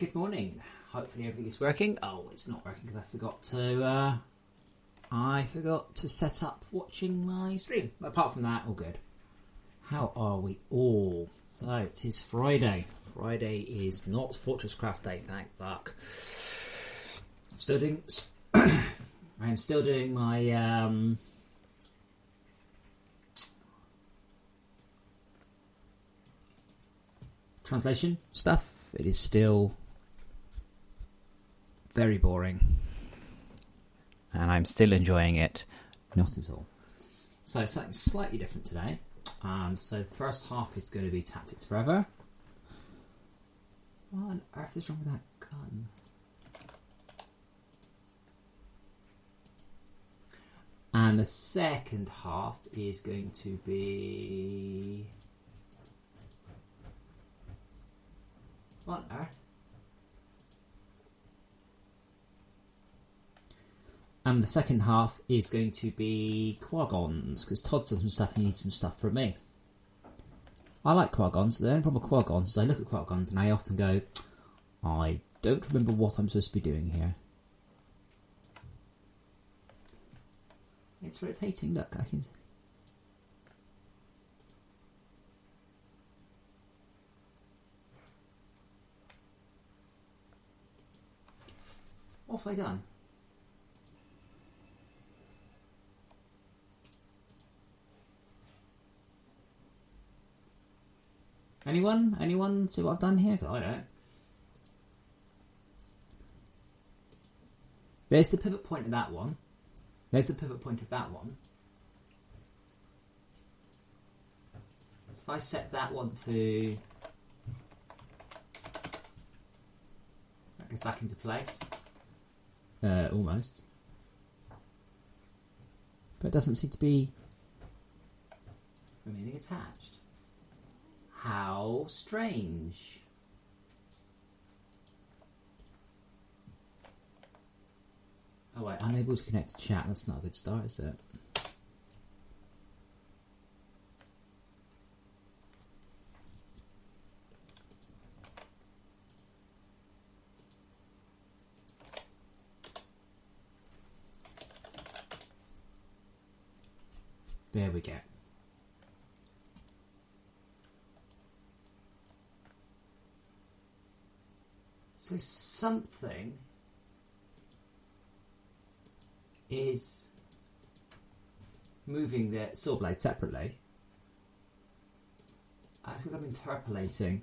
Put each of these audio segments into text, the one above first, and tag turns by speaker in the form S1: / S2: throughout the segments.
S1: Good morning. Hopefully everything is working. Oh, it's not working because I forgot to set up watching my stream. But apart from that, all good. How are we all? So it is Friday. Friday is not FortressCraft Day. Thank fuck. I am still doing my translation stuff. It is still very boring, and I'm still enjoying it. Not at all. So something slightly different today. So the first half is going to be Tactics Forever. What on earth is wrong with that gun? And the second half is going to be... What on earth? And the second half is going to be Quagons, because Todd's done some stuff and he needs some stuff from me. I like Quagons. The only problem with Quagons is I look at Quagons and I often go, I don't remember what I'm supposed to be doing here. It's rotating, look, I can... What have I done? Anyone? Anyone see what I've done here? I don't. There's the pivot point of that one. There's the pivot point of that one. So if I set that one to... That goes back into place. Almost. But it doesn't seem to be remaining attached. How strange. Oh wait, unable to connect to chat. That's not a good start, is it? There we go. So something is moving the saw blade separately. That's because I'm interpolating.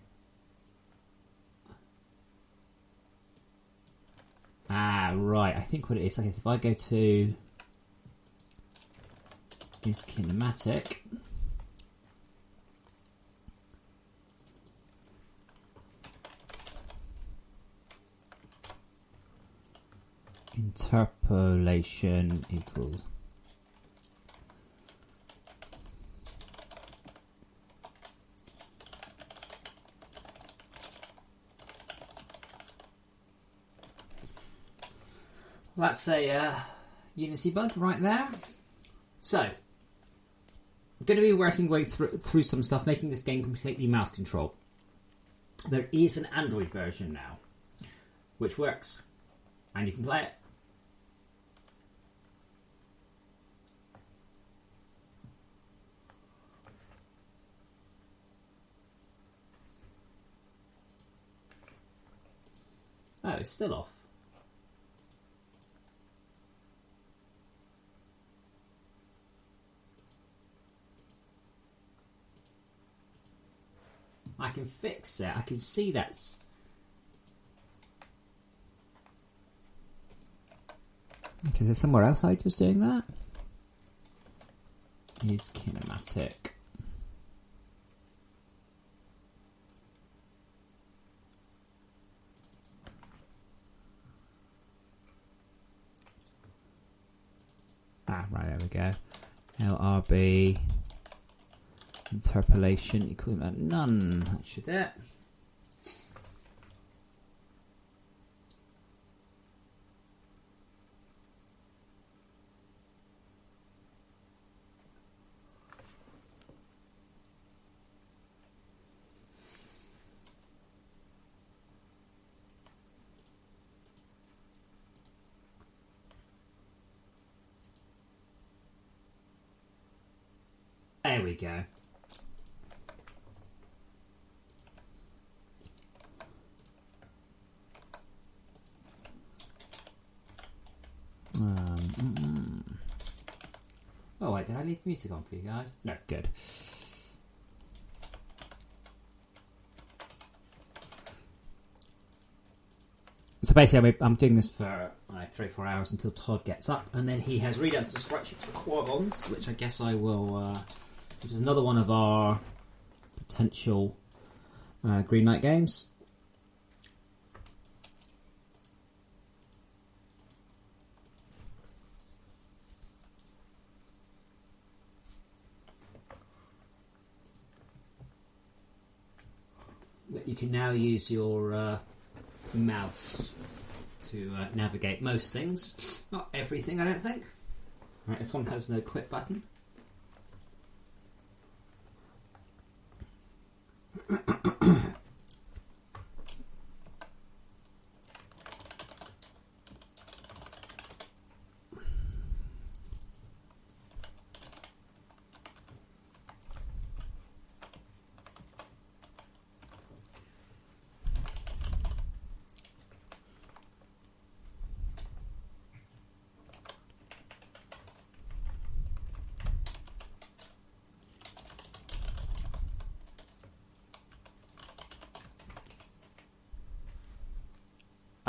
S1: Ah, right. I think what it is, like if I go to this kinematic, interpolation equals that's a Unity bug right there. So I'm going to be working way through some stuff, making this game completely mouse control. There is an Android version now which works, and you can play it. Oh, it's still off. I can fix it. I can see that's... Okay, there's somewhere else I was doing that. Is kinematic. Ah, right, there we go. LRB interpolation equivalent none. That should it. There we go. Oh wait, did I leave music on for you guys? No, good. So basically, I'm doing this for 3 or 4 hours until Todd gets up, and then he has readouts the spreadsheet for Quad-ons, which I guess I will. Which is another one of our potential green light games. But you can now use your mouse to navigate most things. Not everything, I don't think. Right, this one has no quit button.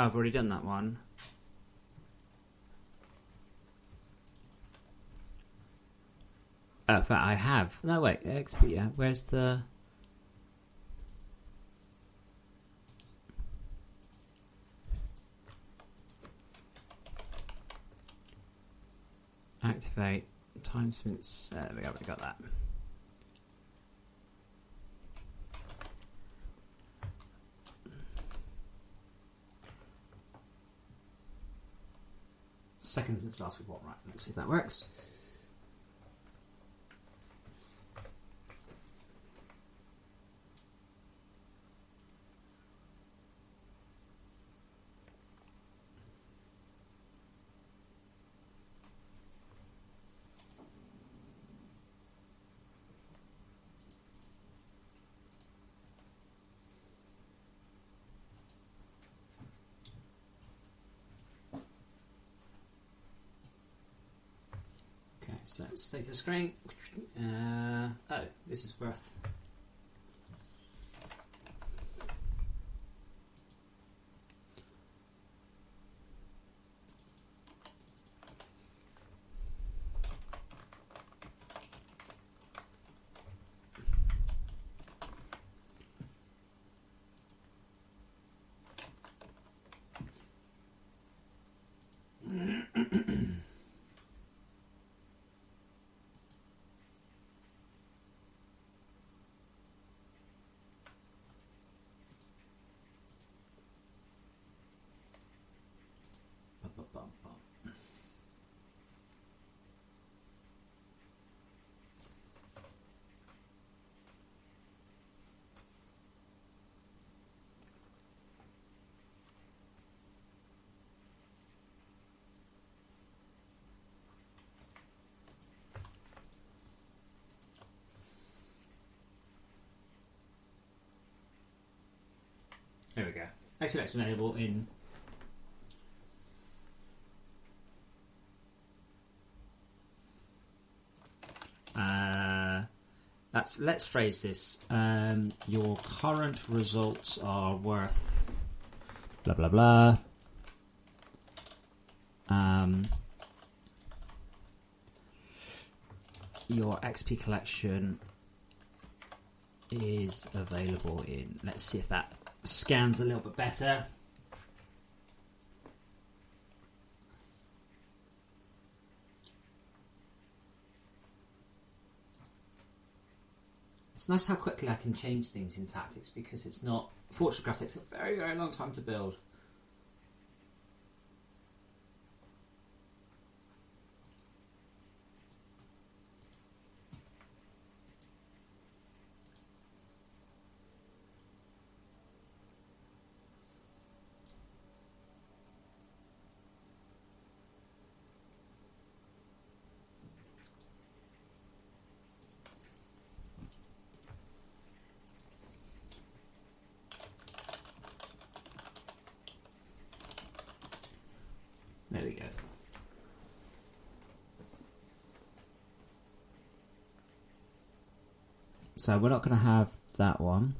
S1: I've already done that one. Oh, in fact, I have. No, wait. XP, yeah. Where's the... Activate. Time spent... there we go. We got that. Seconds since last report. Right, let's see if that works. So status screen. Oh, this is worth. There we go. Actually, that's enabled in. Let's phrase this. Your current results are worth blah blah blah. Your XP collection is available in. Let's see if that scans a little bit better. It's nice how quickly I can change things in tactics because it's not. FortressCraft takes a very, very long time to build. There we go. So we're not going to have that one.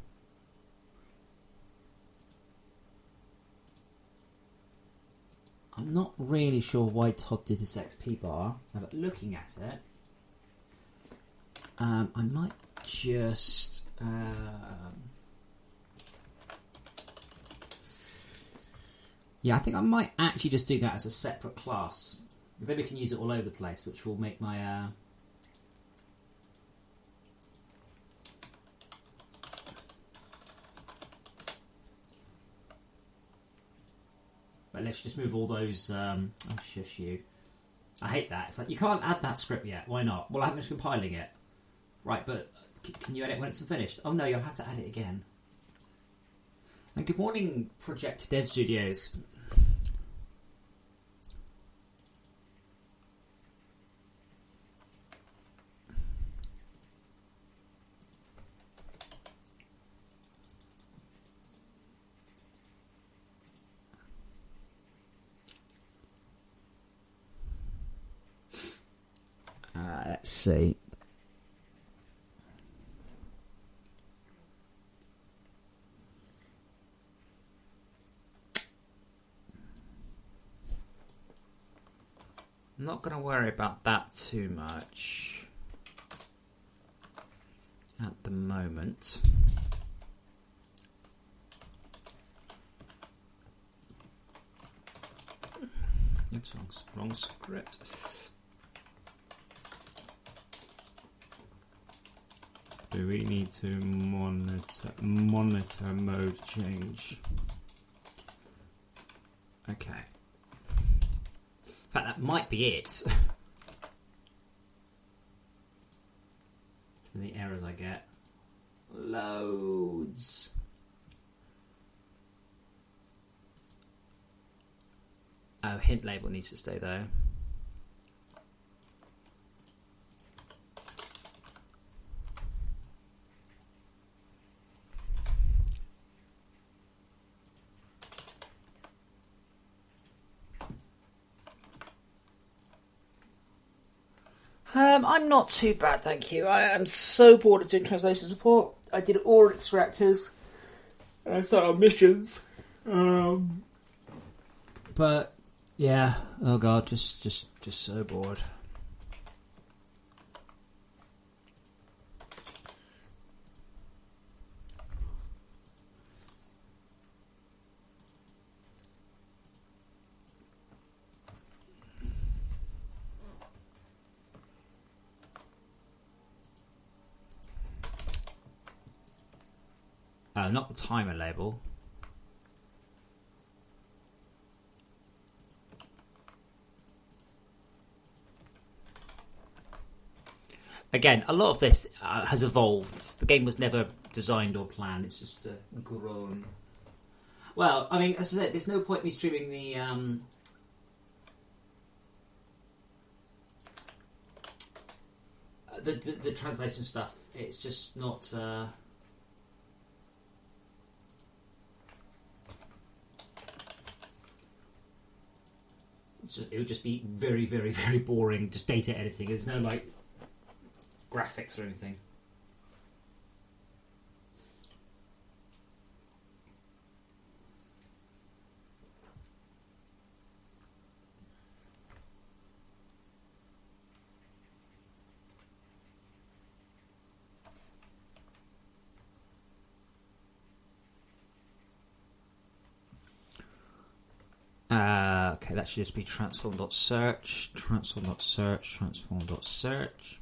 S1: I'm not really sure why Todd did this XP bar, but looking at it, I might just... yeah, I think I might actually just do that as a separate class. Then we can use it all over the place, which will make my... But let's just move all those... oh, shush you. I hate that. It's like, you can't add that script yet. Why not? Well, I'm just compiling it. Right, but can you edit when it's finished? Oh no, you'll have to add it again. And good morning, Project Dev Studios. Let's see. I'm not going to worry about that too much at the moment. Oops, wrong script. Do we need to monitor mode change? Okay. In fact, that might be it. The errors I get. Loads. Oh, hint label needs to stay though. I'm not too bad, thank you. I am so bored of doing translation support. I did all extractors. And I started on missions. But yeah, oh god, just so bored. Not the timer label. Again, a lot of this has evolved. The game was never designed or planned. It's just grown. Well, I mean, as I said, there's no point me streaming the translation stuff. It's just not. It would just be very, very, very boring, just data editing. There's no, like, graphics or anything. Okay, that should just be transform.search, transform.search, transform.search.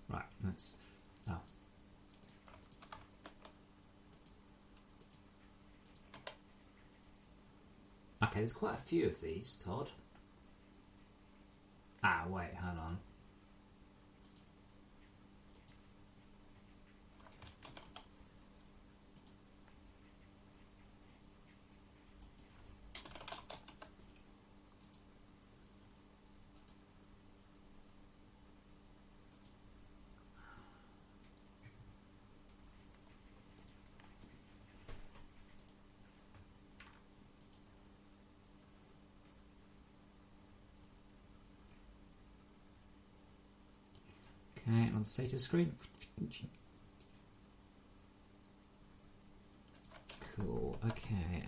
S1: Right, that's... Oh. Okay, there's quite a few of these, Todd. Ah, wait, hold on. Okay, on the status screen. Cool. Okay.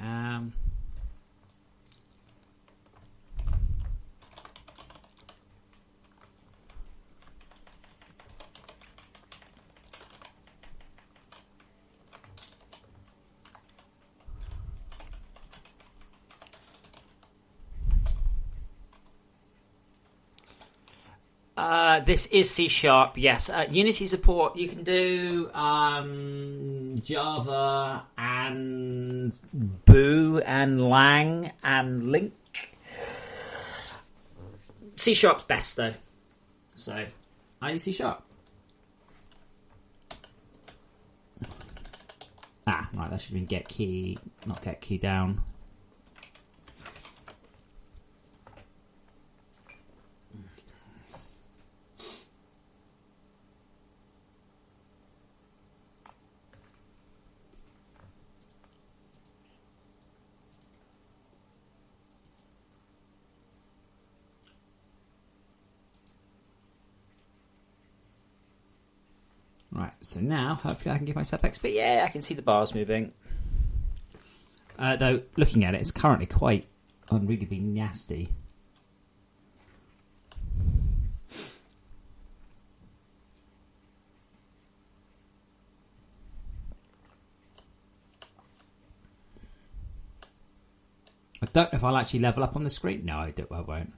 S1: This is C#, yes. Unity support, you can do Java and Boo and Lang and Link. C#'s best, though. So, I use C#. Ah, right, that should have been get key, not get key down. Right, so now, hopefully I can give myself XP. Yeah, I can see the bars moving. Though, looking at it, it's currently quite unreadably nasty. I don't know if I'll actually level up on the screen. No, I won't.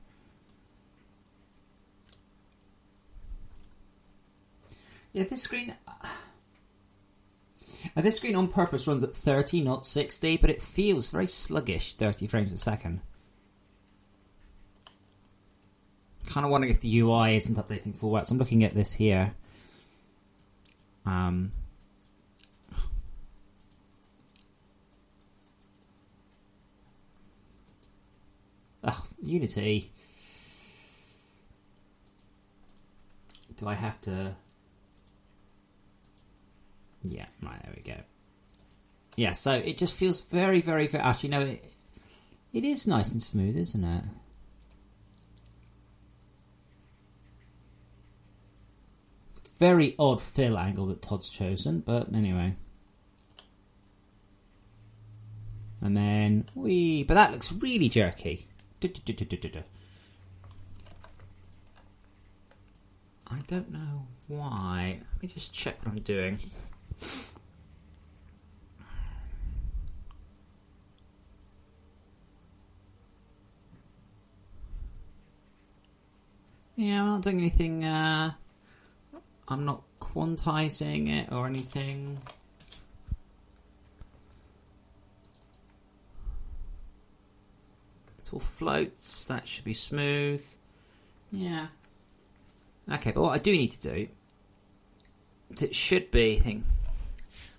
S1: Yeah, this screen on purpose runs at 30, not 60, but it feels very sluggish, 30 frames a second. Kind of wondering if the UI isn't updating full well. So I'm looking at this here. Unity. Do I have to... Yeah, right, there we go. Yeah, so it just feels very, very, very... Actually, no, it is nice and smooth, isn't it? Very odd fill angle that Todd's chosen, but anyway. And then... But that looks really jerky. I don't know why. Let me just check what I'm doing. Yeah, I'm not doing anything. I'm not quantizing it or anything. It all floats. That should be smooth. Yeah. Okay, but what I do need to do, it should be,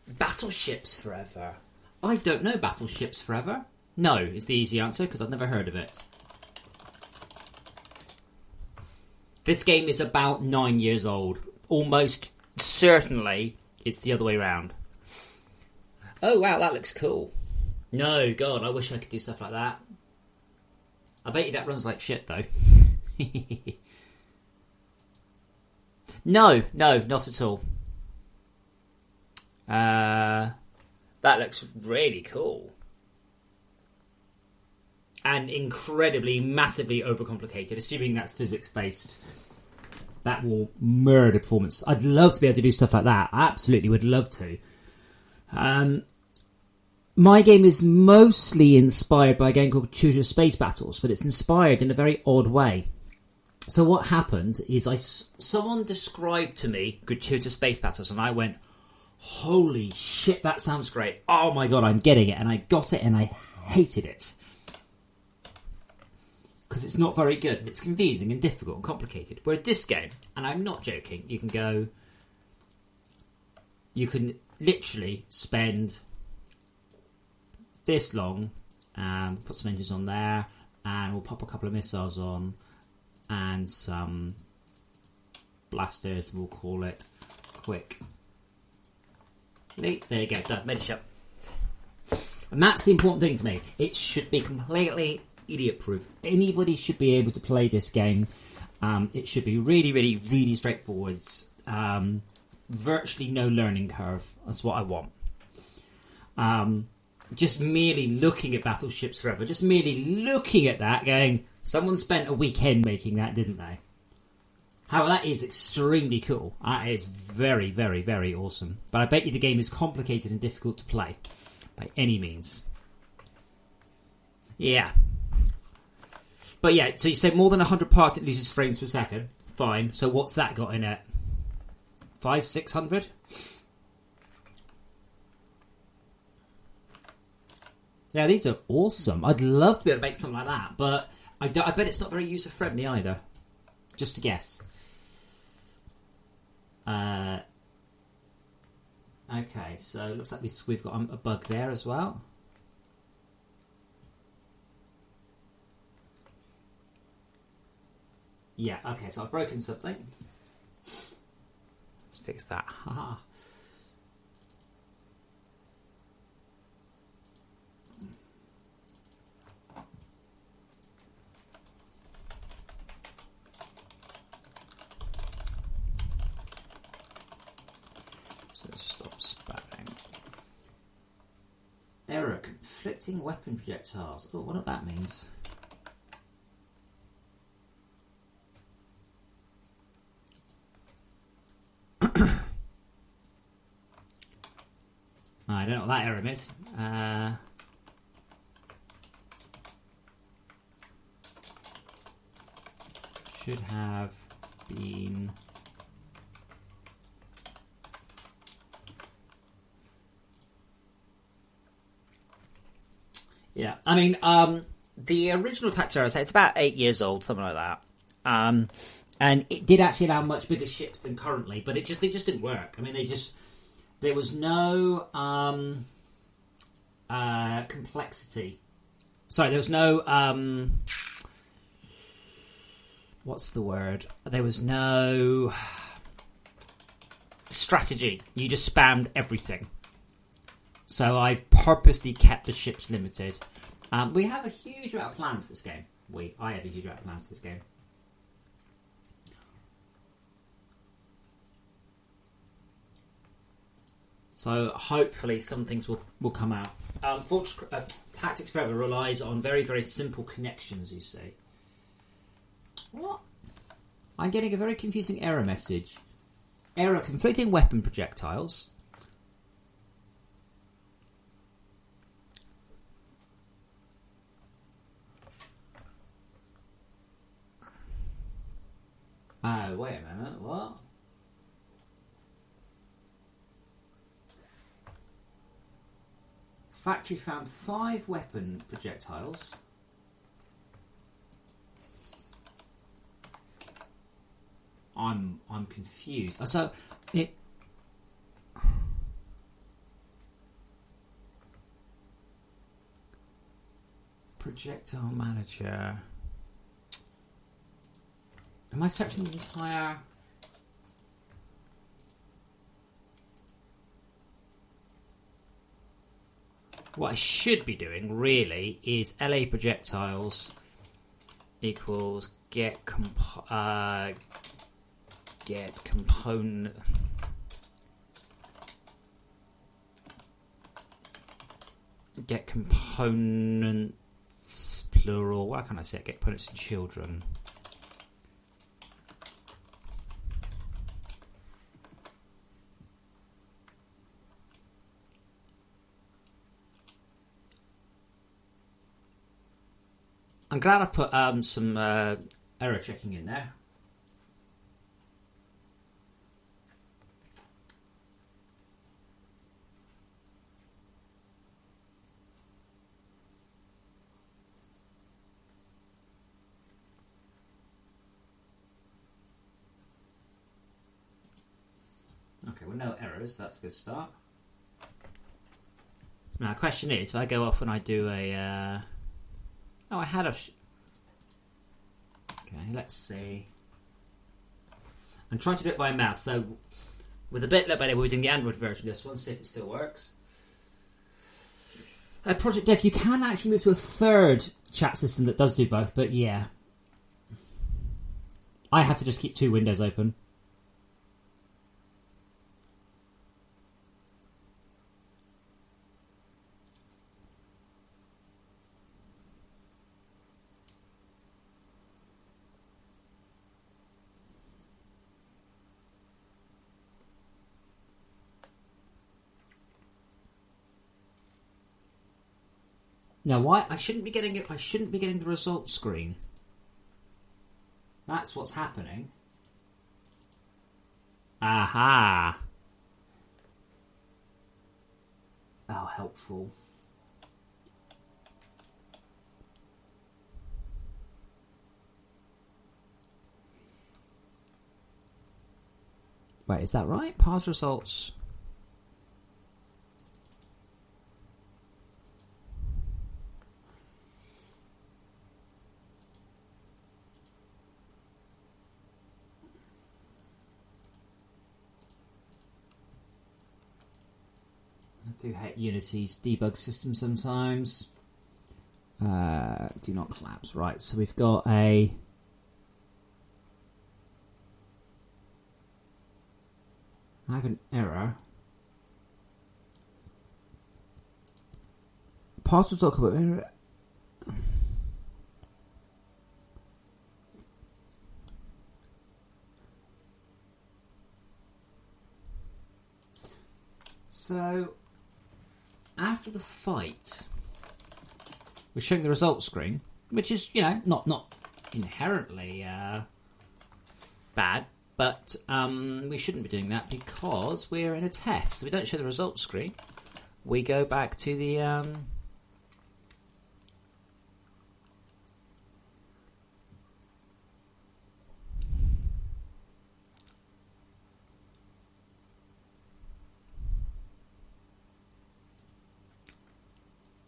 S1: Battleships Forever. I don't know Battleships Forever. No, is the easy answer, because I've never heard of it. This game is about 9 years old. Almost certainly it's the other way around. Oh, wow, that looks cool. No, God, I wish I could do stuff like that. I bet you that runs like shit, though. No, not at all. That looks really cool. And incredibly, massively overcomplicated, assuming that's physics-based. That will murder performance. I'd love to be able to do stuff like that. I absolutely would love to. My game is mostly inspired by a game called Gratuitous Space Battles, but it's inspired in a very odd way. So what happened is someone described to me Gratuitous Space Battles, and I went, holy shit, that sounds great. Oh my God, I'm getting it. And I got it, and I hated it. Because it's not very good. It's confusing and difficult and complicated. Whereas this game, and I'm not joking, you can literally spend this long, put some engines on there, and we'll pop a couple of missiles on, and some blasters, we'll call it quick. There you go, done, made it shut. And that's the important thing to me. It should be completely idiot-proof. Anybody should be able to play this game. It should be really, really, really straightforward. virtually no learning curve. That's what I want. Just merely looking at Battleships Forever, just merely looking at that, going, someone spent a weekend making that, didn't they? However, that is extremely cool. That is very, very, very awesome. But I bet you the game is complicated and difficult to play, by any means. Yeah. But yeah, so you say more than 100 parts, it loses frames per second. Fine. So what's that got in it? 500-600? Yeah, these are awesome. I'd love to be able to make something like that, but I bet it's not very user-friendly either. Just to guess. Okay, so it looks like we've got a bug there as well. Yeah, okay, so I've broken something. Let's fix that. Haha. Stop spamming. Error, conflicting weapon projectiles. Oh, what that means. I don't know what that error means. Should have been... Yeah, I mean, the original Tactics Error, it's about 8 years old, something like that. And it did actually allow much bigger ships than currently, but they just didn't work. I mean, there was no complexity. Sorry, there was no what's the word? There was no strategy. You just spammed everything. So I've purposely kept the ships limited. We have a huge amount of plans for this game. I have a huge amount of plans for this game. So hopefully some things will come out. Tactics Forever relies on very, very simple connections, you see. What? I'm getting a very confusing error message. Error, conflicting weapon projectiles. Oh, wait a minute, what? Factory found 5 weapon projectiles. I'm confused. So it projectile manager. Am I searching the entire? What I should be doing really is LA projectiles equals get component get components plural. Why can't I say it? Get components in children. I'm glad I've put some error checking in there. Okay, well, no errors. That's a good start. Now, the question is, if I go off and I do a... Oh, I had a... Okay, let's see. I'm trying to do it by mouse, so with a bit better, we're doing the Android version of this one, see if it still works. Project Dev, you can actually move to a third chat system that does do both, but yeah. I have to just keep 2 windows open. Now, why I shouldn't be getting it? I shouldn't be getting the results screen. That's what's happening. Aha! Oh, helpful. Wait, is that right? Parse results. I do hate Unity's debug system sometimes. Do not collapse. Right, so we've got a... I have an error. Parse will talk about error. So, after the fight, we're showing the results screen, which is, you know, not inherently bad, but we shouldn't be doing that because we're in a test. So we don't show the results screen. We go back to the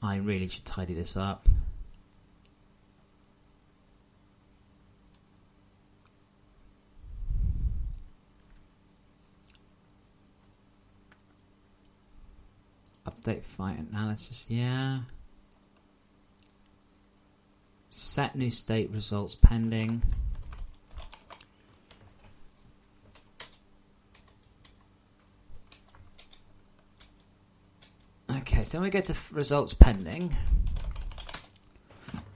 S1: I really should tidy this up. Update fight analysis, yeah. Set new state results pending. Okay, so we go to results pending.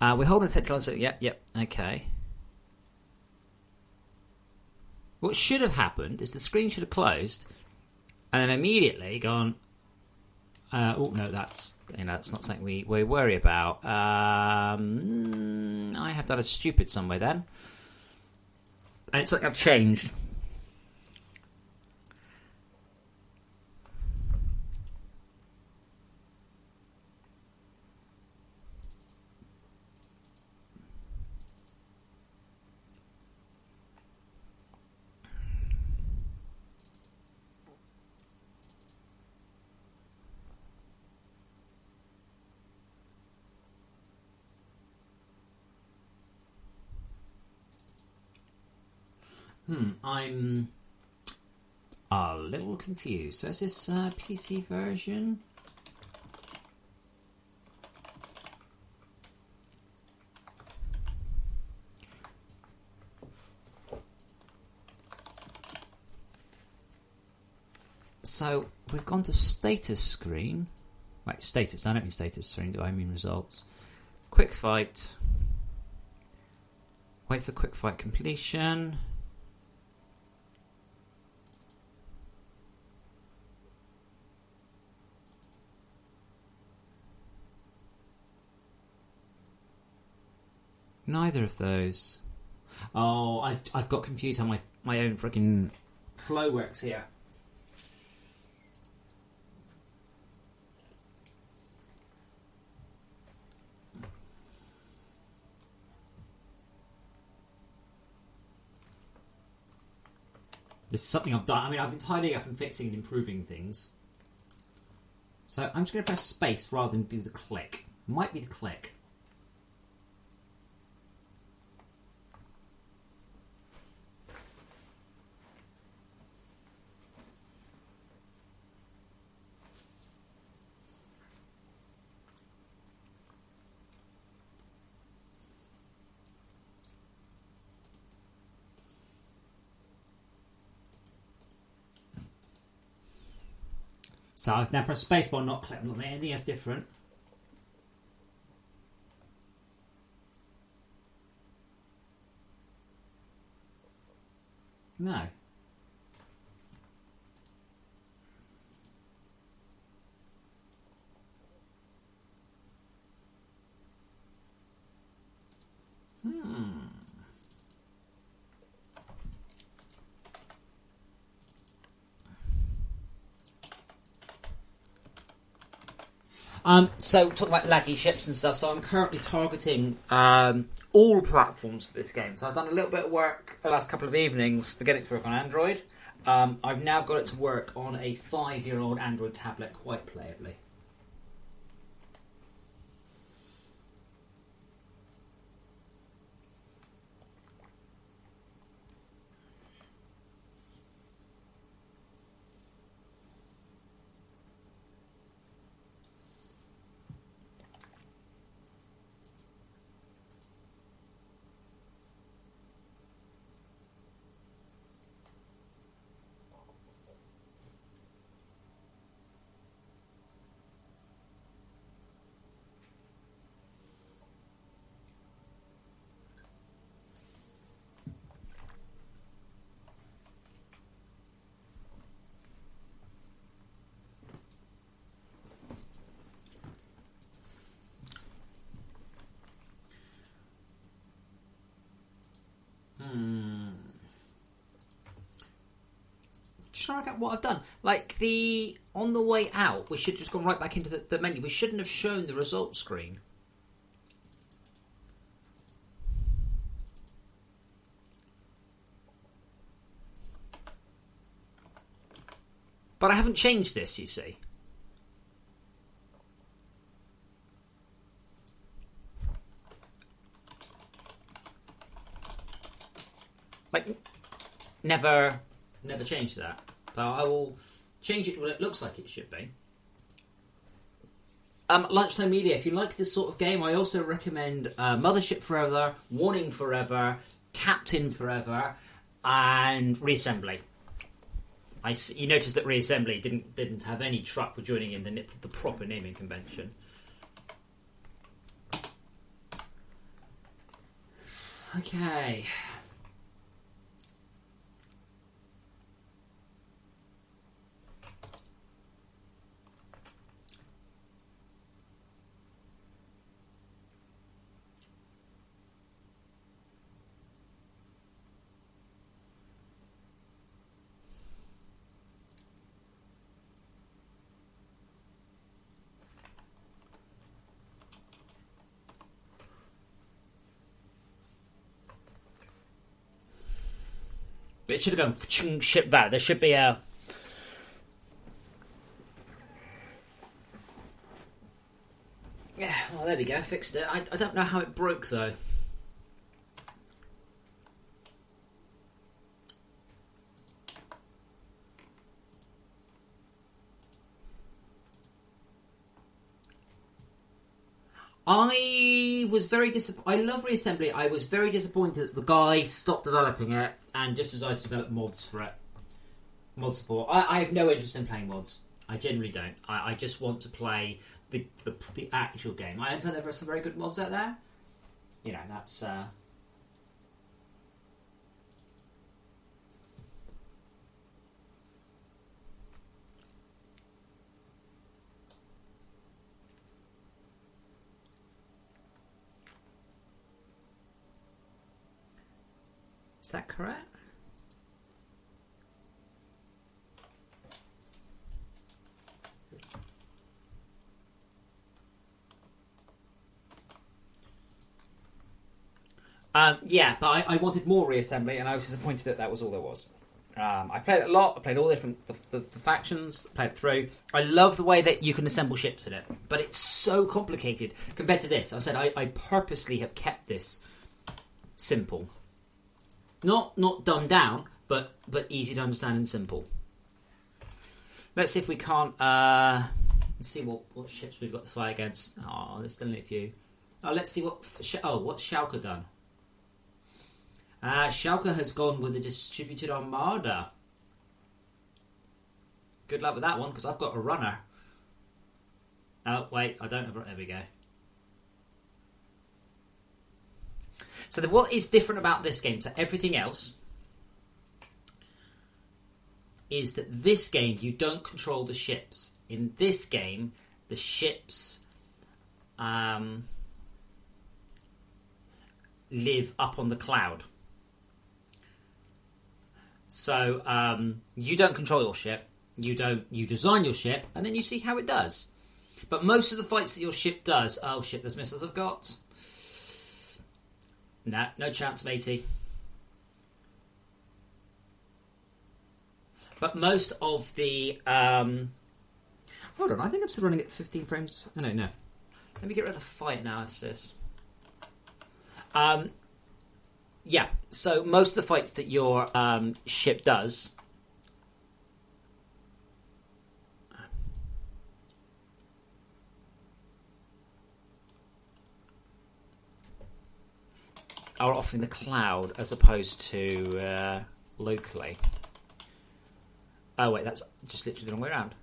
S1: We're holding the text. Yep, okay. What should have happened is the screen should have closed and then immediately gone, oh no, that's not something we worry about. I have done a stupid somewhere then. And it's like I've changed. I'm a little confused. So is this PC version? So we've gone to status screen. Wait, status. I don't mean status screen, do I mean results? Quick fight. Wait for quick fight completion. Neither of those. Oh, I've got confused how my own freaking flow works here. This is something I've done. I mean, I've been tidying up and fixing and improving things. So I'm just going to press space rather than do the click. Might be the click. So I've now pressed spacebar, not click. I'm not doing anything else different. No. So talking about laggy ships and stuff, so I'm currently targeting all platforms for this game. So I've done a little bit of work the last couple of evenings for getting it to work on Android. I've now got it to work on a 5-year-old Android tablet quite playably. Just trying to work out what I've done. Like on the way out, we should have just gone right back into the menu. We shouldn't have shown the results screen. But I haven't changed this, you see. Like, never change that. But I will change it to what it looks like it should be. Lunchtime Media, if you like this sort of game, I also recommend Mothership Forever, Warning Forever, Captain Forever, and Reassembly. You notice that Reassembly didn't have any truck with joining in the proper naming convention. Okay. But it should have gone ship that. There should be a... Yeah, well, there we go. Fixed it. I don't know how it broke, though. I was very disappointed. I love Reassembly. I was very disappointed that the guy stopped developing it and just decided to develop mods for it. Mod support. I have no interest in playing mods. I generally don't. I just want to play the actual game. I understand there are some very good mods out there. You know, that's... Is that correct? Yeah, but I wanted more Reassembly, and I was disappointed that was all there was. I played it a lot. I played all the factions. Played it through. I love the way that you can assemble ships in it, but it's so complicated compared to this. I said I purposely have kept this simple, not dumbed down, but easy to understand and simple. Let's see if we can't. Let's see what ships we've got to fly against. Oh, there's still only a few. Oh, let's see what's Schalke done. Schalke has gone with a distributed armada. Good luck with that one, because I've got a runner. Oh, wait, I don't have a... There we go. So what is different about this game to everything else is that this game, you don't control the ships. In this game, the ships... live up on the cloud. So you don't control your ship. You design your ship, and then you see how it does. But most of the fights that your ship does... Oh, shit, there's missiles I've got. Nah, no chance, matey. But most of the... Hold on, I think I'm still running at 15 frames. Oh, no. Let me get rid of the fight analysis. Yeah, so most of the fights that your ship does... are off in the cloud as opposed to locally. Oh wait, that's just literally the wrong way around.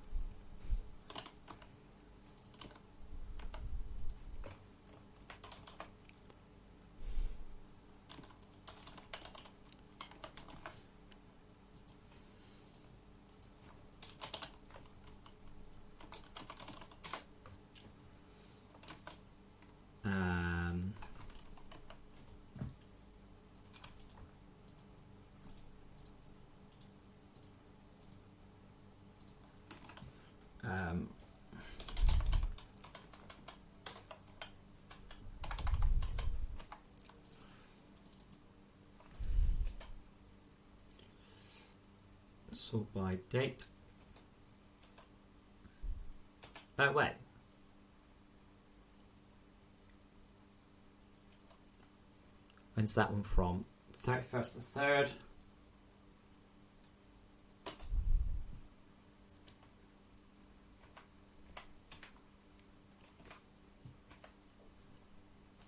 S1: Sort by date. Oh, wait. When's that one from? 31st of the 3rd.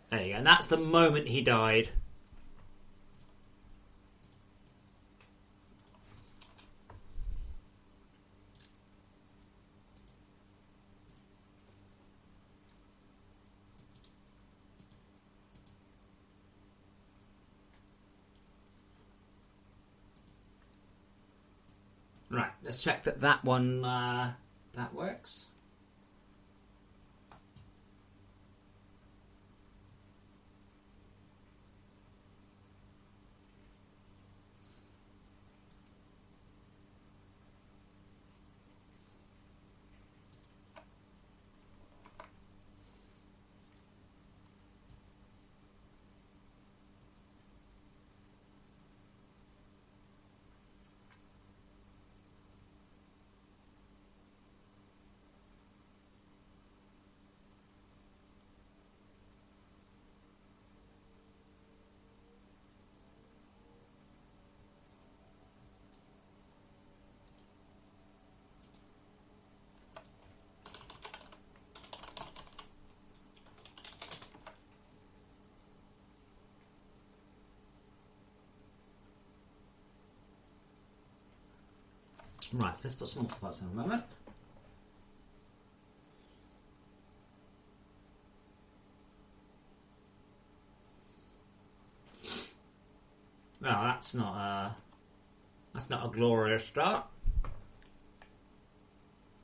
S1: There you go. And that's the moment he died. Right, let's check that one that works. Right, so let's put some multipliers in a moment. Well, that's not a glorious start.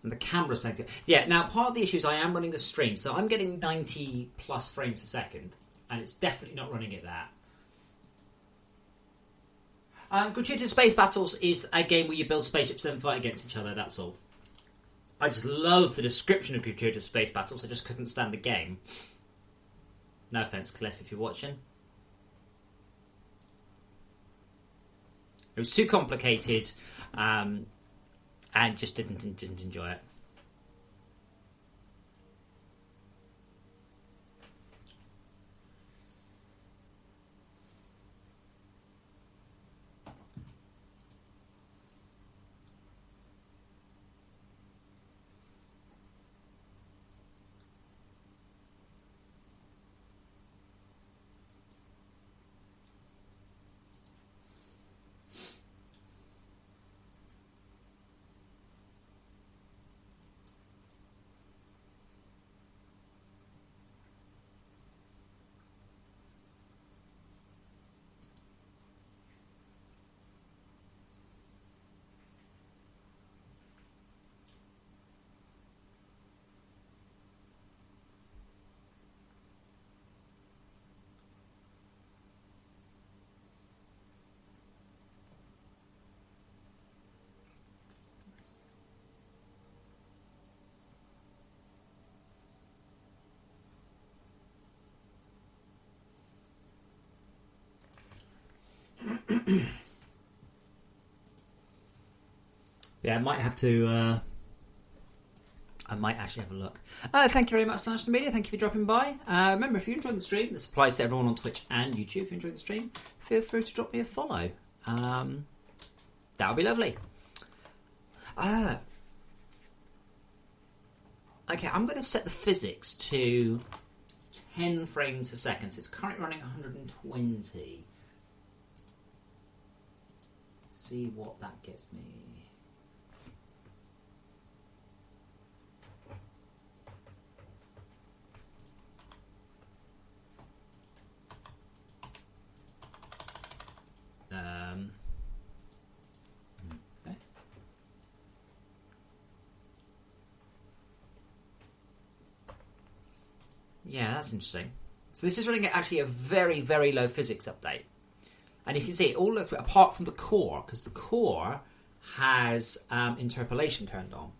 S1: And the camera's playing it. Yeah, now part of the issue is I am running the stream, so I'm getting 90 plus frames a second, and it's definitely not running at that. Gratuitous Space Battles is a game where you build spaceships and fight against each other, that's all. I just love the description of Gratuitous Space Battles, I just couldn't stand the game. No offence, Cliff, if you're watching. It was too complicated, and just didn't enjoy it. Yeah, I might have to. I might actually have a look. Thank you very much, National Media. Thank you for dropping by. Remember, if you enjoyed the stream, this applies to everyone on Twitch and YouTube. If you enjoyed the stream, feel free to drop me a follow. That would be lovely. Okay, I'm going to set the physics to 10 frames a second. So it's currently running 120. See what that gets me. Okay. Yeah, that's interesting. So this is running at actually a very, very low physics update. And you can see it all looks apart from the core, because the core has interpolation turned on.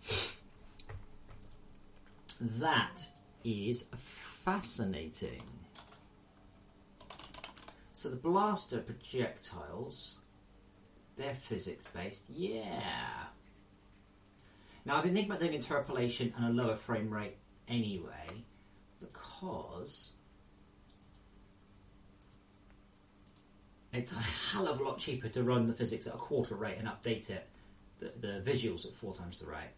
S1: That is fascinating. So the blaster projectiles, they're physics-based. Yeah. Now, I've been thinking about doing interpolation and a lower frame rate anyway, because it's a hell of a lot cheaper to run the physics at a quarter rate and update it, the visuals at 4 times the rate.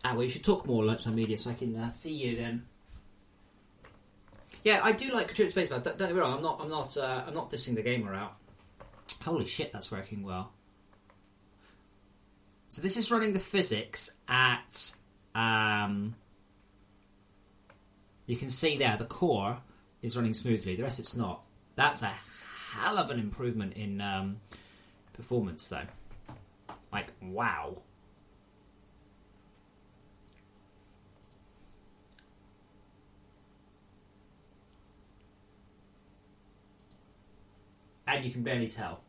S1: Well, you should talk more lunchtime media so I can see you then. Yeah, I do like Contributor Space Battle. Don't get me wrong. I'm not dissing the gamer out. Holy shit, that's working well. So this is running the physics at. You can see there the core is running smoothly. The rest of it's not. That's a hell of an improvement in performance, though. Like, wow. And you can barely tell.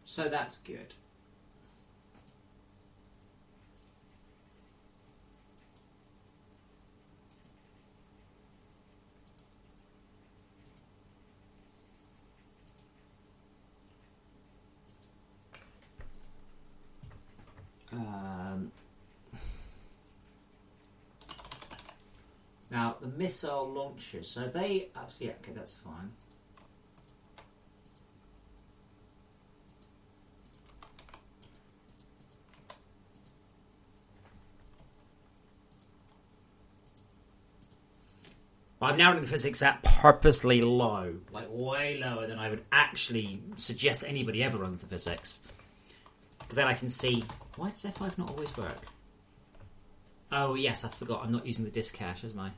S1: So that's good. Now, the missile launchers, so they actually, yeah, okay, that's fine. I'm now running the physics at purposely low, like way lower than I would actually suggest anybody ever runs the physics. Because then I can see, why does F5 not always work? Oh yes, I forgot, I'm not using the disk cache, am I?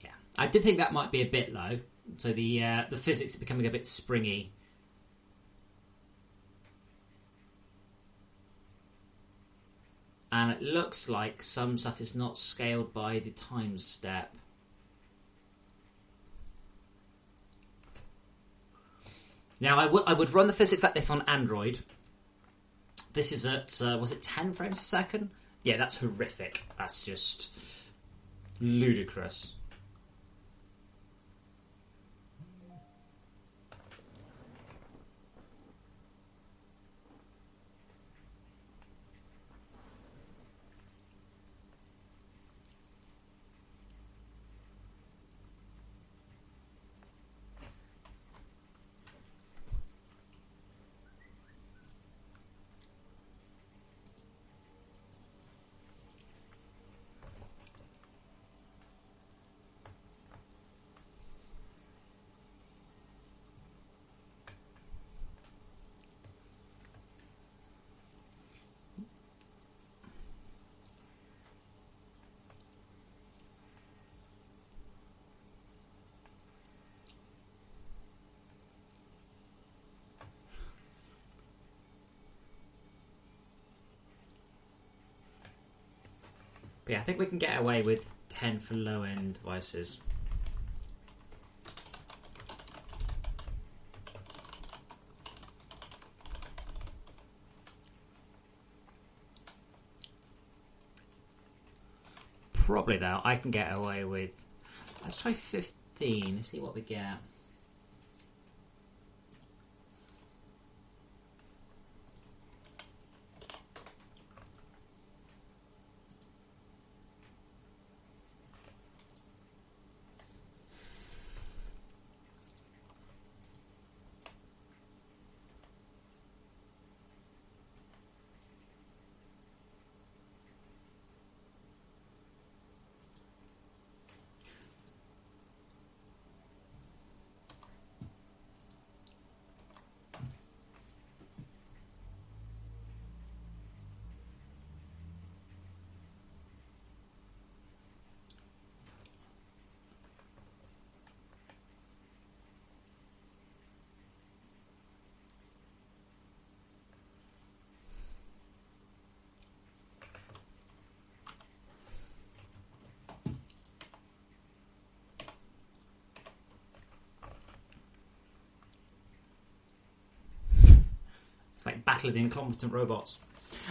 S1: Yeah, I did think that might be a bit low. So the physics is becoming a bit springy. And it looks like some stuff is not scaled by the time step. Now, I would run the physics like this on Android. This is at, was it 10 frames a second? Yeah, that's horrific. That's just ludicrous. But yeah, I think we can get away with 10 for low-end devices. Probably though, I can get away with. Let's try 15. Let's see what we get. It's like Battle of the Incompetent Robots.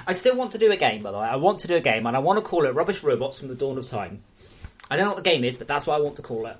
S1: I still want to do a game, by the way. I want to do a game, and I want to call it Rubbish Robots from the Dawn of Time. I don't know what the game is, but that's what I want to call it.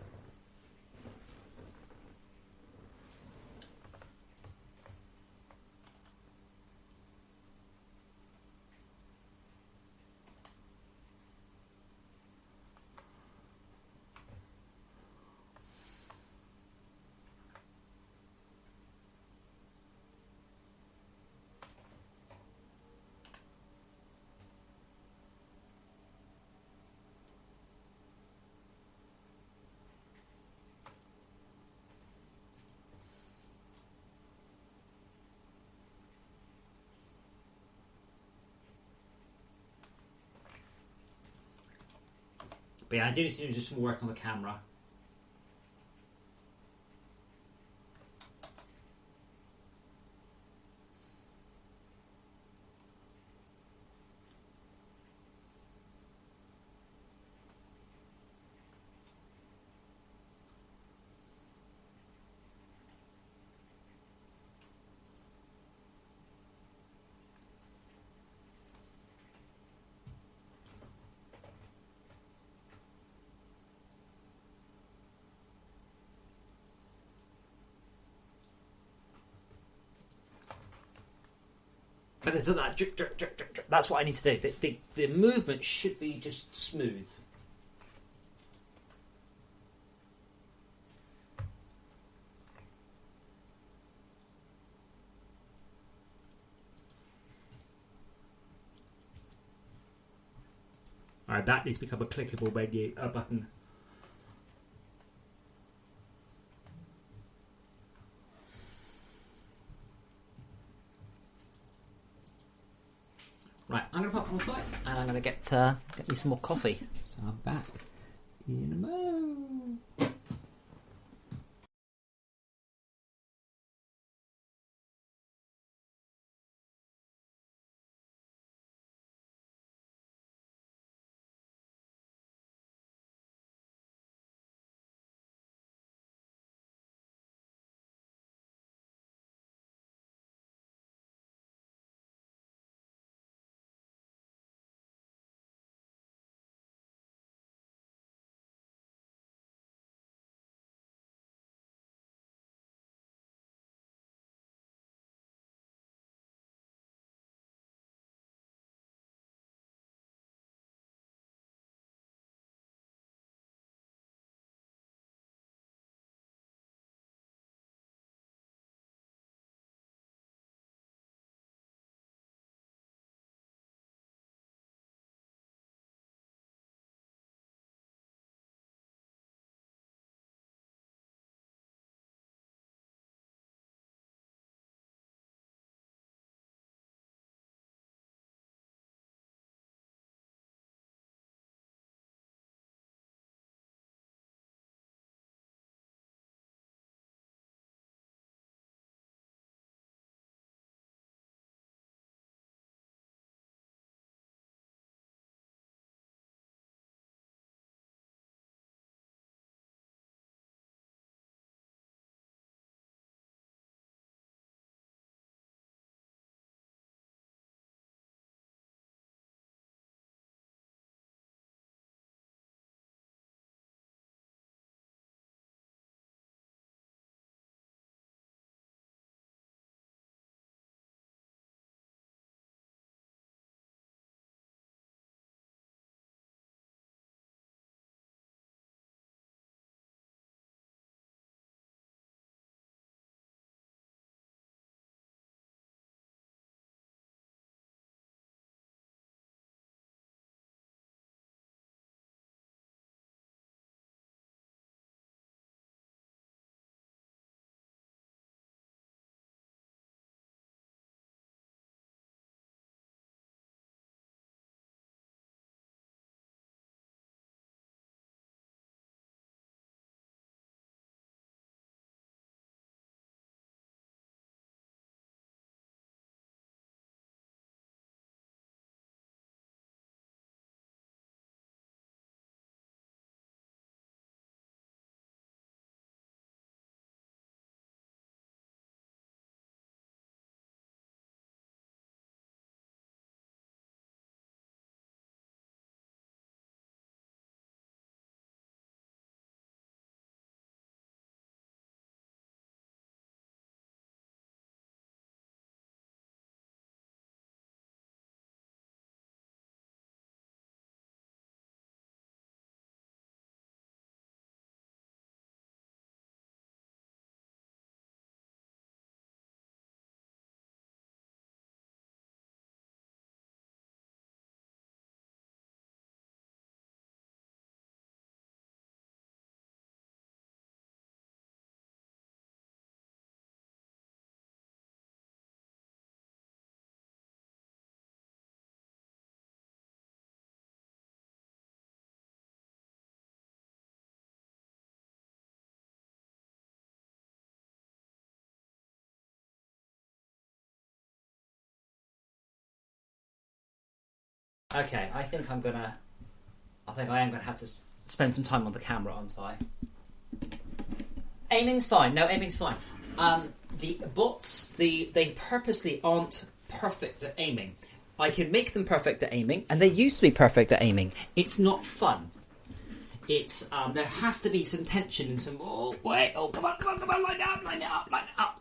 S1: But yeah, I do need to do just some work on the camera. But it's that that's what I need to do. The movement should be just smooth. Alright, that needs to become a clickable menu button. Right, I'm going to pop on the flight and I'm going to get me some more coffee. So I'm back in a moment. Okay, I think I am gonna have to spend some time on the camera, aren't I? Aiming's fine. No, aiming's fine. The bots, they purposely aren't perfect at aiming. I can make them perfect at aiming, and they used to be perfect at aiming. It's not fun. It's there has to be some tension and some. Oh wait! Oh come on! Line it up!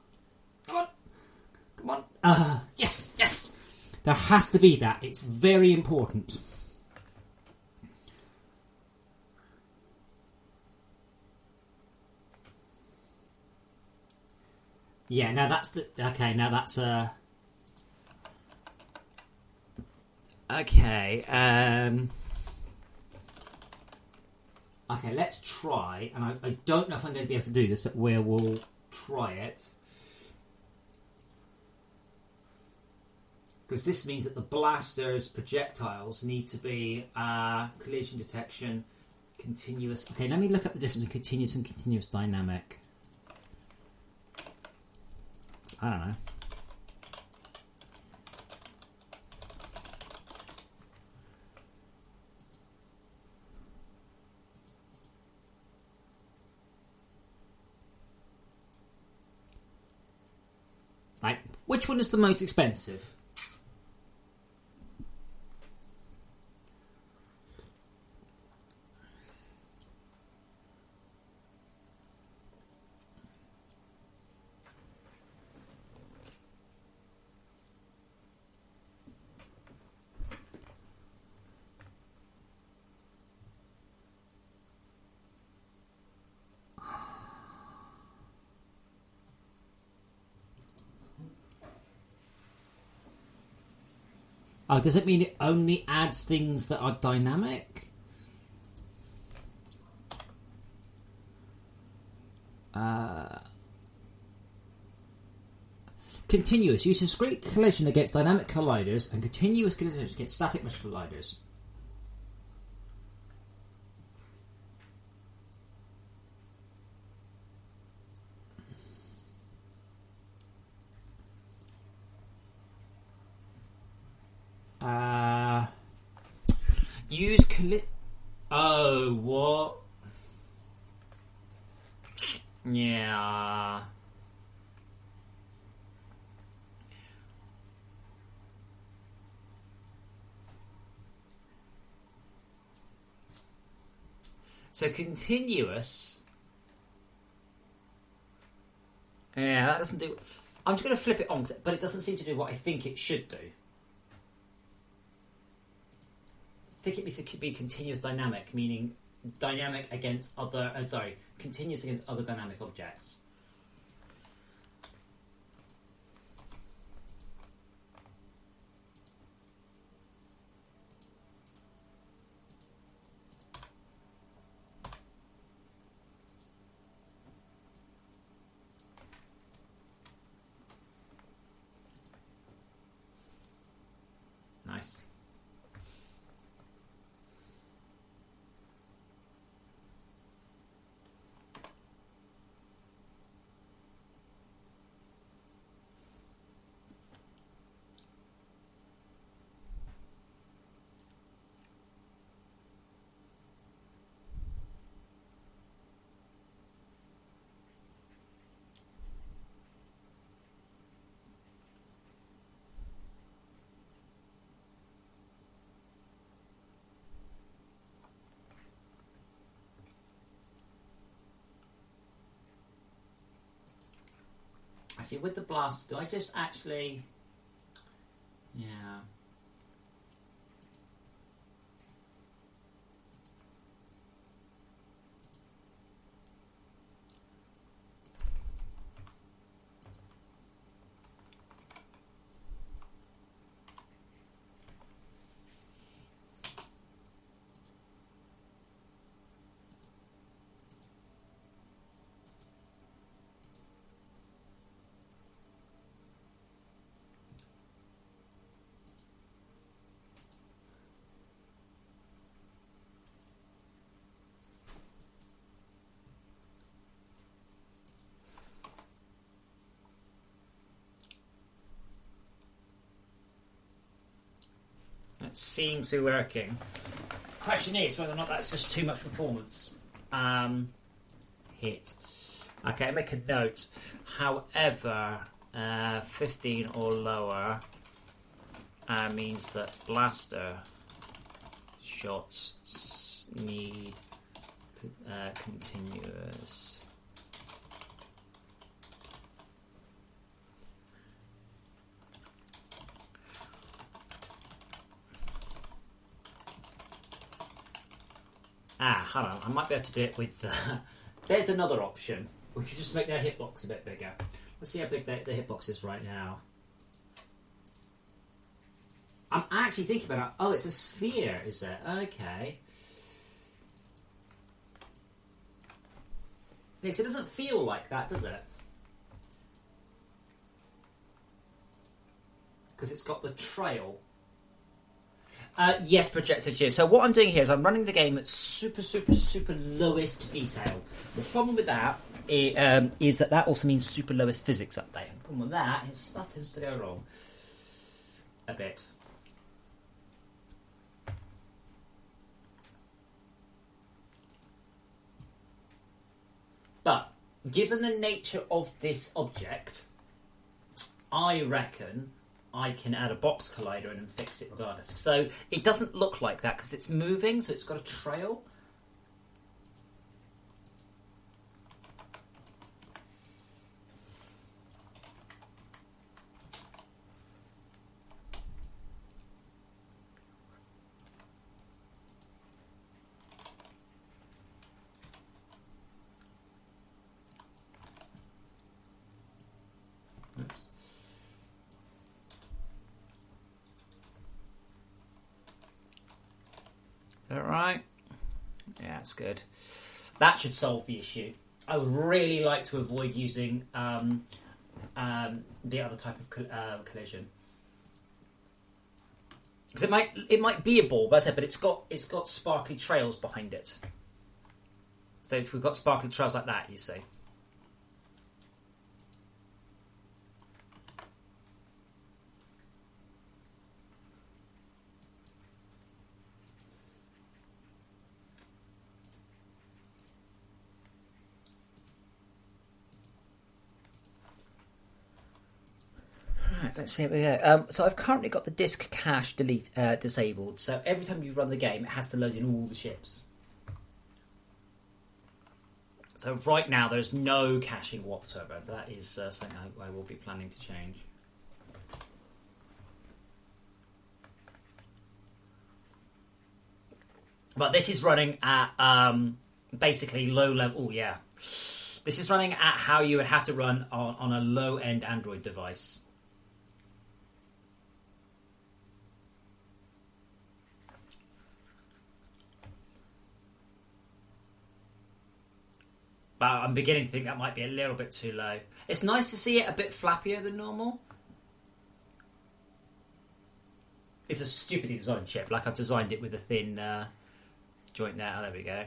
S1: Come on! Yes! There has to be that. It's very important. Yeah. Now that's the okay. Now that's okay. Okay, let's try, and I don't know if I'm going to be able to do this, but we'll try it. Because this means that the blaster's projectiles need to be collision detection, continuous. Okay, let me look at the difference between continuous and continuous dynamic. I don't know. Right, which one is the most expensive? Oh, does it mean it only adds things that are dynamic? Continuous uses discrete collision against dynamic colliders and continuous collision against static mesh colliders. Use Oh, what? Yeah. So continuous. Yeah, that doesn't do. I'm just going to flip it on, but it doesn't seem to do what I think it should do. I think it could be continuous dynamic, meaning dynamic against other. Continuous against other dynamic objects. Nice. Actually, with the blaster, do I just actually... Yeah. It seems to be working. Question is whether or not that's just too much performance. Hit. Okay, make a note. However, 15 or lower means that blaster shots need continuous. Hold on. I might be able to do it with... there's another option, which is just to make their hitbox a bit bigger. Let's see how big the hitbox is right now. I'm actually thinking about it. Oh, it's a sphere, is it? Okay. Because it doesn't feel like that, does it? Because it's got the trail. Yes, projected here. So what I'm doing here is I'm running the game at super lowest detail. The problem with that is that also means super lowest physics update. The problem with that is stuff tends to go wrong a bit. But given the nature of this object, I reckon I can add a box collider in and fix it regardless. So it doesn't look like that because it's moving, so it's got a trail. Is that right? Yeah, that's good. That should solve the issue. I would really like to avoid using the other type of collision, because it might be a ball, but it's got sparkly trails behind it. So if we've got sparkly trails like that, you see. Let's see how we go. So I've currently got the disk cache disabled. So every time you run the game, it has to load in all the ships. So right now, there's no caching whatsoever. So that is something I will be planning to change. But this is running at basically low level. Oh yeah, this is running at how you would have to run on a low-end Android device. But I'm beginning to think that might be a little bit too low. It's nice to see it a bit flappier than normal. It's a stupidly designed ship. Like I've designed it with a thin joint there. Oh, there we go.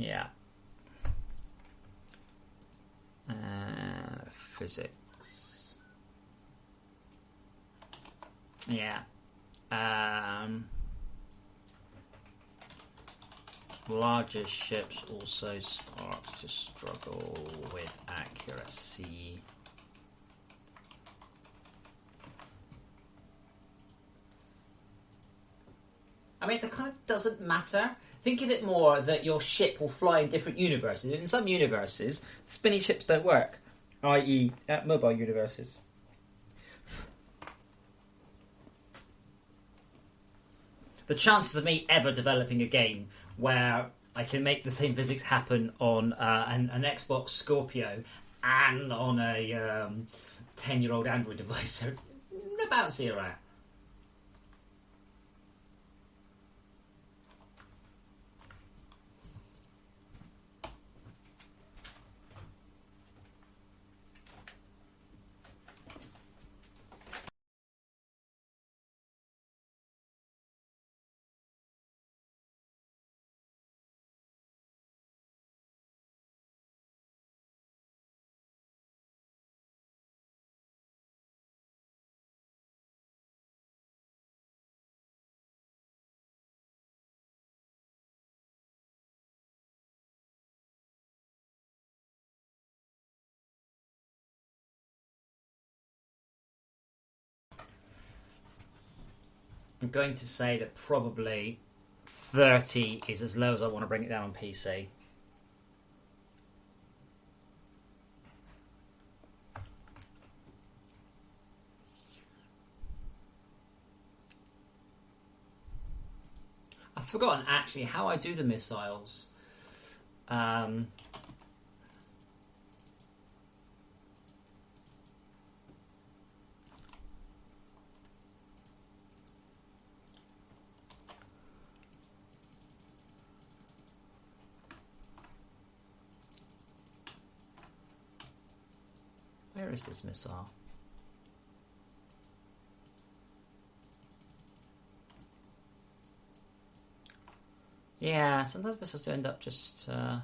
S1: Yeah. Physics. Yeah. Larger ships also start to struggle with accuracy. I mean, it kind of doesn't matter. Think of it more that your ship will fly in different universes. In some universes, spinny ships don't work, i.e. mobile universes. The chances of me ever developing a game where I can make the same physics happen on an Xbox Scorpio and on a 10-year-old Android device are about zero. I'm going to say that probably 30 is as low as I want to bring it down on PC. I've forgotten actually how I do the missiles. Where is this missile? Yeah, sometimes missiles do end up just in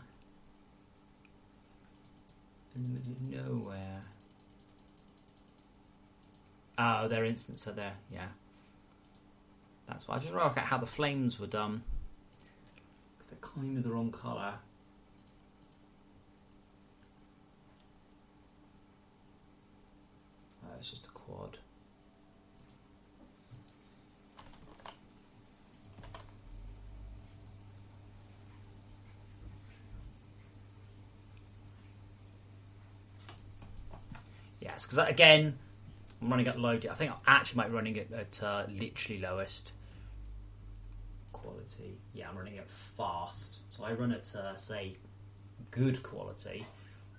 S1: the middle of nowhere. Oh, their instants are there, yeah. That's why I just work out how the flames were done. Because they're kind of the wrong colour. Oh, it's just a quad. Yes, because again, I'm running at low. I think I actually might be running it at literally lowest quality. Yeah, I'm running it fast. So I run at, say, good quality.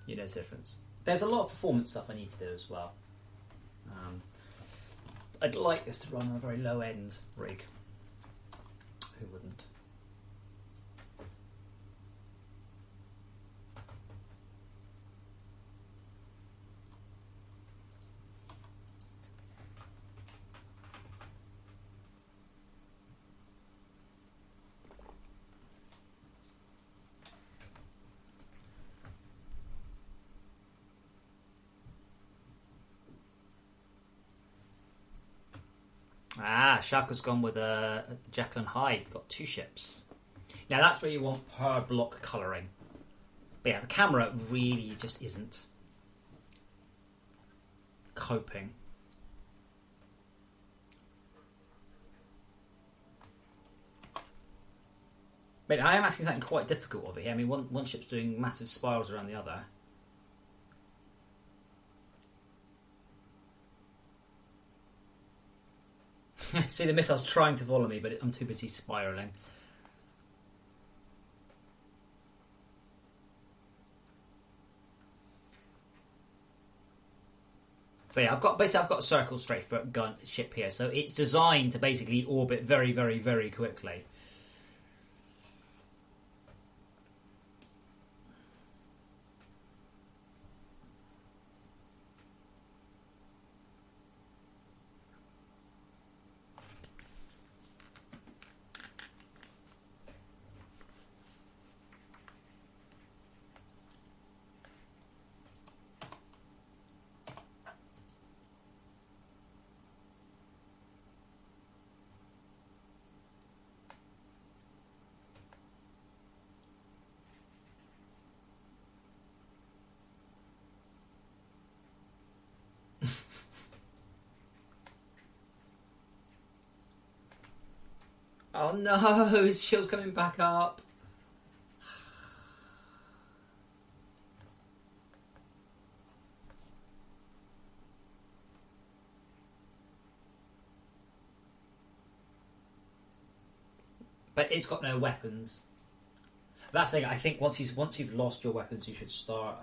S1: You know the difference. There's a lot of performance stuff I need to do as well. I'd like this to run on a very low end rig. Who wouldn't? Ah, Sharko's gone with a Jekyll and Hyde. He's got 2 ships. Now that's where you want per block colouring. But yeah, the camera really just isn't coping. But I am asking something quite difficult over here. I mean, one ship's doing massive spirals around the other. See, the missile's trying to follow me, but I'm too busy spiralling. So yeah, I've got a circle straight for gun ship here, so it's designed to basically orbit very, very, very quickly. Oh no, his shield's coming back up. But it's got no weapons. That's the thing. I think once you've lost your weapons, you should start.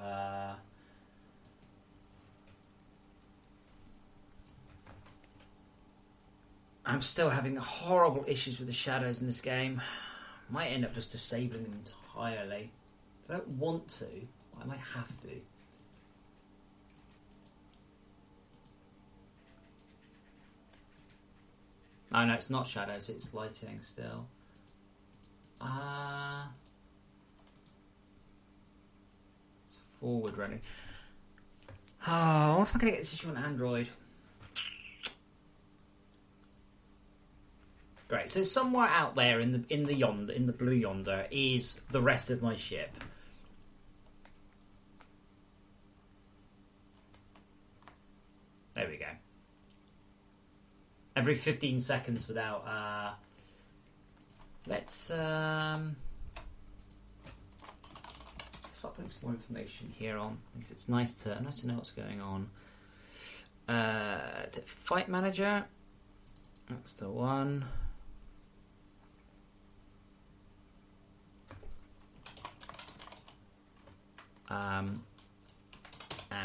S1: I'm still having horrible issues with the shadows in this game. Might end up just disabling them entirely. I don't want to. I might have to. Oh no, it's not shadows. It's lighting still. It's forward running. Oh, what if I'm going to get this issue on Android? Great. So somewhere out there in the blue yonder is the rest of my ship. There we go. Every 15 seconds without. Let's start putting some more information here on because it's nice to know what's going on. Is it Fight Manager? That's the one. And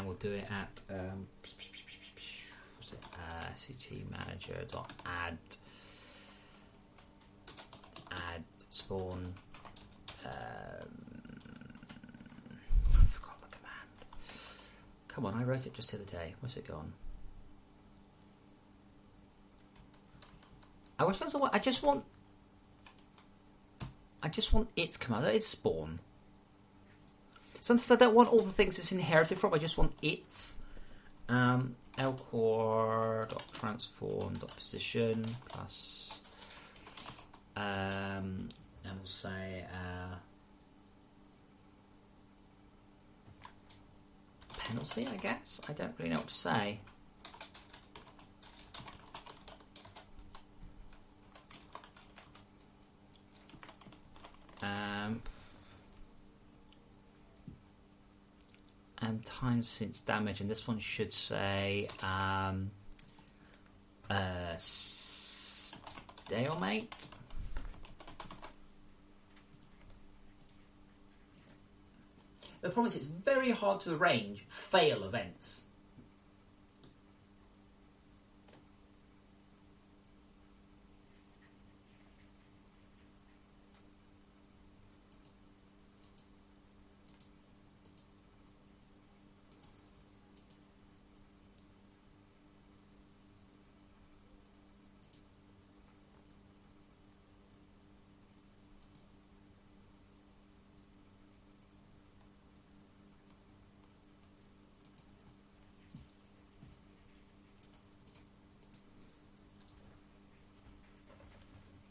S1: we'll do it at CT manager.add spawn. I forgot the command. Come on, I wrote it just the other day. Where's it gone? I wish there was a way. I just want its command. It's spawn. Sometimes I don't want all the things it's inherited from. I just want its lcore.transform.position plus and we'll say penalty, I guess. I don't really know what to say. And time since damage, and this one should say stalemate. The problem is it's very hard to arrange fail events.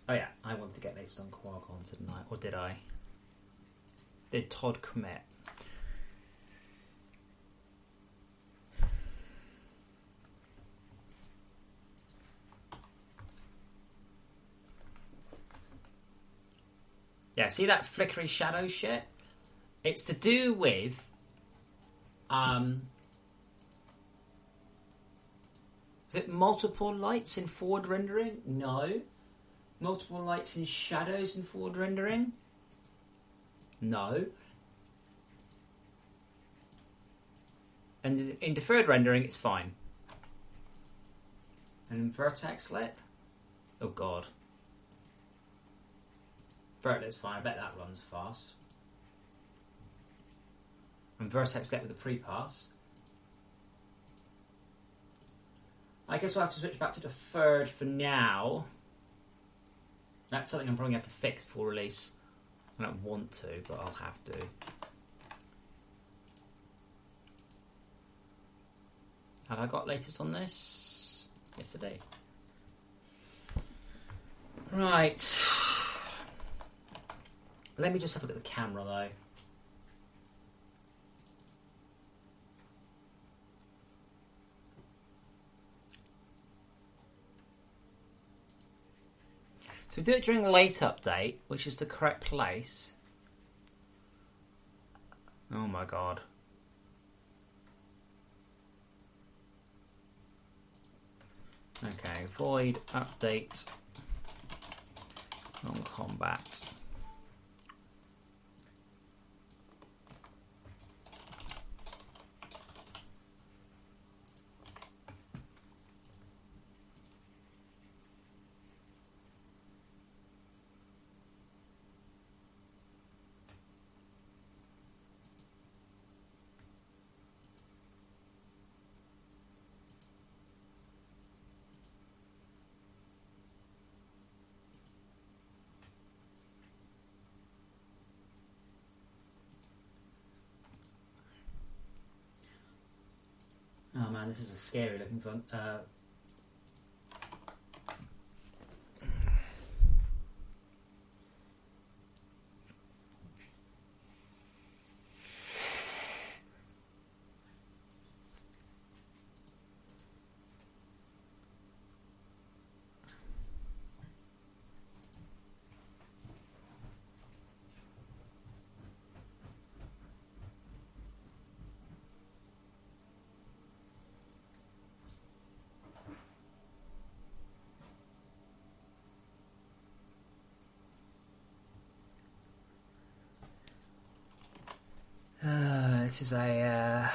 S1: Oh yeah, I wanted to get latest on Qualcomm, didn't I? Or did I? Did Todd commit? Yeah, see that flickery shadow shit? It's to do with is it multiple lights in forward rendering? No. Multiple lights in shadows in forward rendering? No. And in deferred rendering, it's fine. And in vertex lit? Oh god. Vertex fine, I bet that runs fast. And vertex lit with a pre-pass. I guess we'll have to switch back to deferred for now. That's something I'm probably going to have to fix before release. I don't want to, but I'll have to. Have I got latest on this? Yes, I do. Right. Let me just have a look at the camera, though. So we do it during the late update, which is the correct place. Oh my god. Okay, void update non-combat. Oh man, this is a scary looking fun. This is a...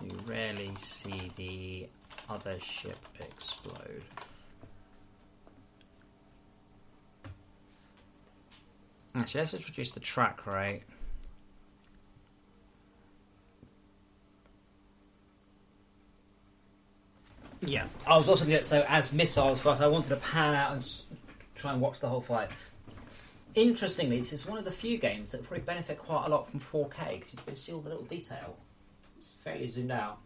S1: You rarely see the other ship explode. Actually, let's just reduce the track rate. Yeah, I was also going to, so as missiles, guys, I wanted to pan out and try and watch the whole fight. Interestingly, this is one of the few games that probably benefit quite a lot from 4K because you can see all the little detail. It's fairly zoomed out.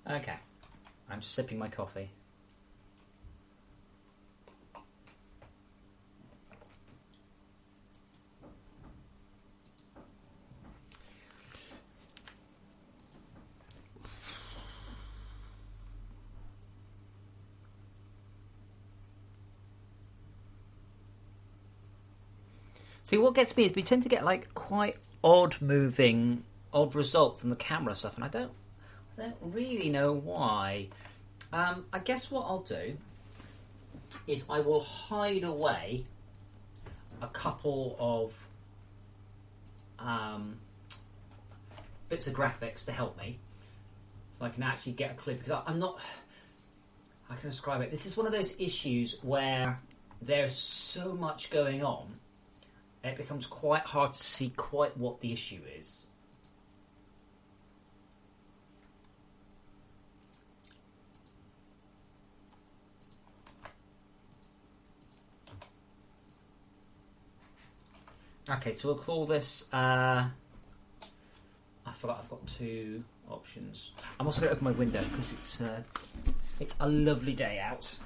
S1: Okay, I'm just sipping my coffee. See, what gets me is we tend to get like quite odd results in the camera stuff, and I don't really know why. I guess what I'll do is I will hide away a couple of bits of graphics to help me, so I can actually get a clue. Because I'm not. I can describe it. This is one of those issues where there's so much going on, it becomes quite hard to see quite what the issue is. Okay, so we'll call this... I forgot I've got two options. I'm also going to open my window because it's a lovely day out.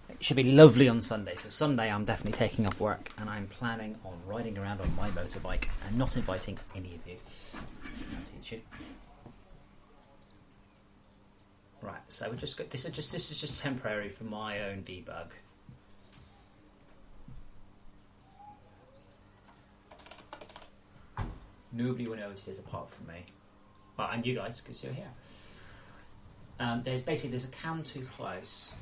S1: It should be lovely on Sunday. So Sunday I'm definitely taking off work and I'm planning on riding around on my motorbike and not inviting any of you. I'll teach you. Right, so we just got this is just temporary for my own debug. Nobody will know what it is apart from me. Well, and you guys, because you're here. There's a cam too close.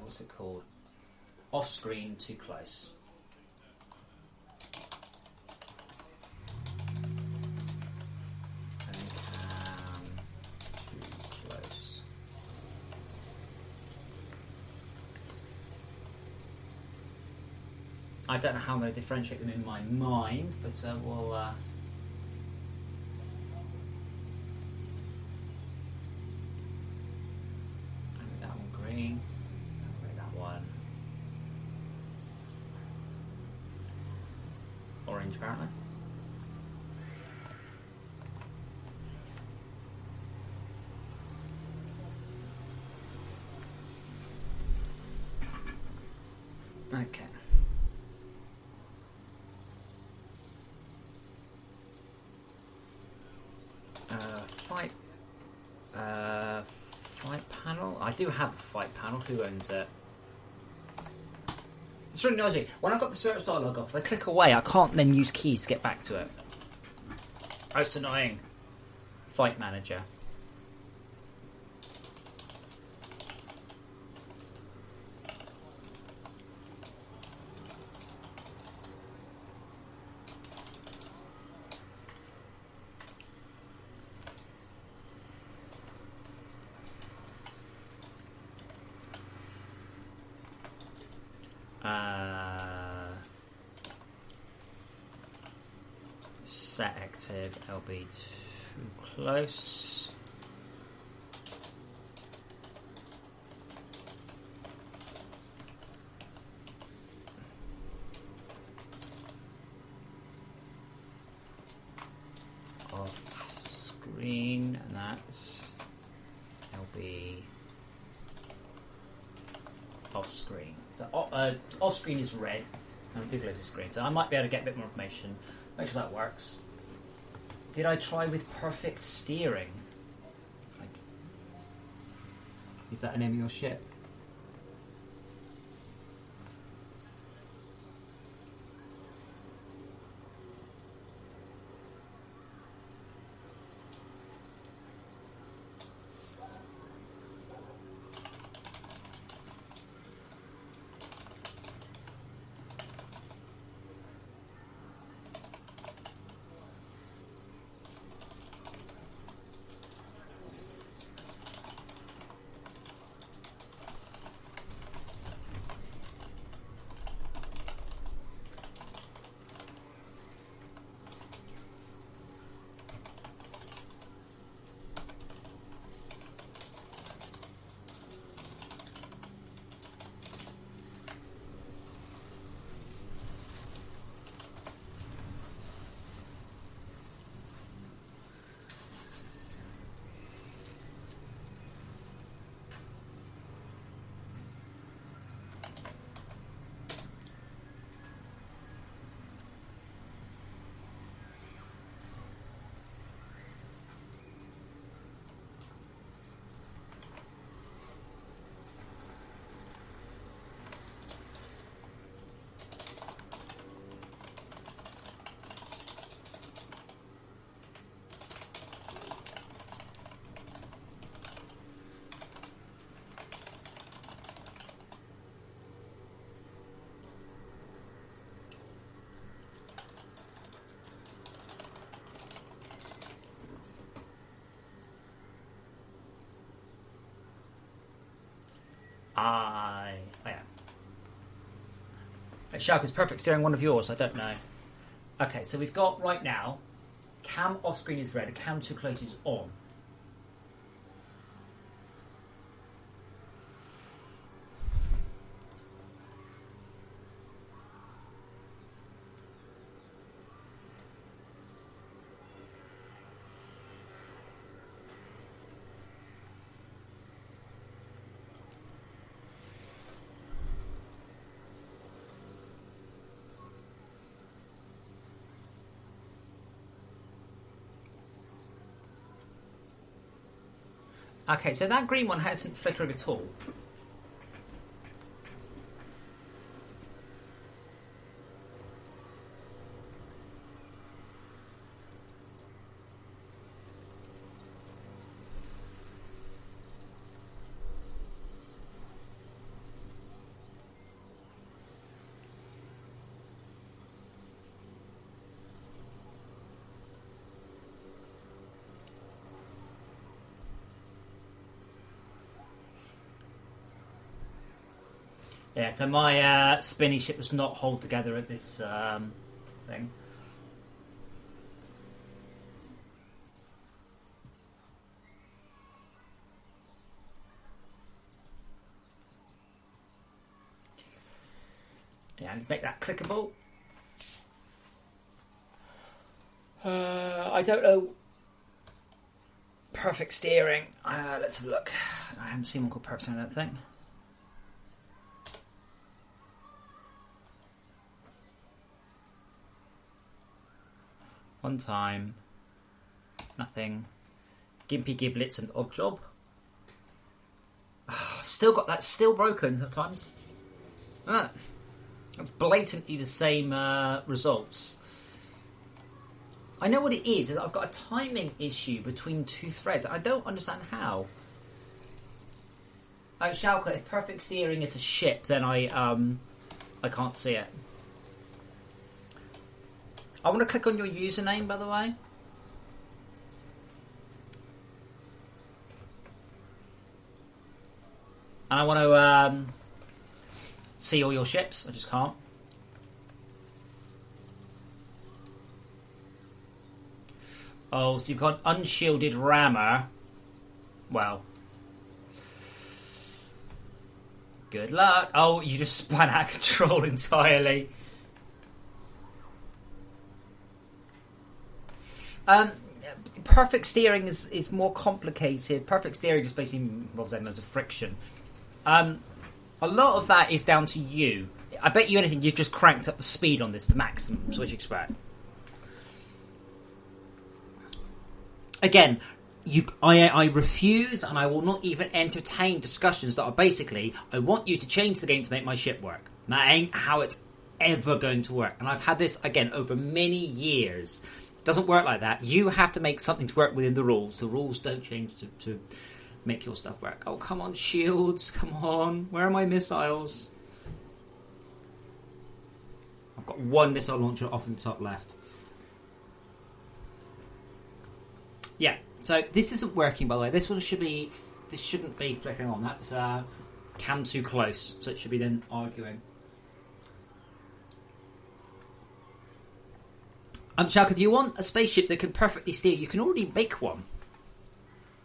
S1: What's it called? Off screen too close. And cam too close. I don't know how I'm going to differentiate them in my mind, but we'll. That one green. That one orange, apparently. Okay. Fight panel? I do have a fight panel. Who owns it? It's really noisy. When I've got the search dialog off, if I click away, I can't then use keys to get back to it. Most annoying. Fight manager. Set active, LB too close. Off screen, and that's LB off screen. So off screen is red, and too close to screen. So I might be able to get a bit more information. Make sure that works. Did I try with perfect steering? Is that an name of your ship? Oh yeah. Shark is perfect steering, one of yours. I don't know. Okay, so we've got right now, cam off screen is red, cam too close is on. Okay, so that green one hasn't flickering at all. Yeah, so my spinny ship does not hold together at this thing. Yeah, let's make that clickable. I don't know. Perfect steering. Let's have a look. I haven't seen one called Perfect Steering, I don't think. One time. Nothing. Gimpy Giblets and Odd Job. Still got that. Still broken sometimes. It's blatantly the same results. I know what it is. I've got a timing issue between two threads. I don't understand how. Oh, Schalke, if perfect steering is a ship, then I can't see it. I want to click on your username, by the way. And I want to see all your ships. I just can't. Oh, so you've got unshielded rammer. Well. Good luck. Oh, you just spun out of control entirely. Perfect steering is more complicated. Perfect steering just basically involves loads of friction. A lot of that is down to you. I bet you anything you've just cranked up the speed on this to maximum, so as you expect. Again, I refuse, and I will not even entertain discussions that are basically, I want you to change the game to make my ship work. That ain't how it's ever going to work. And I've had this, again, over many years. It doesn't work like that. You have to make something to work within the rules. The rules don't change to make your stuff work. Oh, come on, shields. Come on. Where are my missiles? I've got one missile launcher off in the top left. Yeah, so this isn't working, by the way. This shouldn't be flickering on. That's cam too close, so it should be then arguing. Schalke, if you want a spaceship that can perfectly steer, you can already make one.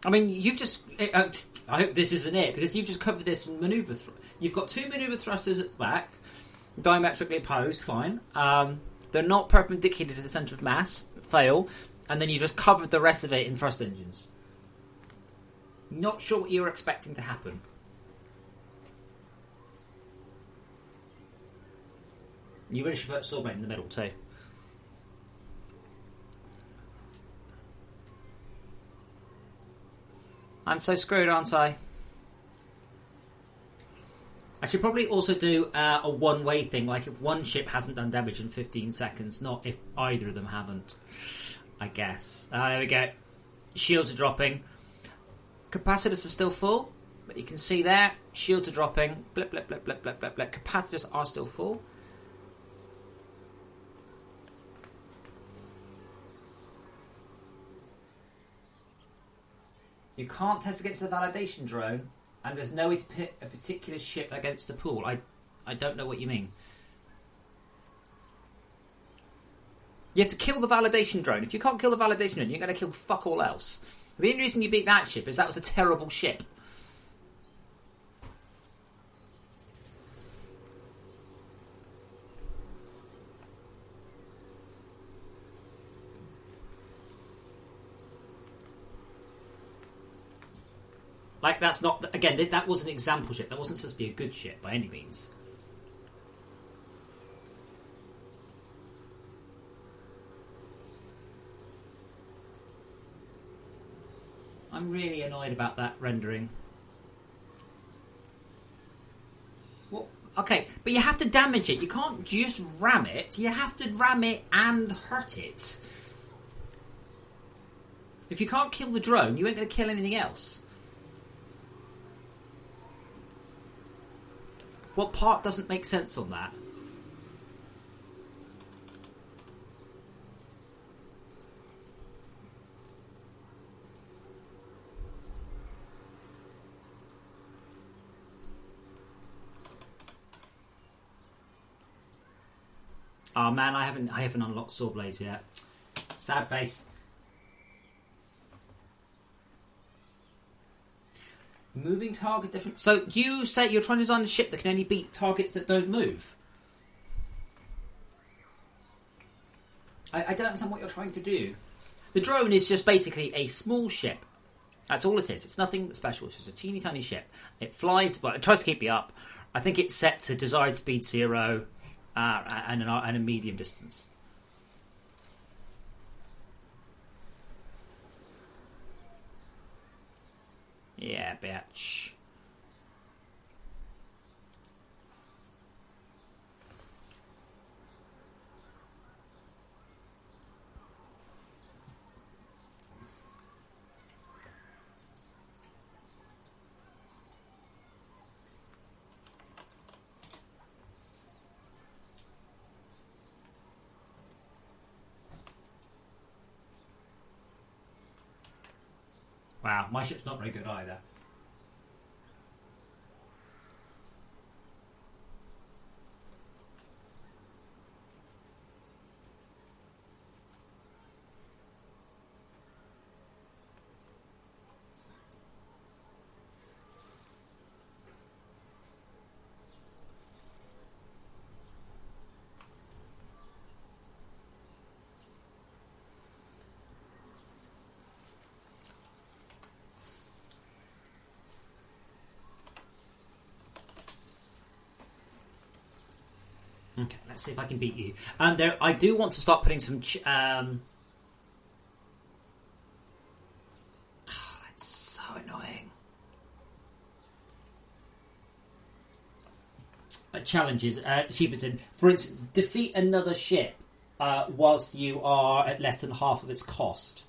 S1: I mean, you've just... I hope this isn't it, because you've just covered this in manoeuvre... You've got two manoeuvre thrusters at the back, diametrically opposed, fine. They're not perpendicular to the centre of mass, fail. And then you just covered the rest of it in thrust engines. Not sure what you were expecting to happen. You really should put a sword blade in the middle too. I'm so screwed, aren't I? I should probably also do a one-way thing, like if one ship hasn't done damage in 15 seconds, not if either of them haven't. I guess. There we go. Shields are dropping. Capacitors are still full, but you can see there, shields are dropping. Blip, blip, blip, blip, blip, blip, blip. Capacitors are still full. You can't test against the validation drone, and there's no way to pit a particular ship against the pool. I don't know what you mean. You have to kill the validation drone. If you can't kill the validation drone, you're going to kill fuck all else. The only reason you beat that ship is that was a terrible ship. Like, that's not... Again, that was an example ship. That wasn't supposed to be a good ship by any means. I'm really annoyed about that rendering. Well, okay, but you have to damage it. You can't just ram it. You have to ram it and hurt it. If you can't kill the drone, you ain't going to kill anything else. What part doesn't make sense on that? Oh man, I haven't unlocked saw blades yet. Sad face. Moving target different. So you say you're trying to design a ship that can only beat targets that don't move. I don't understand what you're trying to do. The drone is just basically a small ship. That's all it is. It's nothing special. It's just a teeny tiny ship. It flies, but it tries to keep you up. I think it's set to desired speed 0 and a medium distance. Yeah, bitch. Wow, my ship's not very good either. Okay, let's see if I can beat you. And there, I do want to start putting some. That's so annoying. Challenges, Cheaperton. For instance, defeat another ship whilst you are at less than half of its cost.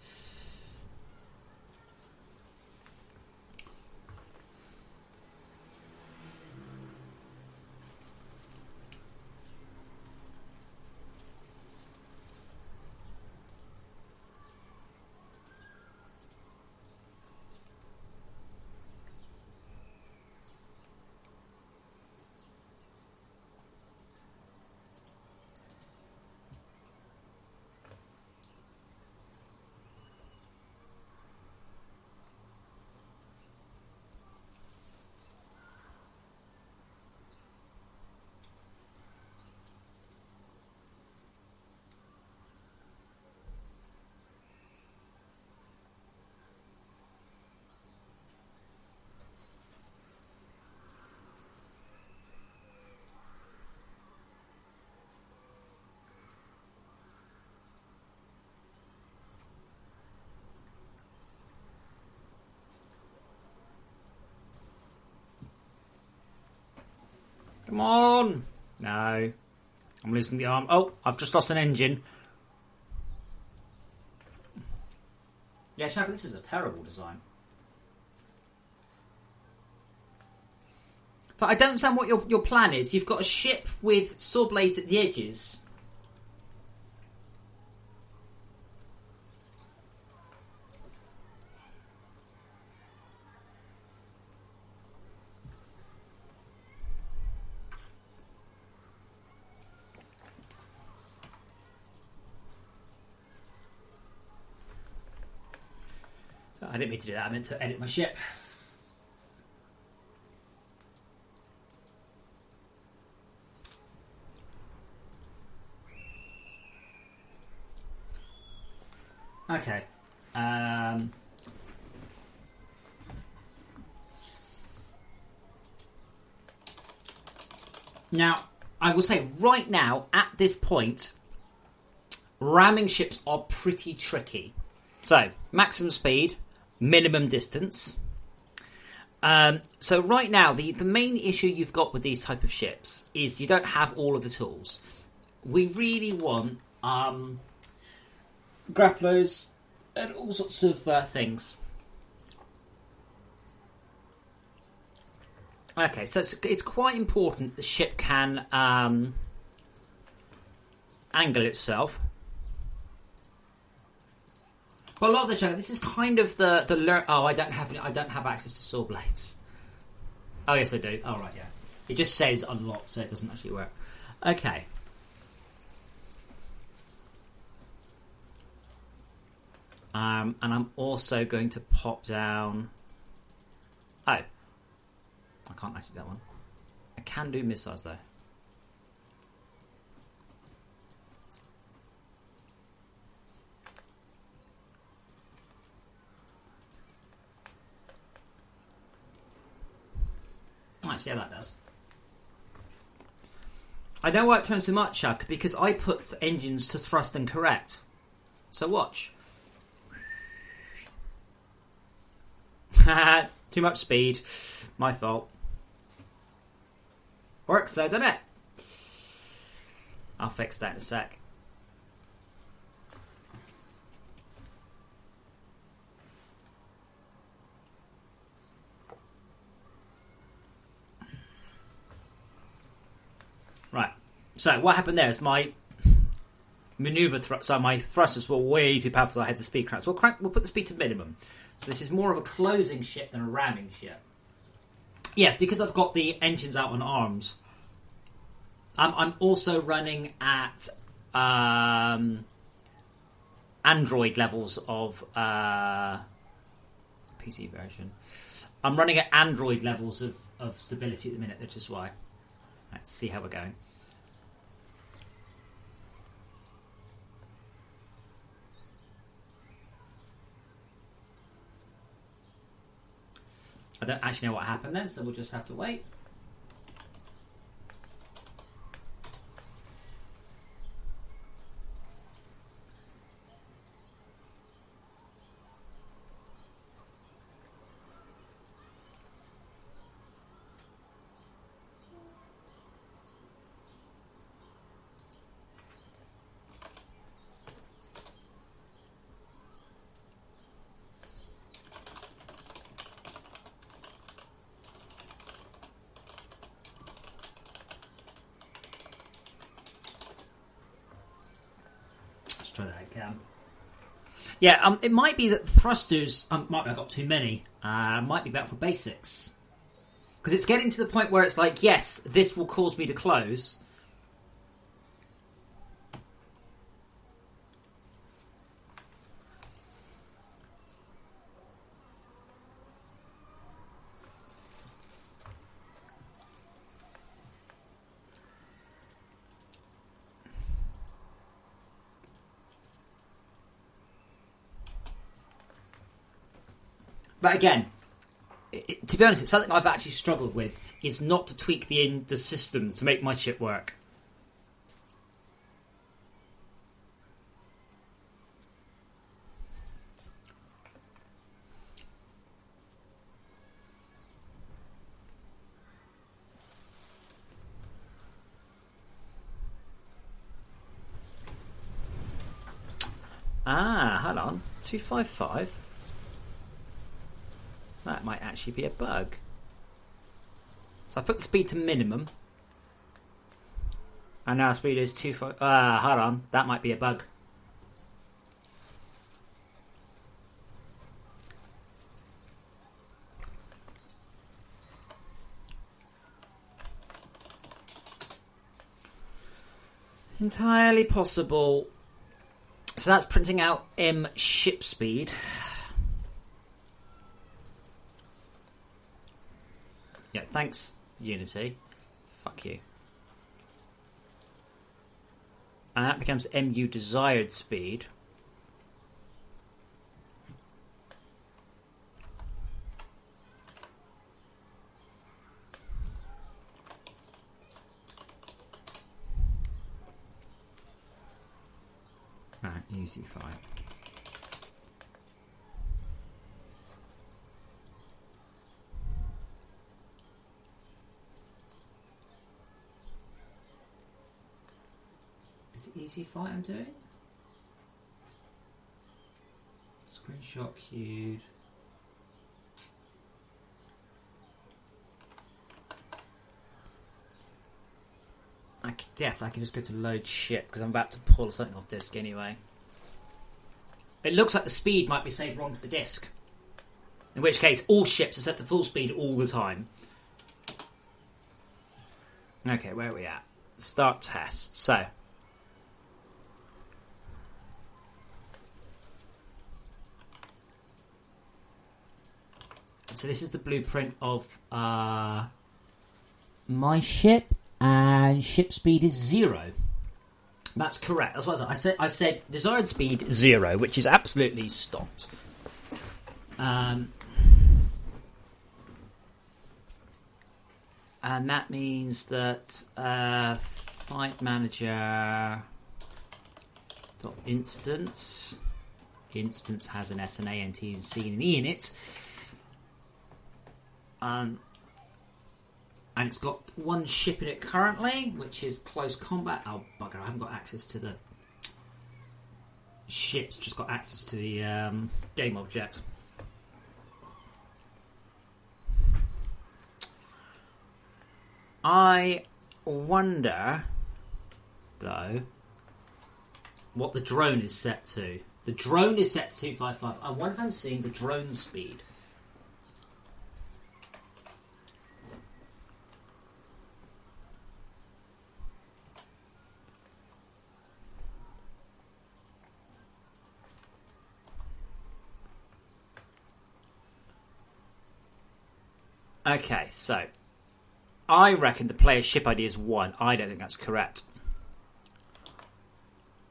S1: Come on! No. I'm losing the arm. Oh, I've just lost an engine. Yeah, Shabba, this is a terrible design. So I don't understand what your plan is. You've got a ship with saw blades at the edges. I didn't mean to do that. I meant to edit my ship. Okay. Now, I will say right now, at this point, ramming ships are pretty tricky. So, maximum speed, minimum distance. So right now, the main issue you've got with these type of ships is you don't have all of the tools. We really want grapplers and all sorts of things. Okay, so it's quite important the ship can angle itself. But a lot of the time, this is kind of the learn. Oh, I don't have access to saw blades. Oh yes, I do. Oh right, yeah. It just says unlocked, so it doesn't actually work. Okay. And I'm also going to pop down. Oh, I can't actually do that one. I can do missiles though. Actually, yeah, that does. I know why it turns so much, Chuck, because I put the engines to thrust and correct. So watch. Too much speed. My fault. Works though, doesn't it? I'll fix that in a sec. Right. So what happened there is my maneuver so my thrusters were way too powerful. I had the speed cranked. We'll put the speed to minimum. So this is more of a closing ship than a ramming ship. Yes, because I've got the engines out on arms. I'm also running at Android levels of PC version. I'm running at Android levels of stability at the minute, which is why. Let's see how we're going. I don't actually know what happened then, so we'll just have to wait. Try that again. Yeah, it might be that thrusters. Might be I got too many. Might be better for basics because it's getting to the point where it's like, yes, this will cause me to close. But again, to be honest, it's something I've actually struggled with, is not to tweak the system to make my ship work. Hold on. 255? That might actually be a bug. So I put the speed to minimum. And now speed is 255. Hold on. That might be a bug. Entirely possible. So that's printing out M ship speed. Yeah, thanks, Unity. Fuck you. And that becomes MU desired speed. Right, easy fine. Is it easy fight I'm doing? Screenshot queued. Yes, I can just go to load ship because I'm about to pull something off disk anyway. It looks like the speed might be saved wrong to the disk. In which case, all ships are set to full speed all the time. Okay, where are we at? Start test. So this is the blueprint of my ship, and ship speed is 0. That's correct. That's what I said. I said desired speed 0, which is absolutely stopped. And that means that fight manager dot instance has an S, an A, N, T, C, and an E in it. And it's got one ship in it currently, which is close combat. Oh, bugger, I haven't got access to the ships, just got access to the game objects. I wonder, though, what the drone is set to. The drone is set to 255. I wonder if I'm seeing the drone speed. Okay, so I reckon the player's ship ID is 1. I don't think that's correct.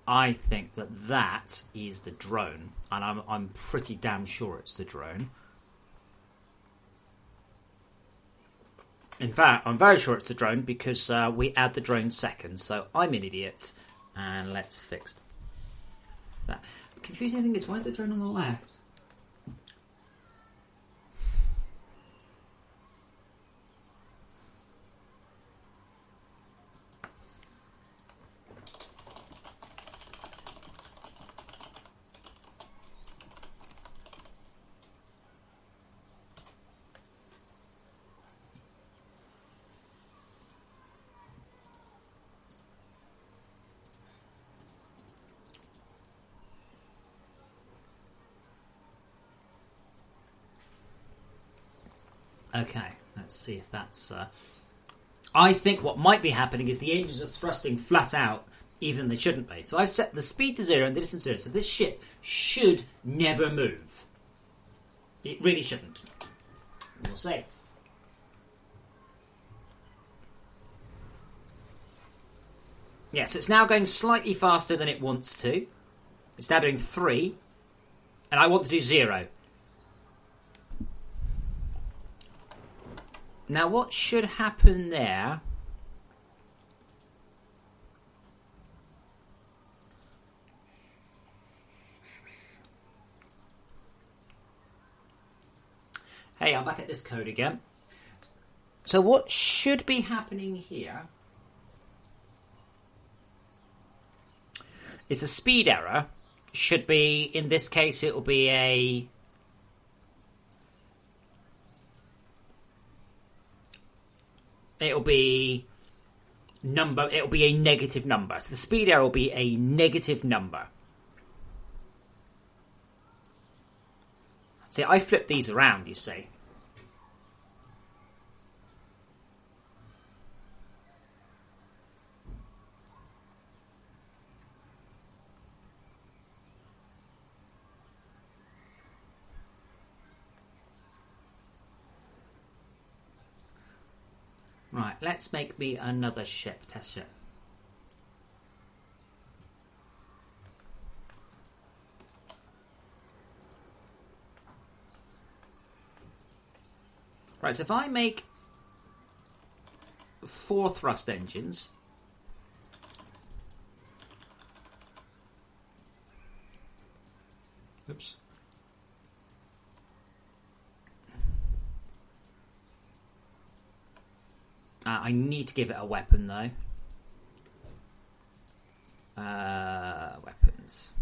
S1: I think that is the drone, and I'm pretty damn sure it's the drone. In fact, I'm very sure it's the drone because we add the drone second, so I'm an idiot, and let's fix that. The confusing thing is, why is the drone on the left? Okay, let's see if that's... I think what might be happening is the engines are thrusting flat out, even though they shouldn't be. So I've set the speed to 0 and the distance to 0, so this ship should never move. It really shouldn't. We'll see. Yeah, so it's now going slightly faster than it wants to. It's now doing 3, and I want to do 0. Now, what should happen there... Hey, I'm back at this code again. So what should be happening here is a speed error. Should be, in this case, it will be a... It'll be a negative number. So the speed error will be a negative number. See, I flipped these around, you see. Right, let's make me another ship, test ship. Right, so if I make 4 thrust engines, oops. I need to give it a weapon, though. Weapons.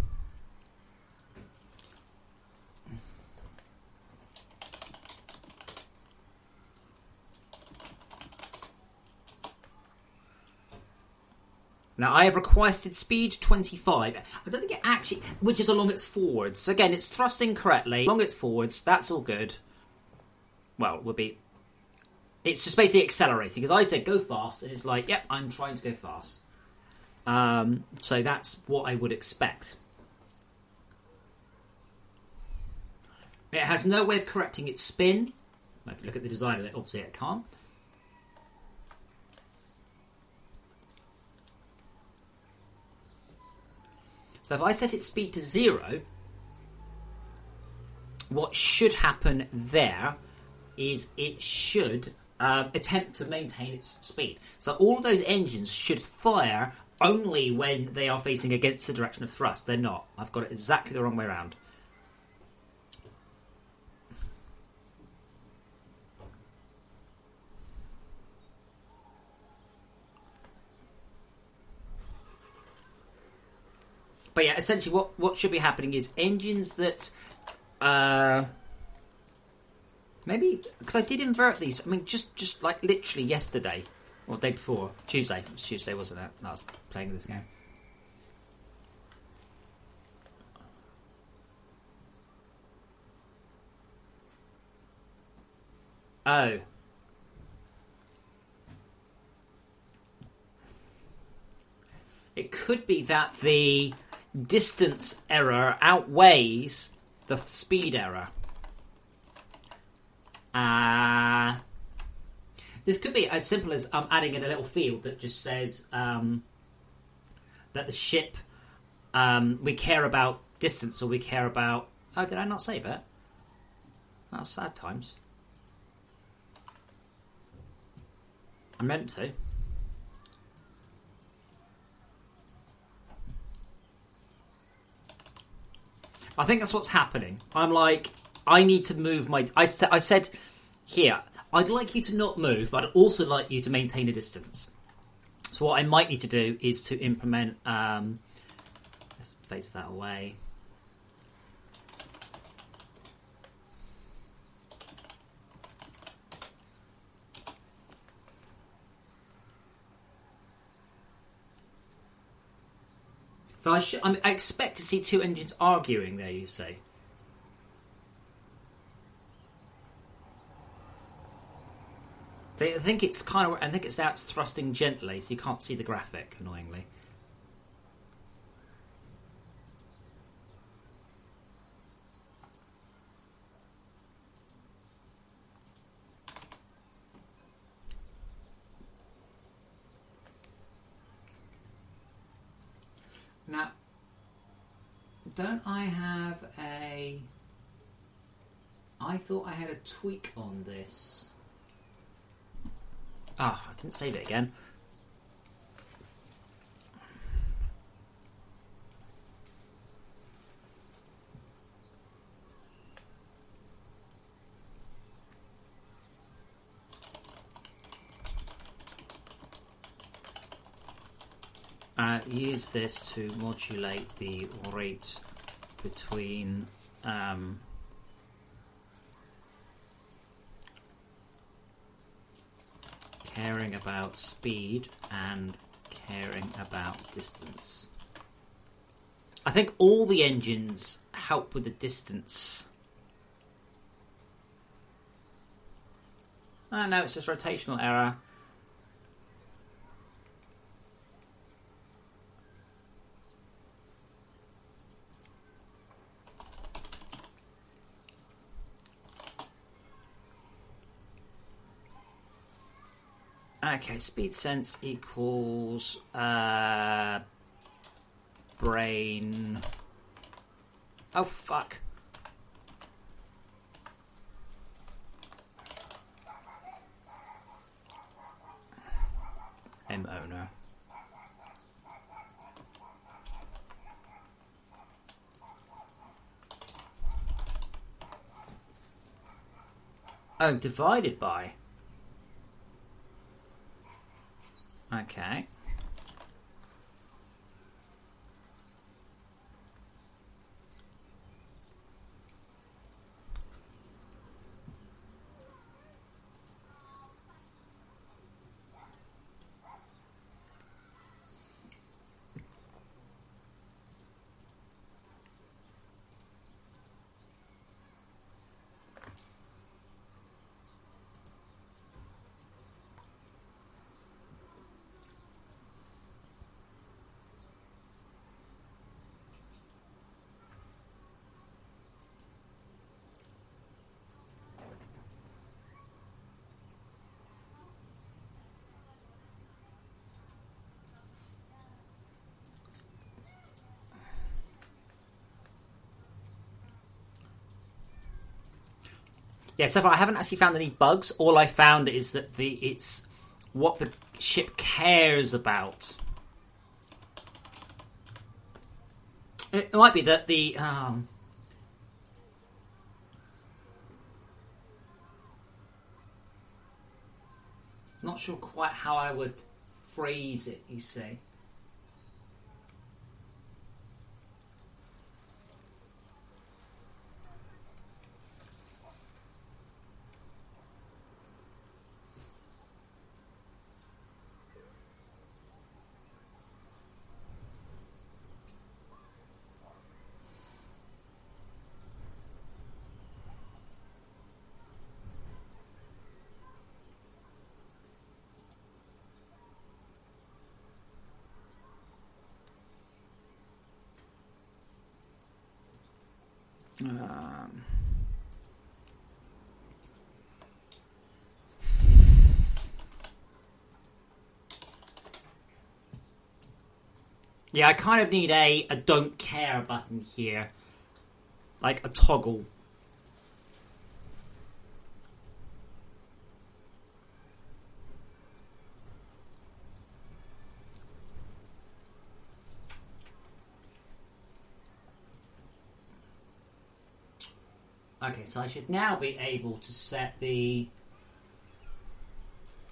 S1: Now, I have requested speed 25. I don't think it actually... Which is along its forwards. Again, it's thrusting correctly. Along its forwards, that's all good. Well, it would be... It's just basically accelerating. Because I said go fast, and it's like, yep, I'm trying to go fast. So that's what I would expect. It has no way of correcting its spin. If you look at the design of it, obviously it can't. So if I set its speed to 0, what should happen there is it should attempt to maintain its speed. So all of those engines should fire only when they are facing against the direction of thrust. They're not. I've got it exactly the wrong way around. But yeah, essentially what should be happening is engines that... maybe... Because I did invert these. I mean, just like literally yesterday. Or the day before. Tuesday. It was Tuesday, wasn't it? I was playing this game. Oh. It could be that the distance error outweighs the speed error. This could be as simple as adding in a little field that just says that the ship, we care about distance or we care about... Oh, did I not save it? That's sad times. I meant to. I think that's what's happening. I'm like, I need to move my... I said, here, I'd like you to not move, but I'd also like you to maintain a distance. So what I might need to do is to implement... let's face that away. So I expect to see two engines arguing there, you say? I think it's kind of... I think it's now it's thrusting gently, so you can't see the graphic, annoyingly. Now, don't I have a... I thought I had a tweak on this. Ah, I didn't save it again. Use this to modulate the rate between caring about speed and caring about distance. I think all the engines help with the distance. Oh no, it's just rotational error. Okay, speed sense equals brain. Oh fuck. owner. Oh, divided by. Okay. Yeah, so far I haven't actually found any bugs. All I found is that it's what the ship cares about. It might be that the not sure quite how I would phrase it, you see. Yeah, I kind of need a don't care button here. Like a toggle. Okay, so I should now be able to set the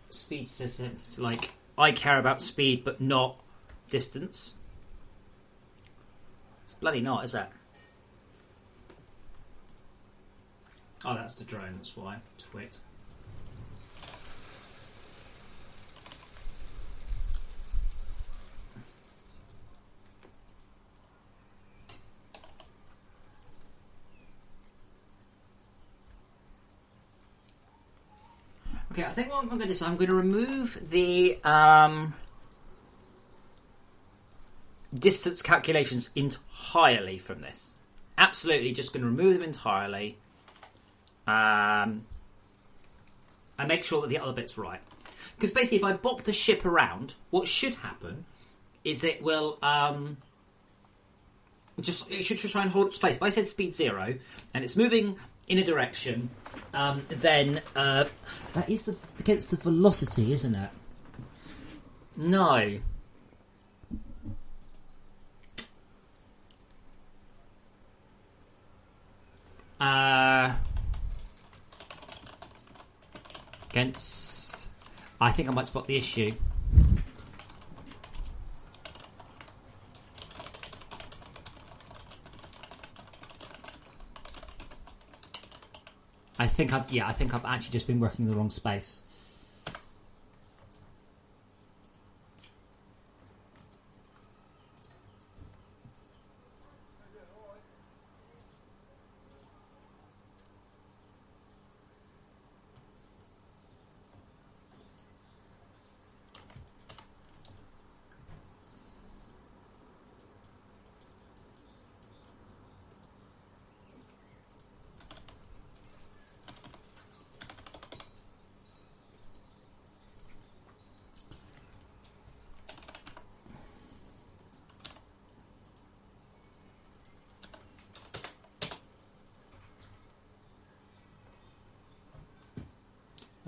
S1: speed system to, like, I care about speed but not distance. It's bloody not, is it? Oh, that's the drone, that's why. Twit. Okay, I think what I'm going to do is I'm going to remove the distance calculations entirely from this. Absolutely, just going to remove them entirely. And make sure that the other bit's right. Because basically, if I bop the ship around, what should happen is it will it should just try and hold its place. If I said speed 0 and it's moving in a direction, then
S2: that is against the velocity, isn't it?
S1: No. Against... I think I might spot the issue. I think I've actually just been working in the wrong space.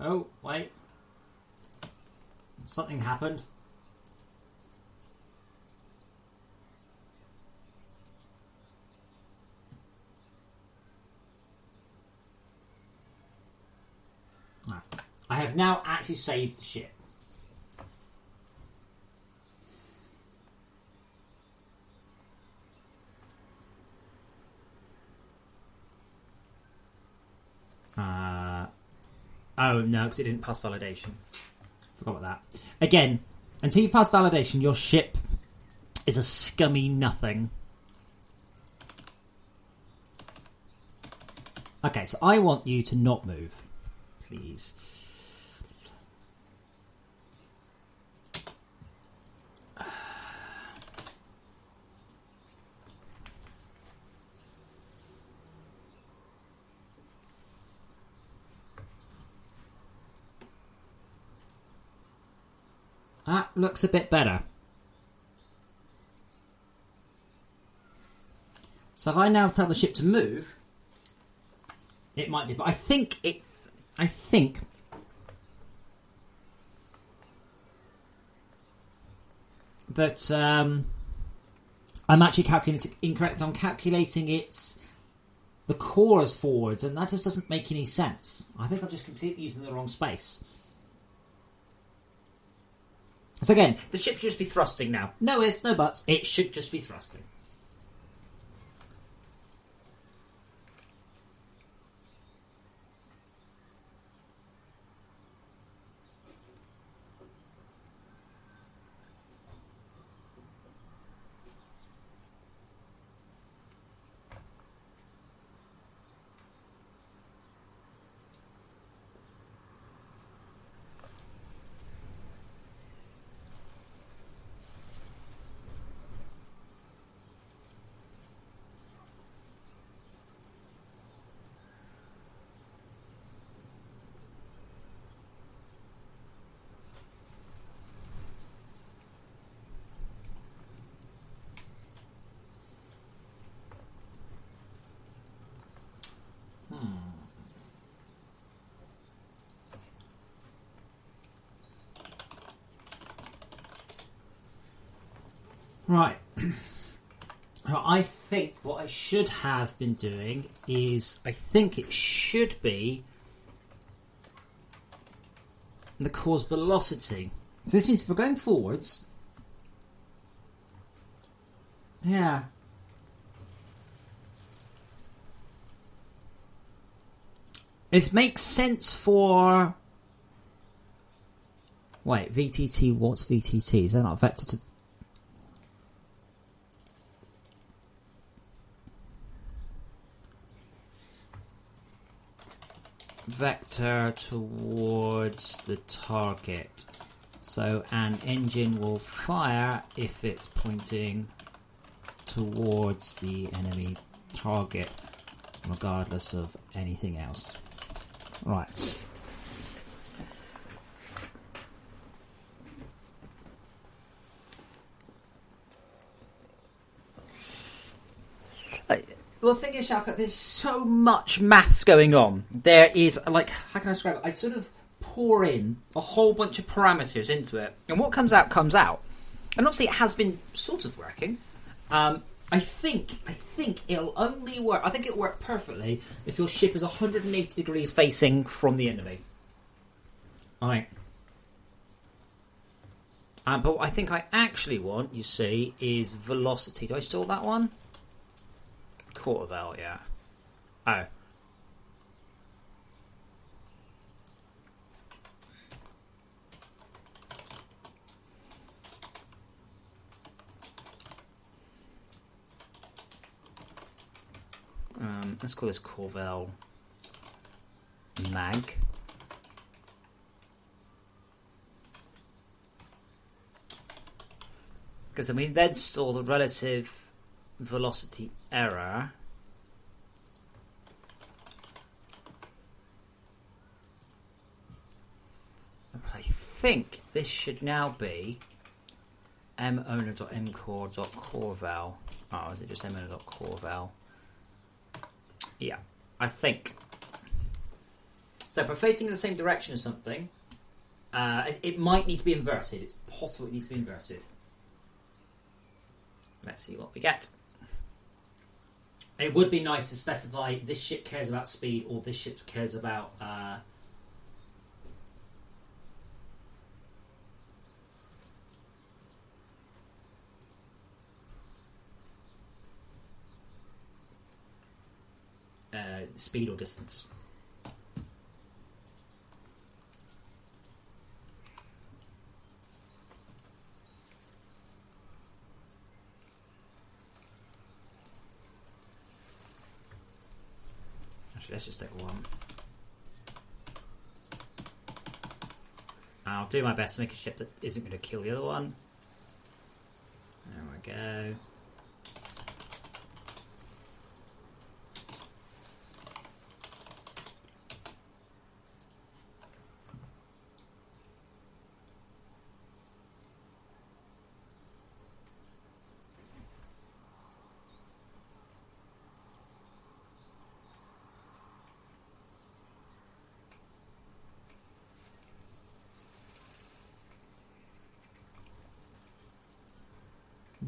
S1: Oh, wait. Something happened. I have now actually saved the ship. Oh, no, because it didn't pass validation. Forgot about that. Again, until you pass validation, your ship is a scummy nothing. Okay, so I want you to not move. Please. That looks a bit better. So if I now tell the ship to move, It might do, but I think that I'm actually calculating it incorrect. I'm calculating the core as forwards, and that just doesn't make any sense. I think I'm just completely using the wrong space. So again, the ship should just be thrusting now. No ifs, no buts. It should just be thrusting. Right. I think what I should have been doing is, I think it should be the core's velocity. So this means if we're going forwards, yeah. It makes sense for... Wait, VTT, what's VTT? Is that not vector to... Vector towards the target. So an engine will fire if it's pointing towards the enemy target, regardless of anything else. Right. Well, the thing is, Shalka, there's so much maths going on. There is, like, how can I describe it? I sort of pour in a whole bunch of parameters into it, and what comes out comes out. And obviously, it has been sort of working. I think it'll only work. I think it'll work perfectly if your ship is 180 degrees facing from the enemy. Alright. But what I think I actually want, you see, is velocity. Do I still that one? Quarter belt, yeah. Oh. Let's call this Corvel Mag. Because I mean, then store the relative velocity error. I think this should now be mowner.mcore.coreval. Oh, is it just mowner.coreval? Yeah, I think. So if we're facing in the same direction as something, it might need to be inverted. It's possible it needs to be inverted. Let's see what we get. It would be nice to specify this ship cares about speed or this ship cares about speed or distance. Actually, let's just take one. I'll do my best to make a ship that isn't going to kill the other one. There we go.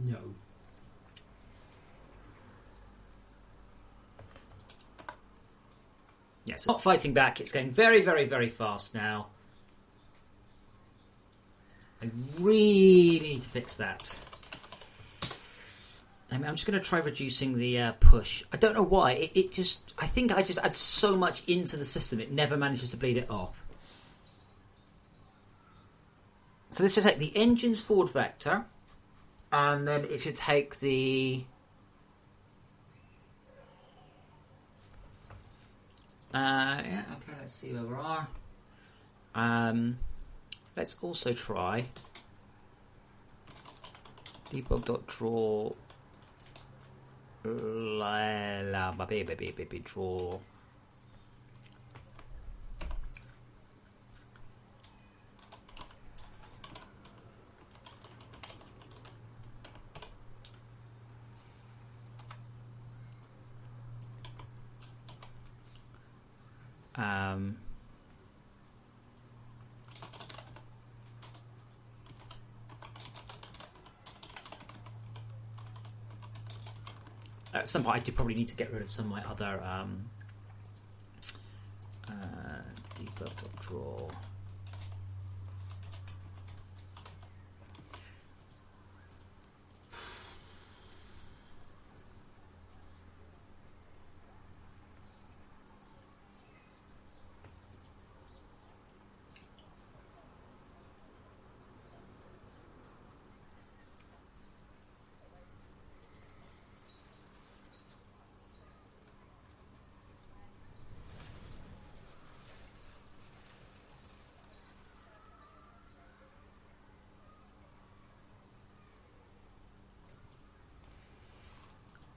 S1: No. Yes, not fighting back. It's going very, very, very fast now. I really need to fix that. I'm just going to try reducing the push. I don't know why. It just... I think I just add so much into the system, it never manages to bleed it off. So this should take the engine's forward vector, and then it should take the... yeah, okay, let's see where we are. Let's also try debug.draw draw at some point I do probably need to get rid of some of my other debug.draw.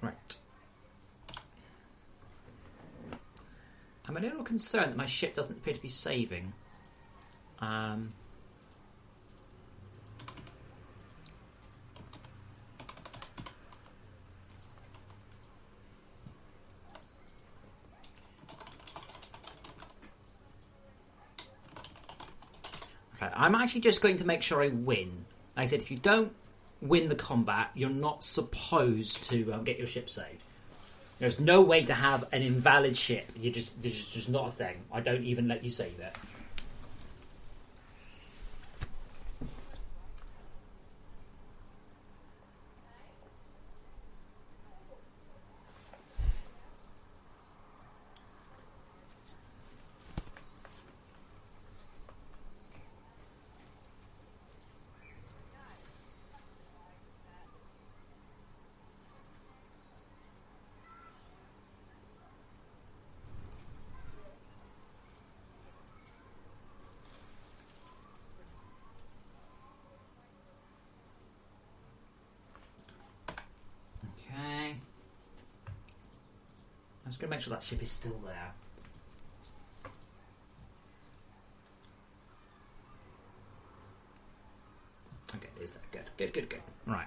S1: Right. I'm a little concerned that my ship doesn't appear to be saving. Okay, I'm actually just going to make sure I win. Like I said, if you don't win the combat, you're not supposed to get your ship saved. There's no way to have an invalid ship. There's just not a thing. I don't even let you save it. I'm just going to make sure that ship is still there. Okay, it is there. Good. Right.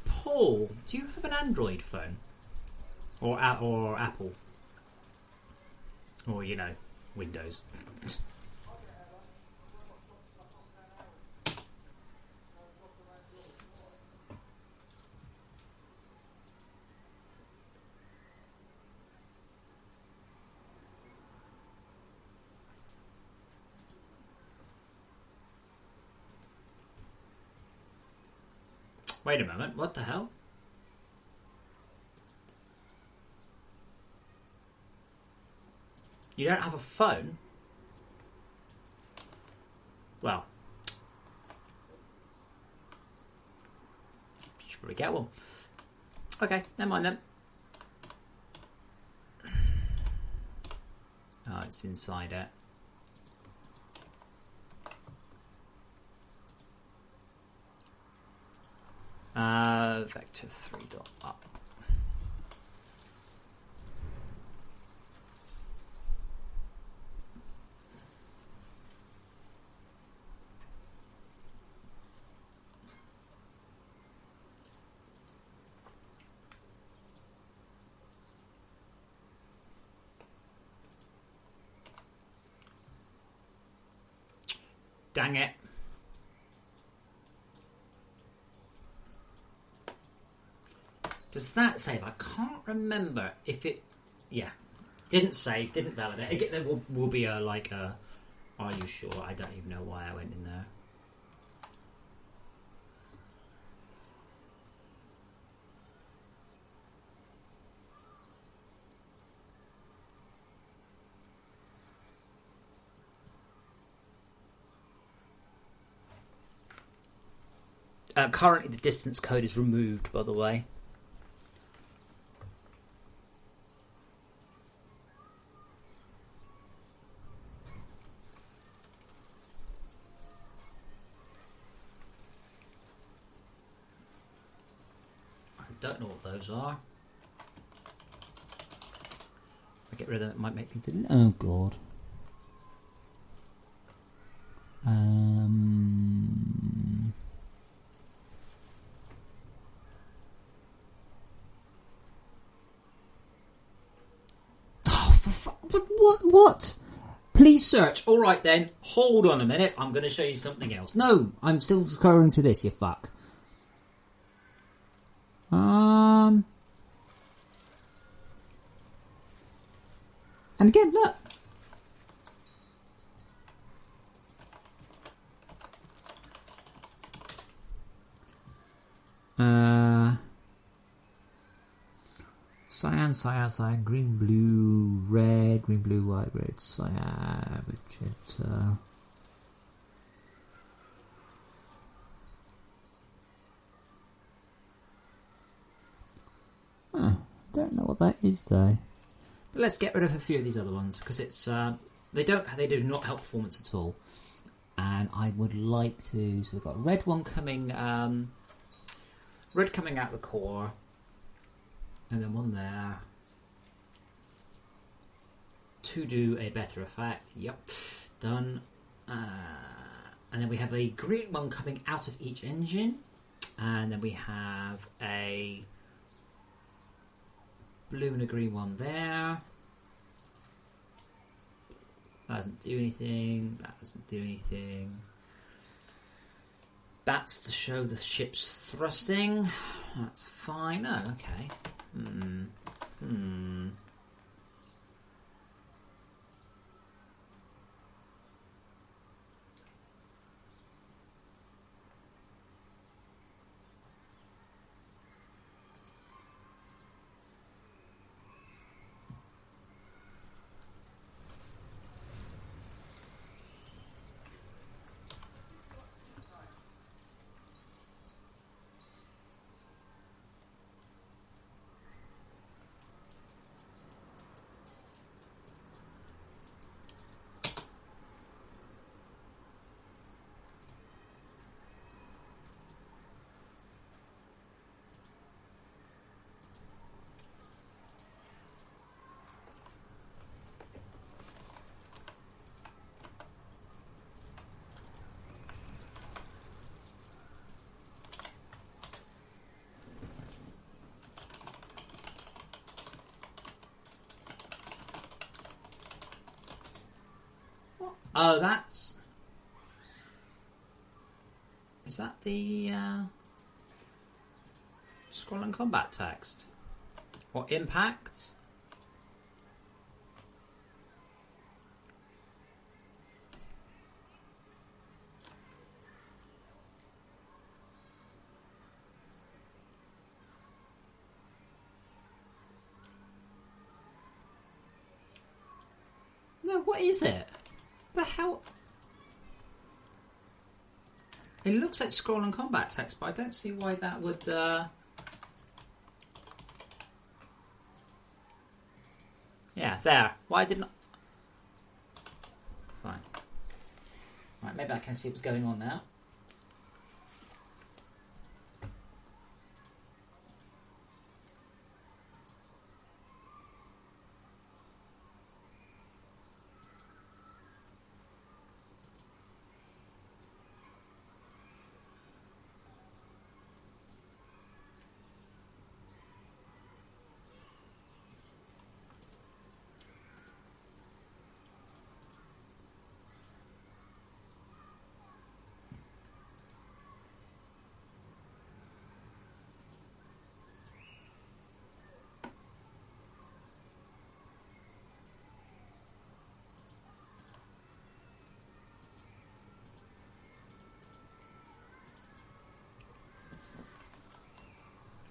S1: Paul, do you have an Android phone? Or Apple? Or, Windows? Wait a moment, what the hell? You don't have a phone? Well, you should probably get one. Okay, never mind then. Oh, it's inside it. Vector 3 dot up. Dang it. Does that save? I can't remember if it... Yeah. Didn't save, didn't validate. Again, there will be a, like a... Are you sure? I don't even know why I went in there. Currently, the distance code is removed, by the way. I don't know what those are. If I get rid of them, it might make things... Oh, God. What? Please search. All right then. Hold on a minute. I'm going to show you something else. No, I'm still scrolling through this. You fuck. And again, look. Cyan, green, blue, red, green, blue, white, red, cyan, magenta. Don't know what that is though. But let's get rid of a few of these other ones because it's they do not help performance at all. And I would like to. So we've got a red one coming, red coming out the core, and then one there to do a better effect. Yep, done. And then we have a green one coming out of each engine, and then we have a blue and a green one there. That doesn't do anything. That doesn't do anything. That's to show the ship's thrusting. That's fine. Oh, okay. Oh, that's... Is that the scroll and combat text? Or impact? No, what is it? The hell? It looks like scroll and combat text, but I don't see why that would. Yeah, there. Why didn't? Fine. Right, maybe I can see what's going on now.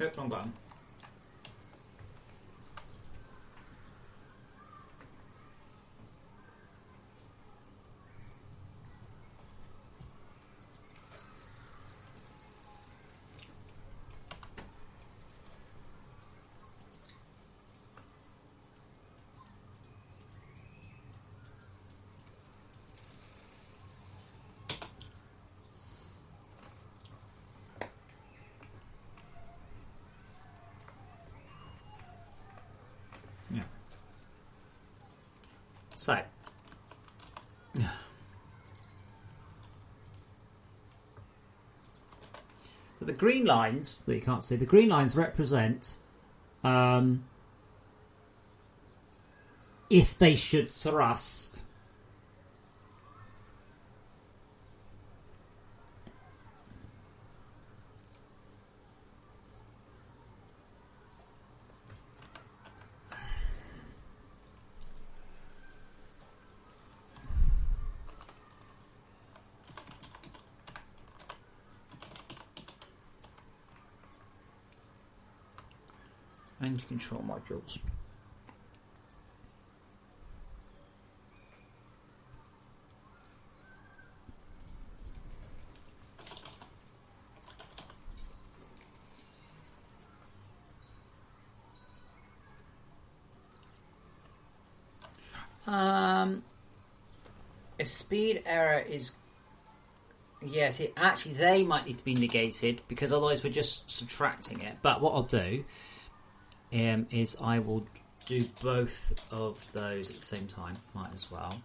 S1: Click wrong button. So, the green lines that you can't see, the green lines represent if they should thrust. Engine control modules. A speed error is... Yes, actually they might need to be negated because otherwise we're just subtracting it. But what I'll do is I will do both of those at the same time. Might as well.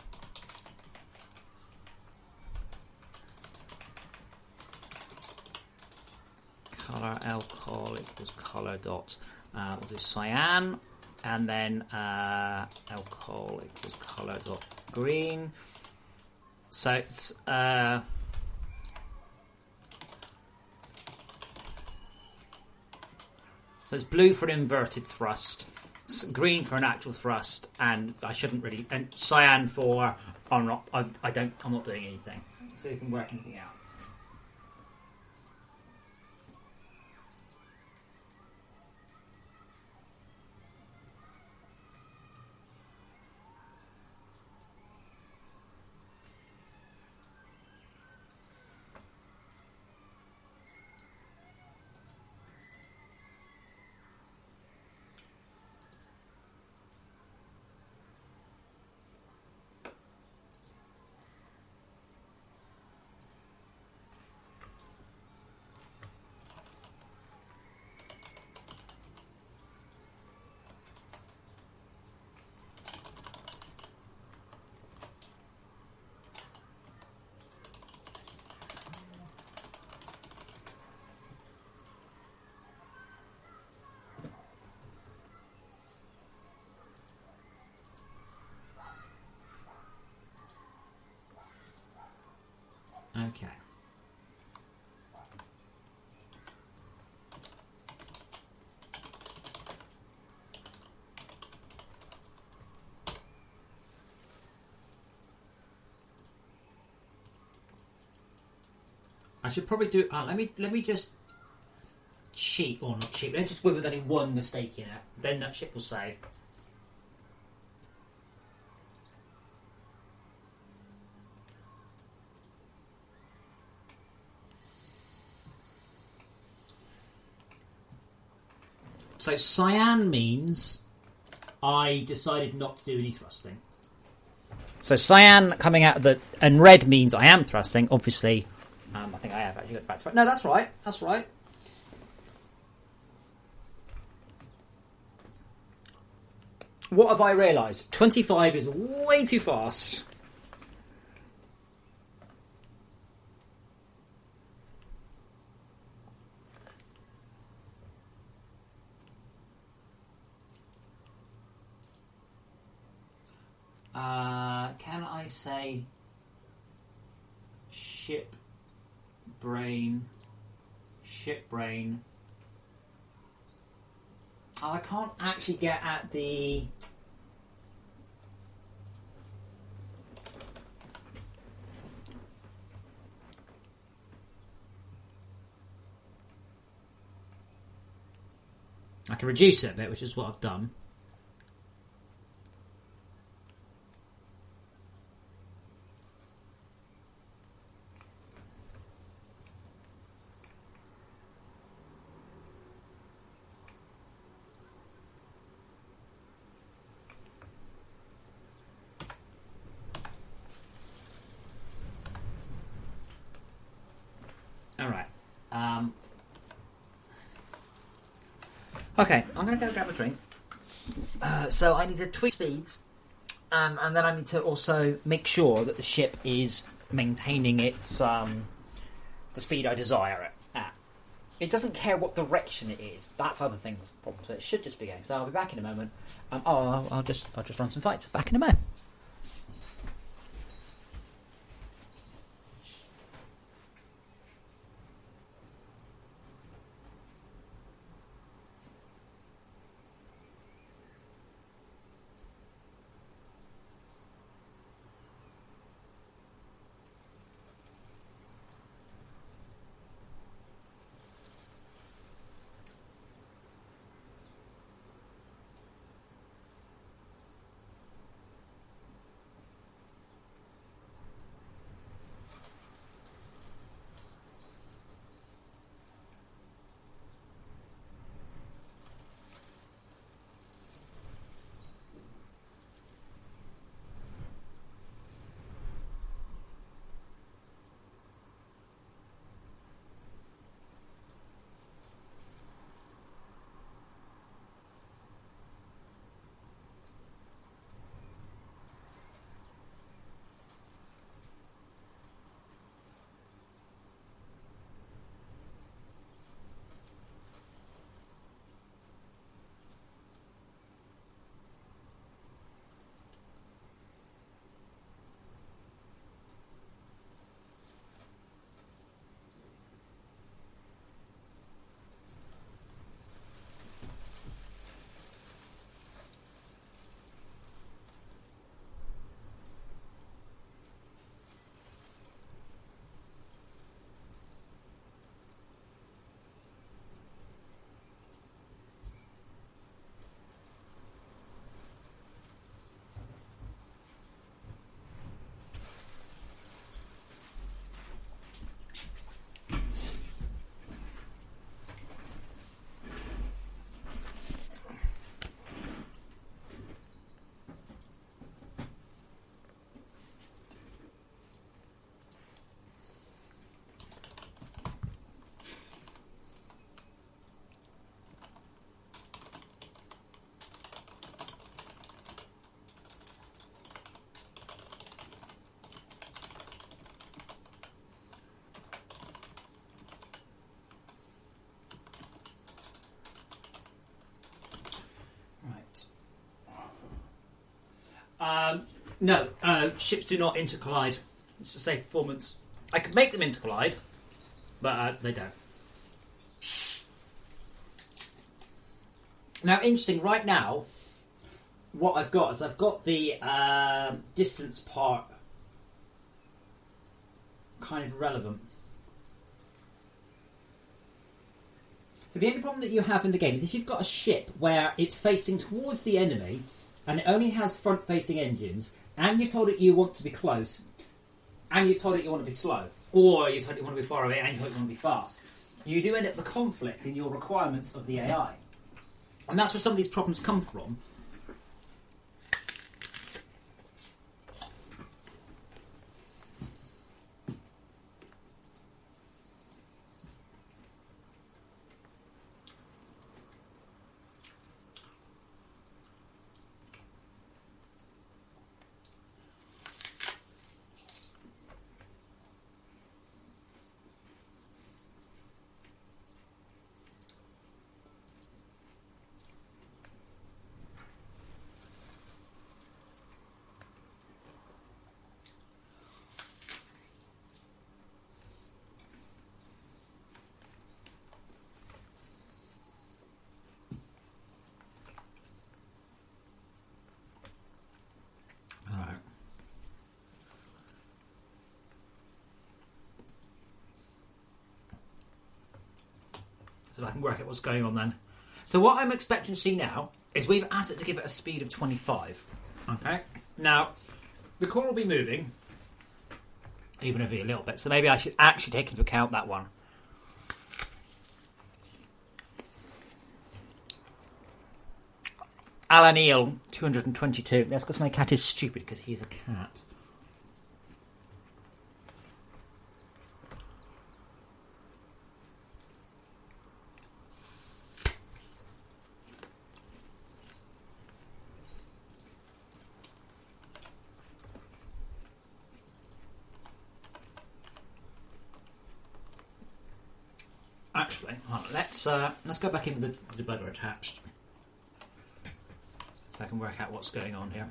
S1: Color alcohol equals color dot. We'll do cyan, and then alcohol equals color dot green. So it's so it's blue for an inverted thrust, green for an actual thrust, and I shouldn't really, and cyan for I'm not doing anything. So you can work anything out. Okay. I should probably do. Let me just cheat or not cheat. Let's just with only one mistake in it. Then that ship will save. So cyan means I decided not to do any thrusting. So cyan coming out of the... And red means I am thrusting, obviously. I think I have actually got back to... No, that's right. That's right. What have I realised? 25 is way too fast. Can I say ship brain? Oh, I can't actually get at the... I can reduce it a bit, which is what I've done. Alright. Okay, I'm going to go grab a drink. So I need to tweak speeds, and then I need to also make sure that the ship is maintaining its the speed I desire it at. It doesn't care what direction it is. That's other things problem. So it should just be going. So I'll be back in a moment. I'll just run some fights. Back in a moment. No, ships do not intercollide. It's the same performance. I could make them intercollide, but they don't. Now, interesting, right now, what I've got is I've got the distance part kind of relevant. So the only problem that you have in the game is if you've got a ship where it's facing towards the enemy and it only has front-facing engines, and you're told that you want to be close, and you're told that you want to be slow, or you're told you want to be far away, and you're told you want to be fast, you do end up with a conflict in your requirements of the AI. And that's where some of these problems come from. So I can work out what's going on then. So what I'm expecting to see now is we've asked it to give it a speed of 25. Okay. Now, the core will be moving, even if it's a little bit. So maybe I should actually take into account that one. Alan Eel, 222. That's because my cat is stupid because he's a cat. Actually, let's go back in with the debugger attached, so I can work out what's going on here.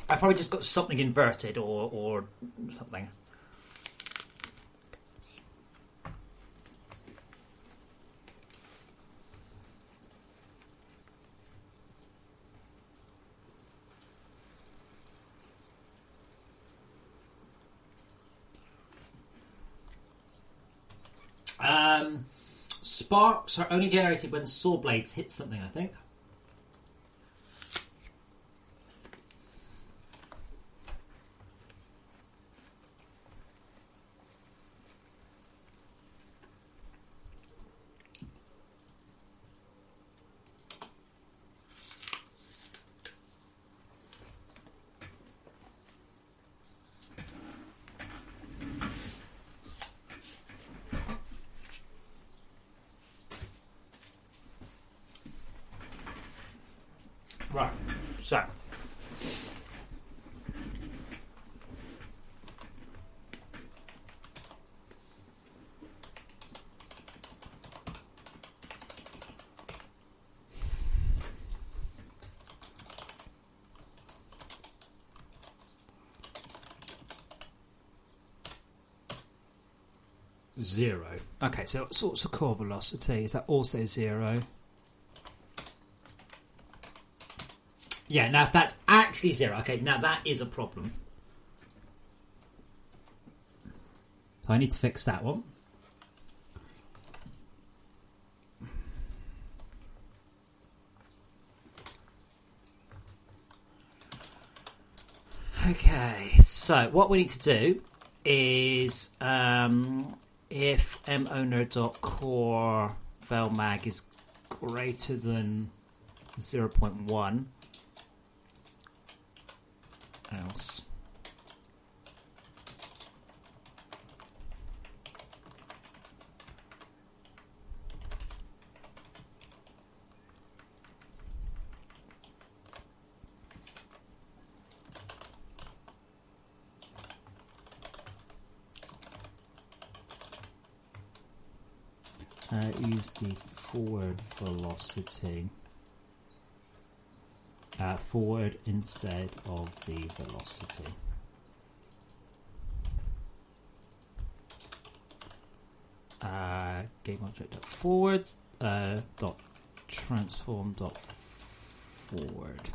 S1: I've probably just got something inverted or something. Sparks are only generated when saw blades hit something, I think. Right, so zero. Okay, so what's the core velocity? Is that also 0? Yeah, now if that's actually 0, okay, now that is a problem. So I need to fix that one. Okay, so what we need to do is if mowner.core velmag is greater than 0.1, else use the forward velocity forward instead of the velocity. Game object forward dot transform dot forward.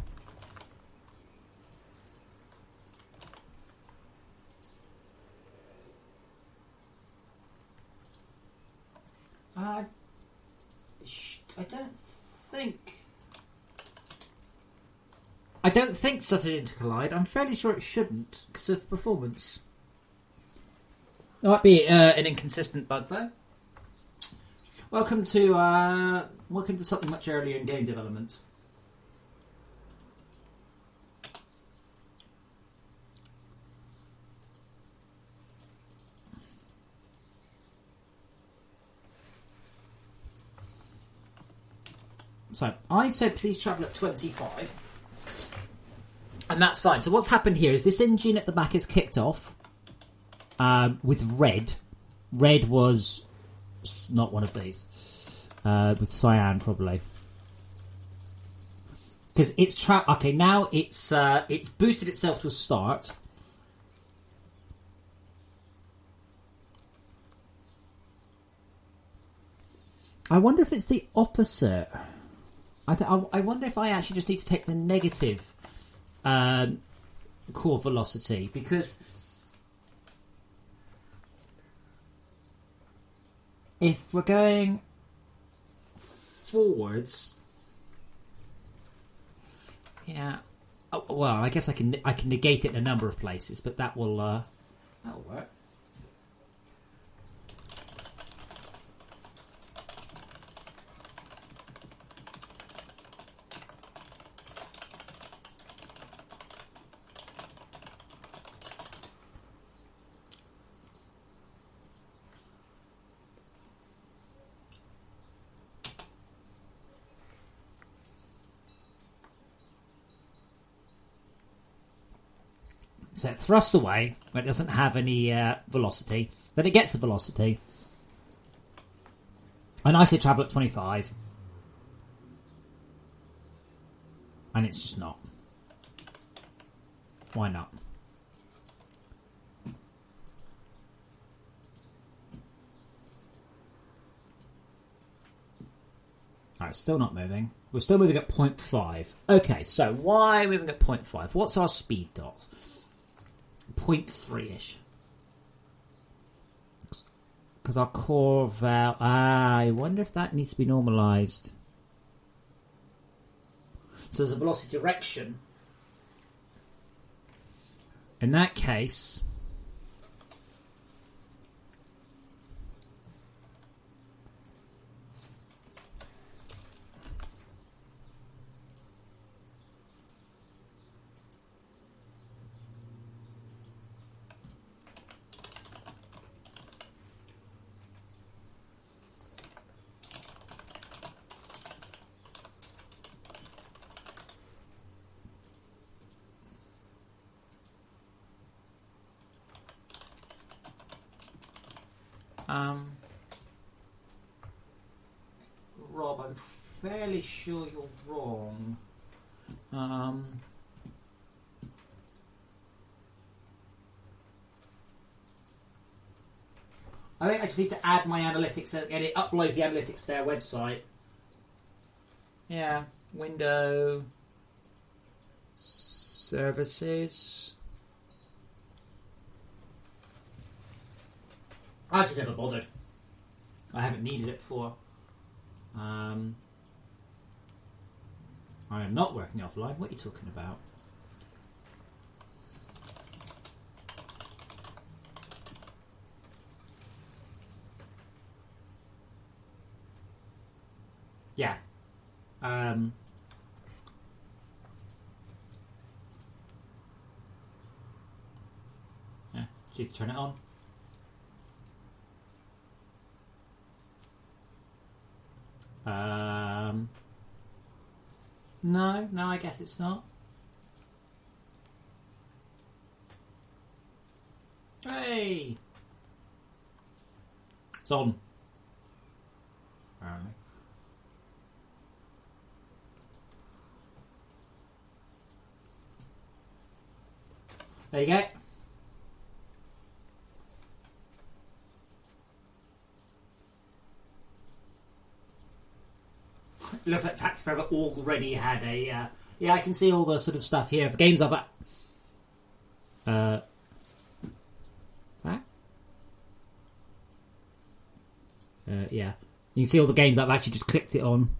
S1: I don't think stuff didn't collide. I'm fairly sure it shouldn't because of performance. There might be an inconsistent bug though. Welcome to something much earlier in game development. So I said please travel at 25. And that's fine. So what's happened here is this engine at the back is kicked off with red. Red was not one of these. With cyan probably. Because it's okay, now it's boosted itself to a start. I wonder if it's the opposite. I wonder if I actually just need to take the negative core velocity, because if we're going forwards, Yeah. Oh, well, I guess I can negate it in a number of places, but that'll work. So it thrusts away, but it doesn't have any velocity. Then it gets a velocity. And I say travel at 25. And it's just not. Why not? Alright, still not moving. We're still moving at 0.5. Okay, so why are we moving at 0.5? What's our speed dot? 0.3-ish. Because our core value... I wonder if that needs to be normalised. So there's a velocity direction. In that case... Rob, I'm fairly sure you're wrong. I think I just need to add my analytics and it uploads the analytics to their website. Yeah, window services. I've just never bothered. I haven't needed it for. I am not working offline. What are you talking about? Yeah. Yeah. So you can turn it on. No, I guess it's not. Hey! It's on. Apparently. There you go. Looks like Tax Forever already had a... yeah, I can see all the sort of stuff here. The games I've... Huh? Yeah. You can see all the games I've actually just clicked it on.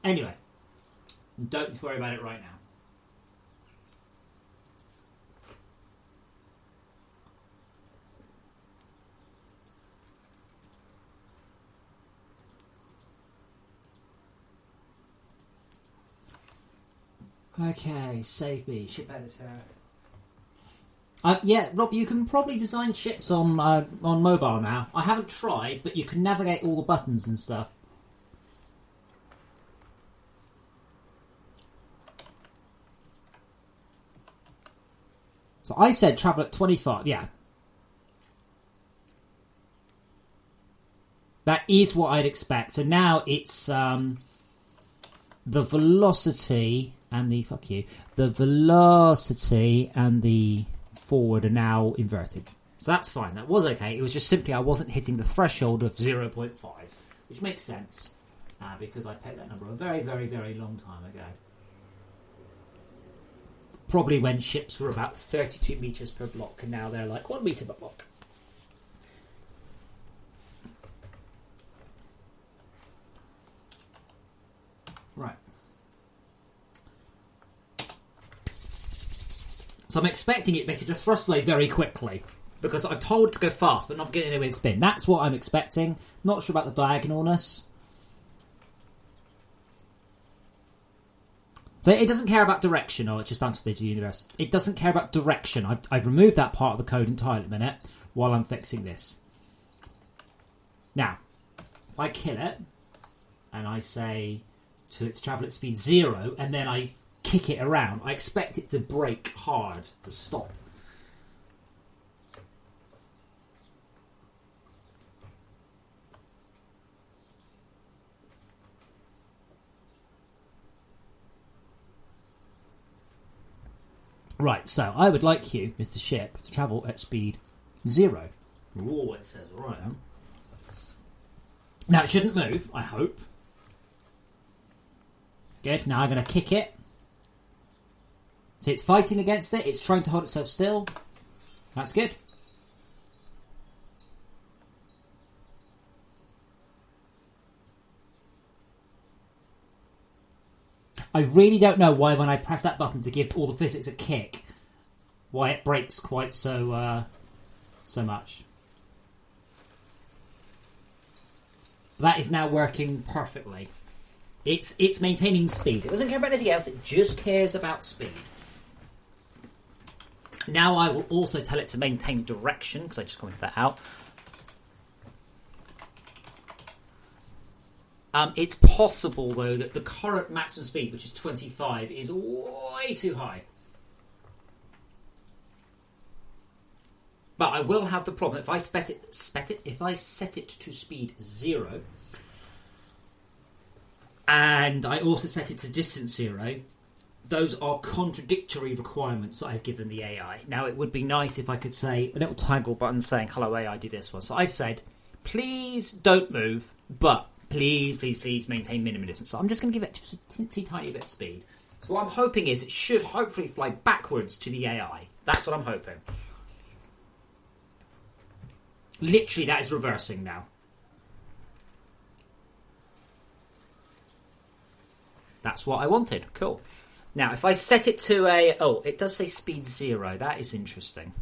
S1: Anyway, don't worry about it right now. Okay, save me, ship editor. Yeah, Rob, you can probably design ships on mobile now. I haven't tried, but you can navigate all the buttons and stuff. So I said travel at 25, yeah. That is what I'd expect. So now it's the velocity and the... Fuck you. The velocity and the forward are now inverted. So that's fine. That was okay. It was just simply I wasn't hitting the threshold of 0.5, which makes sense. because I picked that number a very, very, very long time ago. Probably when ships were about 32 metres per block, and now they're like 1 metre per block. Right. So I'm expecting it basically to thrust away very quickly, because I'm told to go fast, but not getting anywhere to spin. That's what I'm expecting. Not sure about the diagonalness. So it doesn't care about direction. Oh, it just bounced to the universe. It doesn't care about direction. I've removed that part of the code entirely a minute while I'm fixing this. Now, if I kill it, and I say to its travel at speed 0, and then I kick it around, I expect it to brake hard to stop. Right, so I would like you, Mr. Ship, to travel at speed 0. Oh, it says right. Now, it shouldn't move, I hope. Good, now I'm going to kick it. See, it's fighting against it, it's trying to hold itself still. That's good. I really don't know why when I press that button to give all the physics a kick, why it breaks quite so much. That is now working perfectly. It's maintaining speed. It doesn't care about anything else, it just cares about speed. Now I will also tell it to maintain direction, because I just commented that out. It's possible, though, that the current maximum speed, which is 25, is way too high. But I will have the problem if I set it to speed 0, and I also set it to distance 0. Those are contradictory requirements that I've given the AI. Now, it would be nice if I could say a little toggle button saying, "Hello AI, do this one." So I've said, please don't move, but please, please, please maintain minimum distance. So I'm just going to give it just a teensy tiny bit of speed. So what I'm hoping is it should hopefully fly backwards to the AI. That's what I'm hoping. Literally, that is reversing now. That's what I wanted. Cool. Now, if I set it to a... Oh, it does say speed 0. That is interesting.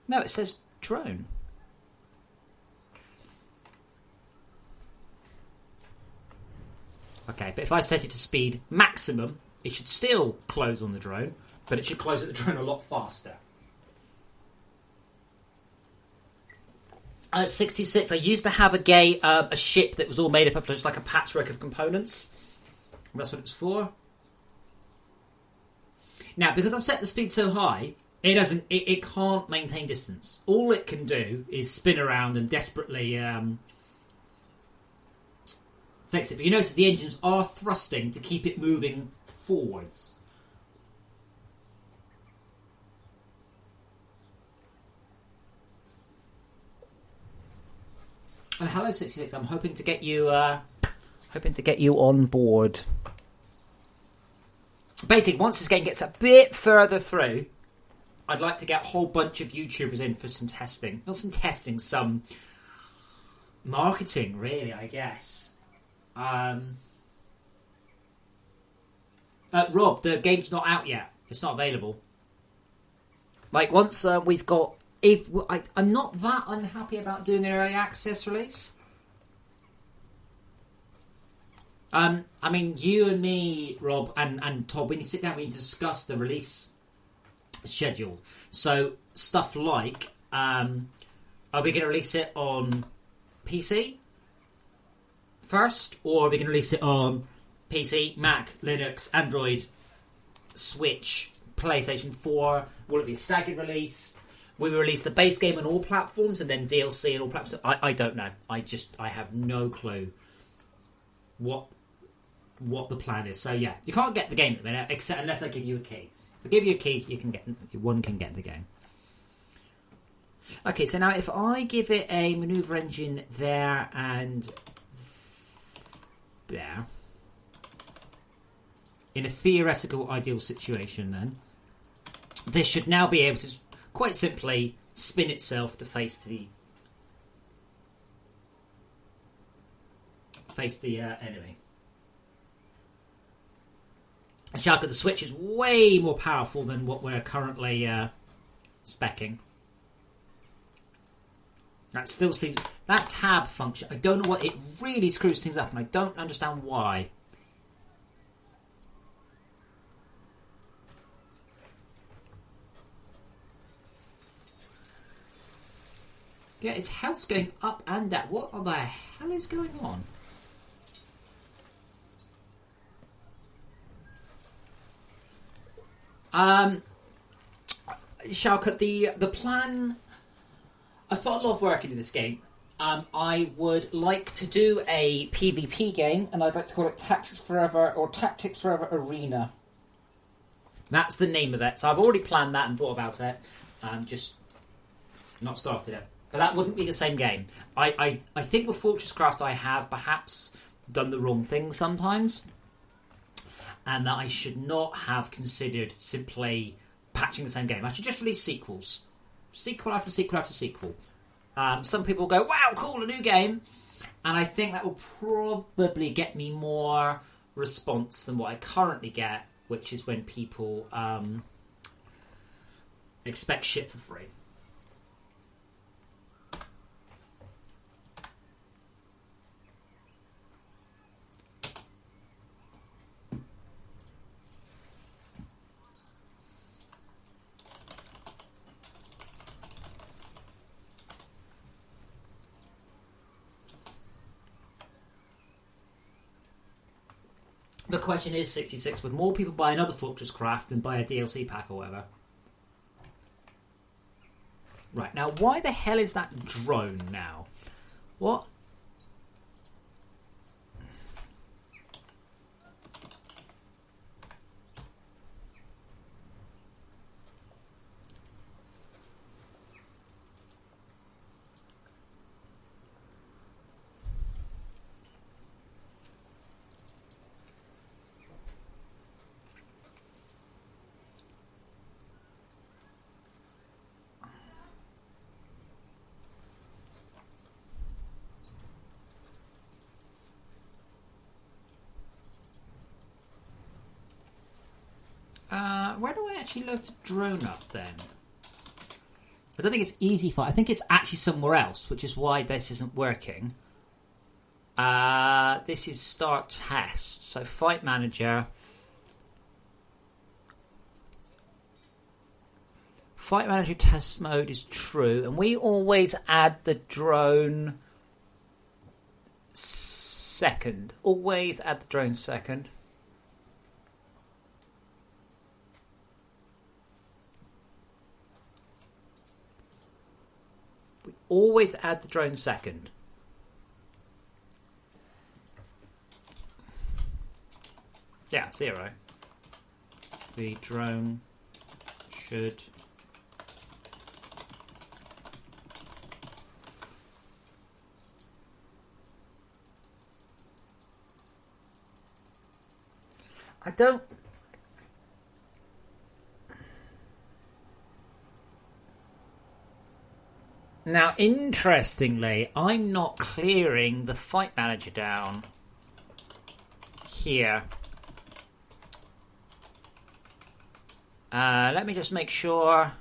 S1: No, it says drone. Okay, but if I set it to speed maximum, it should still close on the drone, but it should close at the drone a lot faster. At 66, I used to have a ship that was all made up of just like a patchwork of components. That's what it was for. Now, because I've set the speed so high, it can't maintain distance. All it can do is spin around and desperately fix it. But you notice the engines are thrusting to keep it moving forwards. And hello 66, I'm hoping to get you on board. Basically, once this game gets a bit further through, I'd like to get a whole bunch of YouTubers in for some testing. Not some testing, some marketing, really, I guess. Rob, the game's not out yet. It's not available. Like, once we've got... I'm not that unhappy about doing an early access release. I mean, you and me, Rob, and Todd, we need to sit down, we need to discuss the release schedule. So, stuff like, are we going to release it on PC first, or are we going to release it on PC, Mac, Linux, Android, Switch, PlayStation 4? Will it be a staggered release? Will we release the base game on all platforms and then DLC on all platforms? I don't know. I have no clue what the plan is. So yeah, you can't get the game at the minute, except unless I give you a key. If I give you a key, one can get the game. Okay, so now if I give it a maneuver engine there and there, in a theoretical ideal situation, then this should now be able to quite simply spin itself to face the enemy. And Sharka, the switch is way more powerful than what we're currently speccing. That still seems... That tab function, I don't know what... It really screws things up, and I don't understand why. Yeah, its health's going up and down. What the hell is going on? Shalka, the plan... I've put a lot of work into this game. I would like to do a PvP game, and I'd like to call it Tactics Forever or Tactics Forever Arena. That's the name of it. So I've already planned that and thought about it. Just not started it. But that wouldn't be the same game. I think with FortressCraft I have perhaps done the wrong thing sometimes. And that I should not have considered simply patching the same game. I should just release sequels. Sequel after sequel after sequel. Some people go, wow, cool, a new game. And I think that will probably get me more response than what I currently get, which is when people expect shit for free. The question is, 66, would more people buy another FortressCraft than buy a DLC pack or whatever? Right, now why the hell is that drone now? What? Where do I actually load the drone up then? I don't think it's easy for... I think it's actually somewhere else, which is why this isn't working. This is start test. So fight manager. Fight manager test mode is true. And we always add the drone second. Always add the drone second. Always add the drone second. Yeah, 0. The drone should... I don't... Now, interestingly, I'm not clearing the fight manager down here. Let me just make sure.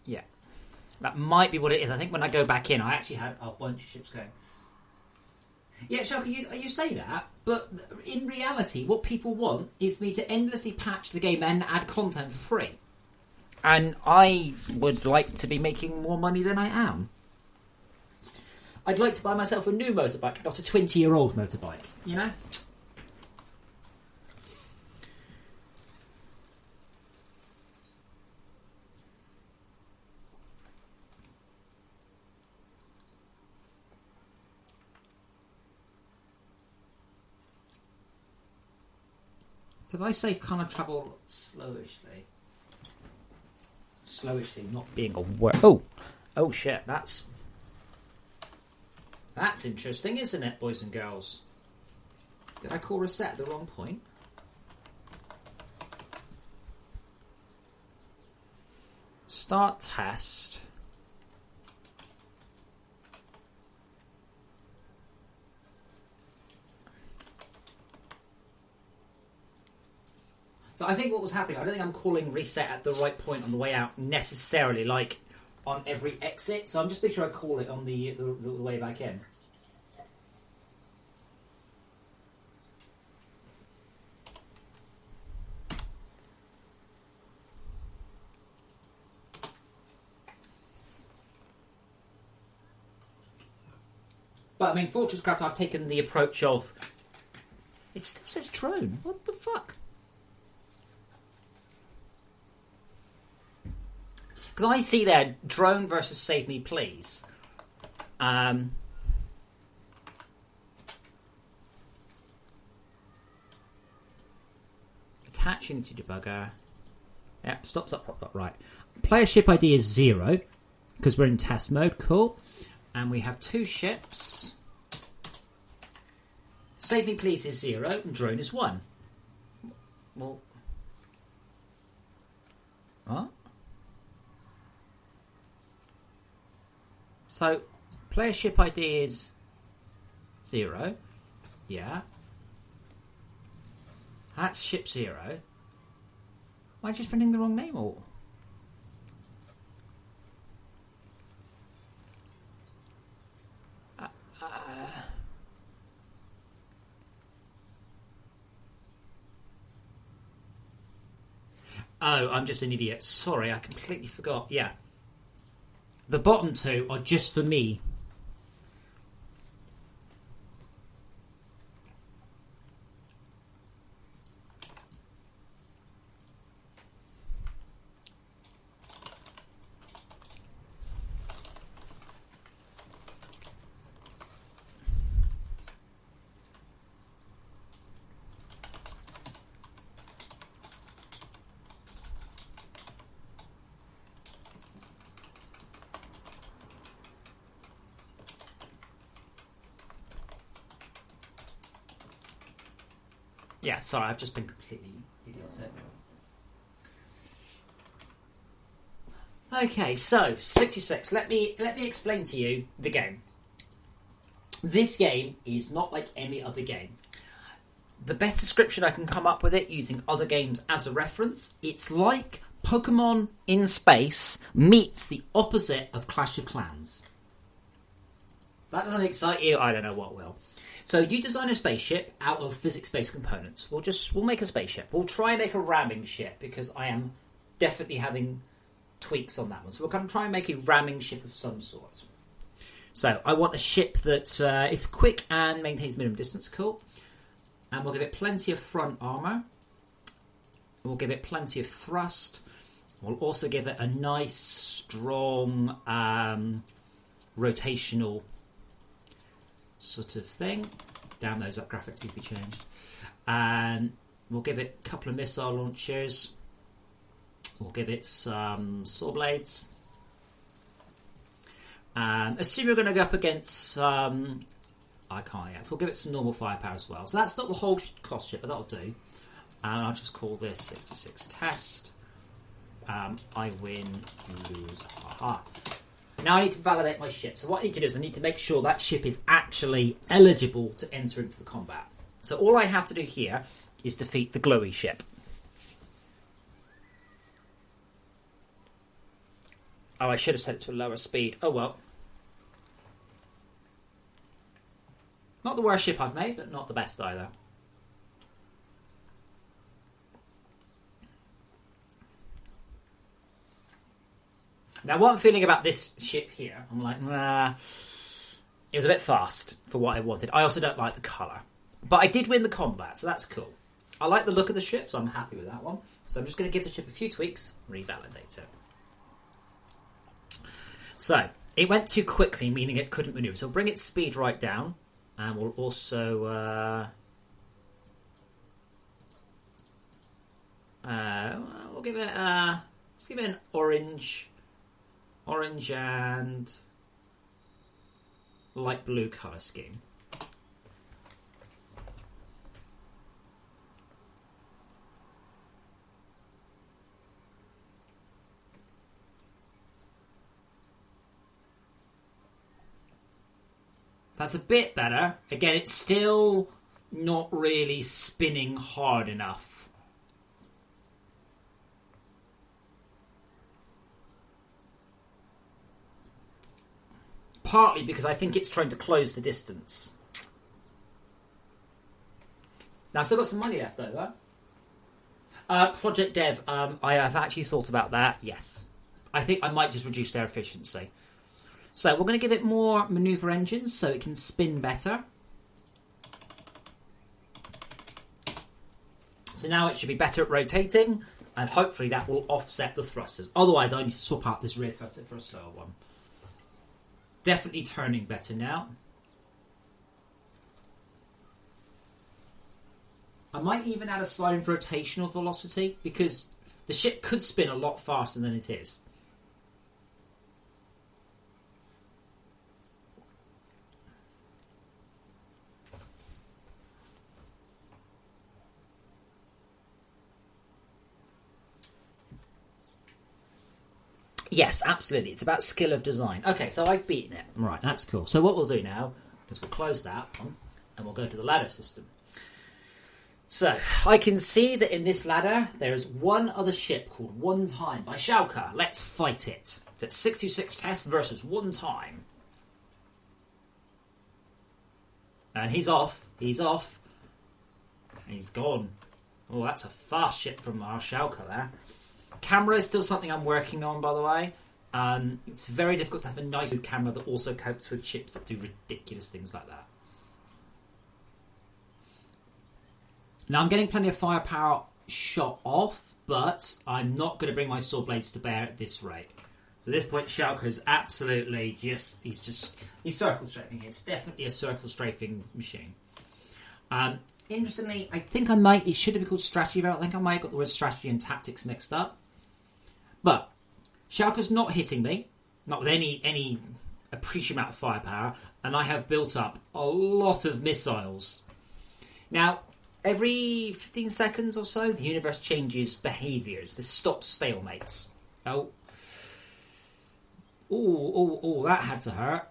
S1: Yeah, that might be what it is. I think when I go back in, I actually had a bunch of ships going. Yeah, Sharky, you say that, but in reality, what people want is me to endlessly patch the game and add content for free. And I would like to be making more money than I am. I'd like to buy myself a new motorbike, not a 20-year-old motorbike, you know? Did I say kind of travel slowishly? Slowishly, not being a word. Oh shit, that's interesting, isn't it, boys and girls? Did I call reset at the wrong point? Start test. So I think what was happening, I don't think I'm calling reset at the right point on the way out necessarily, like on every exit. So I'm just making sure I call it on the way back in. But I mean, FortressCraft, I've taken the approach of... It still says drone. What the fuck? Because I see there, drone versus save me please. Attach Unity debugger. Yep, stop. Right. Player ship ID is 0, because we're in test mode. Cool. And we have 2 ships. Save me please is 0, and drone is 1. Well... What? So, player ship ID is 0. Yeah. That's ship 0. Why are you just printing the wrong name or? Oh, I'm just an idiot. Sorry, I completely forgot. Yeah. The bottom 2 are just for me. Yeah, sorry, I've just been completely idiotic. Okay, so 66. Let me explain to you the game. This game is not like any other game. The best description I can come up with it using other games as a reference, it's like Pokemon in space meets the opposite of Clash of Clans. If that doesn't excite you, I don't know what will. So you design a spaceship out of physics-based components. We'll make a spaceship. We'll try and make a ramming ship because I am definitely having tweaks on that one. So we're going to try and make a ramming ship of some sort. So I want a ship that is quick and maintains minimum distance. Cool. And we'll give it plenty of front armor. We'll give it plenty of thrust. We'll also give it a nice, strong, rotational sort of thing. Damn, those graphics need to be changed. And we'll give it a couple of missile launchers. We'll give it some saw blades. Assume we're going to go up against I can't yet. We'll give it some normal firepower as well. So that's not the whole cost ship, but that'll do. And I'll just call this 66 test. I win, you lose. Aha. Now I need to validate my ship. So what I need to do is I need to make sure that ship is actually eligible to enter into the combat. So all I have to do here is defeat the glowy ship. Oh, I should have set it to a lower speed. Oh well. Not the worst ship I've made, but not the best either. Now, what I'm feeling about this ship here, I'm like, nah, it was a bit fast for what I wanted. I also don't like the colour. But I did win the combat, so that's cool. I like the look of the ship, so I'm happy with that one. So I'm just going to give the ship a few tweaks, revalidate it. So, it went too quickly, meaning it couldn't manoeuvre. So we'll bring its speed right down. And we'll also... We'll give it let's give it an orange and light blue colour scheme. That's a bit better. Again, it's still not really spinning hard enough. Partly because I think it's trying to close the distance. Now, I've still got some money left though, Project Dev, I have actually thought about that, yes. I think I might just reduce their efficiency. So we're going to give it more manoeuvre engines so it can spin better. So now it should be better at rotating, and hopefully that will offset the thrusters. Otherwise, I need to swap out this rear thruster for a slower one. Definitely turning better now. I might even add a sliding rotational velocity, because the ship could spin a lot faster than it is. Yes, absolutely. It's about skill of design. Okay, so I've beaten it. Right, that's cool. So what we'll do now is we'll close that one and we'll go to the ladder system. So, I can see that in this ladder there is one other ship called One Time by Schalke. Let's fight it. That's 626 test versus One Time. And he's off. He's off. He's gone. Oh, that's a fast ship from our Schalke there. Camera is still something I'm working on, by the way. It's very difficult to have a nice camera that also copes with ships that do ridiculous things like that. Now, I'm getting plenty of firepower shot off, but I'm not going to bring my sword blades to bear at this rate. So at this point, Schalke is absolutely he's circle strafing. It's definitely a circle strafing machine. Interestingly, I think it should have been called strategy, but I think I might have got the word strategy and tactics mixed up. But Schalke's not hitting me, not with any appreciable amount of firepower, and I have built up a lot of missiles. Now, every 15 seconds or so, the universe changes behaviours. This stops stalemates. Oh, that had to hurt.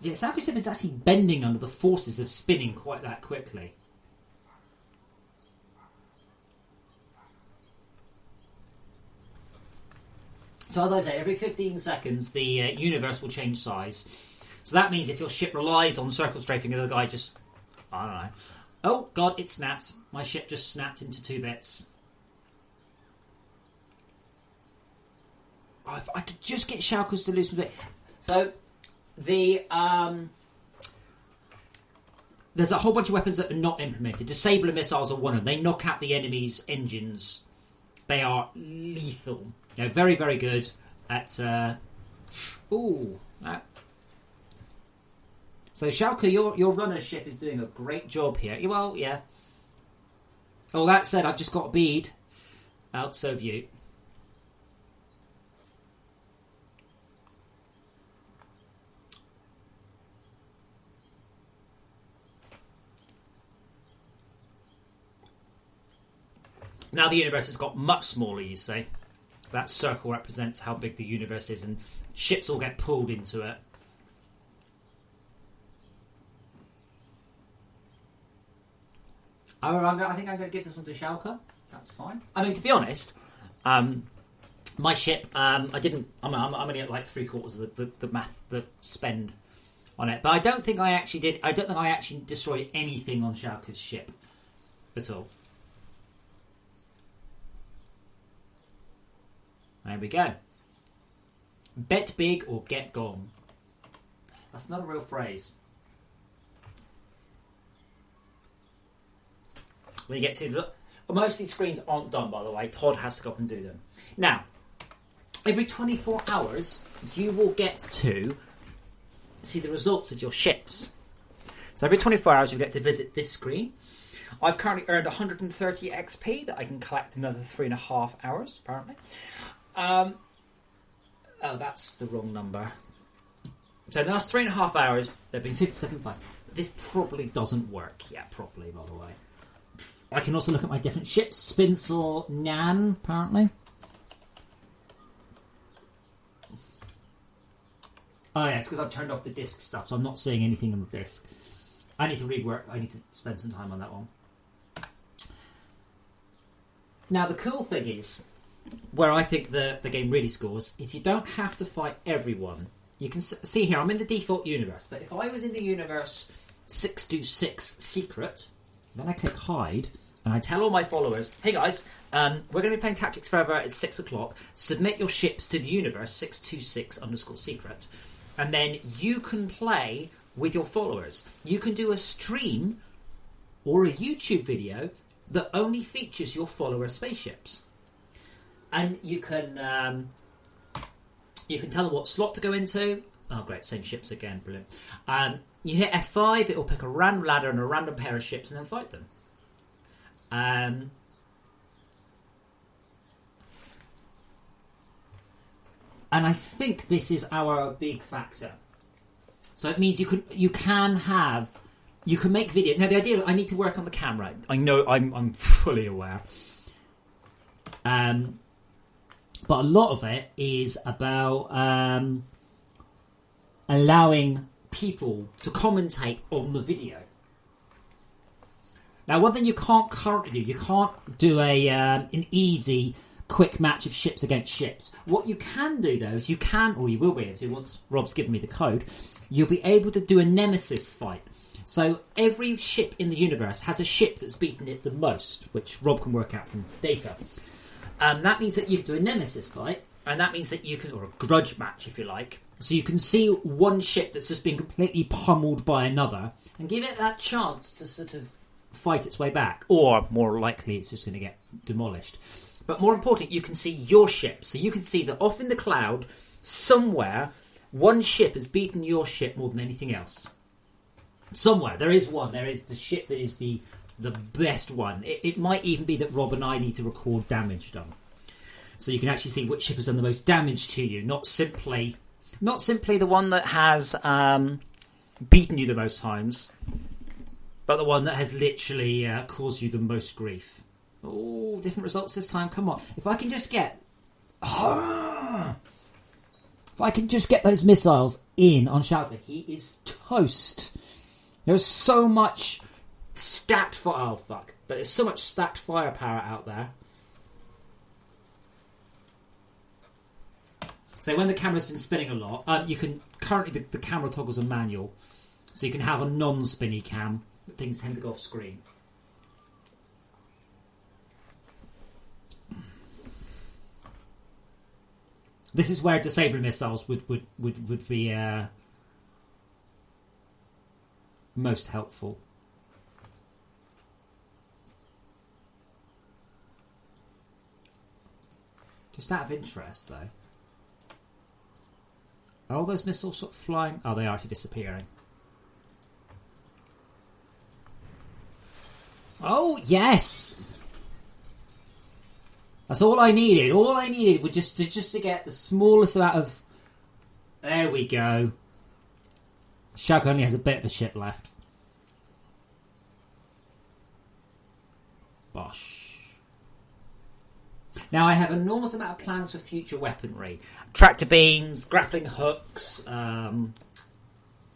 S1: Yeah, Schalke's ship is actually bending under the forces of spinning quite that quickly. So as I say, every 15 seconds the universe will change size. So that means if your ship relies on circle strafing, the guy just... I don't know. Oh, God, it snapped. My ship just snapped into 2 bits. Oh, if I could just get Schalke's to lose a bit. So... there's a whole bunch of weapons that are not implemented. Disabler missiles are one of them. They knock out the enemy's engines. They are lethal. They're very, very good at... So Schalke, your runner ship is doing a great job here. Well, yeah. Oh, that said, I've just got a bead. Out, so have you. Now the universe has got much smaller, you see. That circle represents how big the universe is, and ships all get pulled into it. I think I'm going to give this one to Schalke. That's fine. I mean, to be honest, my ship, I'm only at like 3/4 of the math, the spend on it. But I don't think I actually destroyed anything on Schalke's ship at all. There we go. Bet big or get gone. That's not a real phrase. When you get to... most of these screens aren't done, by the way. Todd has to go off and do them. Now, every 24 hours, you will get to see the results of your ships. So every 24 hours you get to visit this screen. I've currently earned 130 XP that I can collect in another 3.5 hours, apparently. Oh, that's the wrong number. So in the last 3.5 hours, there have been 57 fights. This probably doesn't work yet properly, by the way. I can also look at my different ships. Spince or Nan, apparently. Oh yeah, it's because I've turned off the disc stuff, so I'm not seeing anything on the disc. I need to rework. I need to spend some time on that one. Now, the cool thing is, where I think the game really scores, is you don't have to fight everyone. You can see here, I'm in the default universe, but if I was in the universe 626 secret, then I click hide, and I tell all my followers, hey guys, we're going to be playing Tactics Forever at 6 o'clock. Submit your ships to the universe 626_secret, and then you can play with your followers. You can do a stream or a YouTube video that only features your follower spaceships, and you can tell them what slot to go into. Oh great, same ships again, brilliant. You hit F5, it will pick a random ladder and a random pair of ships and then fight them. And I think this is our big factor. So it means you can make video. Now the idea, I need to work on the camera. I know, I'm fully aware. But a lot of it is about allowing people to commentate on the video. Now, one thing you can't currently do, you can't do an easy, quick match of ships against ships. What you can do, though, is you can, or you will be able to, once Rob's given me the code, you'll be able to do a nemesis fight. So every ship in the universe has a ship that's beaten it the most, which Rob can work out from data. That means that you can do a nemesis fight, and that means that you can, or a grudge match, if you like. So you can see one ship that's just been completely pummeled by another, and give it that chance to sort of fight its way back, or more likely it's just going to get demolished. But more important, you can see your ship. So you can see that off in the cloud, somewhere, one ship has beaten your ship more than anything else. Somewhere, there is one. There is the ship that is the best one. It might even be that Rob and I need to record damage done. So you can actually see which ship has done the most damage to you, not simply the one that has beaten you the most times, but the one that has literally caused you the most grief. Oh, different results this time. Come on. If I can just get those missiles in on Shouter, he is toast. There's so much stacked fire. Oh, fuck. But there's so much stacked firepower out there. So when the camera's been spinning a lot, you can currently the camera toggles are manual, so you can have a non-spinny cam. Things tend to go off screen. This is where disabling missiles would be most helpful. Just out of interest, though, are all those missiles sort of flying? Oh, they are actually disappearing. Oh, yes! That's all I needed. All I needed was just to get the smallest amount of... There we go. Shaq only has a bit of a ship left. Bosh. Now I have an enormous amount of plans for future weaponry. Tractor beams, grappling hooks,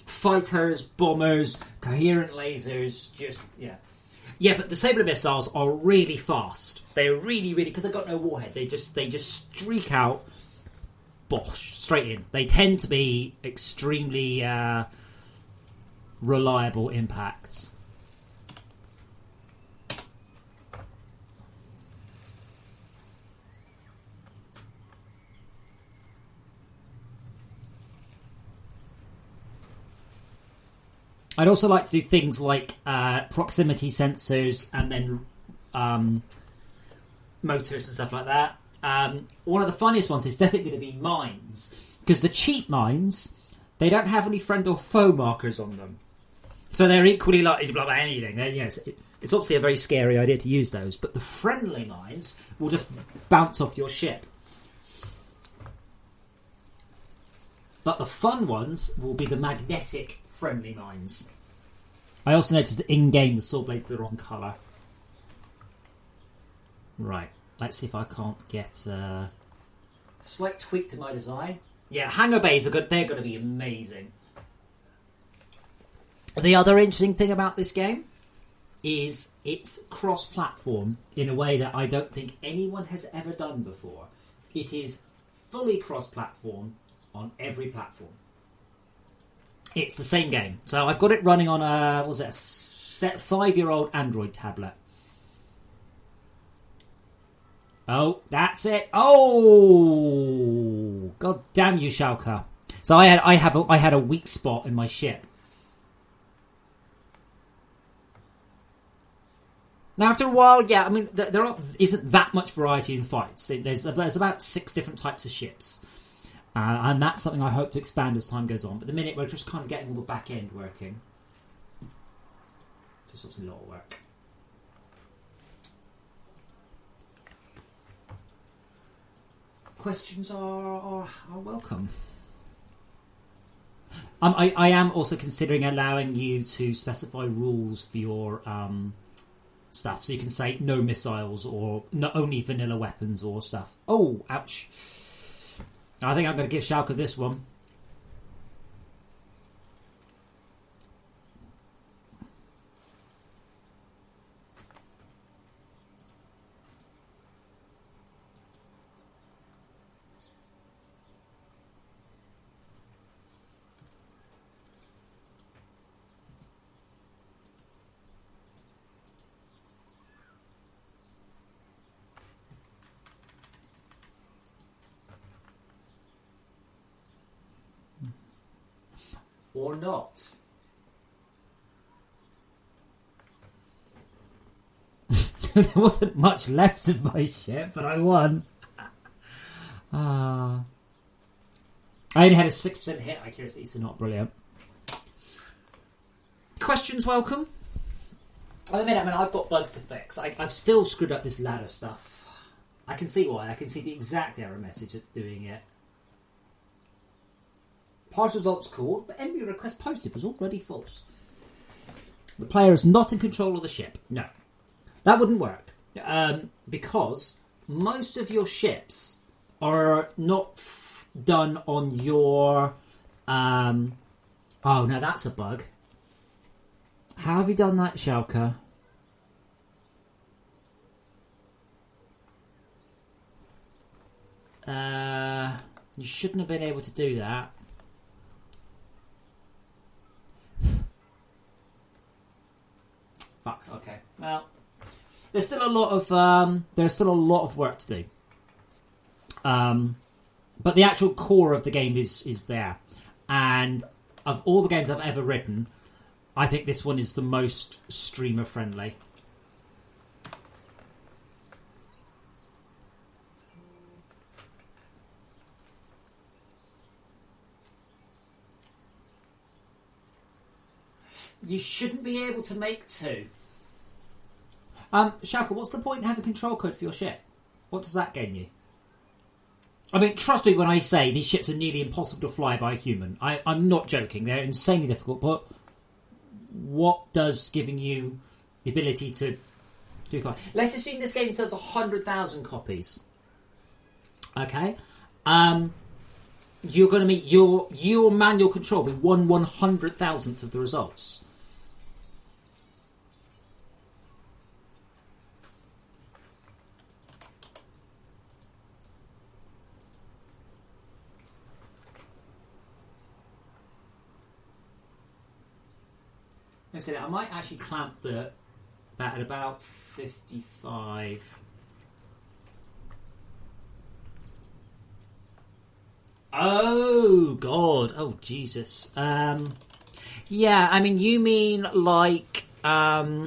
S1: fighters, bombers, coherent lasers, Yeah, but disabling missiles are really fast. They're really, because they've got no warhead. They just streak out, bosh, straight in. They tend to be extremely reliable impacts. I'd also like to do things like proximity sensors and then motors and stuff like that. One of the funniest ones is definitely going to be mines, because the cheap mines they don't have any friend or foe markers on them. So they're equally likely to blow up anything. Yes, it's obviously a very scary idea to use those, but the friendly mines will just bounce off your ship. But the fun ones will be the magnetic friendly mines. I also noticed that in-game the saw blades are the wrong colour. Right, let's see if I can't get a slight tweak to my design. Yeah, hangar bays are good. They're going to be amazing. The other interesting thing about this game is it's cross-platform in a way that I don't think anyone has ever done before. It is fully cross-platform on every platform. It's the same game. So I've got it running on a 5-year-old Android tablet. Oh, that's it. Oh, god damn you, Schalke. So I had a weak spot in my ship. Now, after a while, yeah, I mean, there isn't that much variety in fights. There's about 6 different types of ships. And that's something I hope to expand as time goes on. But at the minute, we're just kind of getting all the back end working. Just obviously a lot of work. Questions are welcome. I am also considering allowing you to specify rules for your stuff. So you can say no missiles or not only vanilla weapons or stuff. Oh, ouch. I think I'm going to give Schalke this one. Or not. There wasn't much left of my ship, but I won. I only had a 6% hit accuracy, so not brilliant. Questions welcome. I mean, I've got bugs to fix. I've still screwed up this ladder stuff. I can see why. I can see the exact error message that's doing it. Parse results called, but enemy request posted was already false. The player is not in control of the ship. No. That wouldn't work. Because most of your ships are not done on your... Oh, no, that's a bug. How have you done that, Schalke? You shouldn't have been able to do that. Fuck. Okay. Well, there's still a lot of work to do. But the actual core of the game is there, and of all the games I've ever written, I think this one is the most streamer friendly. You shouldn't be able to make 2. Schalke, what's the point in having control code for your ship? What does that gain you? I mean, trust me when I say these ships are nearly impossible to fly by a human. I'm not joking. They're insanely difficult, but what does giving you the ability to do fly? Let's assume this game sells 100,000 copies. Okay? You're going to meet your manual control with 1/100,000th of the results. I said I might actually clamp that at about 55. Oh God! Oh Jesus! Yeah, I mean, you mean like Core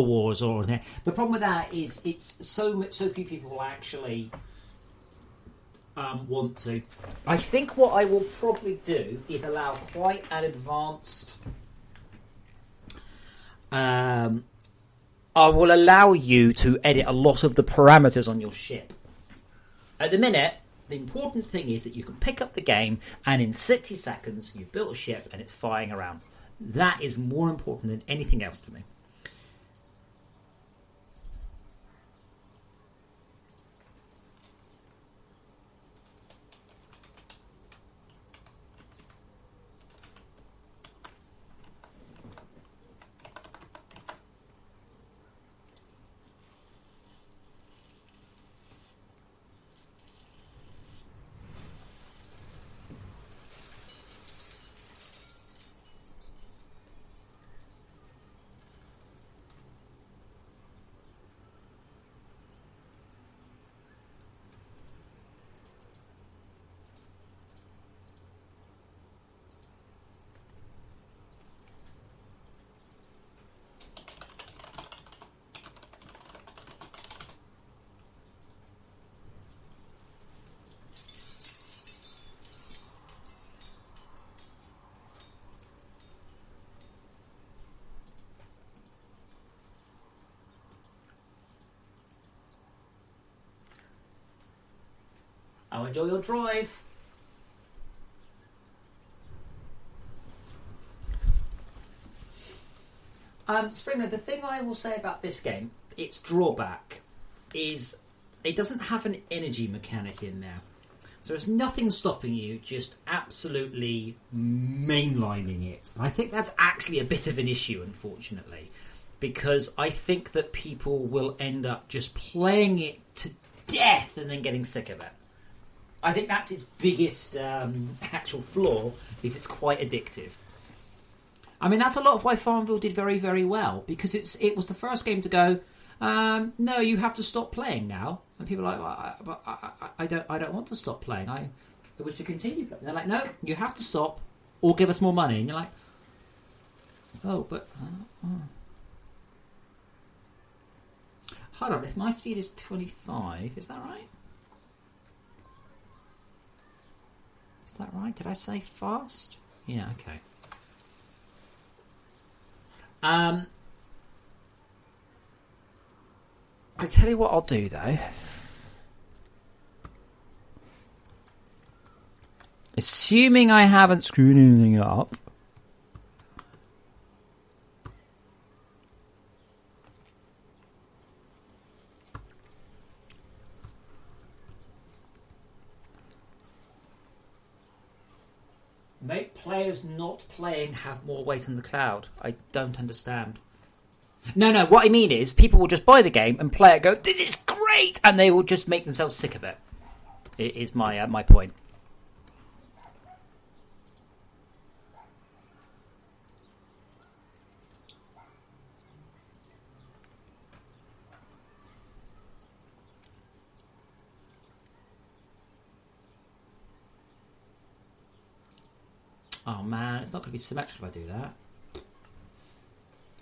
S1: Wars or anything. The problem with that is it's so few people will actually want to. I think what I will probably do is allow quite an advanced... I will allow you to edit a lot of the parameters on your ship. At the minute, the important thing is that you can pick up the game and in 60 seconds you've built a ship and it's flying around. That is more important than anything else to me. I'll enjoy your drive. Springer, the thing I will say about this game, its drawback, is it doesn't have an energy mechanic in there. So there's nothing stopping you just absolutely mainlining it. I think that's actually a bit of an issue, unfortunately, because I think that people will end up just playing it to death and then getting sick of it. I think that's its biggest actual flaw, is it's quite addictive. I mean, that's a lot of why Farmville did very, very well, because it was the first game to go, no, you have to stop playing now. And people are like, well, I don't want to stop playing. I wish to continue playing. They're like, no, you have to stop, or give us more money. And you're like, oh, but... Hold on, if my speed is 25, is that right? Is that right? Did I say fast? Yeah, okay. I tell you what I'll do, though. Assuming I haven't screwed anything up. Make players not playing have more weight in the cloud. I don't understand. No, what I mean is people will just buy the game and play it, go, this is great, and they will just make themselves sick of it. It is my point. Oh man, it's not going to be symmetrical if I do that.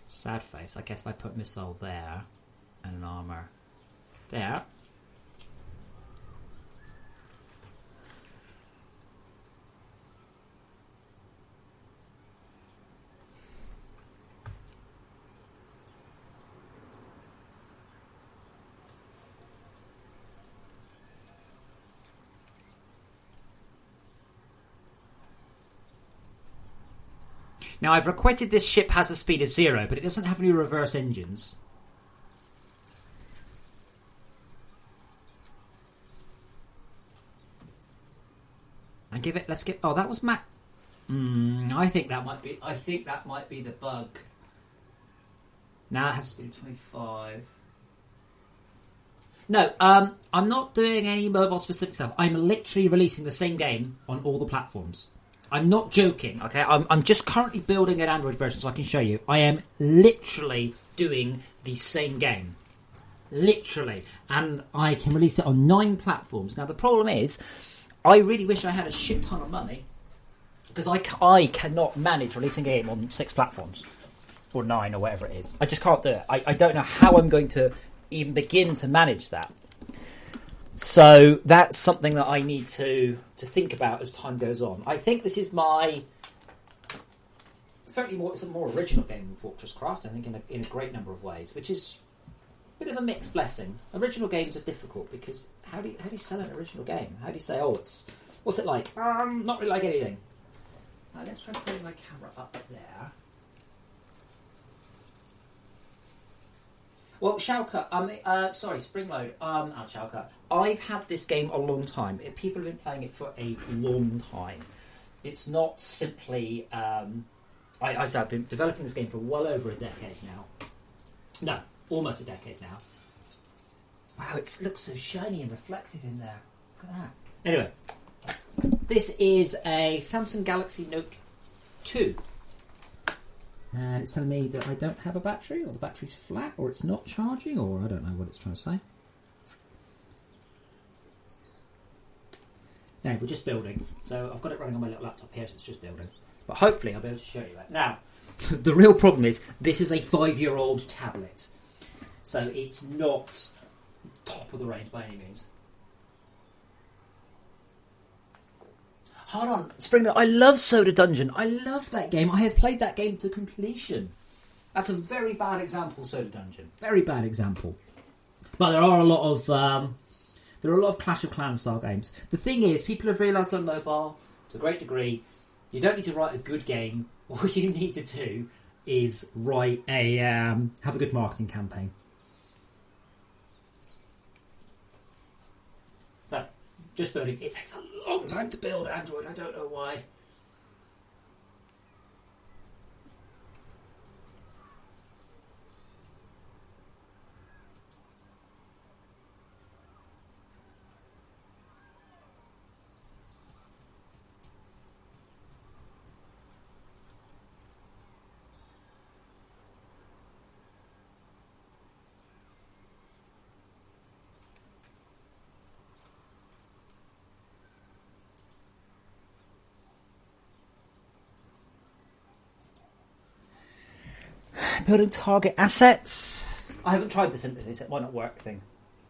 S1: Sad face. I guess if I put missile there and an armor there. Now, I've requested this ship has a speed of 0, but it doesn't have any reverse engines. And give it. Let's get. Oh, that was Mac. I think that might be. I think that might be the bug. Now it has a speed of 25. No, I'm not doing any mobile specific stuff. I'm literally releasing the same game on all the platforms. I'm not joking, okay? I'm just currently building an Android version so I can show you. I am literally doing the same game. Literally. And I can release it on 9 platforms. Now, the problem is, I really wish I had a shit ton of money, because I cannot manage releasing a game on 6 platforms. Or 9, or whatever it is. I just can't do it. I don't know how I'm going to even begin to manage that. So that's something that I need to think about as time goes on. I think this is it's a more original game than FortressCraft, I think, in a great number of ways, which is a bit of a mixed blessing. Original games are difficult because how do you sell an original game? How do you say, what's it like? Not really like anything. Let's try to bring my camera up there. Well, Schalke, Springload, Schalke. I've had this game a long time. People have been playing it for a long time. It's not simply... I've been developing this game for well over a decade now. No, almost a decade now. Wow, it looks so shiny and reflective in there. Look at that. Anyway, this is a Samsung Galaxy Note 2. And it's telling me that I don't have a battery, or the battery's flat, or it's not charging, or I don't know what it's trying to say. No, we're just building. So I've got it running on my little laptop here, so it's just building. But hopefully I'll be able to show you that. Now, the real problem is this is a 5-year-old tablet. So it's not top of the range by any means. Hold on, Springer, I love Soda Dungeon. I love that game. I have played that game to completion. That's a very bad example, Soda Dungeon. Very bad example. But there are a lot of Clash of Clans style games. The thing is, people have realised on mobile, to a great degree, you don't need to write a good game. All you need to do is have a good marketing campaign. So, just building. It takes a long time to build Android. I don't know why. Building target assets. I haven't tried this synthesis. It might not work thing.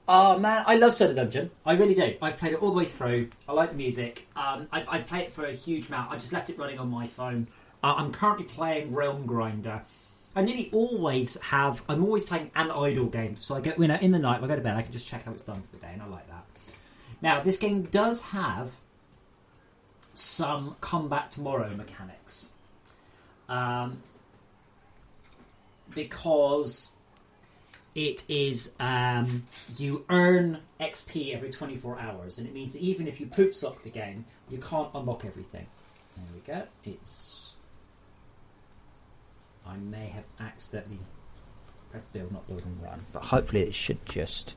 S1: Oh man, I love Soda Dungeon. I really do. I've played it all the way through. I like the music. I've played it for a huge amount. I just left it running on my phone. I'm currently playing Realm Grinder. I'm always playing an idle game. So I get in the night when I go to bed, I can just check how it's done for the day, and I like that. Now this game does have some come back tomorrow mechanics. Because it is you earn XP every 24 hours, and it means that even if you poop sock the game, you can't unlock everything. There we go. I may have accidentally pressed build, not build and run, but hopefully it should just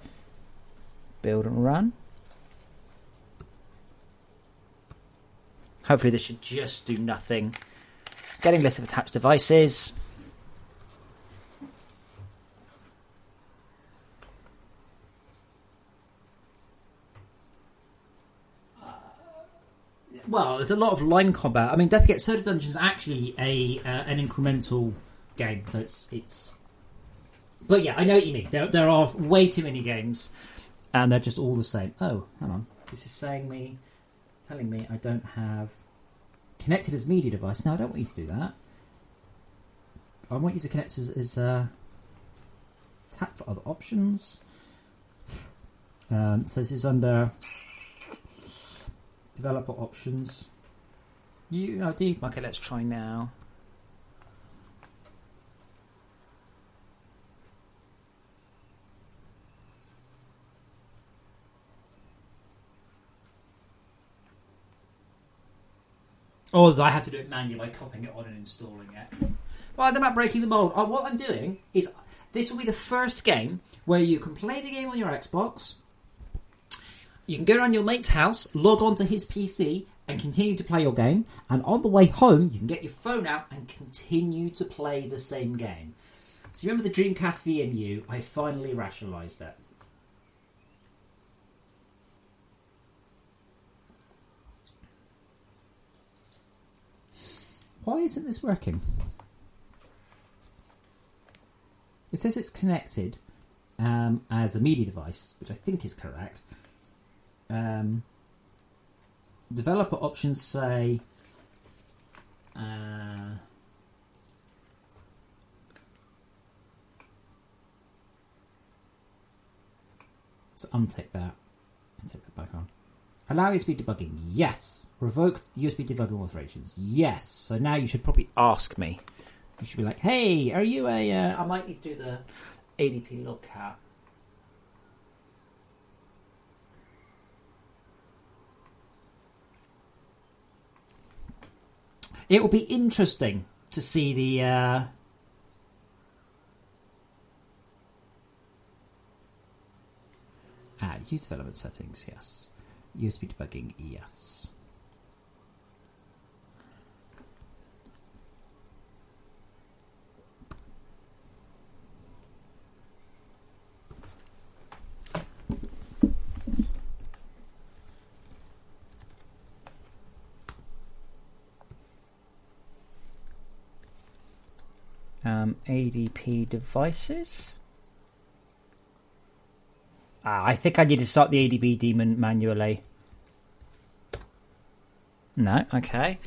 S1: build and run. Hopefully this should just do nothing. Getting list of attached devices. Well, there's a lot of line combat. I mean, don't forget, Soda Dungeon is actually an incremental game, so it's. But yeah, I know what you mean. There are way too many games, and they're just all the same. Oh, hang on, this is telling me I don't have connected as media device. No, I don't want you to do that. I want you to connect as tap for other options. So this is under. Developer options. UID. Okay, let's try now. Or I have to do it manually by copying it on and installing it. Well, I'm about breaking the mold. What I'm doing is this will be the first game where you can play the game on your Xbox. You can go around your mate's house, log on to his PC, and continue to play your game. And on the way home, you can get your phone out and continue to play the same game. So you remember the Dreamcast VMU? I finally rationalised it. Why isn't this working? It says it's connected as a media device, which I think is correct. Developer options say so untick that and take that back on. Allow USB debugging, yes. Revoke USB debugging authorizations, yes. So now you should probably ask me. You should be like, hey, are you a I might need to do the ADP logcat. It will be interesting to see the use development settings, yes. USB debugging, yes. ADP devices. I think I need to start the ADB daemon manually. No, okay.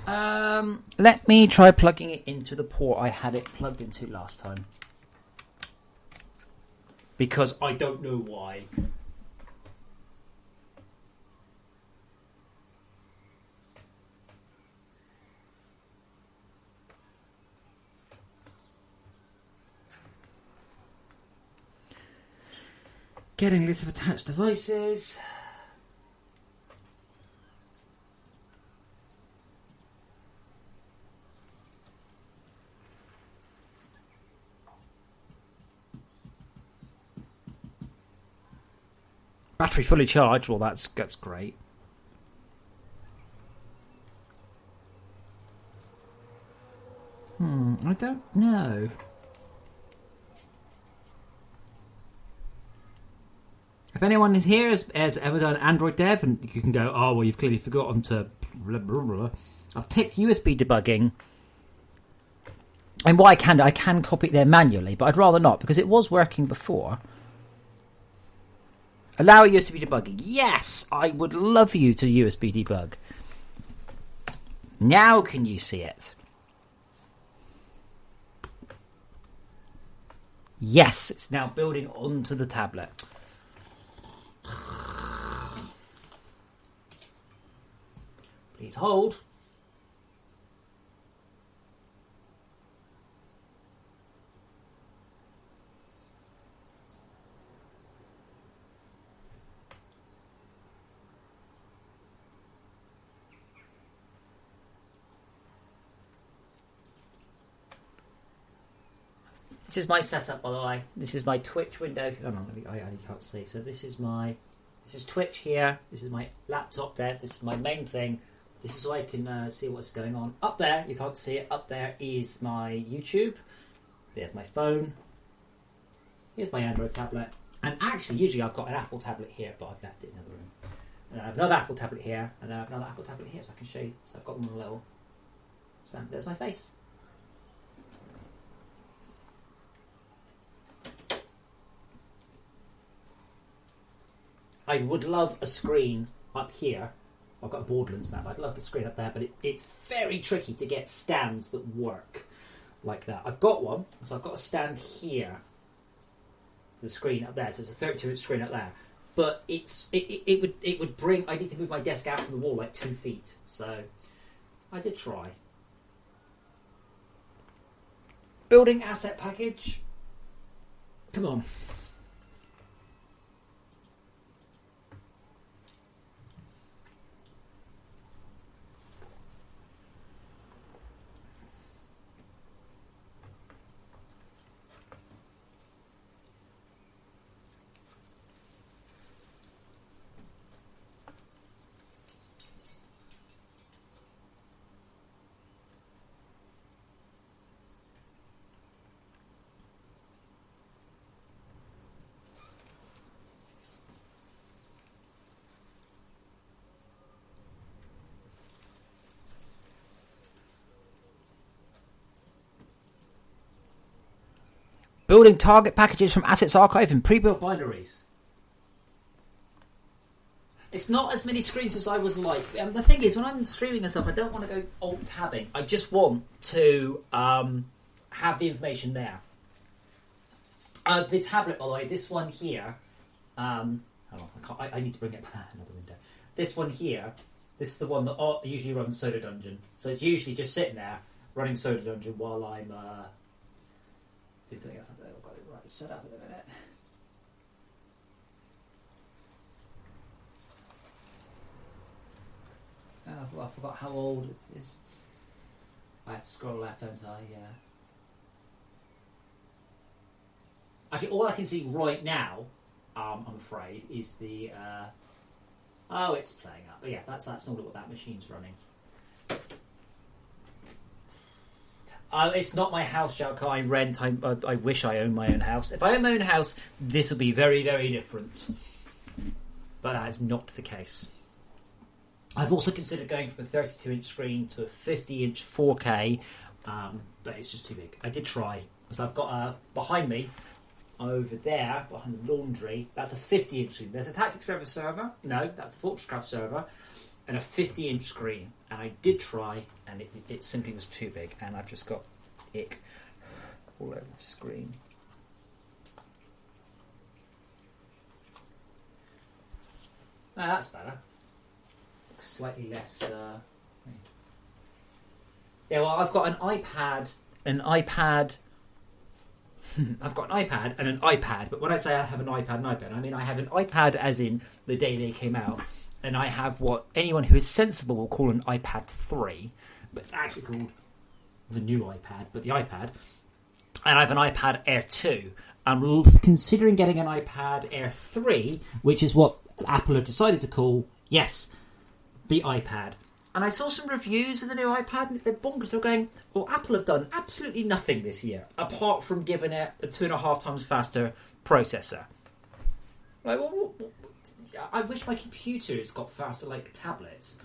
S1: Let me try plugging it into the port I had it plugged into last time. Because I don't know why. Getting a list of attached devices. Battery fully charged. Well, that's great. I don't know. If anyone is here has ever done Android dev, and you can go, oh, well, you've clearly forgotten to blah, blah, blah. I've ticked USB debugging. And what I can copy it there manually, but I'd rather not, because it was working before. Allow USB debugging. Yes, I would love you to USB debug. Now can you see it? Yes, it's now building onto the tablet. Please hold. This is my setup, by the way. This is my Twitch window. Oh no, I can't see. So this is Twitch here. This is my laptop there. This is my main thing. This is so I can see what's going on. Up there, you can't see it. Up there is my YouTube. There's my phone. Here's my Android tablet. And actually, usually I've got an Apple tablet here, but I've left it in the room. And then I have another Apple tablet here, and then I have another Apple tablet here, so I can show you. So I've got them on a little. So there's my face. I would love a screen up here. I've got a Borderlands map. I'd love a screen up there, but it's very tricky to get stands that work like that. I've got one, so I've got a stand here. The screen up there, so it's a 32-inch screen up there. But it would bring. I need to move my desk out from the wall like 2 feet. So I did try. Building asset package. Come on. Building target packages from assets archive and pre-built binaries. It's not as many screens as I was like. The thing is, when I'm streaming and stuff, I don't want to go alt-tabbing. I just want to have the information there. The tablet, by the way, this one here... hold on, I need to bring it back another window. This one here, this is the one that usually runs Soda Dungeon. So it's usually just sitting there, running Soda Dungeon while I'm... do something else. I've got it right set up in a minute. Oh, well, I forgot how old it is. I have to scroll left, don't I? Yeah. Actually, all I can see right now, I'm afraid, is the... oh, it's playing up. But yeah, that's not what that machine's running. It's not my house, Jack. I rent. I wish I owned my own house. If I own my own house, this will be very, very different. But that is not the case. I've also considered going from a 32-inch screen to a 50-inch 4K, but it's just too big. I did try. So I've got behind me, over there, behind the laundry, that's a 50-inch screen. There's a Tactics Forever server. No, that's the FortressCraft server. And a 50-inch screen. And I did try, and it simply was too big. And I've just got ick all over the screen. Ah, that's better. Looks slightly less... Yeah, well, I've got an iPad... I've got an iPad and an iPad, but when I say I have an iPad and iPad, I mean I have an iPad as in the day they came out, and I have what anyone who is sensible will call an iPad 3, but it's actually called the new iPad, but the iPad. And I have an iPad Air 2. I'm considering getting an iPad Air 3, which is what Apple have decided to call, yes, the iPad. And I saw some reviews of the new iPad, and they're bonkers. They're going, well, Apple have done absolutely nothing this year, apart from giving it a 2.5 times faster processor. Like, well, I wish my computers got faster like tablets.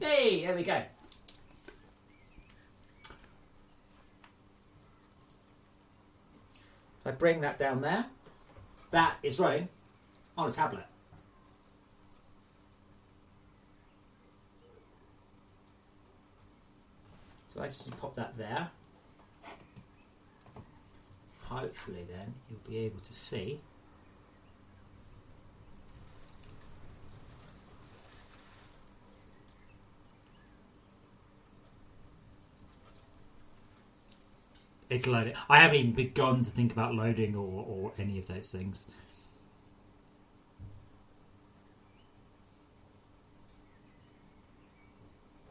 S1: Hey, there we go. If I bring that down there, that is running on a tablet. So I just pop that there. Hopefully then you'll be able to see. It's loading. I haven't even begun to think about loading or any of those things.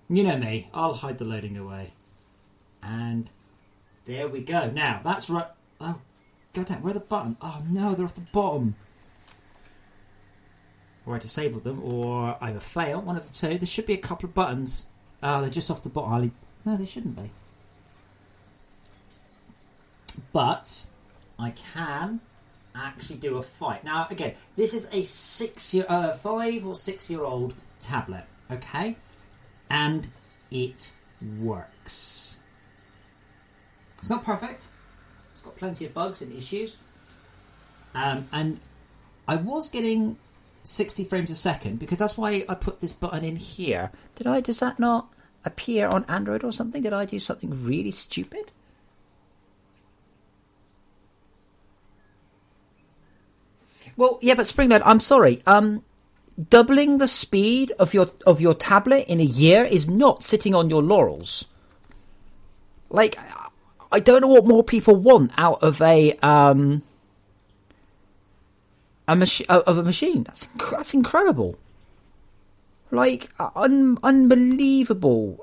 S1: You know me, I'll hide the loading away. And there we go. Now, that's right. Oh, goddamn, where are the buttons? Oh no, they're off the bottom. Or I disabled them, or either fail, one of the two. There should be a couple of buttons. They're just off the bottom. No, they shouldn't be. But I can actually do a fight. Now, again, this is a 5 or 6 year old tablet, okay? And it works. It's not perfect. It's got plenty of bugs and issues. And I was getting 60 frames a second because that's why I put this button in here. Does that not appear on Android or something? Did I do something really stupid? Well, yeah, but Springload, I'm sorry. Doubling the speed of your tablet in a year is not sitting on your laurels. Like, I don't know what more people want out of a machine. That's incredible. Like, unbelievable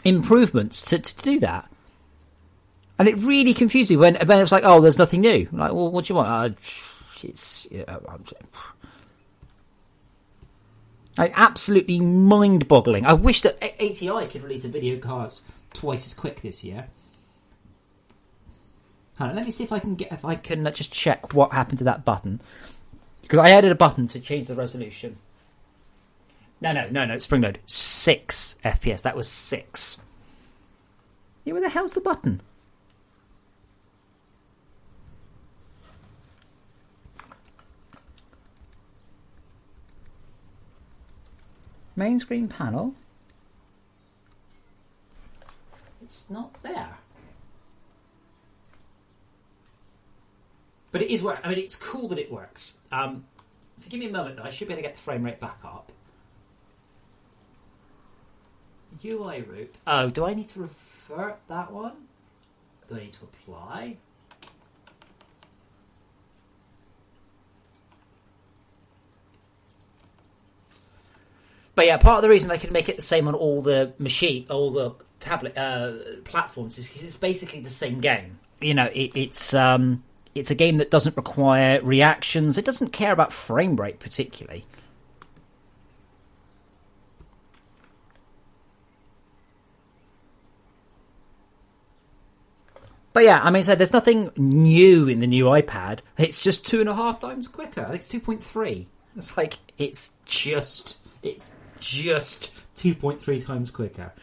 S1: improvements to do that. And it really confused me when it was like, oh, there's nothing new. I'm like, well, what do you want? Absolutely mind-boggling. I wish that ATI could release a video card twice as quick this year. Hold on, let me see if I can just check what happened to that button, because I added a button to change the resolution. No, Springload.
S3: 6 FPS. That was 6. Yeah, where the hell's the button? Main screen panel.
S1: It's not there. But it is work. I mean, it's cool that it works. If you give me a moment, though, I should be able to get the frame rate back up. UI route. Oh, do I need to revert that one? Do I need to apply?
S3: But yeah, part of the reason I can make it the same on all the tablet platforms is because it's basically the same game. You know, it's a game that doesn't require reactions. It doesn't care about frame rate particularly. But yeah, I mean, so there's nothing new in the new iPad. It's just 2.5 times quicker. I think it's 2.3. It's like it's just 2.3 times quicker.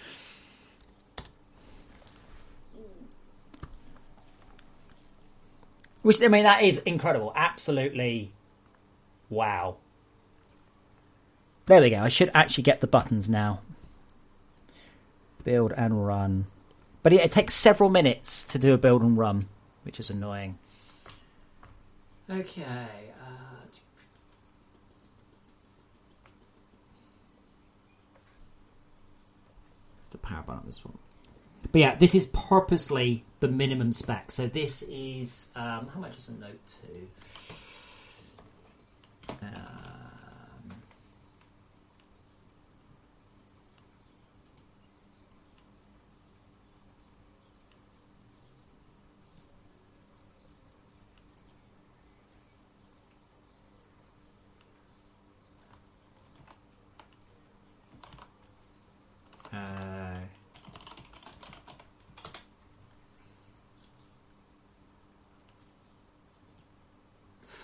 S3: Which, I mean, that is incredible. Absolutely. Wow. There we go. I should actually get the buttons now. Build and run. But it takes several minutes to do a build and run, which is annoying.
S1: Okay. The power button on this one. But yeah, this is purposely the minimum spec. So this is how much is a Note 2?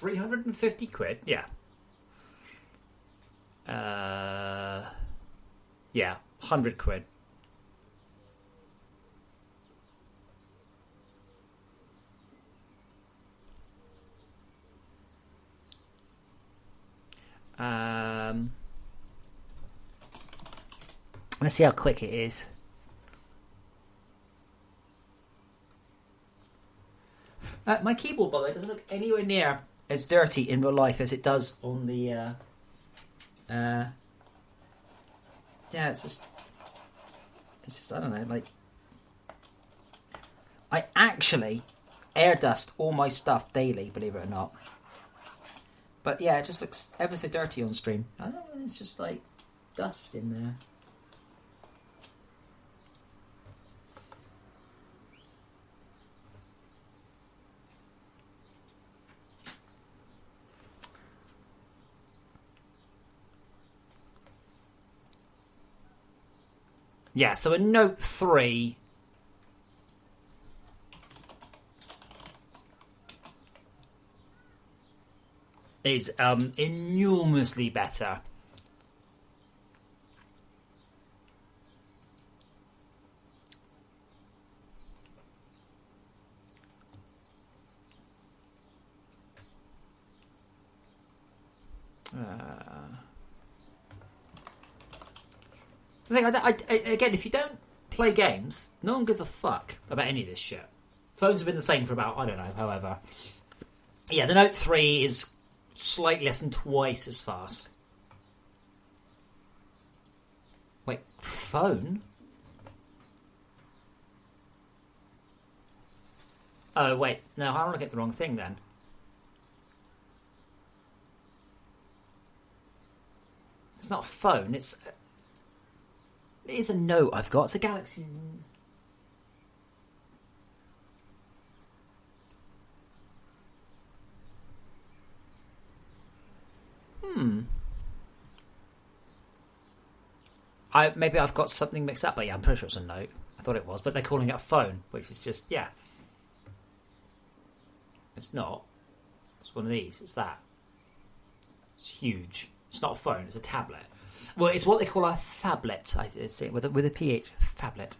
S3: £350, yeah. Yeah, £100. Let's see how quick it is. My keyboard, by the way, doesn't look anywhere near as dirty in real life as it does on the. Yeah, it's just I don't know. Like, I actually air dust all my stuff daily, believe it or not. But yeah, it just looks ever so dirty on stream. I don't know. It's just like dust in there. Yeah, so a Note 3 is enormously better. The thing, again, if you don't play games, no one gives a fuck about any of this shit. Phones have been the same for about, I don't know, however. Yeah, the Note 3 is slightly less than twice as fast. Wait, phone? Oh, wait, no, I don't want to get the wrong thing then. It's not a phone, it is a Note I've got. It's a Galaxy. Maybe I've got something mixed up, but yeah, I'm pretty sure it's a Note. I thought it was, but they're calling it a phone, which is just, yeah. It's not. It's one of these. It's that. It's huge. It's not a phone, it's a tablet. Well, it's what they call a phablet, I think, with a PH, phablet.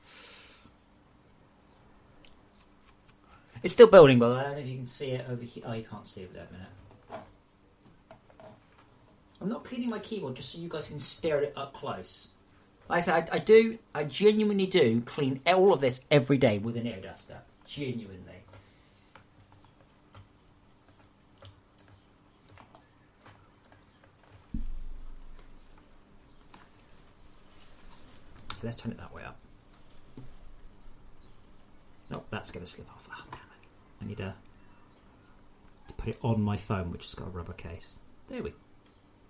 S3: It's still building, by the way. I don't know if you can see it over here. Oh, you can't see it there a minute. I'm not cleaning my keyboard just so you guys can stare at it up close. Like I said, I genuinely do clean all of this every day with an air duster. Genuinely. So let's turn it that way up. Oh, that's going to slip off. Oh, damn it. I need to put it on my phone, which has got a rubber case. There we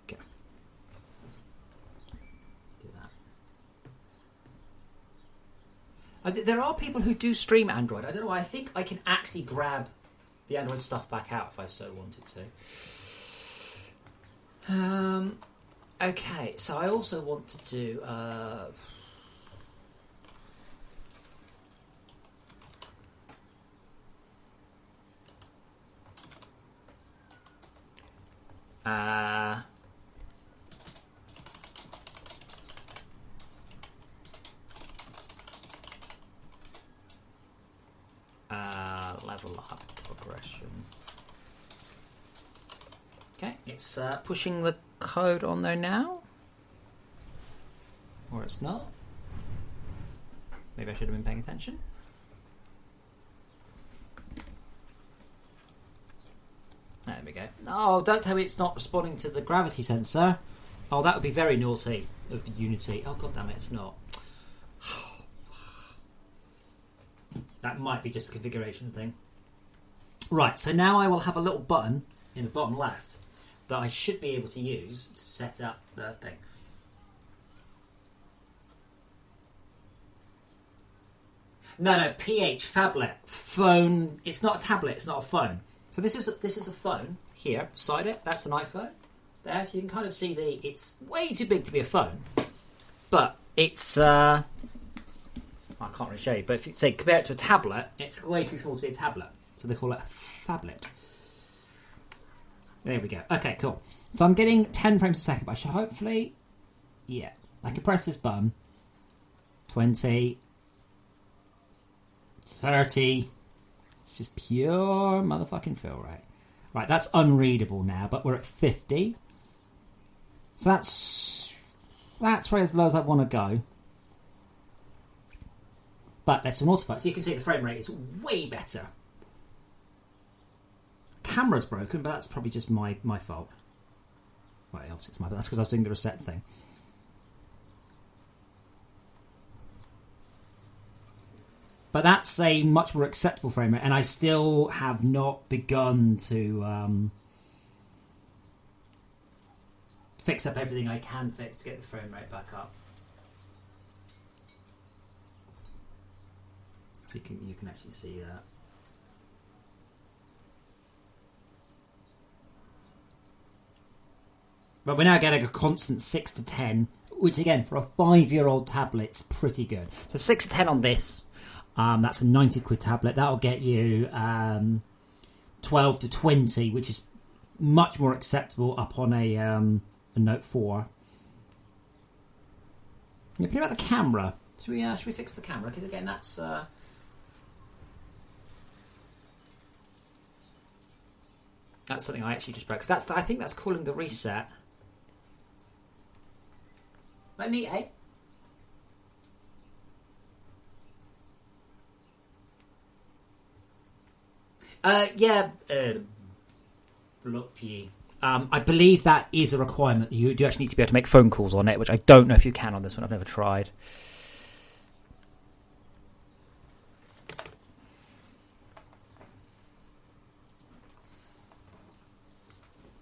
S3: go. Do that. There are people who do stream Android. I don't know. I think I can actually grab the Android stuff back out if I so wanted to. Okay, so I also want to do... level up progression. Okay, it's pushing the code on there now. Or it's not. Maybe I should have been paying attention. There we go. Oh, don't tell me it's not responding to the gravity sensor. Oh, that would be very naughty of Unity. Oh, god damn it, it's not. That might be just a configuration thing. Right, so now I will have a little button in the bottom left that I should be able to use to set up the thing. No, PH, phablet, phone. It's not a tablet, it's not a phone. So this is a phone here beside it. That's an iPhone there, so you can kind of see it's way too big to be a phone, but it's I can't really show you. But if you say compare it to a tablet, it's way too small to be a tablet. So they call it a phablet. There we go. Okay, cool. So I'm getting 10 frames a second, but I should hopefully, yeah, I can press this button. 20, 30. It's just pure motherfucking fill rate. Right, that's unreadable now, but we're at 50. So that's right as low as I want to go. But let's an autofocus. So you can see the frame rate is way better. Camera's broken, but that's probably just my fault. Well, obviously it's my fault. That's because I was doing the reset thing. But that's a much more acceptable frame rate, and I still have not begun to fix up everything I can fix to get the frame rate back up. You can actually see that. But we're now getting a constant 6 to 10, which again, for a 5-year-old tablet, is pretty good. So 6 to 10 on this. That's a £90 tablet. That'll get you 12 to 20, which is much more acceptable up on a Note 4. Yeah, but about the camera. Should we fix the camera? Because again, that's something I actually just broke. Because I think that's calling the reset. Let me, hey. I believe that is a requirement. You do actually need to be able to make phone calls on it, which I don't know if you can on this one. I've never tried.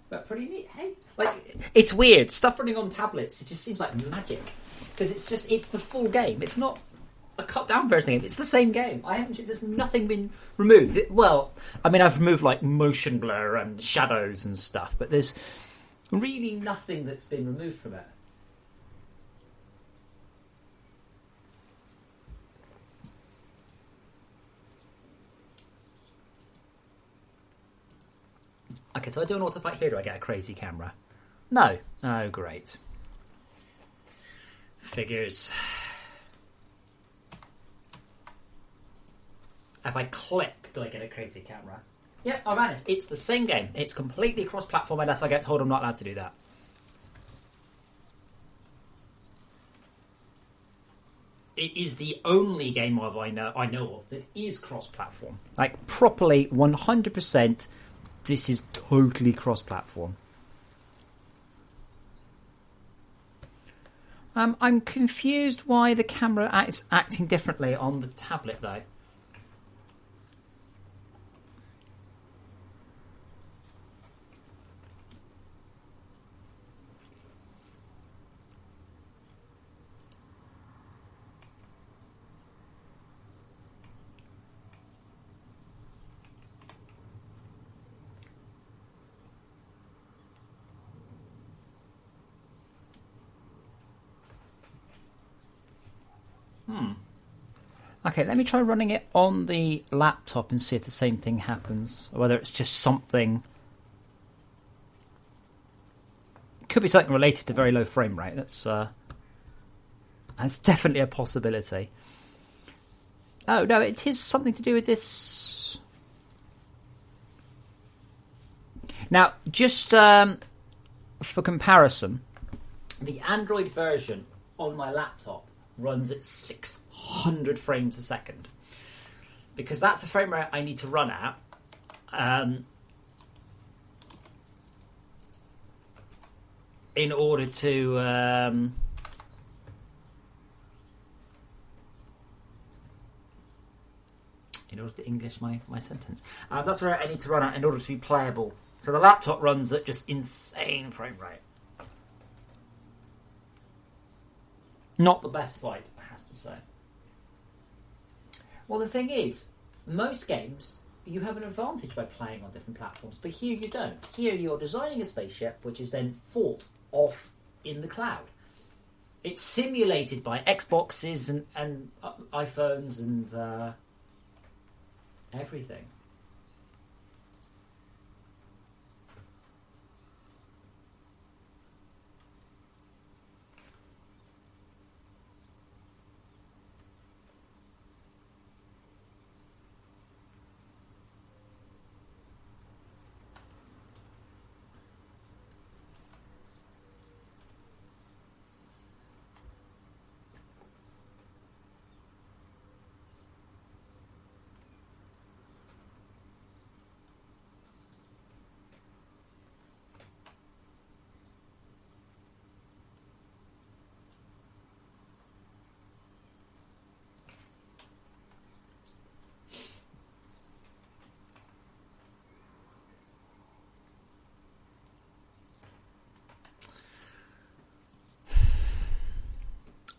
S3: But pretty neat, hey? Like, it's weird. Stuff running on tablets, it just seems like magic. Because it's the full game. It's not a cut down version of it. It's the same game. There's nothing been removed. I've removed like motion blur and shadows and stuff, but there's really nothing that's been removed from it. Okay, so I do an autofight here. Do I get a crazy camera? No. Oh, great. Figures. If I click, do I get a crazy camera? Yeah, I'm honest. It's the same game. It's completely cross-platform unless I get told I'm not allowed to do that. It is the only game I know of that is cross-platform. Like, properly, 100%, this is totally cross-platform. I'm confused why the camera is acting differently on the tablet, though. Okay, let me try running it on the laptop and see if the same thing happens. Or whether it's just something... It could be something related to very low frame rate. That's definitely a possibility. Oh, no, it is something to do with this... Now, just for comparison, the Android version on my laptop runs at 600 frames a second, because that's the frame rate I need to run at in order to English my sentence. That's where I need to run at in order to be playable. So the laptop runs at just insane frame rate. Not the best fight, I have to say. Well, the thing is, most games, you have an advantage by playing on different platforms, but here you don't. Here you're designing a spaceship, which is then fought off in the cloud. It's simulated by Xboxes and iPhones and everything.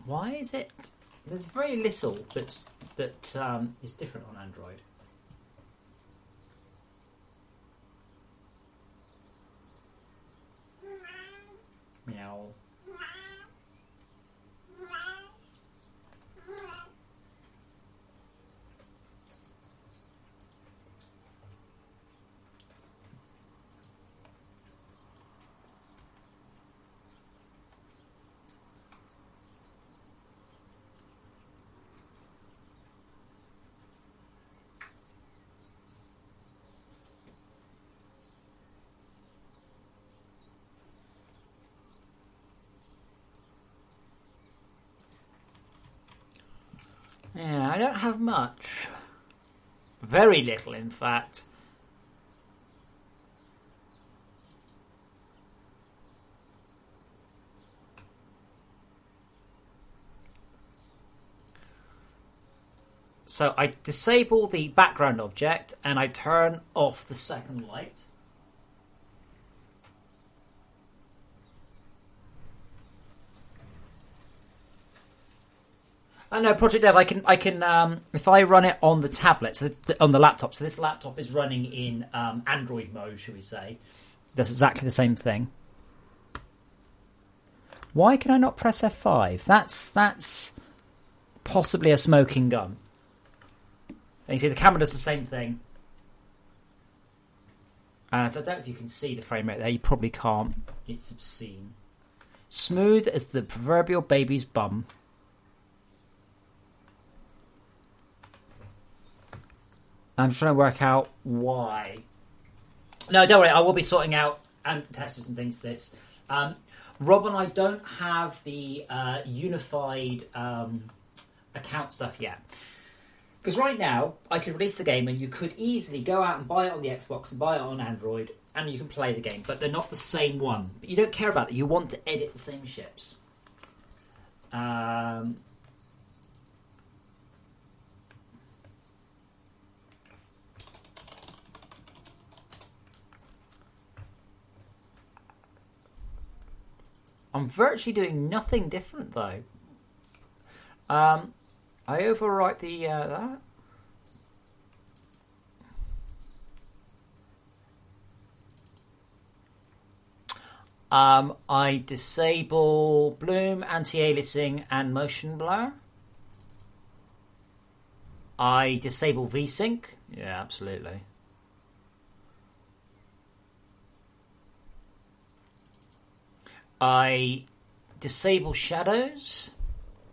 S3: Why is it? There's very little that is different on Android. Meow. Yeah, I don't have much. Very little, in fact. So I disable the background object and I turn off the second light. Oh no, Project Dev. I can. If I run it on the tablet, so on the laptop. So this laptop is running in Android mode, shall we say? Does exactly the same thing. Why can I not press F5? That's possibly a smoking gun. And you see, the camera does the same thing. So I don't know if you can see the frame rate there. You probably can't. It's obscene. Smooth as the proverbial baby's bum. I'm trying to work out why. No, don't worry. I will be sorting out and testers and things for this. Rob and I don't have the unified account stuff yet. Because right now, I could release the game and you could easily go out and buy it on the Xbox and buy it on Android and you can play the game, but they're not the same one. But you don't care about that. You want to edit the same ships. I'm virtually doing nothing different though. I overwrite the that. I disable bloom, anti-aliasing, and motion blur. I disable VSync. Yeah, absolutely. I disable shadows.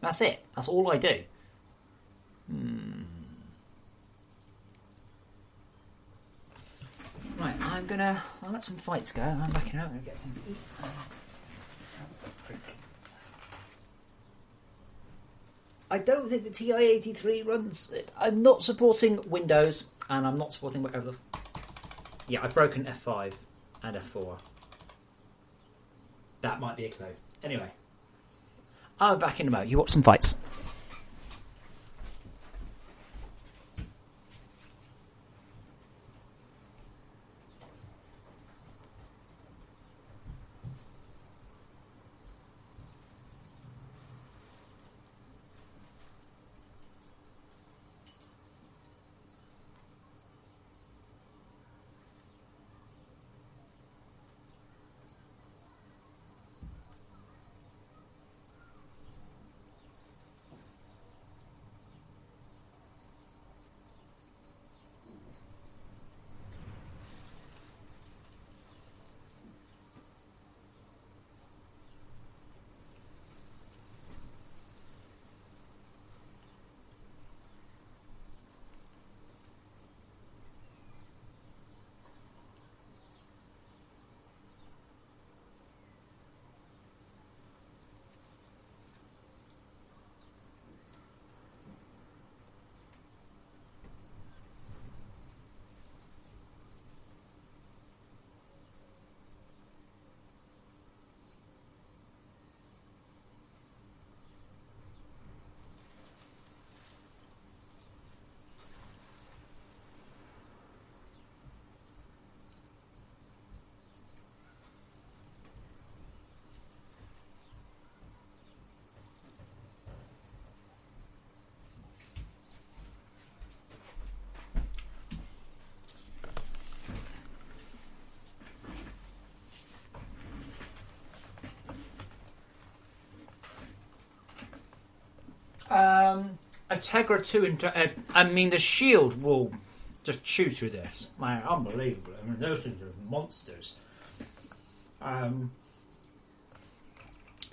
S3: That's it. That's all I do. Right, I'll let some fights go. I'm backing out. I'm going to get something to eat. I don't think the TI-83 runs. I'm not supporting Windows, and I'm not supporting whatever the. Yeah, I've broken F5 and F4. That might be a clue. Anyway, I'll be back in a moment. You watch some fights. Integra 2, I mean, the shield will just chew through this. Man, unbelievable. I mean, those things are monsters.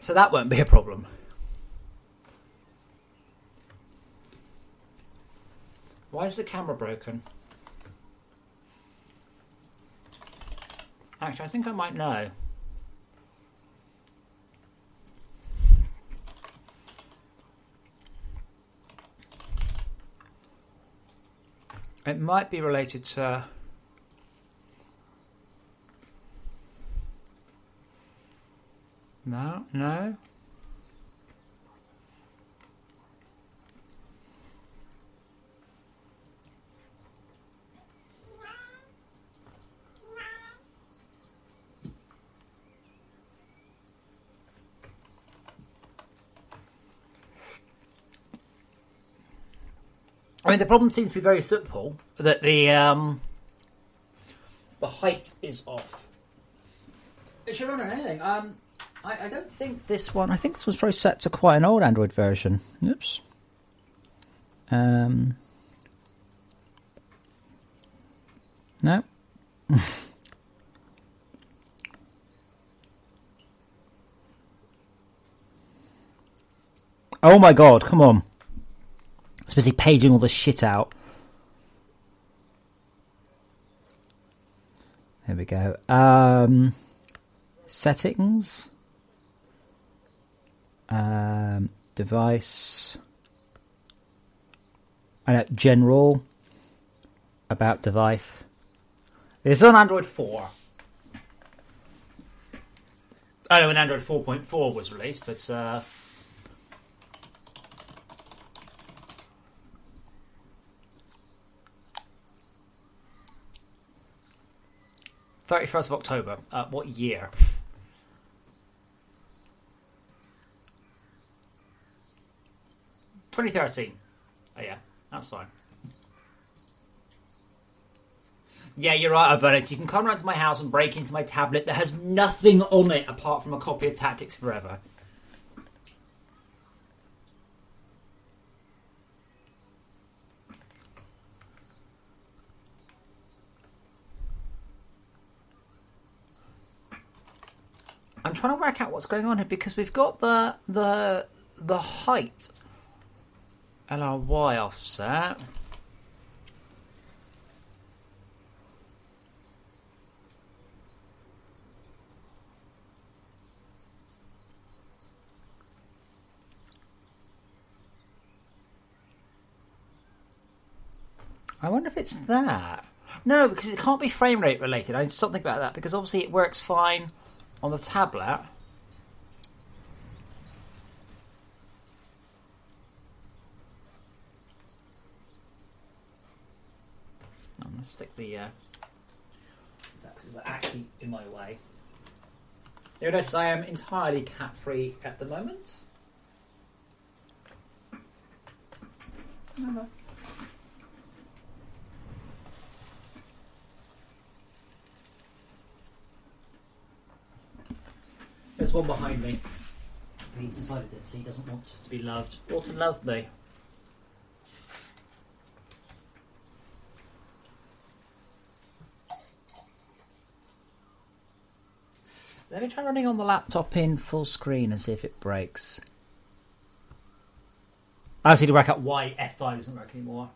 S3: So that won't be a problem. Why is the camera broken? Actually, I think I might know. It might be related to... No. I mean, the problem seems to be very simple, that the height is off. It should run on anything. I don't think this one... I think this was probably set to quite an old Android version. Oops. No. Oh my god, come on. It's busy paging all the shit out. There we go. Settings. Device. General. About device. It's on Android 4. I know when Android 4.4 was released, but 31st of October. What year? $2013. Oh yeah, that's fine. Yeah, you're right, I've done it. You can come around to my house and break into my tablet that has nothing on it apart from a copy of Tactics Forever. I'm trying to work out what's going on here because we've got the height LRY offset. I wonder if it's that. No, because it can't be frame rate related. I just don't think about that because obviously it works fine on the tablet. I'm going to stick the axes are actually in my way. You'll notice I am entirely cat free at the moment. Remember. There's one behind me. He's decided that he doesn't want to be loved or to love me. Let me try running on the laptop in full screen and see if it breaks. I just need to work out why F5 doesn't work anymore.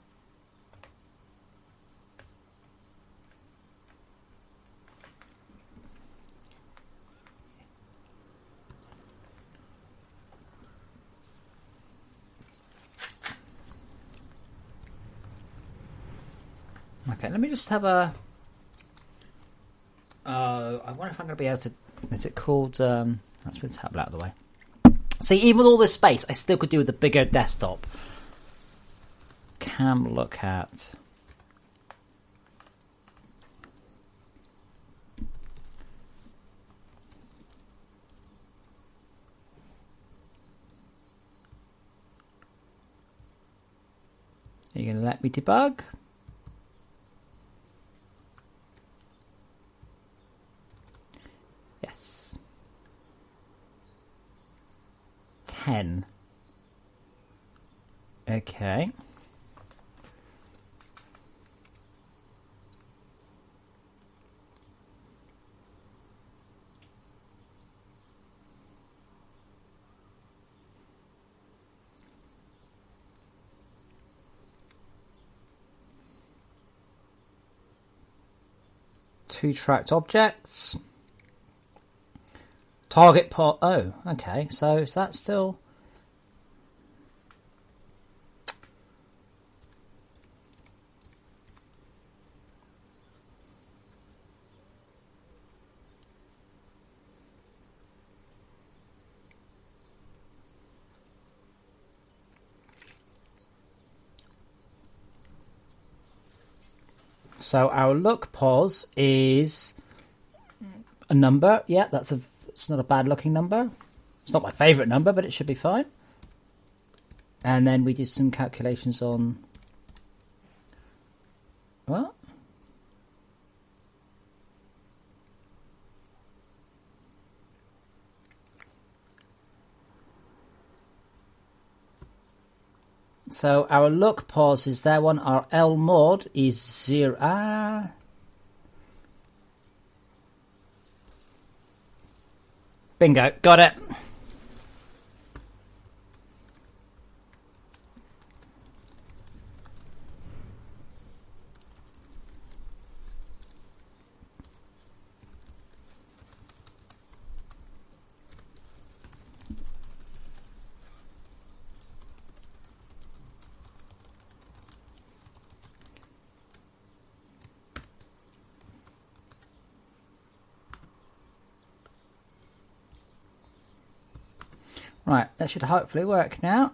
S3: Okay, let me just have a... I wonder if I'm going to be able to... Is it called... Let's put the tablet out of the way. See, even with all this space, I still could do with a bigger desktop. Cam look at... Are you going to let me debug? Yes. 10. Okay. Two tracked objects. Target pot. Oh, okay. So is that still? So our look pos is a number. Yeah, it's not a bad looking number. It's not my favourite number, but it should be fine. And then we did some calculations on... What? So our look pause is that one. Our L mod is 0. Bingo, got it. Right, that should hopefully work now.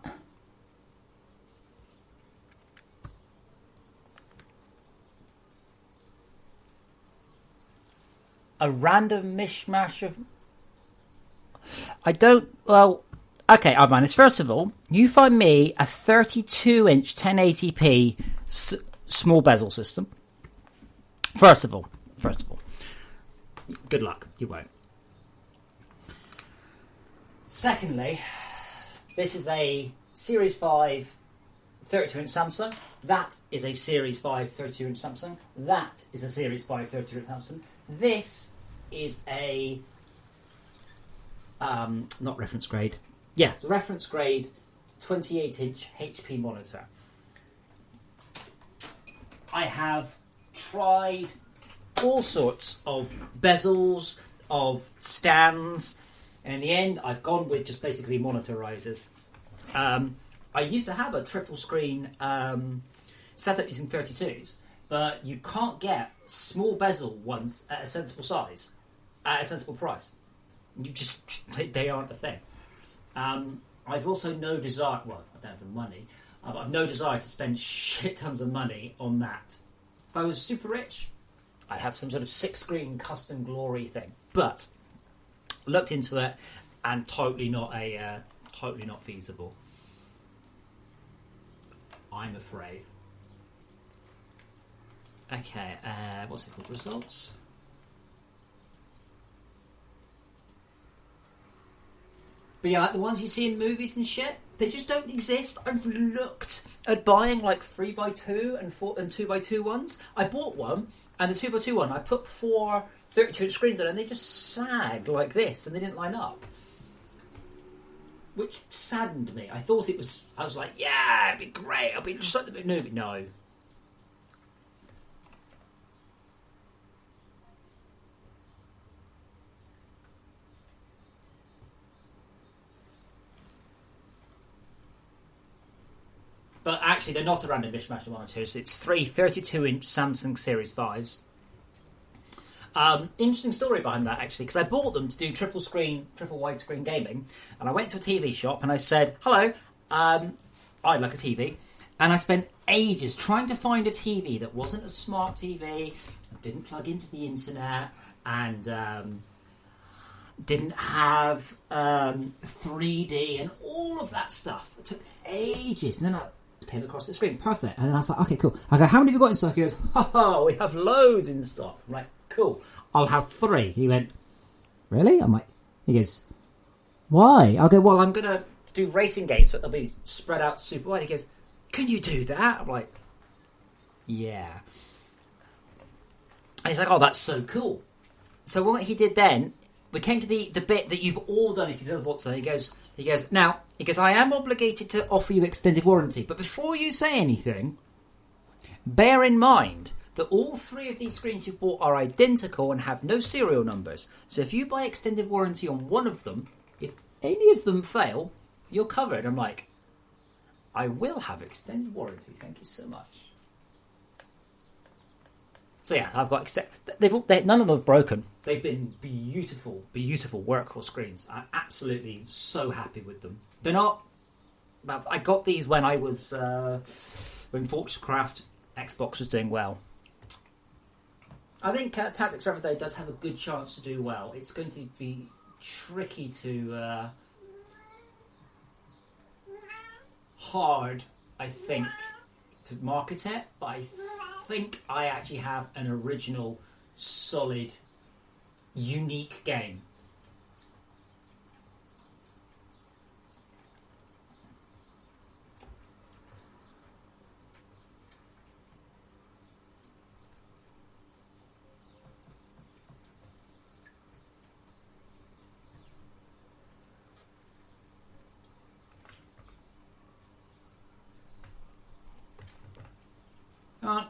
S3: A random mishmash of... I don't... Well, okay, I'll manage. First of all, you find me a 32-inch 1080p small bezel system. First of all. Good luck, you won't. Secondly, this is a Series 5 32-inch Samsung. That is a Series 5 32-inch Samsung. That is a Series 5 32-inch Samsung. This is a... not reference grade. Yeah, it's a reference grade 28-inch HP monitor. I have tried all sorts of bezels, of stands, and in the end I've gone with just basically monitor risers. I used to have a triple screen setup using 32s, but you can't get small bezel ones at a sensible size, at a sensible price. You just, they aren't a thing. I've also no desire, well, I don't have the money, but I've no desire to spend shit tons of money on that. If I was super rich, I'd have some sort of 6-screen custom glory thing. But looked into it, and totally not feasible. I'm afraid. Okay, what's it called? Results. But yeah, like the ones you see in movies and shit, they just don't exist. I've looked at buying like 3x2 and 2x2 ones. I bought one, and the 2x2 one, I put 4 32-inch screens on, and they just sagged like this, and they didn't line up. Which saddened me. I was like, yeah, it'd be great. I'll be just like the movie. No. But actually, they're not a random mishmash of monitors. It's 3 32-inch Samsung Series 5s. Interesting story behind that, actually, because I bought them to do triple widescreen gaming, and I went to a TV shop and I said, hello, I'd like a TV. And I spent ages trying to find a TV that wasn't a smart TV, didn't plug into the internet, and didn't have 3D and all of that stuff. It took ages. And then I came across the screen. Perfect. And then I was like, okay, cool. I go, how many have you got in stock? He goes, we have loads in stock. I'm like, cool. I'll have 3. He went, really? I'm like, he goes, why? I go, well, I'm going to do racing games, but they'll be spread out super wide. He goes, can you do that? I'm like, yeah. And he's like, oh, that's so cool. So what he did then, we came to the bit that you've all done if you've ever bought something. He goes, I am obligated to offer you extended warranty, but before you say anything, bear in mind that all 3 of these screens you've bought are identical and have no serial numbers. So if you buy extended warranty on one of them, if any of them fail, you're covered. I'm like, I will have extended warranty. Thank you so much. So yeah, I've got none of them have broken. They've been beautiful, beautiful workhorse screens. I'm absolutely so happy with them. They're not. I got these when I was when FortressCraft Xbox was doing well. I think Tactics Friday does have a good chance to do well. It's going to be tricky to hard, I think, to market it, but I think I actually have an original, solid, unique game. Come on.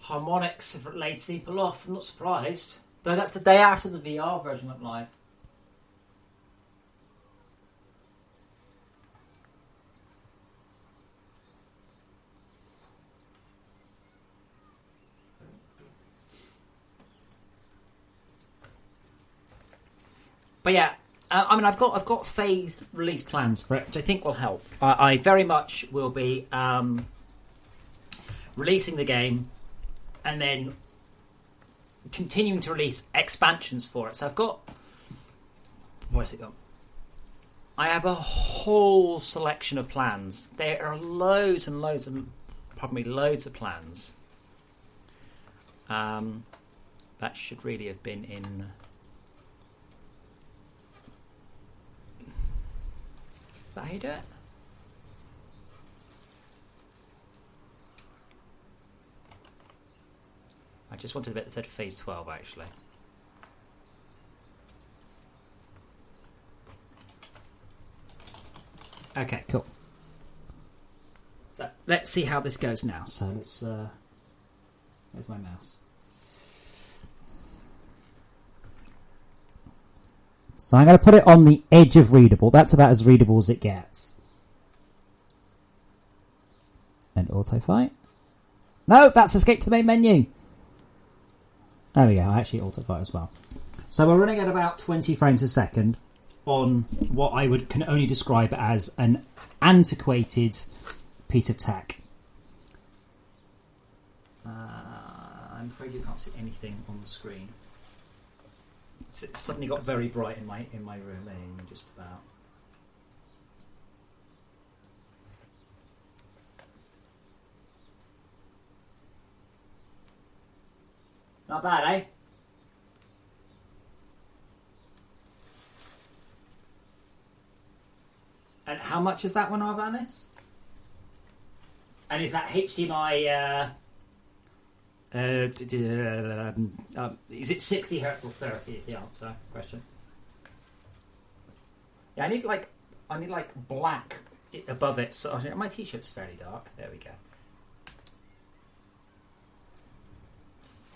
S3: Harmonix have laid people off. I'm not surprised. Though that's the day after the VR version went live. But yeah, I mean, I've got phased release plans for it, which I think will help. I very much will be releasing the game and then continuing to release expansions for it. So I've got... Where's it gone? I have a whole selection of plans. There are loads and loads of... loads of plans. That should really have been in... Is that how you do it? I just wanted a bit that said phase 12 actually.
S1: Okay, cool. So let's see how this goes now. So let's. Where's my mouse?
S2: So I'm going to put it on the edge of readable. That's about as readable as it gets. And auto fight. No, that's escape to the main menu. There we go. Actually, auto fight as well.
S1: So we're running at about 20 frames a second on what I can only describe as an antiquated piece of tech. I'm afraid you can't see anything on the screen. It suddenly got very bright in my room, just about. Not bad, eh? And how much is that one, Arvanis? And is that HDMI? Is it 60 hertz or 30? Is the answer question. Yeah, I need like black above it. So my t-shirt's fairly dark. There we go.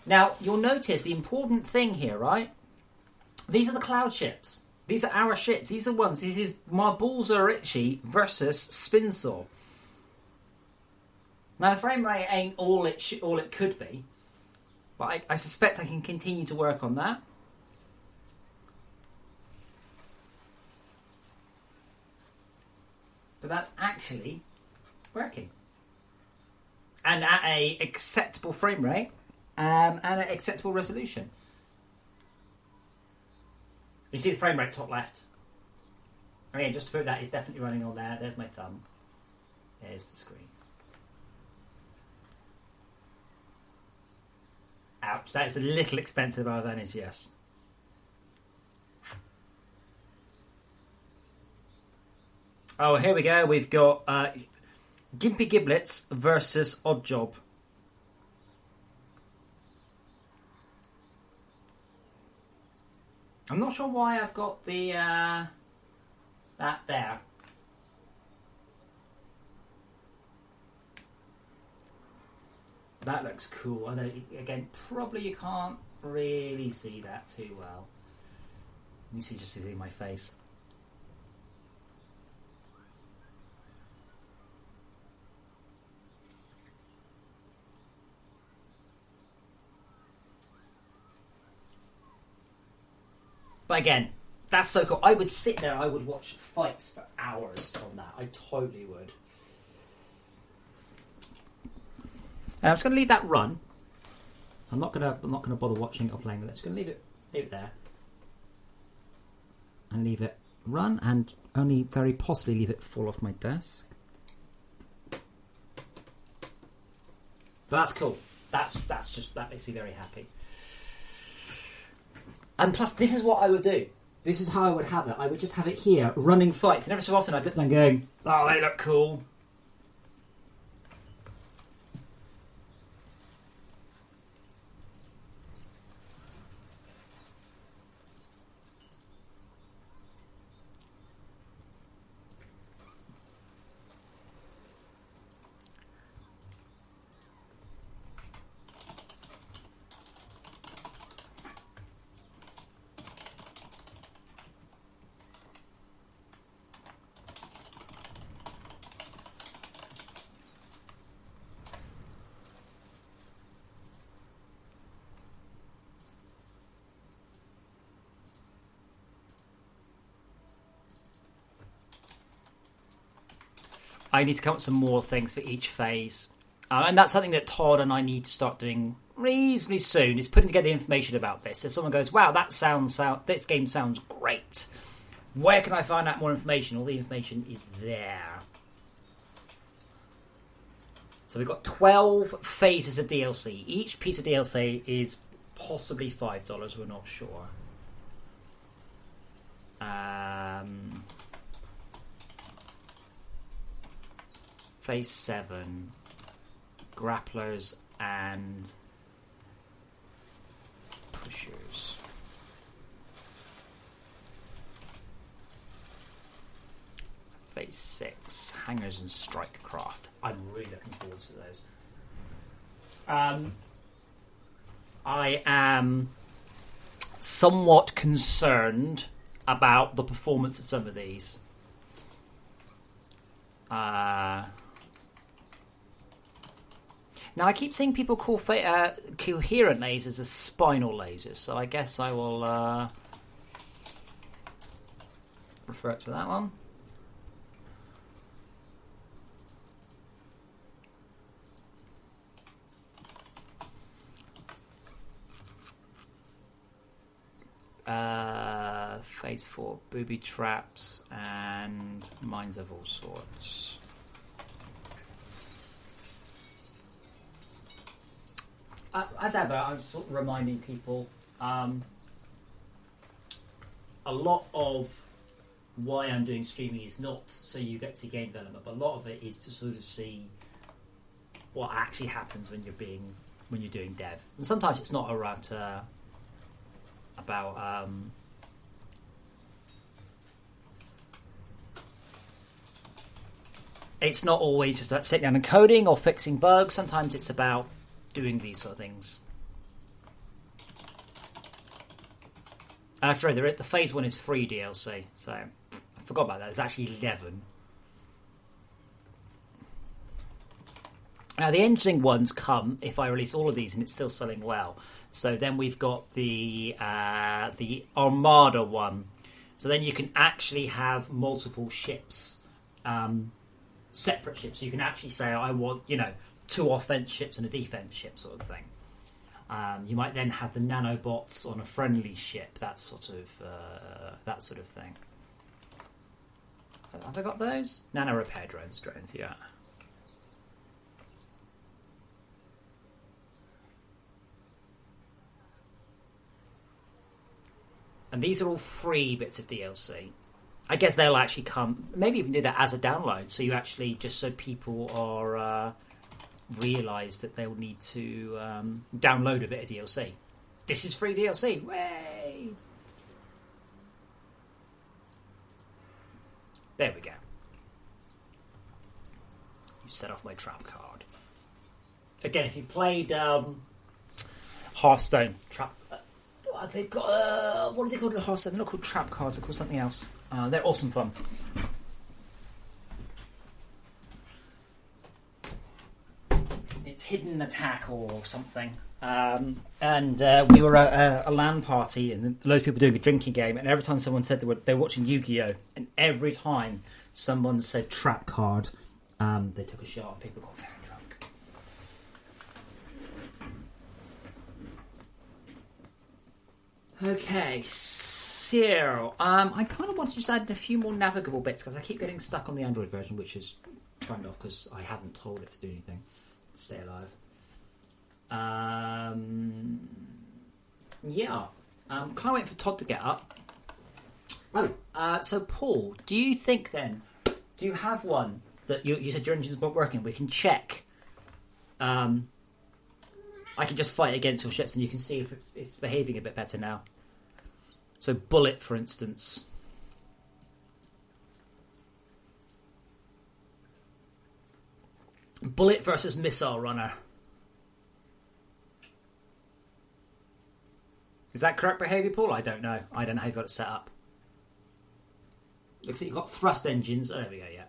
S1: Now you'll notice the important thing here, right? These are the cloud ships. These are our ships. These are ones. This is My Balls Are Itchy versus Spinsaw. Now the frame rate ain't all it could be, but I suspect I can continue to work on that. But that's actually working, and at a acceptable frame rate and an acceptable resolution. You see the frame rate top left. Again, just to prove that, it's definitely running on there. There's my thumb. There's the screen. Ouch, that is a little expensive, Arvanis, yes. Oh, here we go. We've got Gimpy Giblets versus Oddjob. I'm not sure why I've got the that there. That looks cool. I know, again, probably you can't really see that too well. You see, just see my face. But again, that's so cool. I would sit there, I would watch fights for hours on that. I totally would. I'm just going to leave that run. I'm not going to bother watching it or playing with it. I'm just going to leave it there, and leave it run, and only very possibly leave it fall off my desk. But that's cool. That makes me very happy. And plus, this is what I would do. This is how I would have it. I would just have it here, running fights, and every so often I'd look down going, "Oh, they look cool."
S3: I need to come up with some more things for each phase. And that's something that Todd and I need to start doing reasonably soon, is putting together information about this. If someone goes, wow, this game sounds great, where can I find out more information? All the information is there. So we've got 12 phases of DLC. Each piece of DLC is possibly $5, we're not sure. Phase 7, grapplers and pushers. Phase 6, hangers and strike craft. I'm really looking forward to those. I am somewhat concerned about the performance of some of these. Now, I keep seeing people call coherent lasers as spinal lasers, so I guess I will refer to that one. Phase 4, booby traps and mines of all sorts. As ever, I'm sort of reminding people, a lot of why I'm doing streaming is not so you get to game development, but a lot of it is to sort of see what actually happens when you're doing dev. And sometimes it's not about it's not always just about sitting down and coding or fixing bugs. Sometimes it's about doing these sort of things. Sorry, the phase 1 is free DLC, so I forgot about that. There's actually 11. Now, the interesting ones come if I release all of these and it's still selling well. So then we've got the Armada one. So then you can actually have multiple ships, separate ships. So you can actually say, I want, 2 offense ships and a defense ship, sort of thing. You might then have the nanobots on a friendly ship, that sort of thing. Have I got those? Nano repair drone strength, yeah. And these are all free bits of DLC. I guess they'll actually come, maybe even do that as a download, so you actually, just so people are realise that they'll need to download a bit of DLC. This is free DLC, way! There we go. You set off my trap card. Again, if you played Hearthstone, they've got what are they called in Hearthstone? They're not called trap cards, they're called something else. They're awesome fun. It's hidden attack or something. And we were at a LAN party and loads of people doing a drinking game, and every time someone said they were watching Yu-Gi-Oh, and every time someone said trap card, they took a shot and people got very drunk. Okay, so I kind of want to just add in a few more navigable bits because I keep getting stuck on the Android version, which is turned off because I haven't told it to do anything to stay alive. Can't wait for Todd to get up. So Paul, do you think then, do you have one that you said your engine's not working? We can check. I can just fight against your ships and you can see if it's behaving a bit better now. So Bullet, for instance. Bullet versus Missile Runner. Is that correct behaviour, Paul? I don't know. I don't know how you've got it set up. Looks like you've got thrust engines. Oh, there we go, yeah.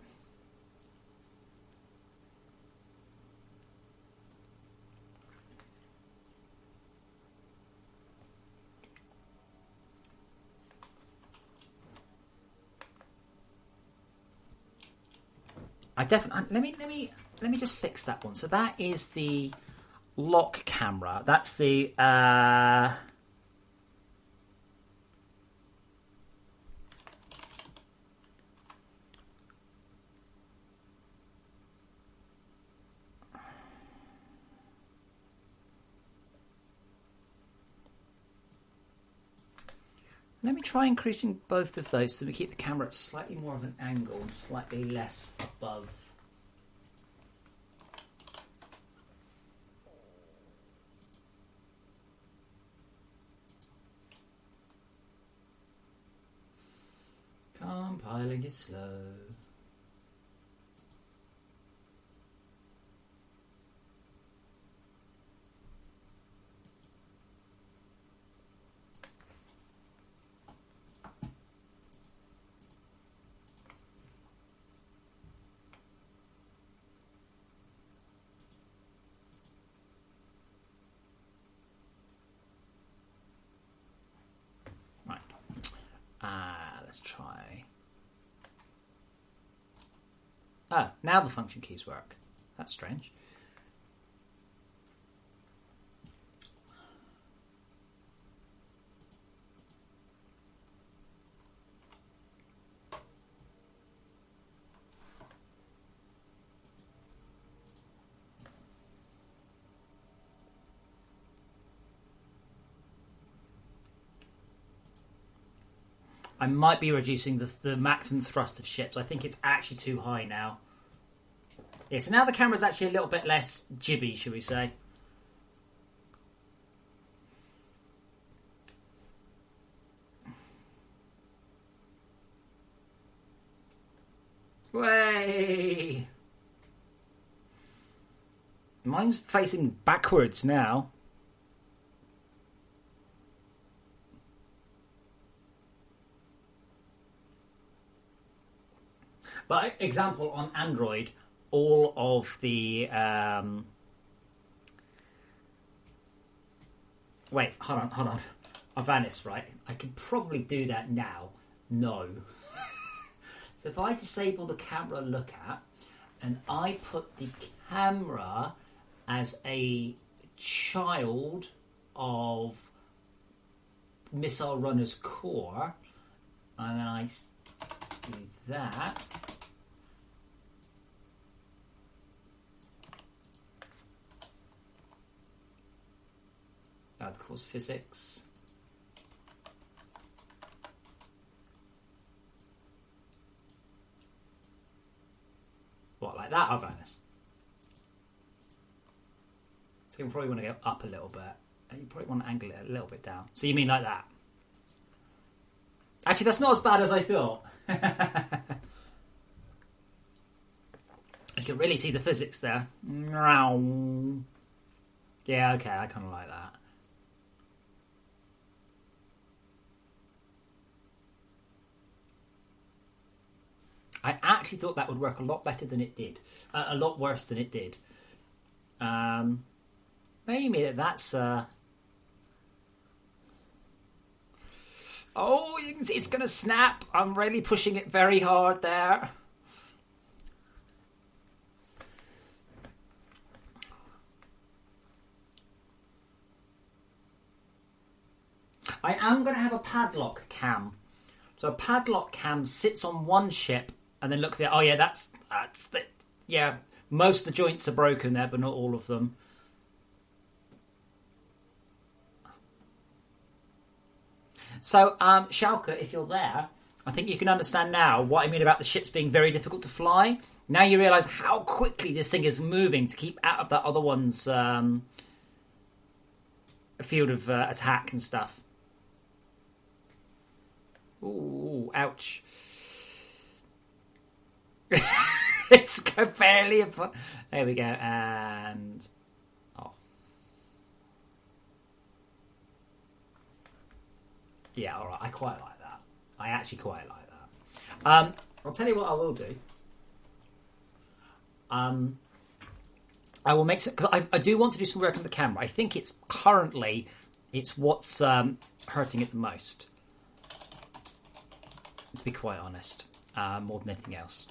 S3: I definitely let me just fix that one. So that is the lock camera. That's the Let me try increasing both of those so we keep the camera at slightly more of an angle and slightly less above. Compiling is slow. Let's try. Oh, now the function keys work. That's strange. I might be reducing the maximum thrust of ships. I think it's actually too high now. Yeah, so now the camera's actually a little bit less jibby, should we say. Way. Mine's facing backwards now. But example, on Android, all of the... Wait, hold on. Avanis, right? I could probably do that now. No. So if I disable the camera look at, and I put the camera as a child of Missile Runner's core, and then I do that... Of course, physics. What, like that, Avanis? So you probably want to go up a little bit. You probably want to angle it a little bit down. So you mean like that? Actually, that's not as bad as I thought. You can really see the physics there. Yeah, okay, I kind of like that. I actually thought that would work a lot better than it did. A lot worse than it did. Maybe that's... Oh, you can see it's going to snap. I'm really pushing it very hard there. I am going to have a padlock cam. So a padlock cam sits on one ship and then looks there. Oh yeah, that's the, yeah. Most of the joints are broken there, but not all of them. So, Schalke, if you're there, I think you can understand now what I mean about the ships being very difficult to fly. Now you realise how quickly this thing is moving to keep out of that other one's field of attack and stuff. Ooh, ouch. It's barely a... There we go, and... Oh. Yeah, alright, I quite like that. I actually quite like that. I'll tell you what I will do. I will make some... Because I do want to do some work on the camera. I think it's currently... It's what's hurting it the most. To be quite honest. More than anything else.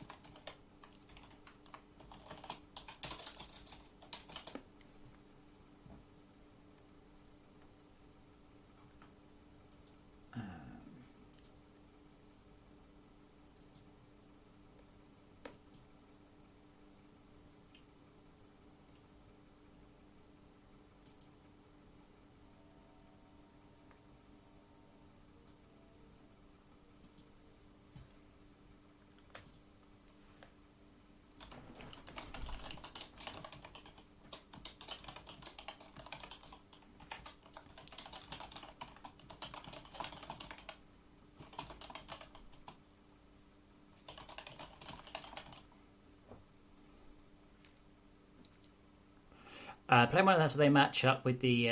S3: Play one of that so they match up with the...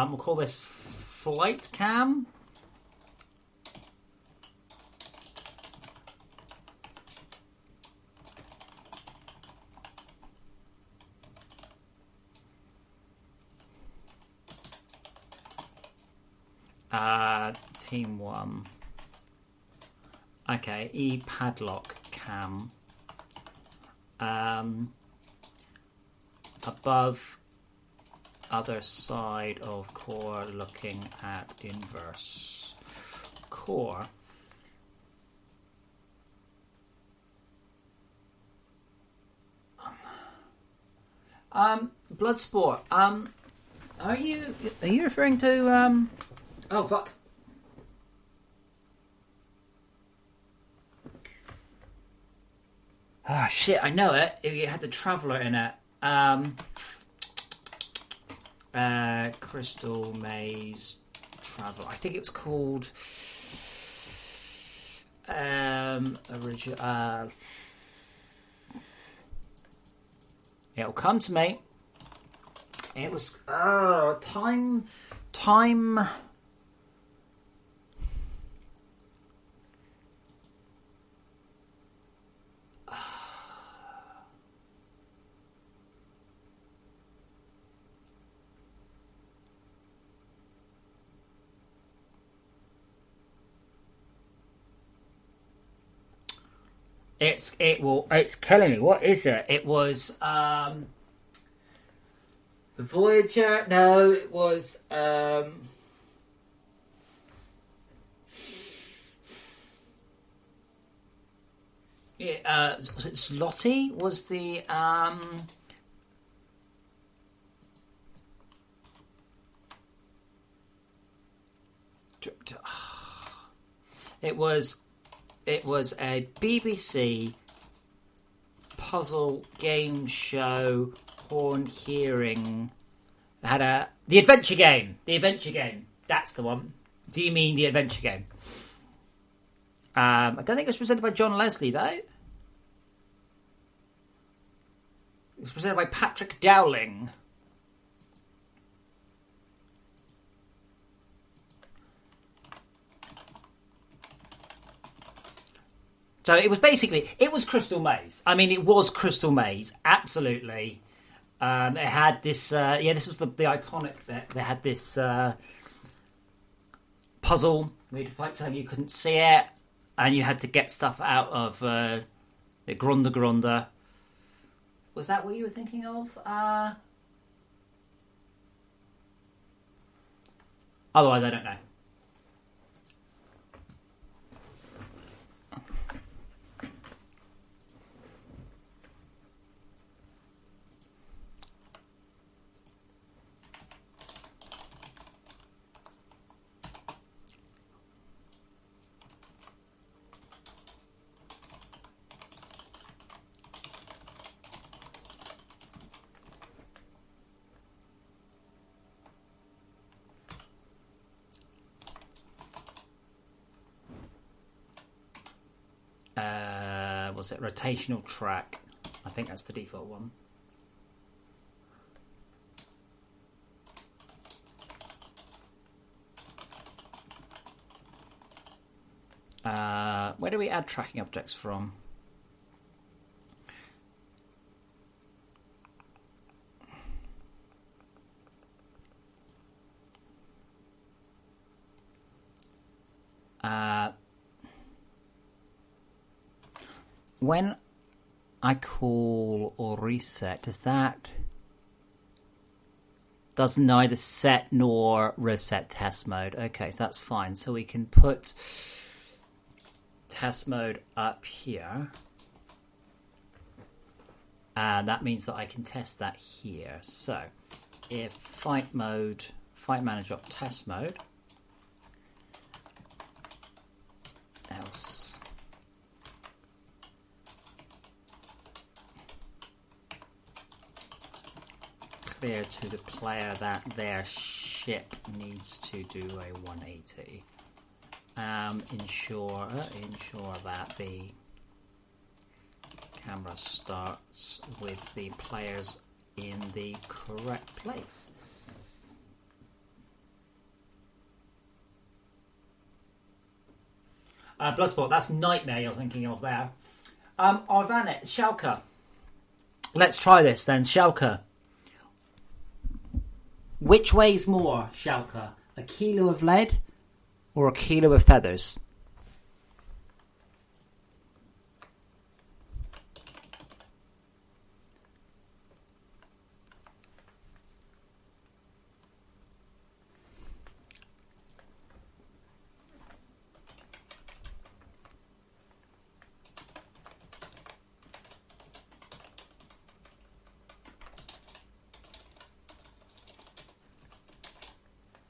S3: we'll call this flight cam. Team 1. Okay, padlock cam. Above other side of core looking at inverse core. Bloodsport. Are you referring to
S1: Oh, fuck.
S3: Oh shit, I know it. It had the Traveller in it. Crystal Maze Traveller. I think it was called original. It'll come to me. It was time. It's killing me. What is it? It was the Voyager. No, it was was it Slotty? Was the It was a BBC puzzle game show, horn hearing. It had the adventure game. The adventure game. That's the one. Do you mean the adventure game? I don't think it was presented by John Leslie though. It was presented by Patrick Dowling. So it was Crystal Maze. I mean, it was Crystal Maze, absolutely. It had this, this was the iconic bit. They had this puzzle where you had to fight something you couldn't see it, and you had to get stuff out of the Grunda. Was that what you were thinking of? Otherwise, I don't know. Was it rotational track? I think that's the default one. Where do we add tracking objects from? When I call or reset, does neither set nor reset test mode. Okay, so that's fine. So we can put test mode up here. And that means that I can test that here. So if fight manager.test mode, else clear to the player that their ship needs to do a 180. Ensure that the camera starts with the players in the correct place. Bloodsport, that's Nightmare you're thinking of there. Arvanet, Schalke. Let's try this then, Schalke. Which weighs more, Schalke? A kilo of lead or a kilo of feathers?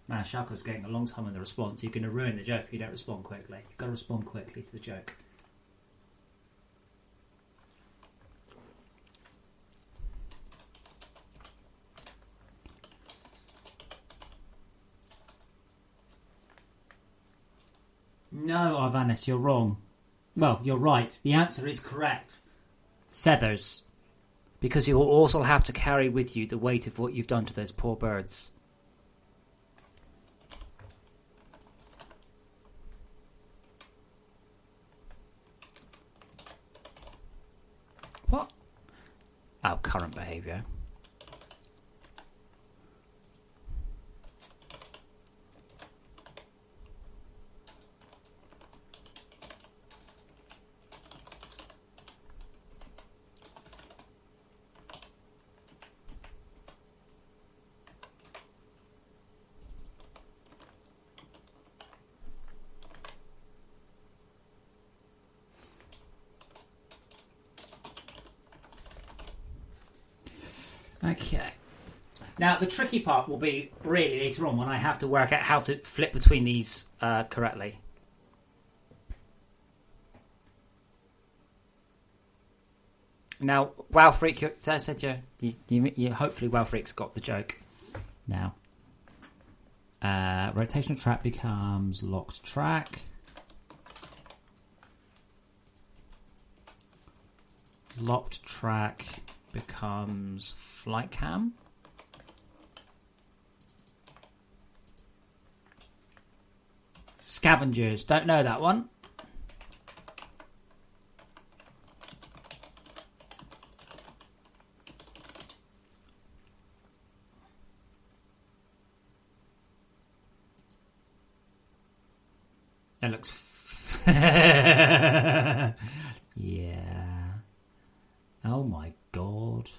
S3: Man, Schalke's getting a long time in the response. You're going to ruin the joke if you don't respond quickly. You've got to respond quickly to the joke. No, Arvanis, you're wrong. Well, you're right. The answer is correct. Feathers. Because you will also have to carry with you the weight of what you've done to those poor birds. What? Oh, current behaviour. Okay. Now, the tricky part will be really later on when I have to work out how to flip between these correctly. Now, Wow Freak, as I said, you hopefully Wow Freak's got the joke now. Rotational track becomes locked track. Locked track becomes flight cam. Scavengers, don't know that one. That looks... yeah. Oh my god.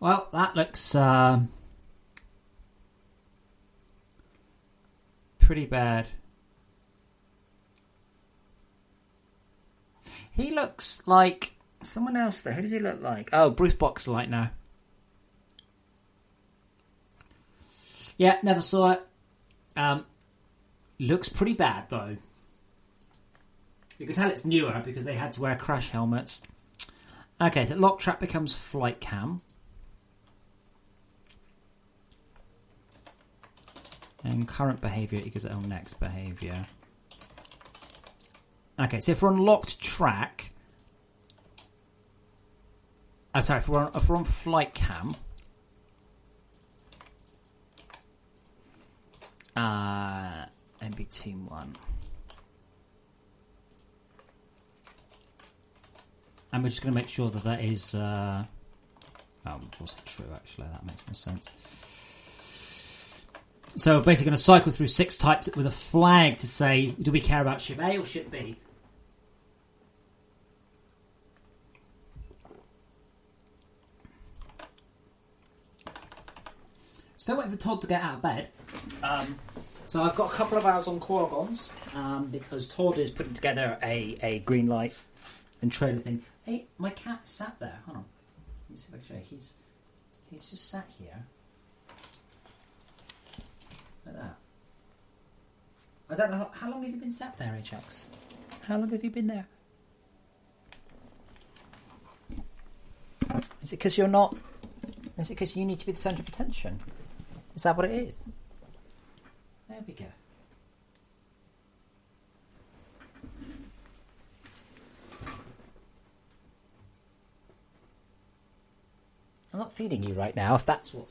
S3: Well, that looks pretty bad. He looks like someone else there. Who does he look like? Oh, Bruce Boxlight now. Yeah, never saw it. Looks pretty bad though. You can tell it's newer because they had to wear crash helmets. Okay, so lock trap becomes flight cam. And current behaviour equals on next behaviour. Okay, so if we're on locked track... sorry, if we're on flight cam... MB Team 1. And we're just going to make sure that that is... oh, was it true, actually? That makes more sense. So we're basically going to cycle through 6 types with a flag to say, do we care about ship A or ship B? Still waiting for Todd to get out of bed. So I've got a couple of hours on Quorgons because Todd is putting together a green light and trailer thing. Hey, my cat sat there. Hold on. Let me see if I can show you. He's just sat here. Like that. I don't know. How long have you been sat there, Ajax? How long have you been there? Is it because you're not... Is it because you need to be the centre of attention? Is that what it is?
S1: There we go.
S3: I'm not feeding you right now, if that's what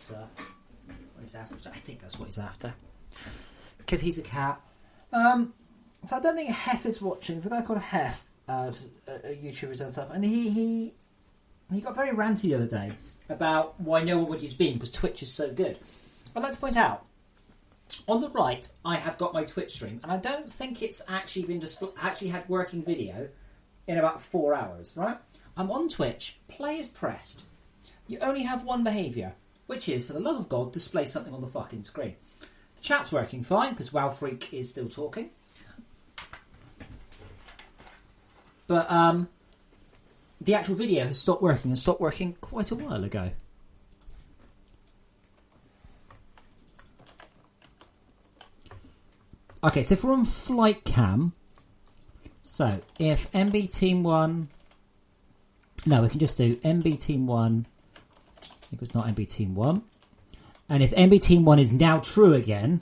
S3: he's after. I think that's what he's after. Because he's a cat. So I don't think Hef is watching. There's a guy called Hef, a YouTuber and stuff, and he got very ranty the other day about why no one would use Beam because Twitch is so good. I'd like to point out, on the right, I have got my Twitch stream, and I don't think it's actually been actually had working video in about 4 hours, right? I'm on Twitch, play is pressed. You only have one behaviour, which is, for the love of God, display something on the fucking screen. The chat's working fine, because WowFreak is still talking. But the actual video has stopped working, and stopped working quite a while ago. Okay, so if we're on flight cam, so if MB Team 1... No, we can just do MB Team 1... I think it's not MB Team 1. And if MB Team 1 is now true again...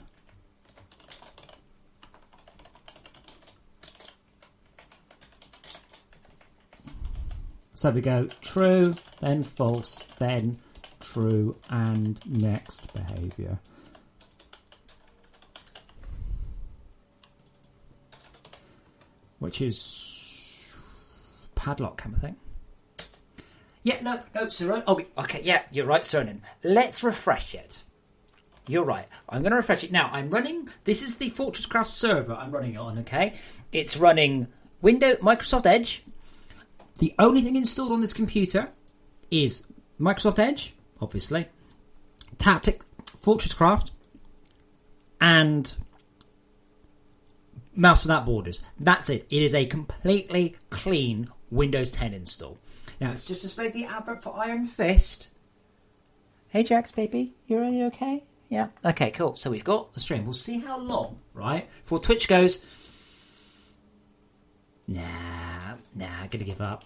S3: So we go true, then false, then true, and next behaviour. Which is padlock kind of thing. Yeah, no, Suron. Oh, okay, yeah, you're right, Suronin. Let's refresh it. You're right. I'm going to refresh it. Now, I'm running... This is the FortressCraft server I'm running it on, okay? It's running Microsoft Edge. The only thing installed on this computer is Microsoft Edge, obviously, FortressCraft, and Mouse Without Borders. That's it. It is a completely clean Windows 10 install. Now, it's just displayed the advert for Iron Fist. Hey, Jax, baby. You okay? Yeah. Okay, cool. So we've got the stream. We'll see how long, right, before Twitch goes, nah, gonna give up.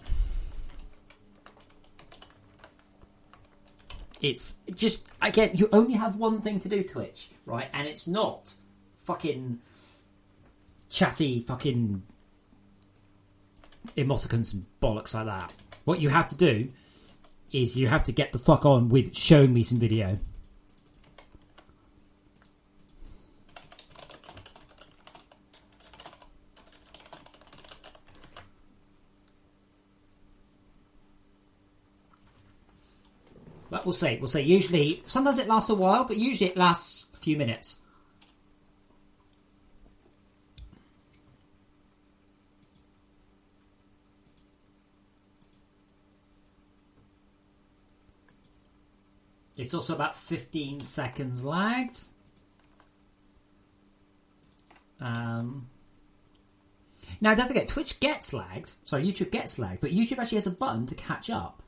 S3: It's just, again, you only have one thing to do, Twitch, right? And it's not fucking chatty fucking emoticons and bollocks like that. What you have to do is you have to get the fuck on with showing me some video. But we'll see. Usually, sometimes it lasts a while, but usually it lasts a few minutes. It's also about 15 seconds lagged. Now, don't forget, Twitch gets lagged. Sorry, YouTube gets lagged, but YouTube actually has a button to catch up.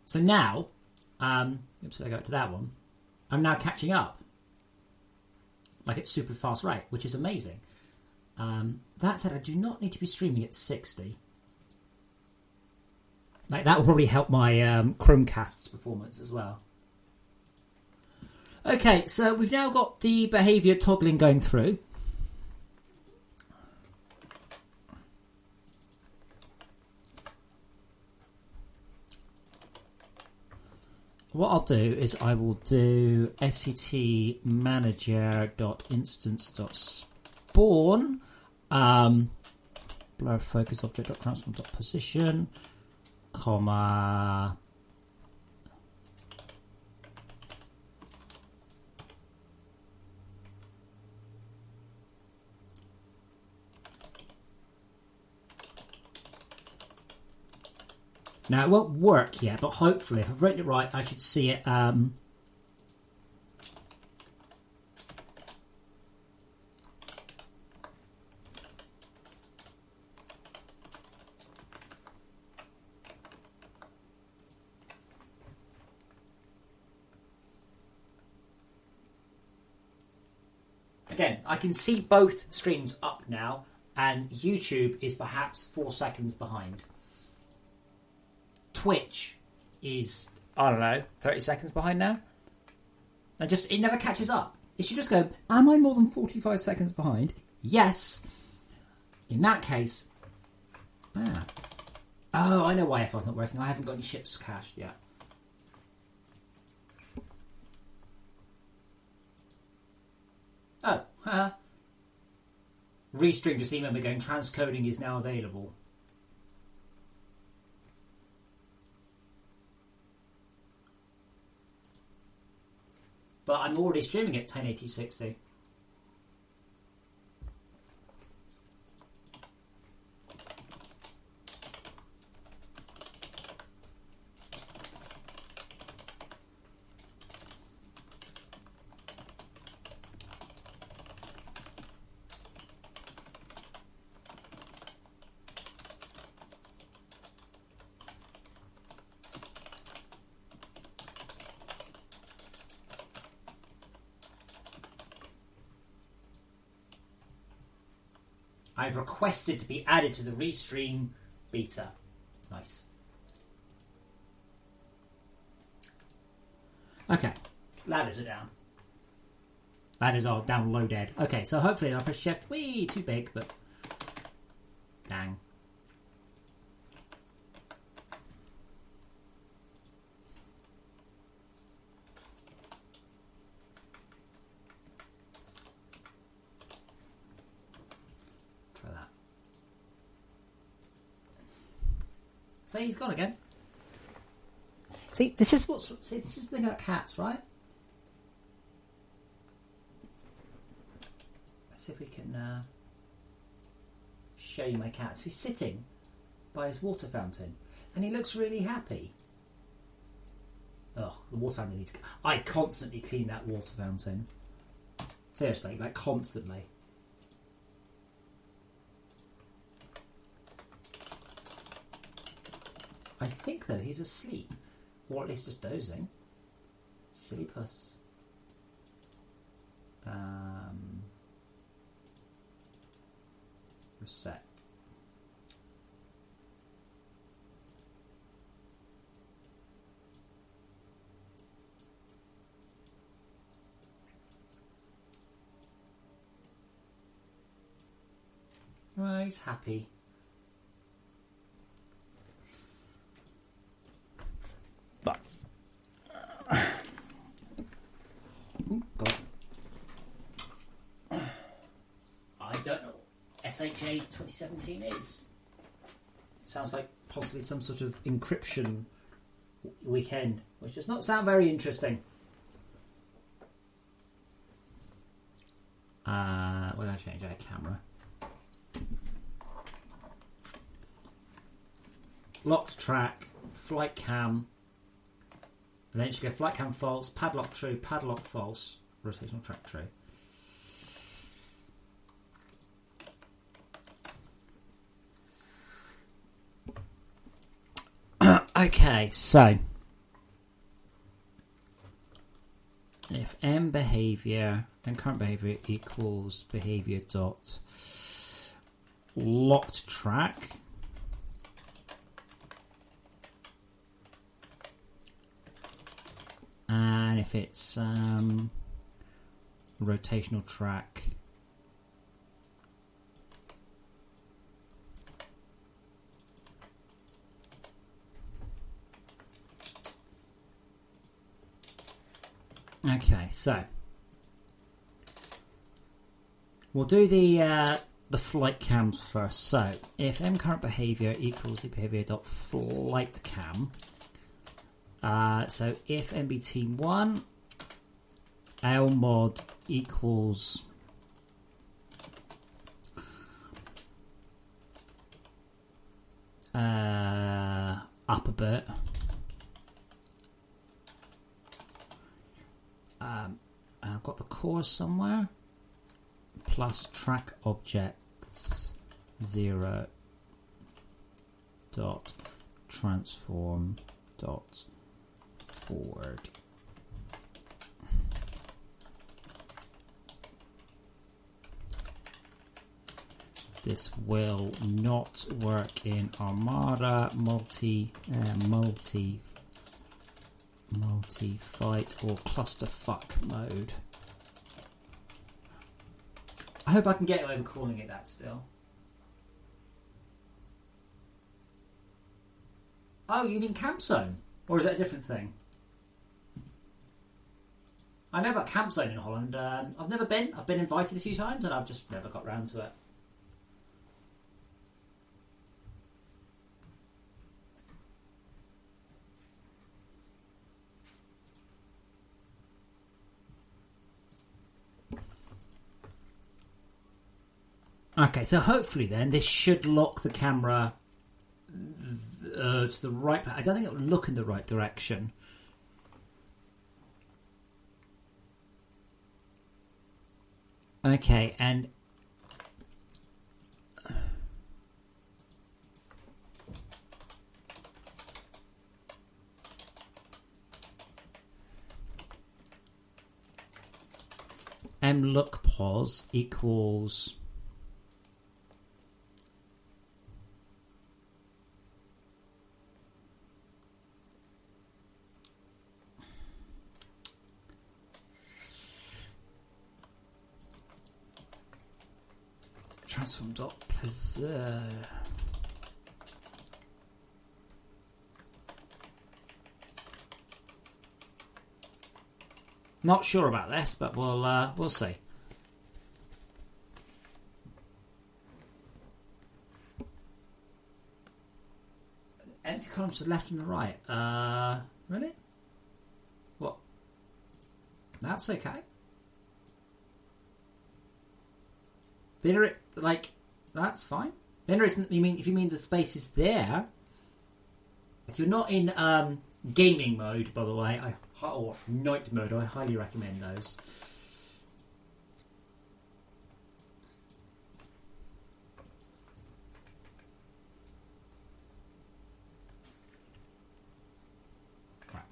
S3: So now, oops, I go to that one. I'm now catching up, like at super fast rate, which is amazing. That said, I do not need to be streaming at 60. Like that will probably help my Chromecast's performance as well. Okay, so we've now got the behaviour toggling going through. What I'll do is I will do sct manager.instance.spawn blur focus object.transform.position comma now it won't work yet, but hopefully if I've written it right I should see it again, I can see both streams up now, and YouTube is perhaps 4 seconds behind. Twitch is, I don't know, 30 seconds behind now?
S1: It never catches up. It should just go, am I more than 45 seconds behind? Yes. In that case... Oh, I know why FR's not working. I haven't got any ships cached yet. Oh, Restream just emailed me going, transcoding is now available. But I'm already streaming at 1080-60. I've requested to be added to the Restream beta. Nice. Okay, ladders are down. Ladders are downloaded. Okay, so hopefully I'll press shift. Whee, too big, but dang. See, he's gone again. See, this is the thing about cats, right? Let's see if we can show you my cat. So he's sitting by his water fountain, and he looks really happy. Oh, the water fountain needs. I constantly clean that water fountain. Seriously, like constantly. I think, though, he's asleep. Or at least just dozing. Silly puss. Reset. Oh, he's happy. God. I don't know what SHA 2017 is. Sounds like possibly some sort of encryption weekend, which does not sound very interesting. We're going to change our camera. Locked track, flight cam. And then it should go flight cam false, padlock true, padlock false, rotational track true. Okay, so if m current behavior equals behavior dot locked track, and if it's rotational track okay, so we'll do the flight cams first. So if m current behavior equals the behavior dot flight cam, so if MBT1 lmod equals up a bit, I've got the cores somewhere, plus track objects 0 dot transform dot forward. This will not work in Armada multi multi-fight or clusterfuck mode. I hope I can get away with calling it that still. Oh, you mean Camp Zone? Or is that a different thing? I know about Camp Zone in Holland. I've never been. I've been invited a few times and I've just never got round to it. Okay, so hopefully then this should lock the camera to the right. I don't think it will look in the right direction. Okay, and look pause equals transform dot preserve. Not sure about this, but we'll see. Empty columns to the left and the right. Really? What? That's okay. That's fine. There isn't. If you mean the space is there. If you're not in gaming mode, by the way, or night mode, I highly recommend those. Right.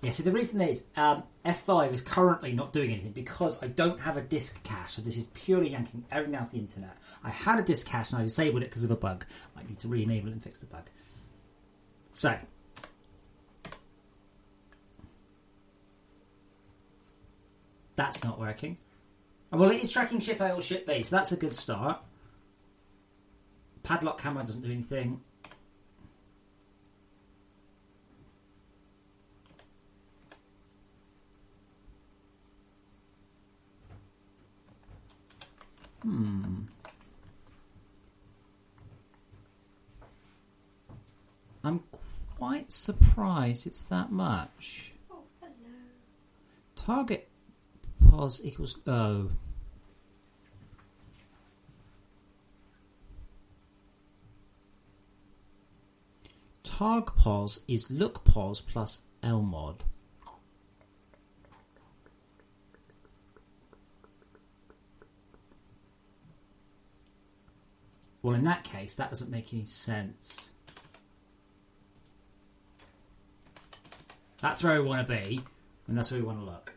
S1: Yeah, so the reason is F5 is currently not doing anything because I don't have a disk cache, so this is purely yanking everything out of the internet. I had a disk cache and I disabled it because of a bug. I need to re-enable it and fix the bug. So, that's not working. Well, it is tracking ship A or ship B, so that's a good start. Padlock camera doesn't do anything. I'm quite surprised it's that much.
S4: Oh, hello.
S1: Target pos equals O. Targ pos is look pos plus lmod. Well, in that case, that doesn't make any sense. That's where we want to be, and that's where we want to look.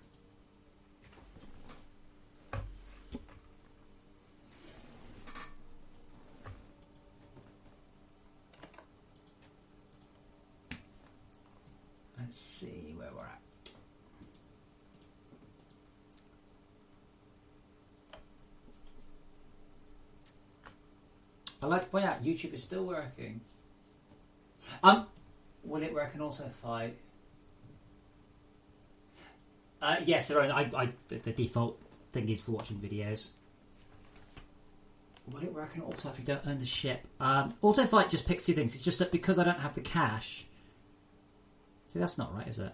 S1: Let's see where we're at. I'd like to point out YouTube is still working. Will it work in Auto 5? Yes, the default thing is for watching videos. Will it work in Auto if you don't own the ship? Autofight just picks two things. It's just that because I don't have the cache. See, that's not right, is it?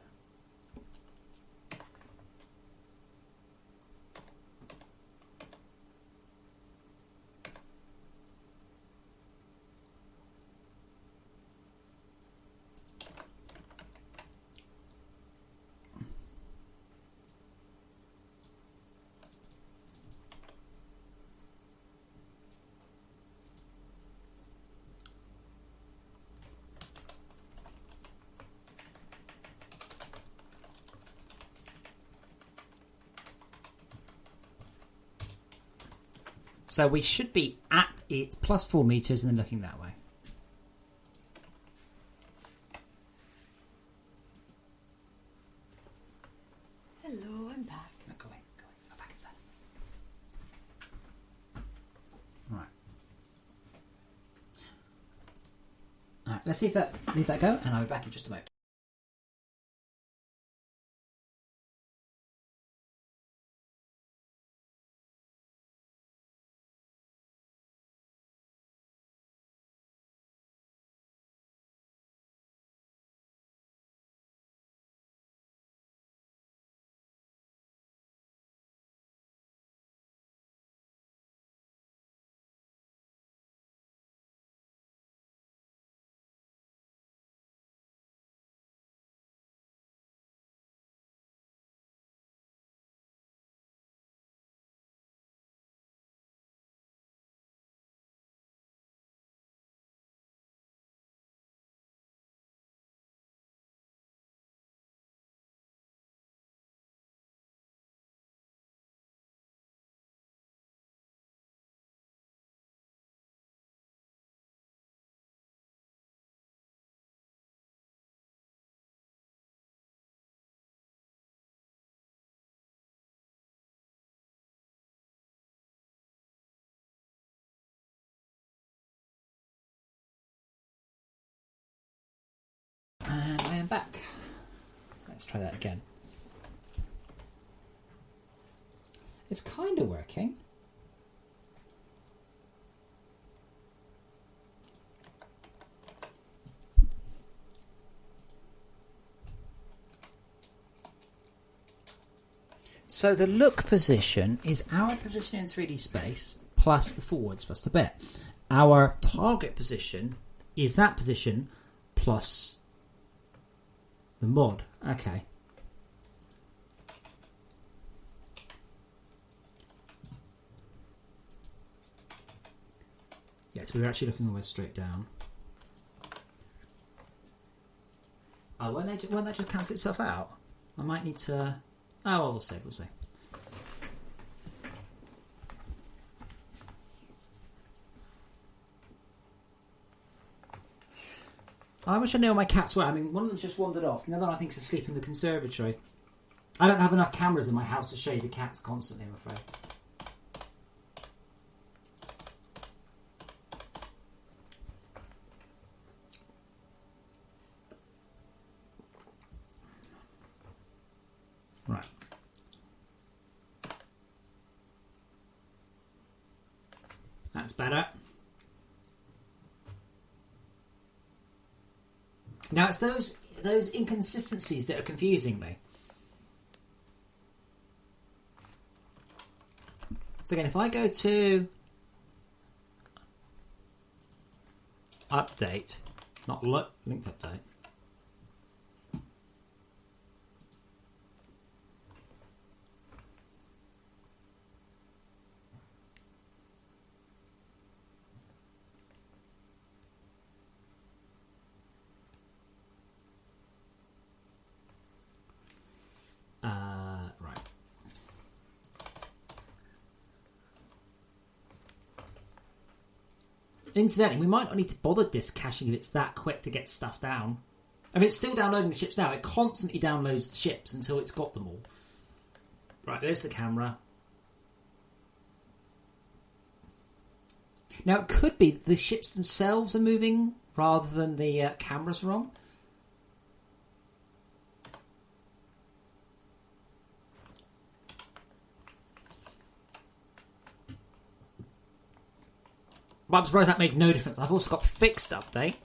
S1: So we should be at it plus 4 meters and then looking that way. let's leave that go, and I'll be back in just a moment. And I am back. Let's try that again. It's kind of working. So the look position is our position in 3D space plus the forwards plus the bit. Our target position is that position plus the mod. Okay. Yes, we were actually looking almost straight down. Oh, won't that just cancel itself out? I might need to... Oh, well, we'll see. I wish I knew where my cats were. I mean, one of them just wandered off. The other one I think is asleep in the conservatory. I don't have enough cameras in my house to show you the cats constantly, I'm afraid. Right. That's better. Now it's those inconsistencies that are confusing me. So again, if I go to update, not link update. Right. Incidentally, we might not need to bother disk caching if it's that quick to get stuff down. I mean, it's still downloading the ships now. It constantly downloads the ships until it's got them all. Right, there's the camera. Now, it could be that the ships themselves are moving rather than the cameras wrong. But I'm surprised that made no difference. I've also got fixed update.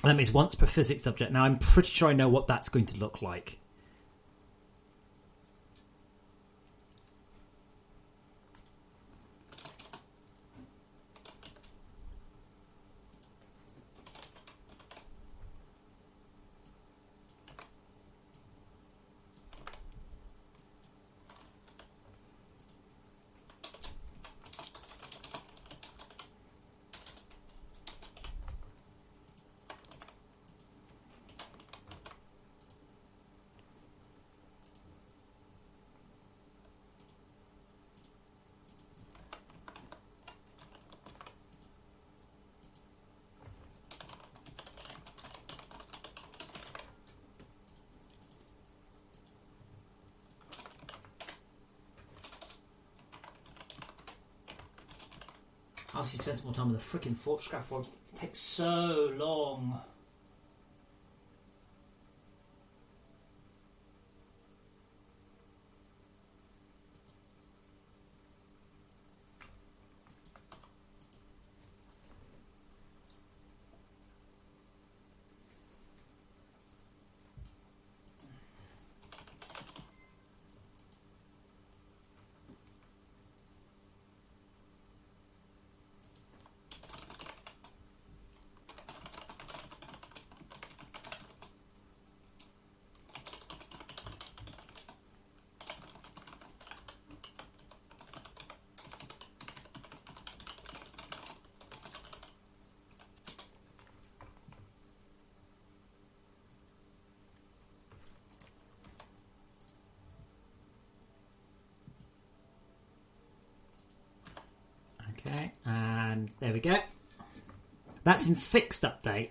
S1: And that means once per physics object. Now, I'm pretty sure I know what that's going to look like. Obviously spends more time with the freaking FortressCraft It takes so long. Okay, and there we go. That's in fixed update.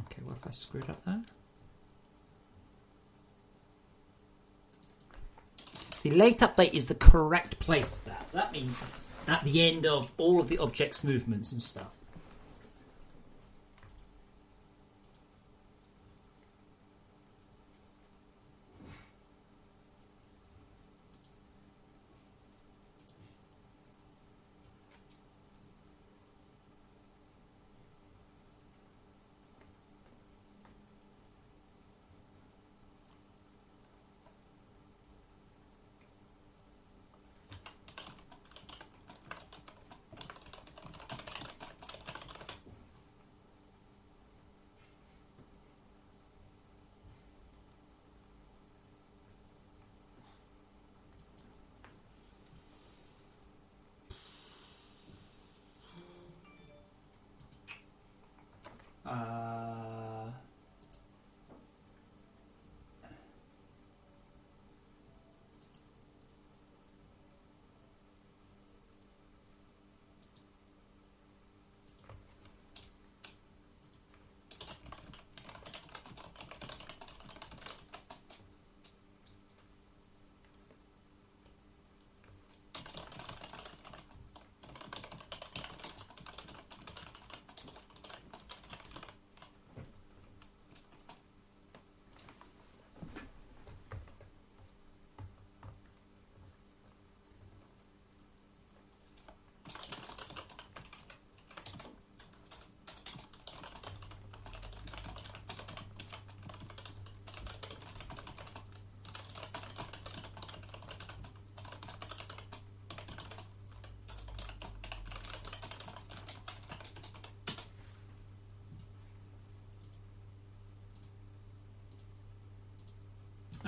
S1: Okay, what if I screwed up there? The late update is the correct place for that. So that means at the end of all of the object's movements and stuff.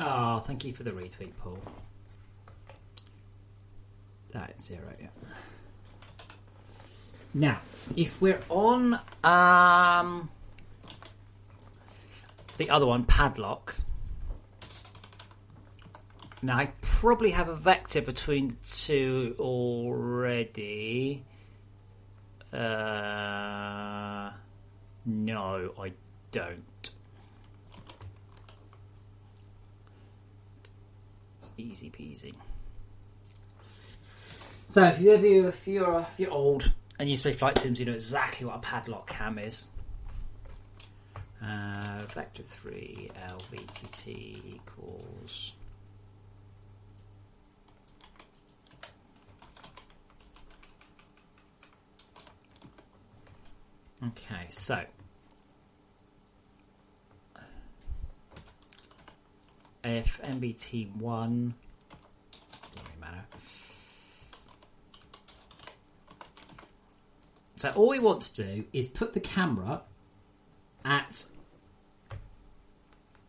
S1: Oh, thank you for the retweet, Paul. It's 0, yeah. Now, if we're on the other one, padlock. Now, I probably have a vector between the two already. No, I don't. Easy peasy. So if you're old and you play flight sims, you know exactly what a padlock cam is. Vector 3 LVTT equals. Okay, so if MBT1 doesn't really matter. So all we want to do is put the camera at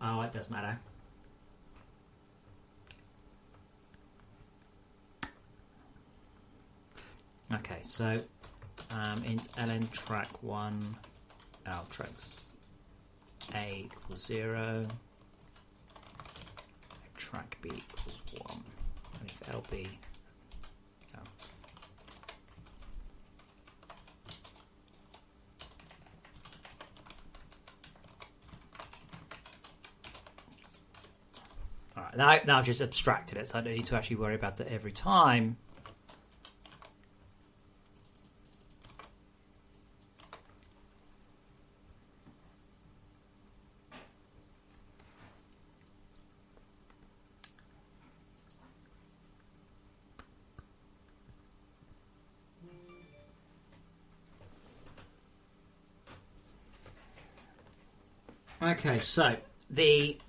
S1: it does matter. Okay, so int ln track 1 track A equals 0. Track B equals 1. And if LB
S3: Now I've just abstracted it, so I don't need to actually worry about it every time. Okay, so the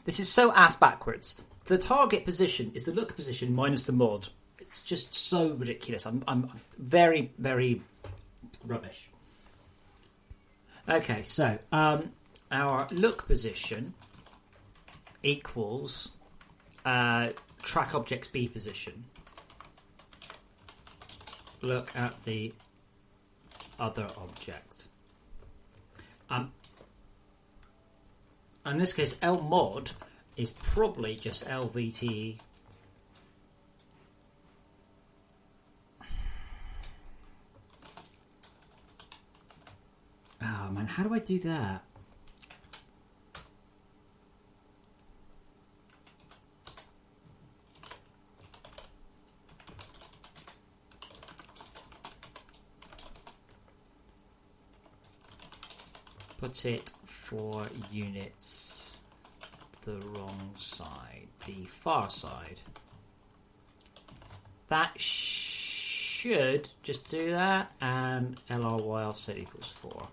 S3: this is so ass backwards. The target position is the look position minus the mod. It's just so ridiculous. I'm very, very rubbish. Okay, so our look position equals track object's B position. Look at the other object. In this case, L mod is probably just LVT. Oh man, how do I do that? Put it for units the wrong side, the far side. That should just do that, and LRY offset equals 4.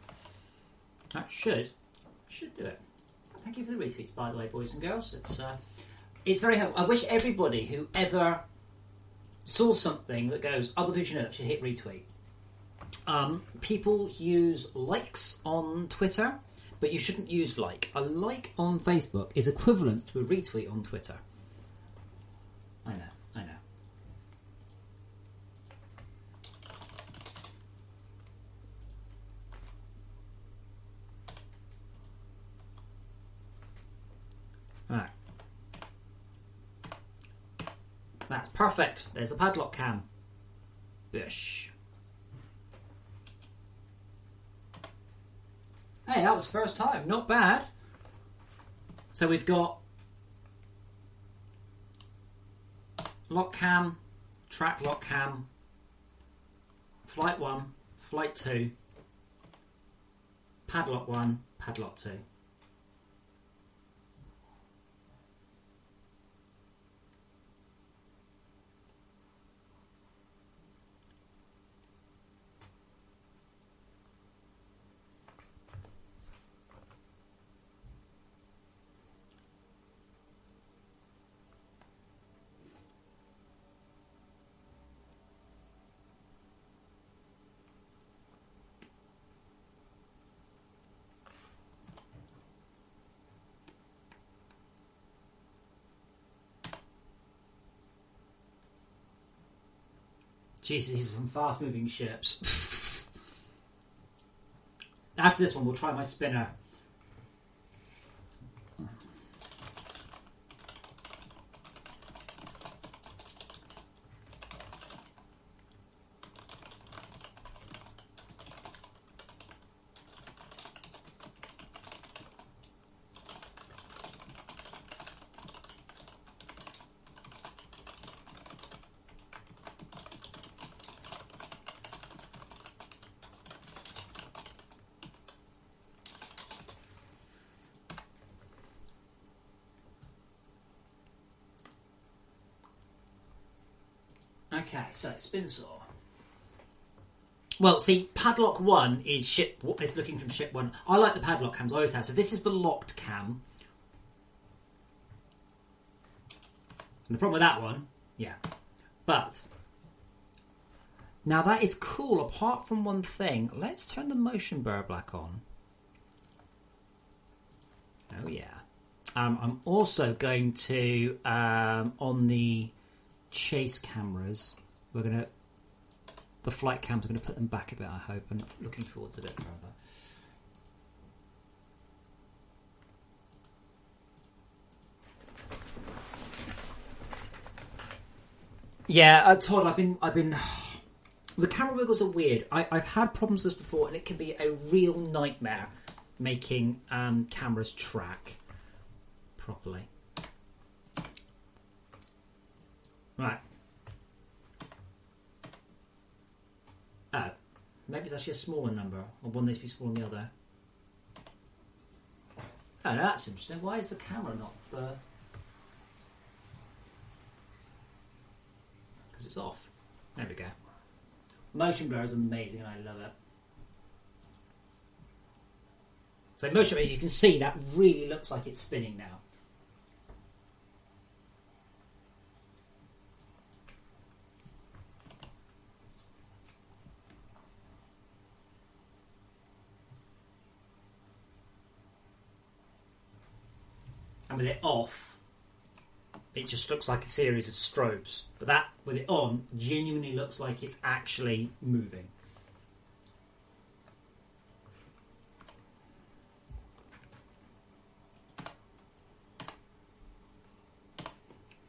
S3: That should do it. Thank you for the retweets, by the way, boys and girls. It's very helpful. I wish everybody who ever saw something that goes, other people should hit retweet. People use likes on Twitter, but you shouldn't use like. A like on Facebook is equivalent to a retweet on Twitter. I know. Alright. That's perfect. There's a padlock cam. Bish. Hey, that was first time. Not bad. So we've got lock cam, track lock cam, flight 1, flight 2, padlock 1, padlock 2. Jesus, these are some fast-moving ships. After this one, we'll try my spinner. Okay, so spin saw. Well, see, padlock 1 is ship. It's looking from ship 1. I like the padlock cams. I always have. So this is the locked cam. And the problem with that one, yeah. But now that is cool. Apart from one thing, let's turn the motion blur back on. Oh yeah. I'm also going to on the chase cameras, the flight cams, we're going to put them back a bit, I hope. I'm looking forward to it further. Yeah, Todd, I've been the camera wiggles are weird. I've had problems with this before, and it can be a real nightmare making cameras track properly. Right. Oh, maybe it's actually a smaller number, or one needs to be smaller than the other. Oh, no, that's interesting. Why is the camera not the... Because it's off. There we go. Motion blur is amazing and I love it. So motion blur, you can see that really looks like it's spinning now. And with it off, it just looks like a series of strobes. But that, with it on, genuinely looks like it's actually moving.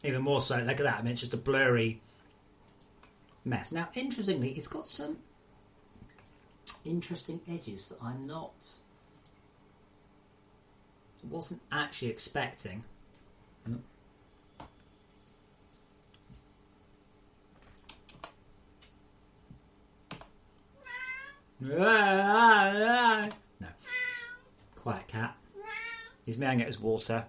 S3: Even more so, look at that. I mean, it's just a blurry mess. Now, interestingly, it's got some interesting edges that I'm not... wasn't actually expecting. No. Quiet cat. He's meowing at his water.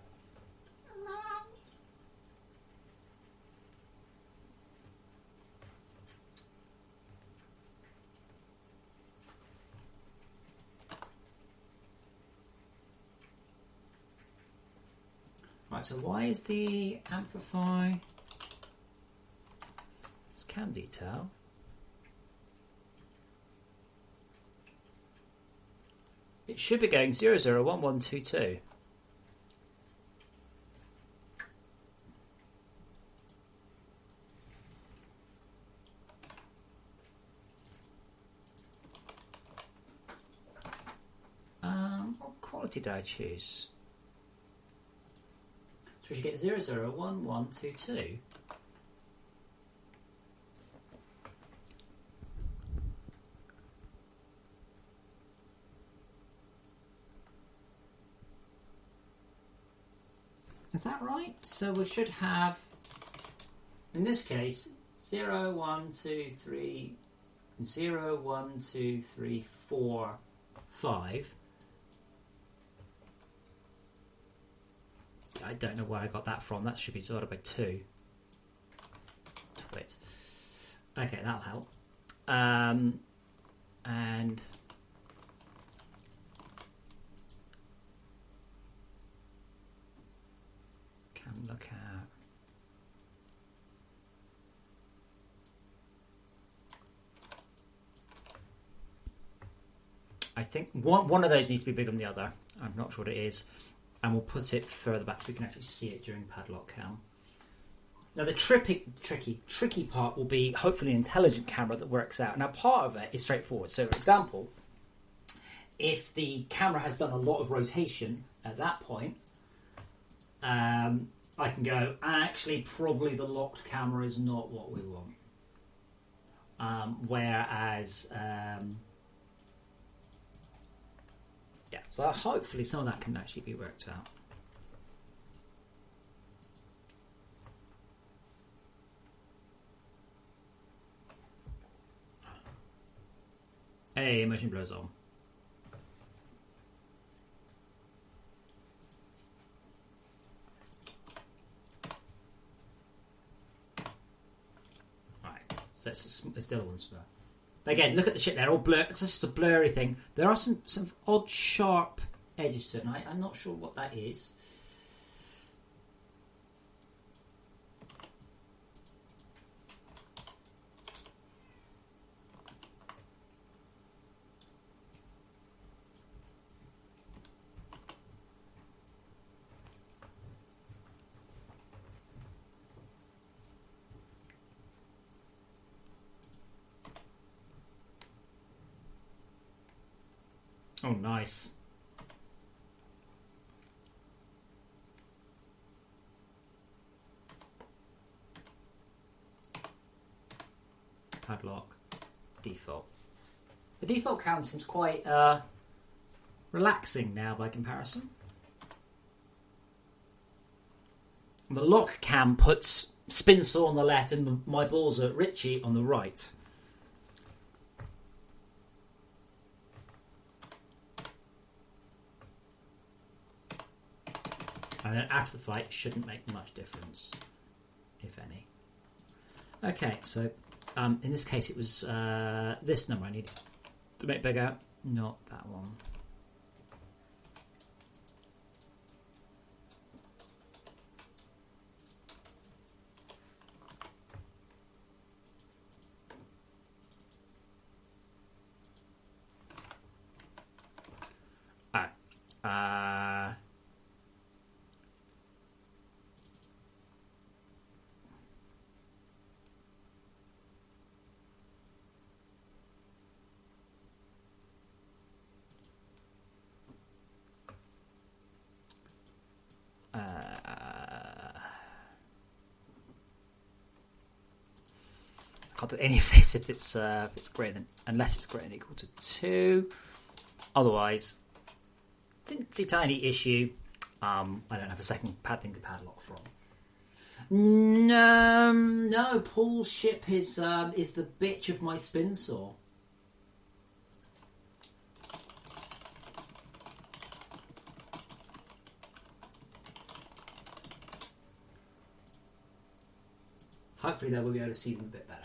S3: Right, so why is the amplify... It's cam detail. It should be going 001122. What quality did I choose? So we should get 001122. Is that right? So we should have, in this case, 0, 1, 2, 3, 0, 1, 2, 3, 4, 5. I don't know where I got that from. That should be divided by 2. Twit. Okay, that'll help. And can look at. I think one of those needs to be bigger than the other. I'm not sure what it is. And we'll put it further back so we can actually see it during padlock cam. Now the tricky part will be hopefully an intelligent camera that works out. Now part of it is straightforward. So for example, if the camera has done a lot of rotation at that point, I can go, actually probably the locked camera is not what we want. Whereas, yeah, so hopefully some of that can actually be worked out. Hey, motion blur's on. Right, so it's the other one's blur. Again, look at the shit there, all blur. It's just a blurry thing. There are some odd, sharp edges to it, and I'm not sure what that is. Oh, nice. Padlock. Default. The default cam seems quite relaxing now by comparison. The lock cam puts spin saw on the left and my balls are Richie on the right. And then after the fight, shouldn't make much difference, if any. Okay, so in this case it was this number I needed to make bigger, not that one. Can't do any of this if it's greater than, unless it's greater than equal to 2. Otherwise, teensy tiny issue. I don't have a second thing to padlock from. No, Paul's ship is the bitch of my spin saw. Hopefully they will be able to see them a bit better.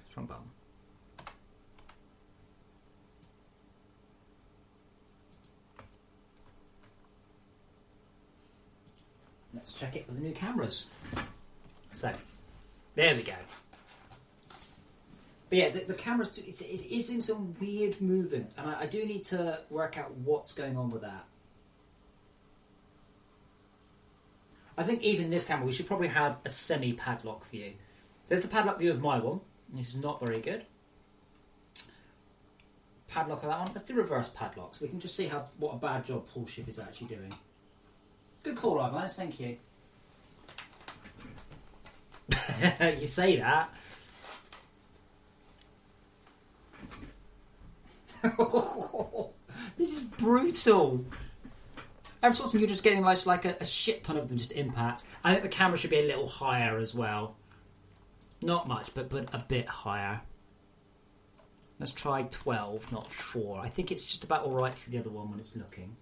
S3: Strong button. Let's check it with the new cameras. So, there we go. But yeah, the camera's it is doing some weird movement, and I do need to work out what's going on with that. I think even this camera, we should probably have a semi-padlock view. There's the padlock view of my one, which is not very good. Padlock of that one. Let's do reverse padlock, so we can just see what a bad job Paul's ship is actually doing. Good call, Ivan. Thank you. You say that. This is brutal. Every sort of you're just getting like a shit ton of them just impact. I think the camera should be a little higher as well. Not much, but a bit higher. Let's try 12, not 4. I think it's just about alright for the other one when it's looking.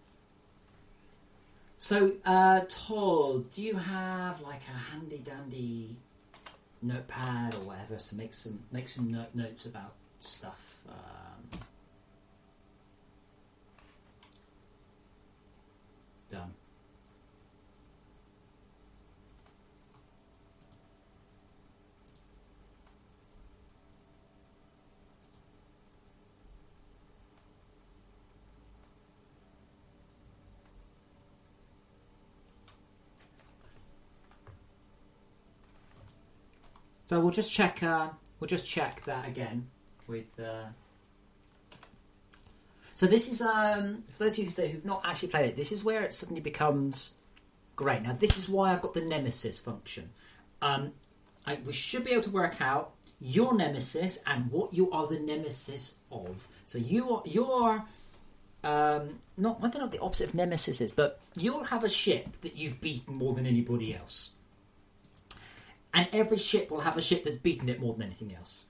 S3: So, Todd, do you have like a handy dandy notepad or whatever to make some notes about stuff? Done. So we'll just check that again with. So this is for those of you who've not actually played it. This is where it suddenly becomes great. Now this is why I've got the nemesis function. We should be able to work out your nemesis and what you are the nemesis of. So you are not. I don't know what the opposite of nemesis is, but you'll have a ship that you've beaten more than anybody else. And every ship will have a ship that's beaten it more than anything else.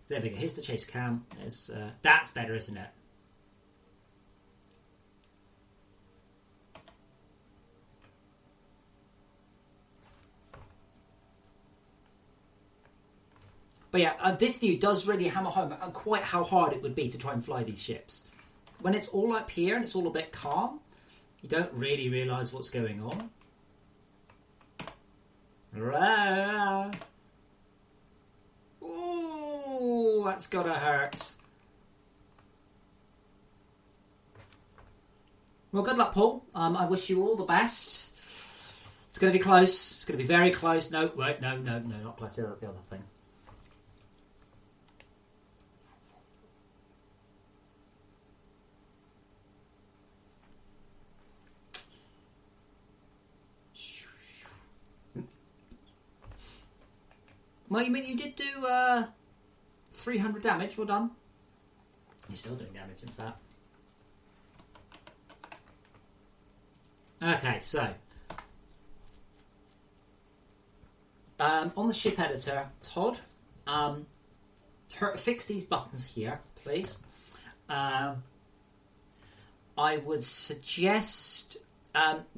S3: So there we go. Here's the chase cam. That's better, isn't it? But yeah, this view does really hammer home quite how hard it would be to try and fly these ships. When it's all up here and it's all a bit calm, you don't really realise what's going on. Ooh, that's gotta hurt. Well, good luck, Paul. I wish you all the best. It's going to be close. It's going to be very close. No, wait, no, not close to the other thing. Well, you mean you did do 300 damage? Well done. You're still doing damage, in fact. Okay, so on the ship editor, Todd, fix these buttons here, please. I would suggest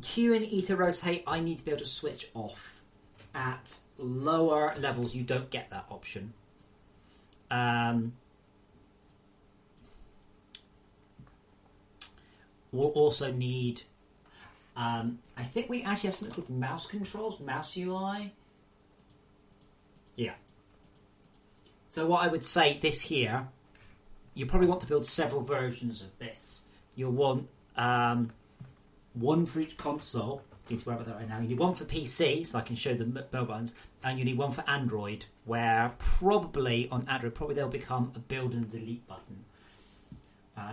S3: Q and E to rotate. I need to be able to switch off. At lower levels, you don't get that option. We'll also need... I think we actually have something called mouse controls, mouse UI. Yeah. So what I would say, this here, you probably want to build several versions of this. You'll want one for each console. Need to worry about that right now. You need one for PC, so I can show the bell buttons, and you need one for Android, where probably on Android, they'll become a build and delete button.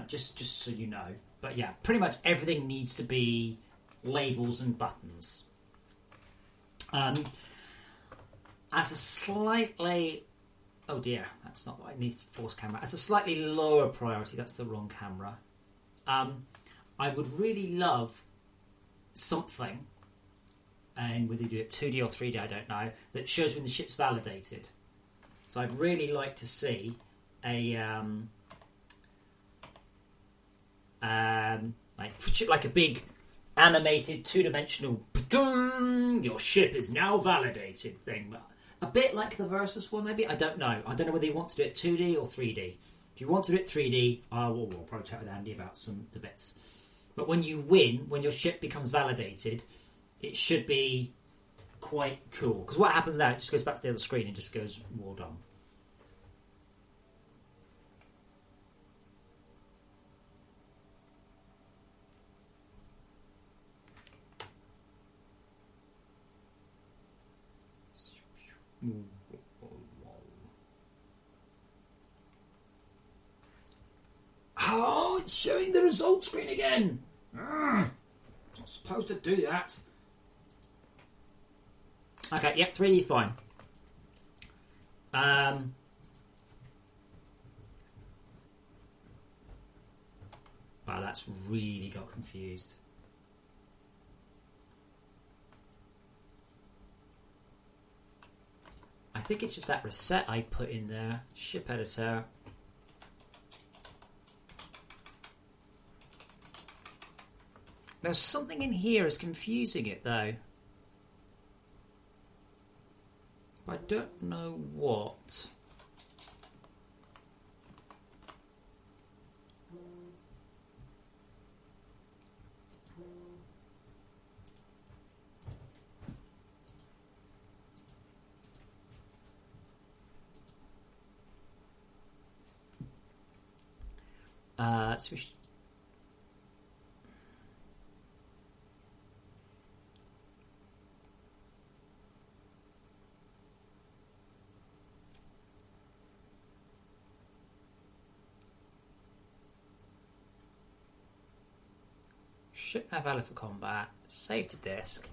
S3: Just so you know. But yeah, pretty much everything needs to be labels and buttons. As a slightly... Oh dear, that's not what I need. Force camera. As a slightly lower priority, that's the wrong camera. I would really love something, and whether you do it 2D or 3D, I don't know, that shows when the ship's validated. So I'd really like to see a like a big animated 2-dimensional your ship is now validated thing. A bit like the Versus one, maybe. I don't know whether you want to do it 2D or 3D. If you want to do it 3D, we'll probably chat with Andy about some bits. But when you win, when your ship becomes validated, it should be quite cool. Because what happens now, it just goes back to the other screen and just goes, well done. Oh, it's showing the result screen again. Not supposed to do that. Okay, yep, 3D is fine. Wow, that's really got confused. I think it's just that reset I put in there. Ship editor. There's something in here is confusing it though. I don't know what. So ship nav valid for combat. Save to disk.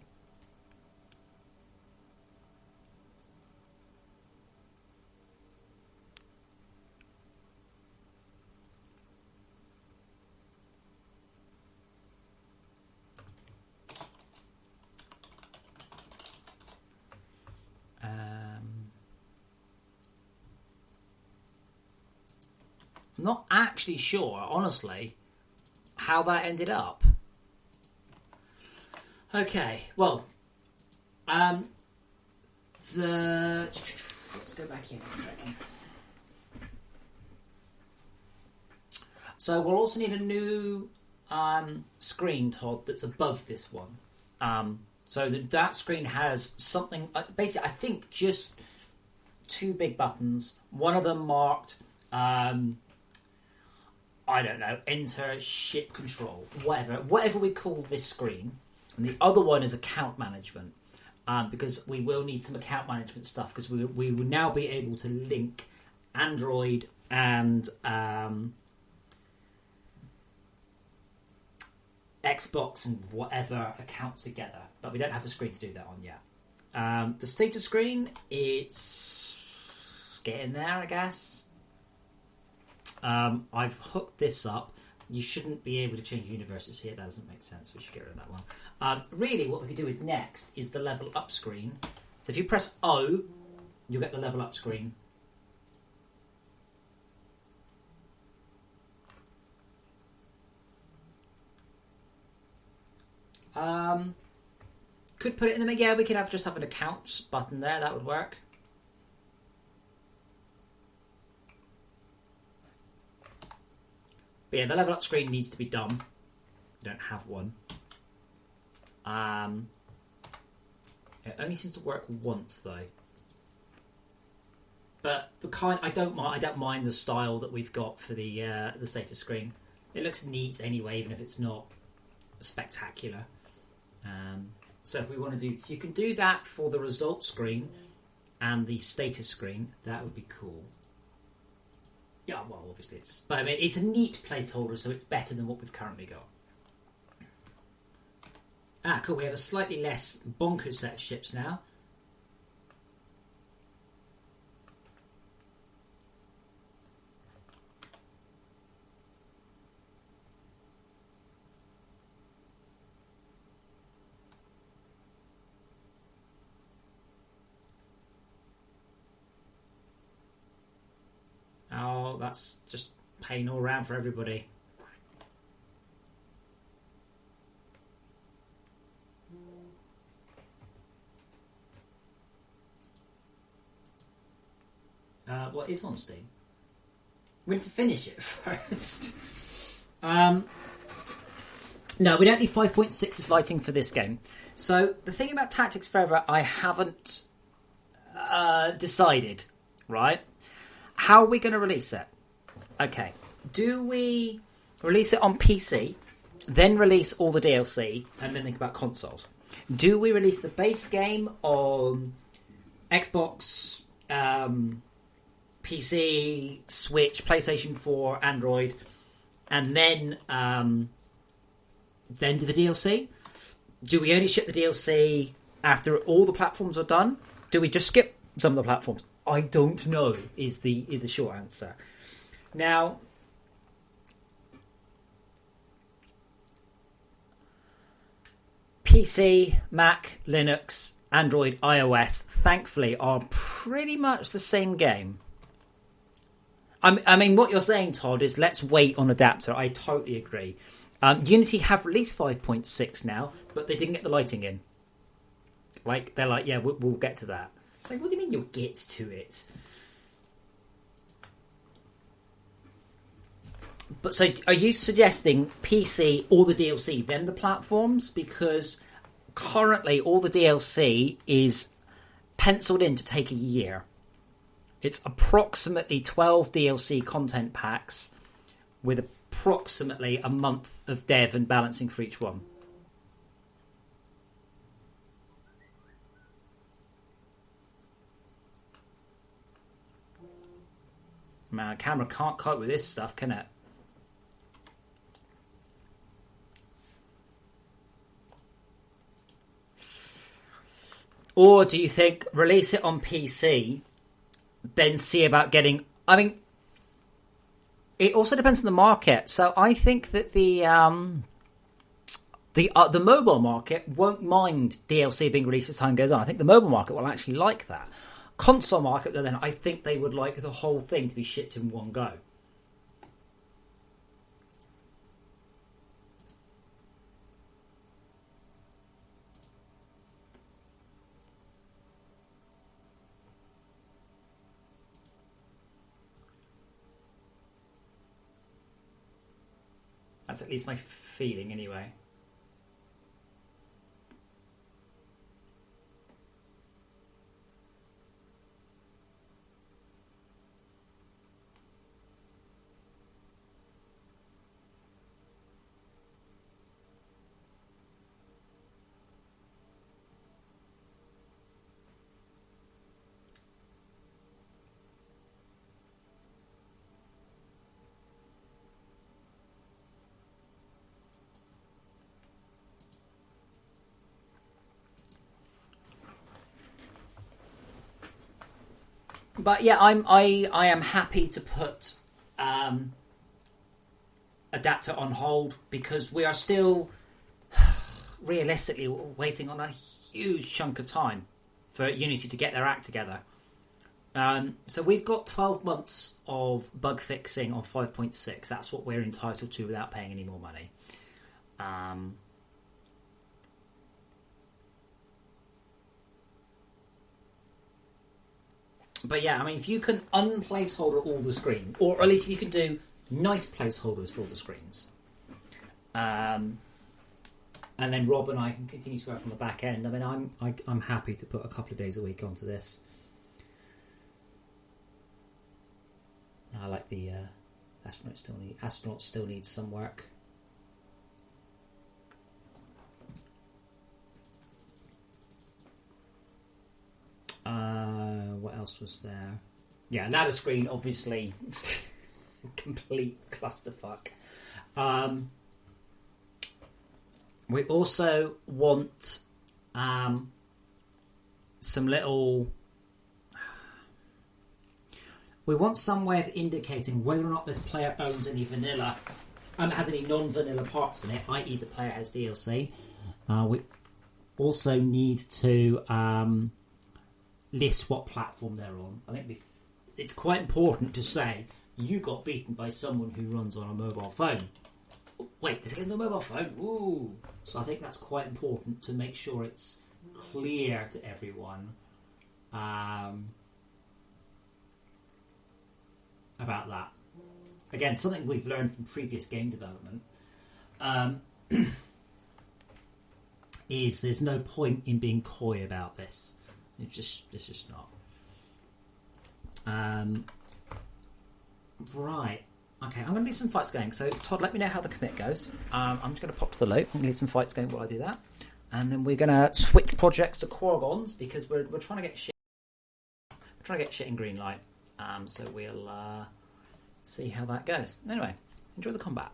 S3: I'm not actually sure, honestly, how that ended up. Okay, well, let's go back in a second. So we'll also need a new screen, Todd, that's above this one. So that screen has something, basically, I think just 2 big buttons. One of them marked, I don't know, enter ship control, whatever we call this screen. And the other one is account management, because we will need some account management stuff, because we will now be able to link Android and Xbox and whatever accounts together. But we don't have a screen to do that on yet. The status screen, it's getting there, I guess. I've hooked this up. You shouldn't be able to change universes here. That doesn't make sense. We should get rid of that one. Really, what we could do with next is the level up screen. So if you press O, you'll get the level up screen. Could put it in the... Yeah, we could just have an accounts button there. That would work. But yeah, the level up screen needs to be done. We don't have one. It only seems to work once though. But I don't mind the style that we've got for the status screen. It looks neat anyway, even if it's not spectacular. So if you can do that for the results screen and the status screen, that would be cool. Yeah, well, obviously it's a neat placeholder, so it's better than what we've currently got. Cool. We have a slightly less bonkers set of ships now. Oh, that's just pain all around for everybody. What is on Steam? We need to finish it first. No, we don't need 5.6 lighting for this game. So the thing about Tactics Forever, I haven't decided, right? How are we going to release it? Okay. Do we release it on PC, then release all the DLC, and then think about consoles? Do we release the base game on Xbox, PC, Switch, PlayStation 4, Android, and then do the DLC? Do we only ship the DLC after all the platforms are done? Do we just skip some of the platforms? I don't know is the short answer. Now, PC, Mac, Linux, Android, iOS, thankfully, are pretty much the same game. I mean, what you're saying, Todd, is let's wait on adapter. I totally agree. Unity have released 5.6 now, but they didn't get the lighting in. They're like, yeah, we'll get to that. It's like, what do you mean you'll get to it? But so, are you suggesting PC or the DLC, then the platforms? Because currently all the DLC is penciled in to take a year. It's approximately 12 DLC content packs with approximately a month of dev and balancing for each one. Man, a camera can't cope with this stuff, can it? Or do you think release it on PC, then see about getting... I mean, it also depends on the market. So I think that the mobile market won't mind DLC being released as time goes on. I think the mobile market will actually like that. Console market, then, I think they would like the whole thing to be shipped in one go. That's at least my feeling, anyway. But yeah, I am happy to put Adapter on hold because we are still realistically waiting on a huge chunk of time for Unity to get their act together. So we've got 12 months of bug fixing on 5.6. That's what we're entitled to without paying any more money. But yeah, I mean, if you can unplaceholder all the screen, or at least if you can do nice placeholders for all the screens, and then Rob and I can continue to work on the back end. I mean, I'm happy to put a couple of days a week onto this. I like the astronauts still need some work. What else was there? Yeah, ladder screen, obviously, complete clusterfuck. We also want some little. We want some way of indicating whether or not this player owns any vanilla, has any non-vanilla parts in it, i.e. the player has DLC. We also need to list what platform they're on. I think it's quite important to say you got beaten by someone who runs on a mobile phone. Wait, this game's no mobile phone? Ooh. So I think that's quite important to make sure it's clear to everyone. About that. Again, something we've learned from previous game development is there's no point in being coy about this. It's just not. Right. Okay, I'm going to leave some fights going. So, Todd, let me know how the commit goes. I'm just going to pop to the loop. I'm going to leave some fights going while I do that. And then we're going to switch projects to Quorgons because we're trying to get shit. We're trying to get shit in green light. So we'll see how that goes. Anyway, enjoy the combat.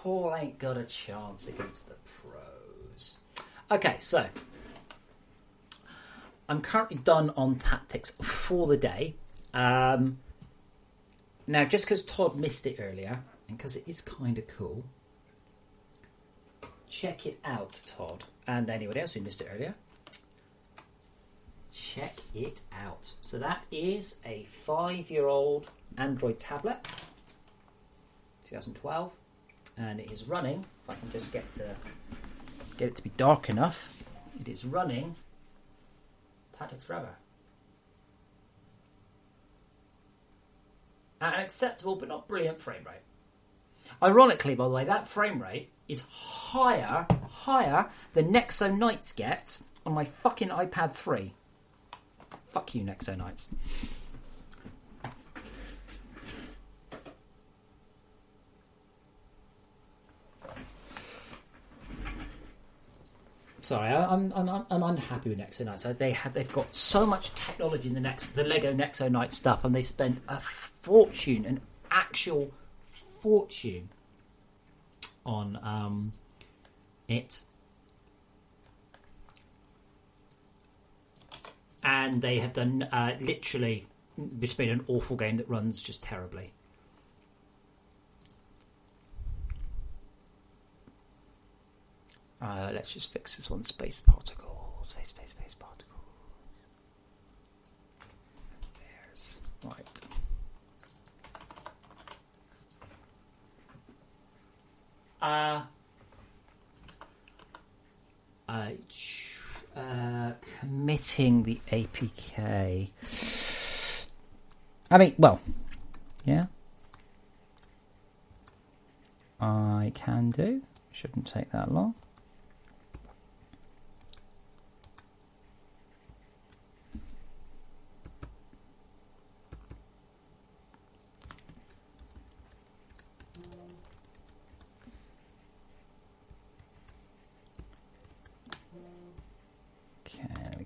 S3: Paul ain't got a chance against the pros. Okay, so I'm currently done on tactics for the day. Now, just because Todd missed it earlier, and because it is kind of cool, check it out, Todd, and anybody else who missed it earlier. Check it out. So that is a 5-year-old Android tablet, 2012, and it is running. If I can just get it to be dark enough, it is running Tactics Forever at an acceptable but not brilliant frame rate. Ironically, by the way, that frame rate is higher than Nexo Knights gets on my fucking iPad 3. Fuck you, Nexo Knights. Sorry, I'm unhappy with Nexo Knights. They've got so much technology in the Lego Nexo Knight stuff, and they spend a fortune, an actual fortune, on it. And they have done literally just made an awful game that runs just terribly. Let's just fix this one. Space particles. Space particles. There's right. Committing the APK. I mean, well, yeah. I can do. Shouldn't take that long.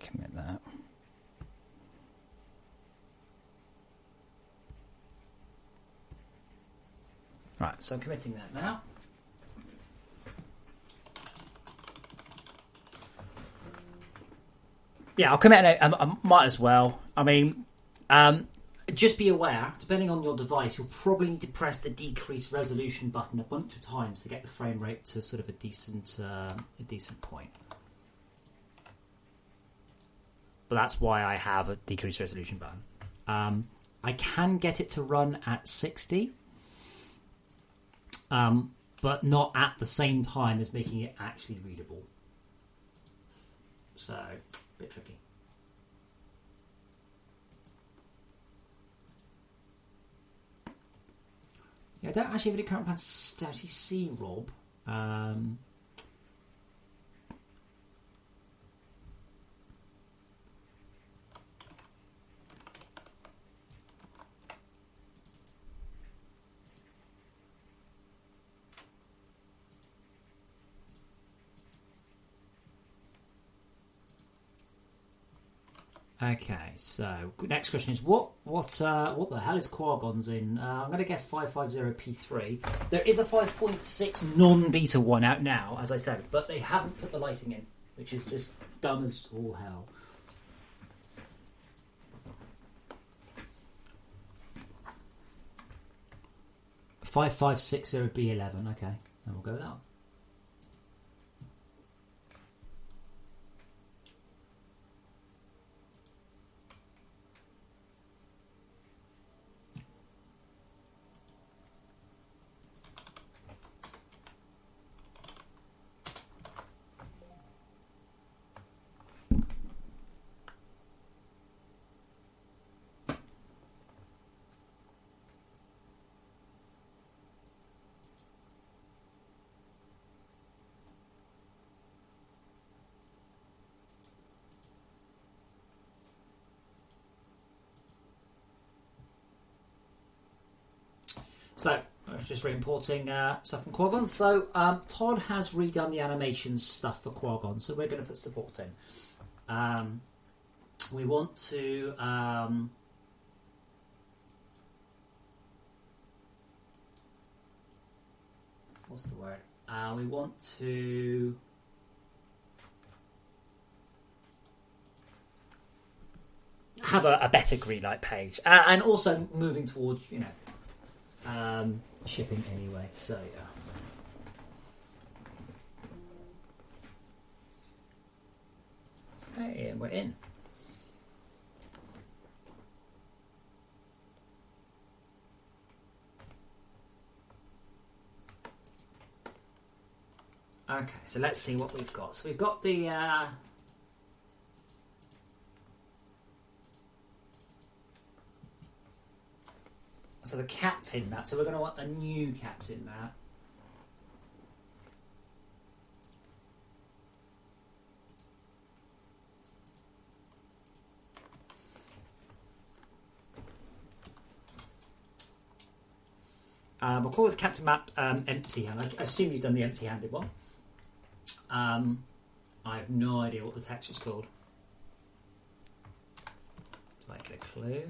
S3: Commit that. Right, so I'm committing that now. Yeah, I'll commit it. I might as well. I mean, just be aware, depending on your device, you'll probably need to press the decrease resolution button a bunch of times to get the frame rate to sort of a decent point. But that's why I have a decreased resolution button. I can get it to run at 60, but not at the same time as making it actually readable. So, a bit tricky. Yeah, I don't actually have any current plans to actually see Rob. Okay, so next question is what the hell is Quagon's in? I'm going to guess 550p3. There is a 5.6 non-beta one out now, as I said, but they haven't put the lighting in, which is just dumb as all hell. $5560B11. Okay, then we'll go with that one. So, just re-importing stuff from Quagon. So, Todd has redone the animations stuff for Quagon, so we're going to put support in. We want to... what's the word? We want to have a better green light page, and also moving towards shipping anyway. So yeah. Okay, and we're in. Okay, so let's see what we've got. So we've got the so the captain map. So we're going to want a new captain map. We'll call this captain map empty hand. I assume you've done the empty-handed one. I have no idea what the texture's called. Do I get a clue?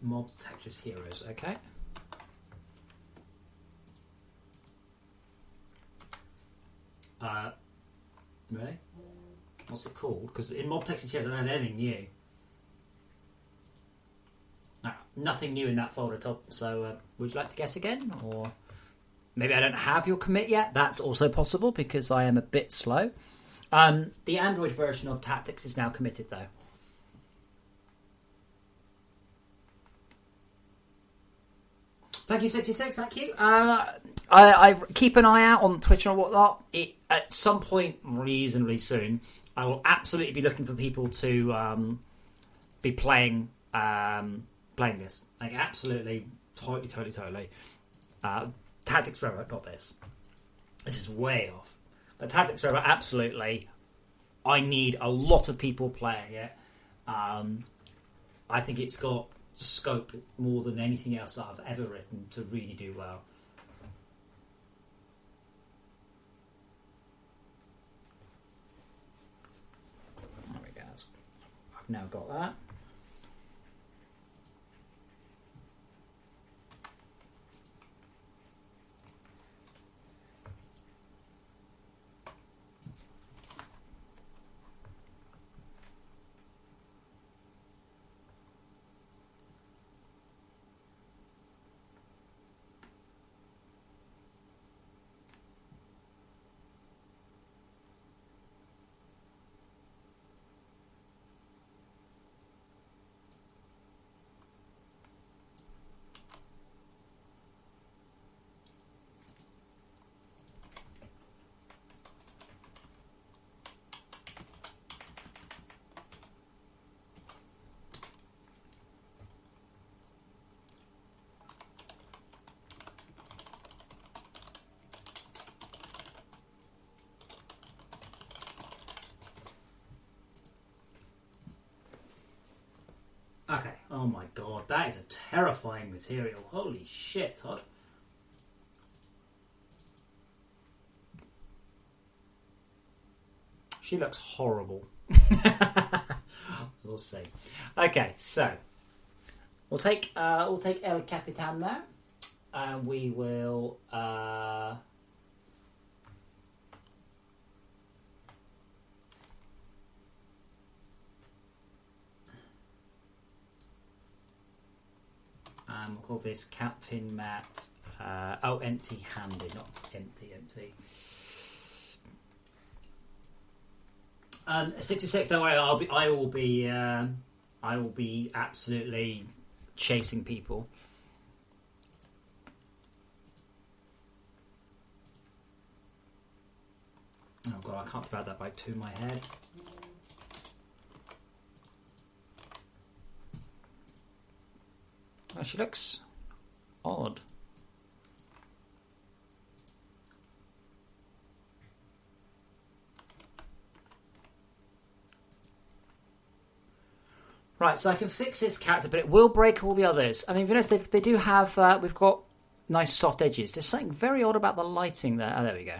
S3: Mob detectives heroes, okay. Really? What's it called? Because in mob detectives heroes I don't have anything new. Nothing new in that folder at all. So would you like to guess again? Or maybe I don't have your commit yet. That's also possible because I am a bit slow. The Android version of Tactics is now committed though. Thank you, 66. Thank you. I keep an eye out on Twitter and whatnot. At some point, reasonably soon, I will absolutely be looking for people to be playing this. Like absolutely, totally. Tactics Forever, not this. This is way off. But Tactics Forever, absolutely. I need a lot of people playing it. I think it's got scope more than anything else that I've ever written to really do well. There we go. I've now got that. Okay, oh my god, that is a terrifying material. Holy shit, Todd. She looks horrible. We'll see. Okay, so we'll take El Capitan there, and we will we'll call this Captain Matt. Empty-handed, not empty. 66. Don't worry. I will be absolutely chasing people. Oh god, I can't throw that back to my head. Oh, she looks odd. Right, so I can fix this character, but it will break all the others. I mean, you notice they do have... we've got nice soft edges. There's something very odd about the lighting there. Oh, there we go.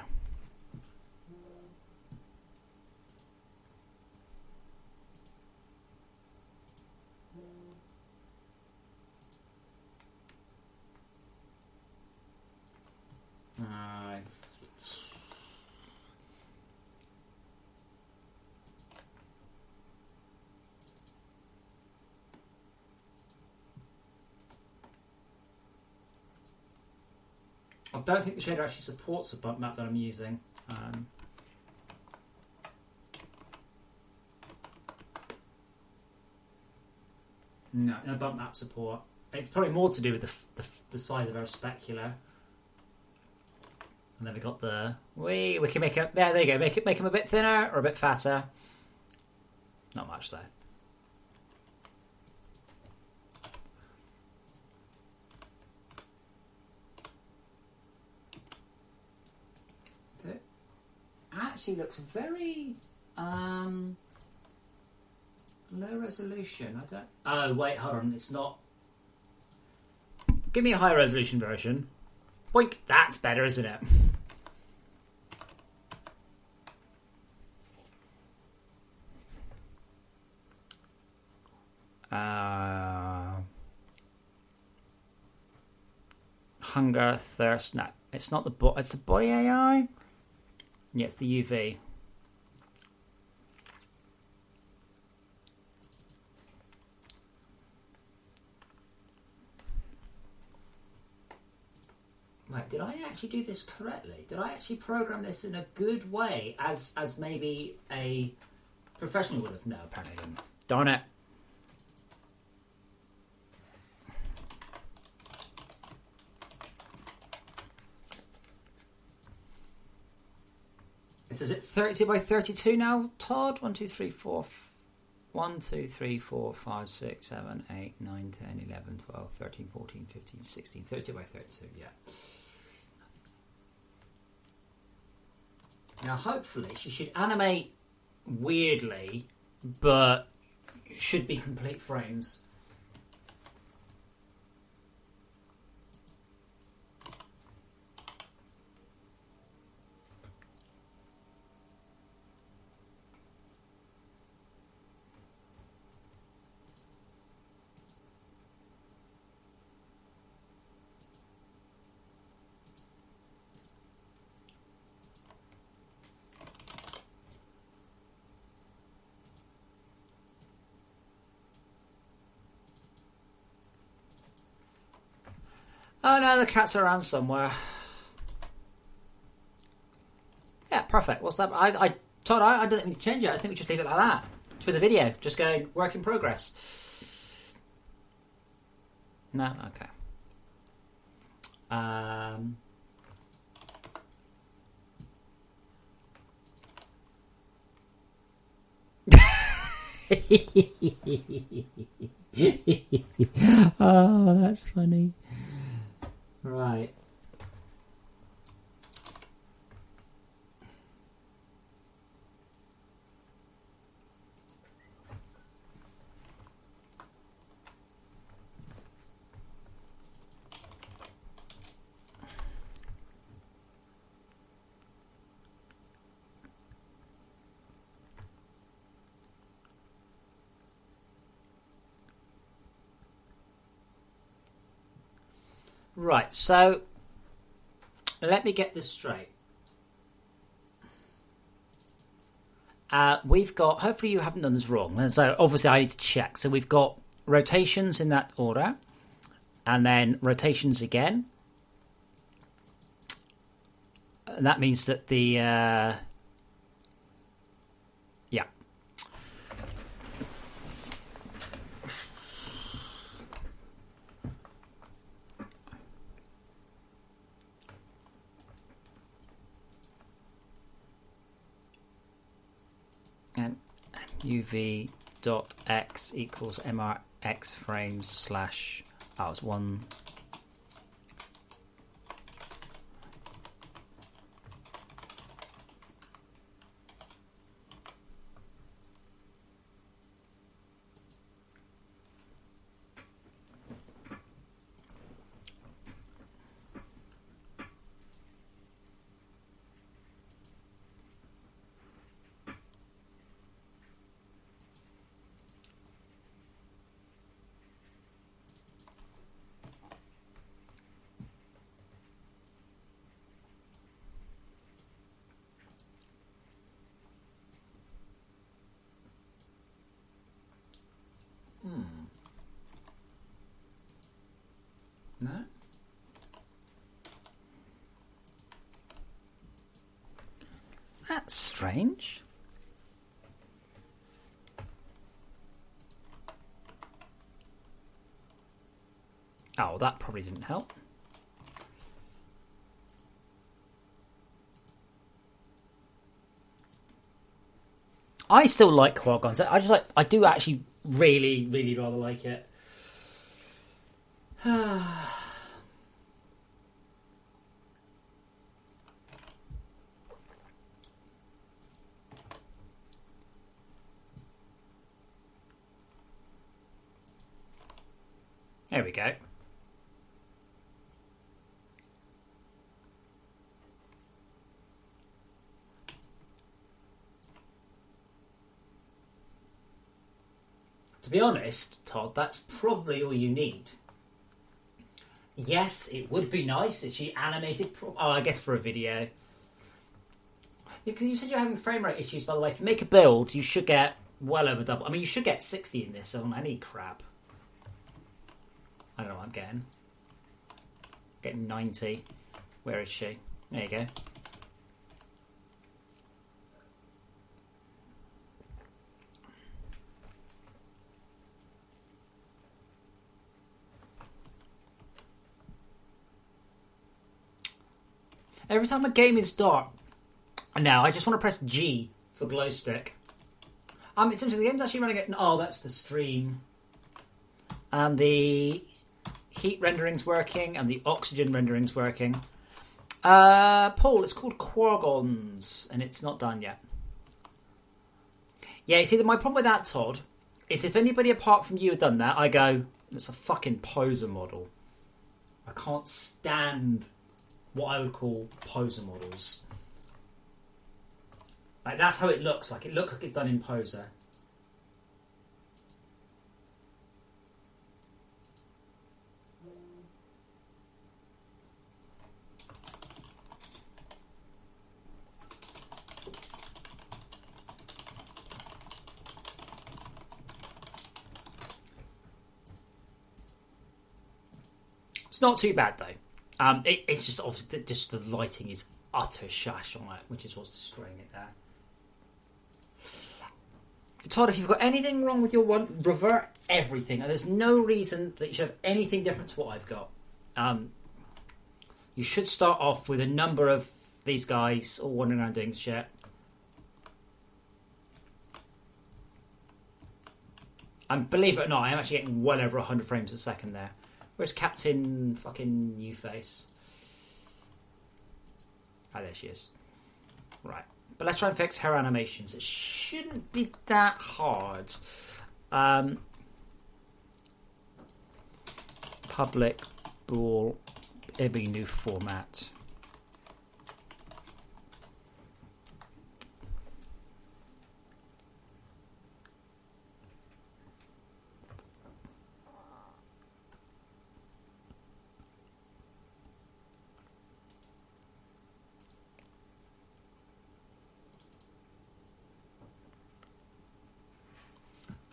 S3: I don't think the shader actually supports the bump map that I'm using. No bump map support. It's probably more to do with the size of our specular. And then we got the... We can make it... There you go. Make him a bit thinner or a bit fatter. Not much, though. Actually looks very low resolution. I don't... Oh, wait, hold on. It's not... Give me a high resolution version. Boink. That's better, isn't it? Hunger, thirst. No, it's not the it's the body AI. Yeah, it's the UV. Right, did I actually do this correctly? Did I actually program this in a good way as maybe a professional would have? No, apparently I didn't. Darn it. Is it 32 by 32 now, Todd? 1, 2, 3, 4... 1, 2, 3, 4, 5, 6, 7, 8, 9, 10, 11, 12, 13, 14, 15, 16... 32 by 32, yeah. Now, hopefully, she should animate weirdly, but should be complete frames. Oh no, the cat's around somewhere. Yeah, perfect. What's that? Todd, I don't think we need to change it. I think we just leave it like that for the video. Just go work in progress. No, okay.
S2: Oh, that's funny.
S1: Right. Right, so let me get this straight. We've got, hopefully you haven't done this wrong, so obviously I need to check. So we've got rotations in that order, and then rotations again. And that means that the, yeah. And uv.x equals mrx frames slash, oh, it's 1.
S3: That's strange. Oh, that probably didn't help. I still like Quagons. I do actually really, really rather like it. There we go. To be honest, Todd, that's probably all you need. Yes, it would be nice if she animated... I guess for a video. Because you said you're having frame rate issues, by the way. If you make a build, you should get well over double. I mean, you should get 60 in this on any crap. I don't know what I'm getting. Getting 90. Where is she? There you go. Every time a game is dark, now I just want to press G for glow stick. Essentially, the game's actually running it. Oh, that's the stream, and the heat rendering's working, and the oxygen rendering's working. Paul, it's called Quagons, and it's not done yet. Yeah, you see, my problem with that, Todd, is if anybody apart from you had done that, I go, it's a fucking poser model. I can't stand what I would call poser models. Like, that's how it looks like. It looks like it's done in poser. It's not too bad, though. It's just obviously that just the lighting is utter shash on it, which is what's destroying it there. Todd, if you've got anything wrong with your one, revert everything. And there's no reason that you should have anything different to what I've got. You should start off with a number of these guys all wandering around doing shit. And believe it or not, I am actually getting well over 100 frames a second there. Where's Captain fucking New Face? Oh, there she is. Right. But let's try and fix her animations. It shouldn't be that hard. Public bool every new format.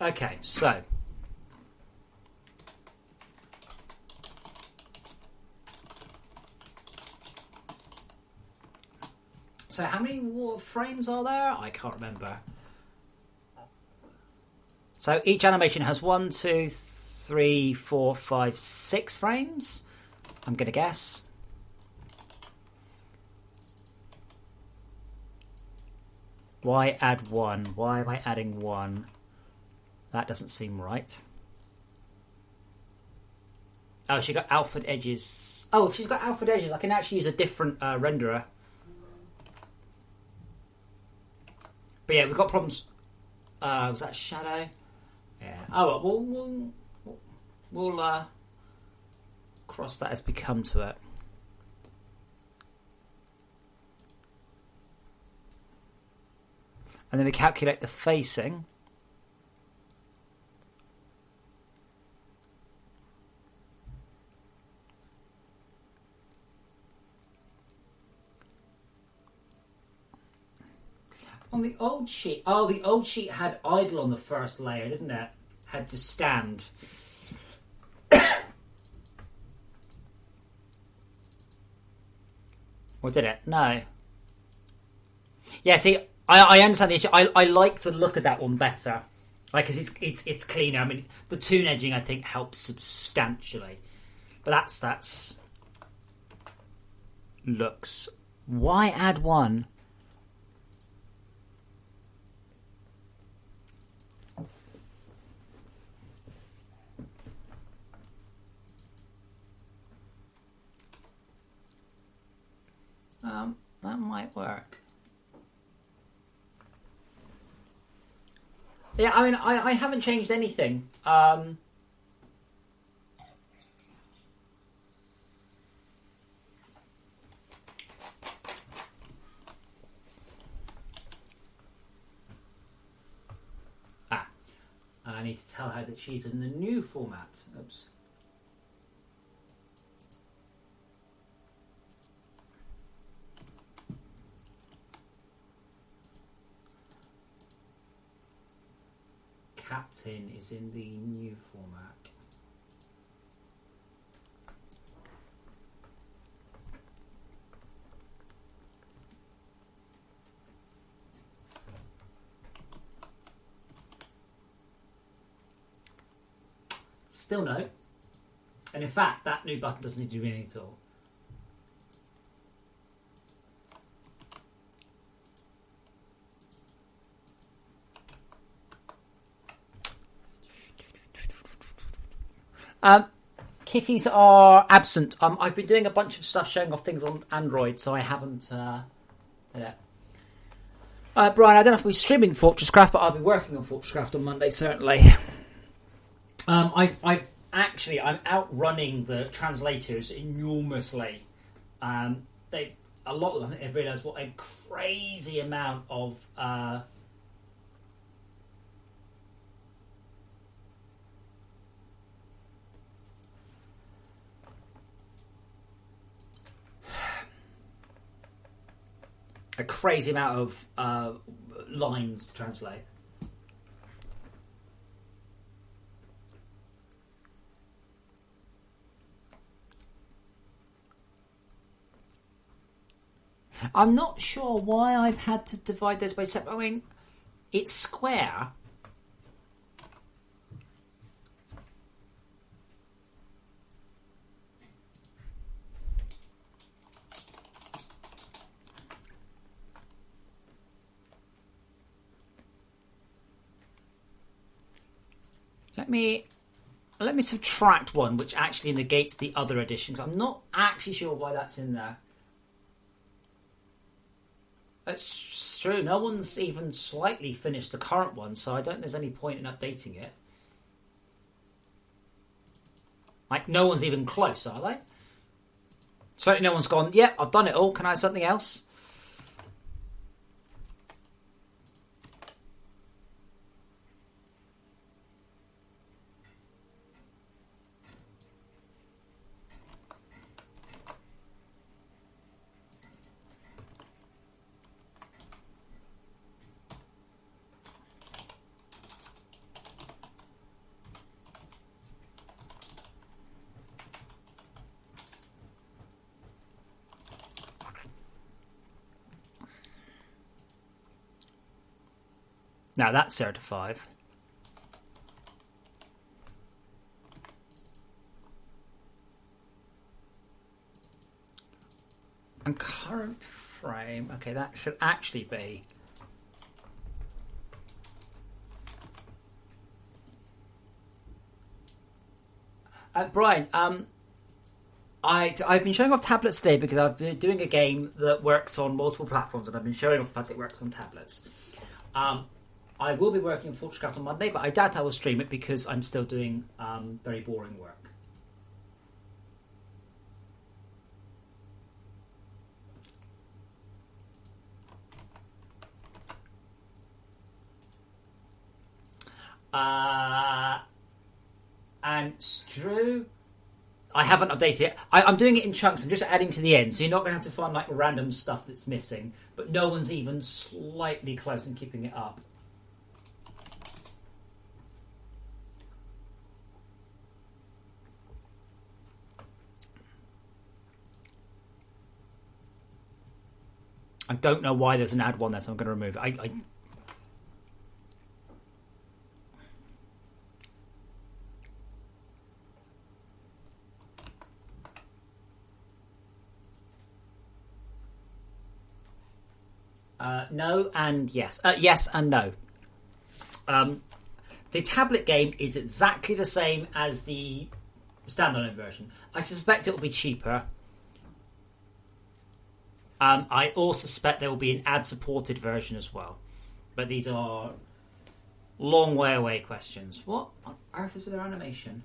S3: Okay, so how many frames are there? I can't remember. So each animation has 1, 2, 3, 4, 5, 6 frames. I'm going to guess. Why add 1? Why am I adding 1? That doesn't seem right. Oh, she got alpha edges. Oh, if she's got alpha edges, I can actually use a different renderer. But yeah, we've got problems. Was that shadow? Yeah. Oh, well, we'll cross that as we come to it. And then we calculate the facing. On the old sheet, the old sheet had idle on the first layer, didn't it? Had to stand. Or did it? No. Yeah, see, I understand the issue. I like the look of that one better, like because it's cleaner. I mean, the toon edging I think helps substantially, but that's looks. Why add one? That might work. Yeah, I mean, I haven't changed anything. I need to tell her that she's in the new format. Oops. Captain is in the new format. Still no. And in fact, that new button doesn't need to do anything at all. Kitties are absent. I've been doing a bunch of stuff showing off things on Android, so I haven't. Brian, I don't know if we're streaming FortressCraft, but I'll be working on FortressCraft on Monday, certainly. I'm outrunning the translators enormously. They've a lot of them. I think they've realised what a crazy amount of. A crazy amount of lines to translate. I'm not sure why I've had to divide those by separate. I mean, it's square. Let me subtract one, which actually negates the other additions. I'm not actually sure why that's in there. It's true. No one's even slightly finished the current one, so I don't think there's any point in updating it. Like, no one's even close, are they? Certainly no one's gone, yeah, I've done it all. Can I have something else? Now that's 0 to 5. And current frame. Okay, that should actually be. Brian, I've been showing off tablets today because I've been doing a game that works on multiple platforms, and I've been showing off the fact it works on tablets. I will be working on FortressCraft on Monday, but I doubt I will stream it because I'm still doing very boring work. And Drew, I haven't updated it. I'm doing it in chunks. I'm just adding to the end, so you're not going to have to find like random stuff that's missing. But no one's even slightly close in keeping it up. I don't know why there's an add one there, so I'm going to remove it. No and yes. Yes and no. The tablet game is exactly the same as the standalone version. I suspect it will be cheaper. I also suspect there will be an ad-supported version as well. But these are long way away questions. What on earth is with their animation?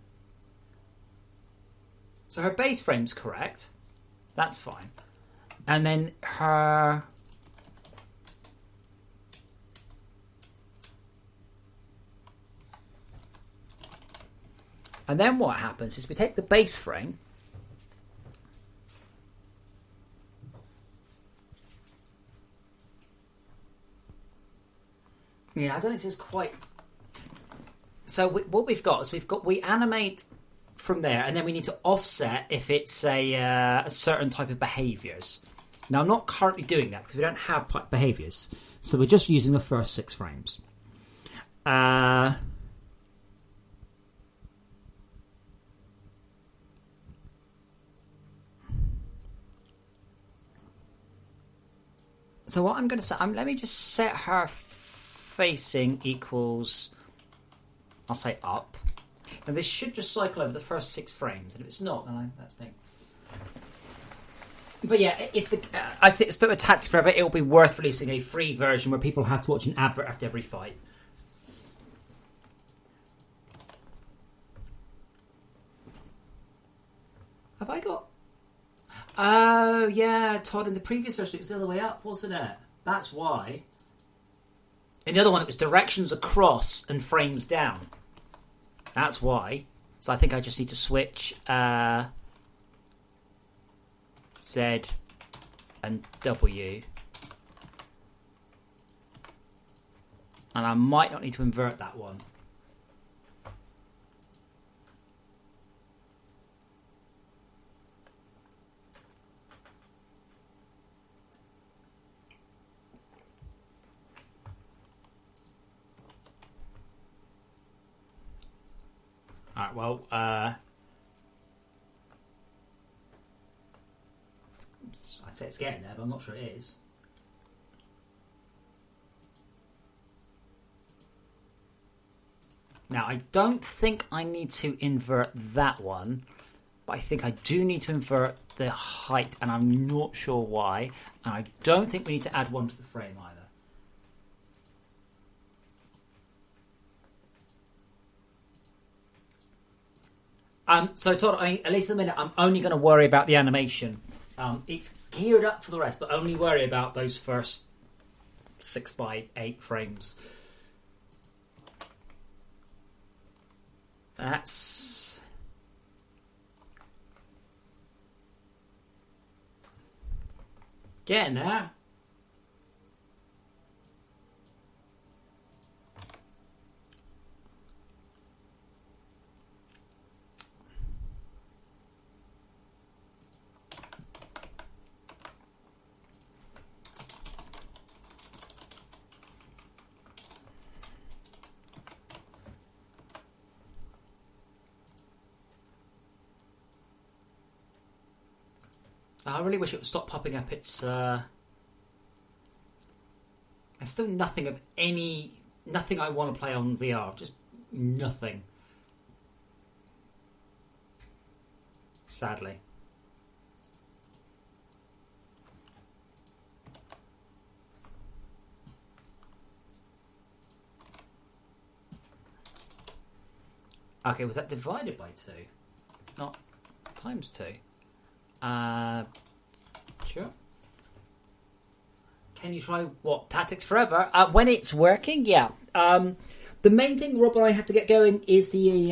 S3: So her base frame's correct. That's fine. And then her... And then what happens is we take the base frame. Yeah, I don't think this is quite... So what we've got is we animate from there, and then we need to offset if it's a certain type of behaviours. Now, I'm not currently doing that because we don't have behaviours.
S1: So we're just using the first 6 frames.
S3: So what I'm going to say, let me just set her facing equals, I'll say up. Now this should just cycle over the first 6 frames, and if it's not, then that's the thing. But yeah, I think it's a bit of a tax forever. It'll be worth releasing a free version where people have to watch an advert after every fight. Have I got... Oh, yeah, Todd, in the previous version it was the other way up, wasn't it? That's why. In the other one it was directions across and frames down. That's why. So I think I just need to switch Z and W. And I might not need to invert that one. Alright, well, I'd say it's getting there, but I'm not sure it is. Now, I don't think I need to invert that one, but I think I do need to invert the height, and I'm not sure why. And I don't think we need to add one to the frame either. So Todd, at least at the minute, I'm only going to worry about the animation. It's geared up for the rest, but only worry about those first 6x8 frames. That's... getting there. I really wish it would stop popping up. It's there's still nothing I want to play on VR. Just nothing. Sadly. Okay, was that divided by 2? Not times 2. Sure. Can you try what? Tactics Forever? When it's working, yeah. The main thing Rob and I have to get going is the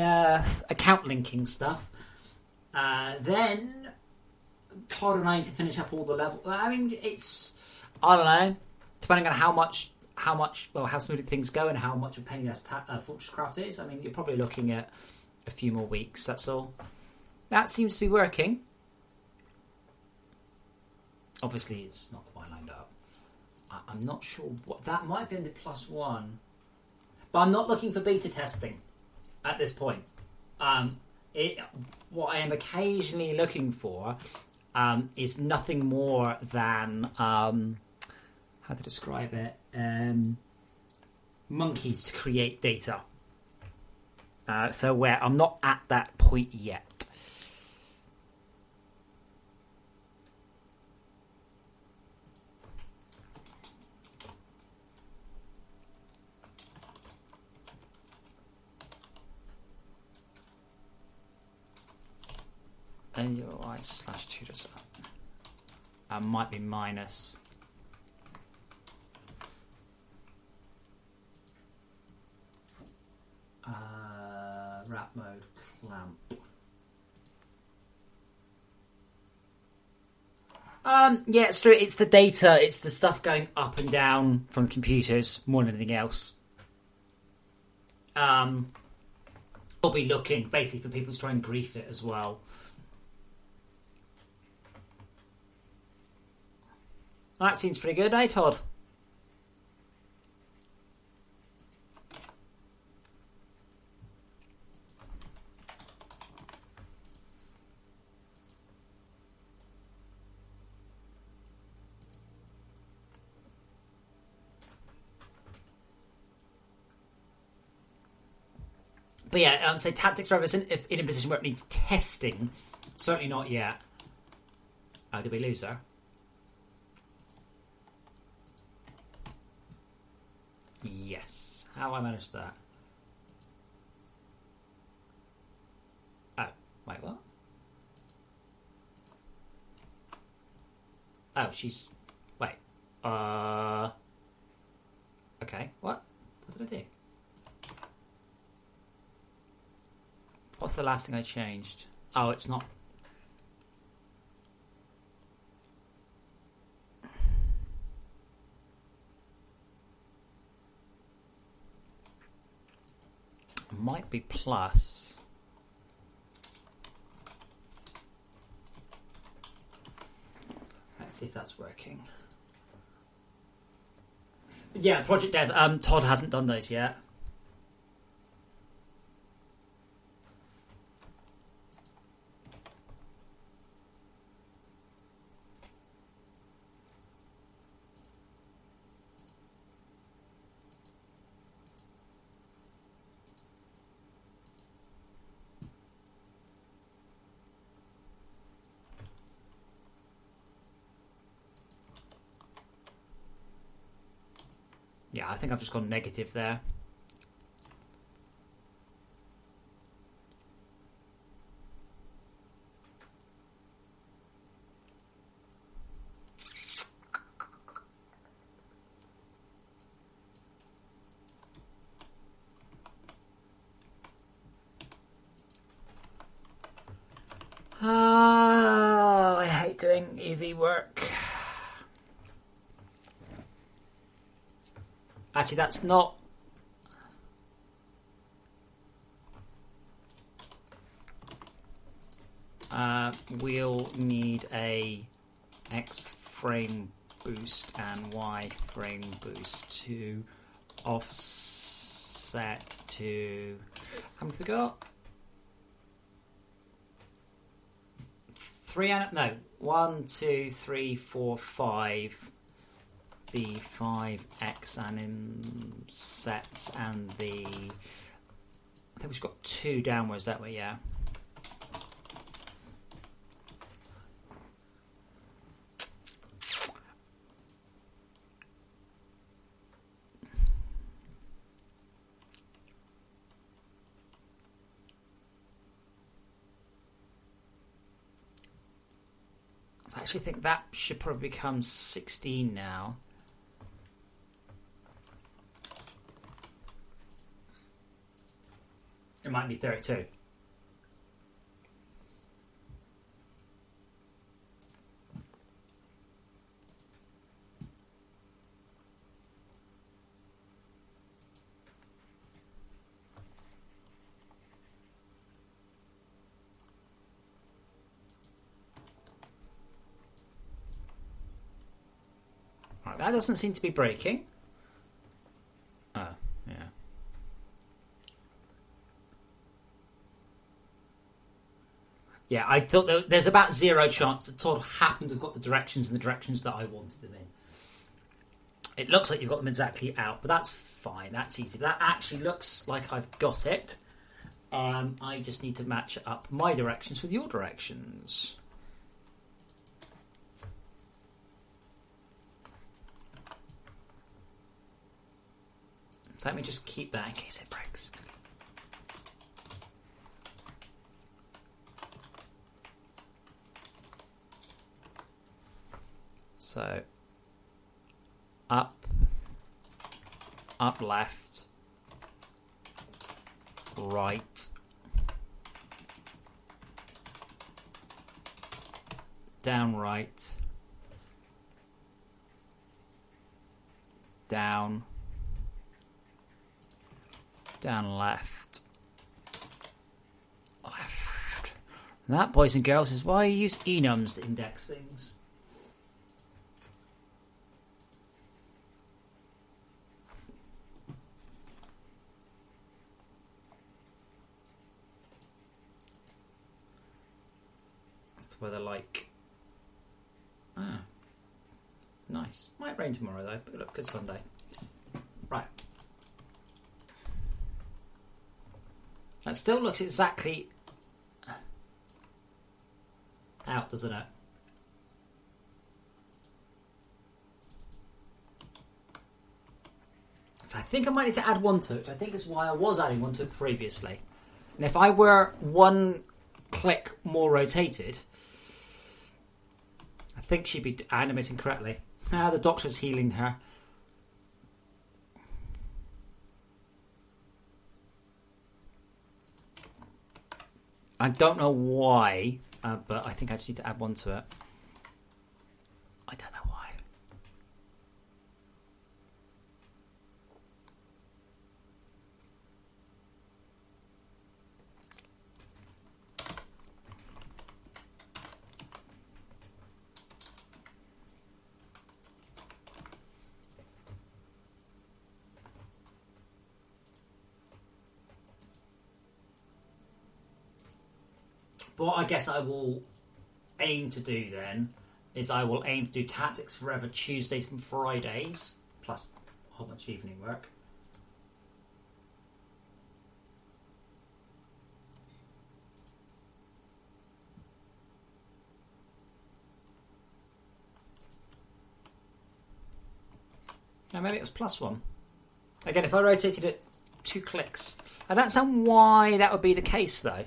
S3: account linking stuff. Then Todd and I need to finish up all the levels. I mean, it's, I don't know, depending on how smoothly things go and how much of a pain in the ass FortressCraft is. I mean, you're probably looking at a few more weeks, that's all. That seems to be working. Obviously, it's not quite lined up. I'm not sure what that might be in the +1, but I'm not looking for beta testing at this point. What I am occasionally looking for is nothing more than how to describe it, monkeys to create data. So where I'm not at that point yet. NUI/2 might be minus. Wrap mode clamp. Yeah, it's true. It's the data. It's the stuff going up and down from computers more than anything else. I'll be looking basically for people to try and grief it as well. That seems pretty good, eh, Todd? But yeah, say tactics rather than in a position where it needs testing. Certainly not yet. Did we lose her? Yes. How have I managed that? Oh, wait, what? Oh, she's... Wait. Okay, what? What did I do? What's the last thing I changed? Oh, it's not... Might be plus. Let's see if that's working. Yeah, Project Dev. Todd hasn't done those yet. Yeah, I think I've just gone negative there. I hate doing EV work. Actually, that's not... we'll need a X frame boost and Y frame boost to offset to... How many have we got? 1, 2, 3, 4, 5. The 5x anim sets and the... I think we've got 2 downwards that way, yeah. I actually think that should probably become 16 now. It might be 32. Right, that doesn't seem to be breaking. Oh, yeah. Yeah, I thought there's about 0 chance that Todd happened to have got the directions in the directions that I wanted them in. It looks like you've got them exactly out, but that's fine. That's easy. That actually looks like I've got it. I just need to match up my directions with your directions. So let me just keep that in case it breaks. So, up left, right, down right, down left. And that, boys and girls, is why I use enums to index things. Whether nice. Might rain tomorrow though, but look, good Sunday. Right. That still looks exactly out, doesn't it? So I think I might need to add 1 to it. I think is why I was adding 1 to it previously. And if I were 1 click more rotated, I think she'd be animating correctly. The doctor's healing her. I don't know why, but I think I just need to add 1 to it. I don't know why. What I guess I will aim to do then is I will aim to do Tactics Forever Tuesdays and Fridays, plus a whole bunch of evening work. Now maybe it was +1. Again, if I rotated it 2 clicks. I don't understand why that would be the case though.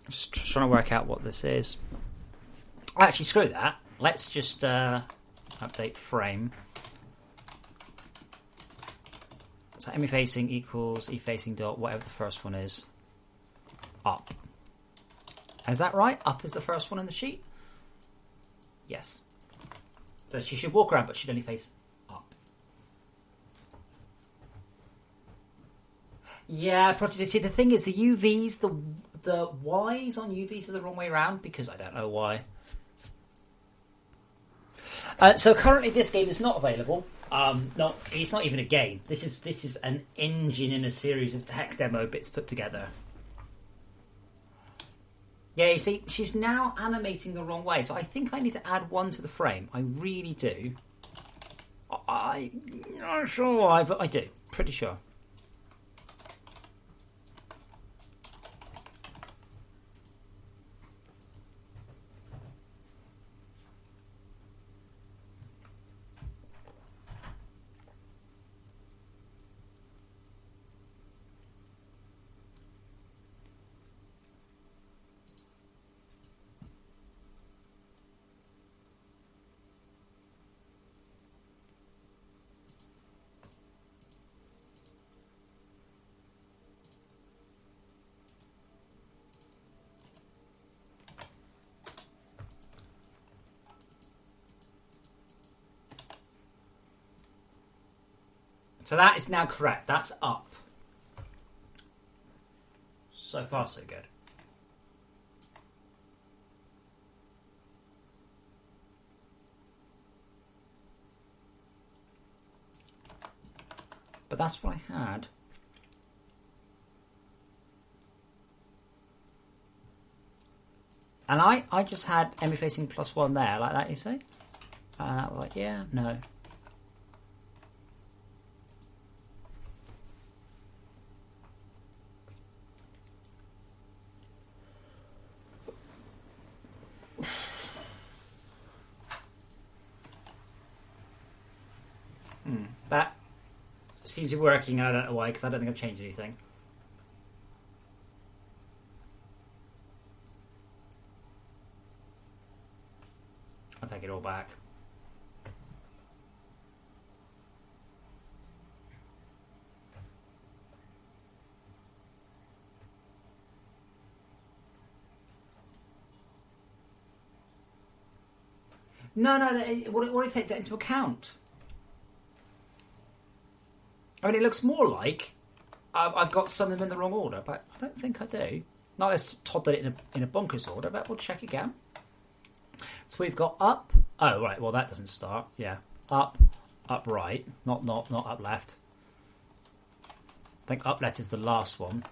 S3: Just trying to work out what this is. Actually, screw that. Let's just update frame. So ME facing equals E facing dot, whatever the first one is, up. Is that right? Up is the first one in the sheet? Yes. So she should walk around, but she'd only face up. Yeah, Project. See, the thing is, the UVs, the Ys on UVs are the wrong way around because I don't know why. So currently, this game is not available. No, it's not even a game. This is an engine in a series of tech demo bits put together. Yeah, you see, she's now animating the wrong way, so I think I need to add 1 to the frame. I really do. I'm not sure why, but I do. Pretty sure. So that is now correct. That's up. So far, so good. But that's what I had. And I just had enemy facing +1 there, like that, you see? And I was like, yeah, no. That seems to be working, and I don't know why, because I don't think I've changed anything. I'll take it all back. No, what it takes that into account. I mean, it looks more like I've got some of them in the wrong order, but I don't think I do. Not let's Todd did it in a bonkers order, but we'll check again. So we've got up. Oh, right. Well, that doesn't start. Yeah, up, right, not up left. I think up left is the last one.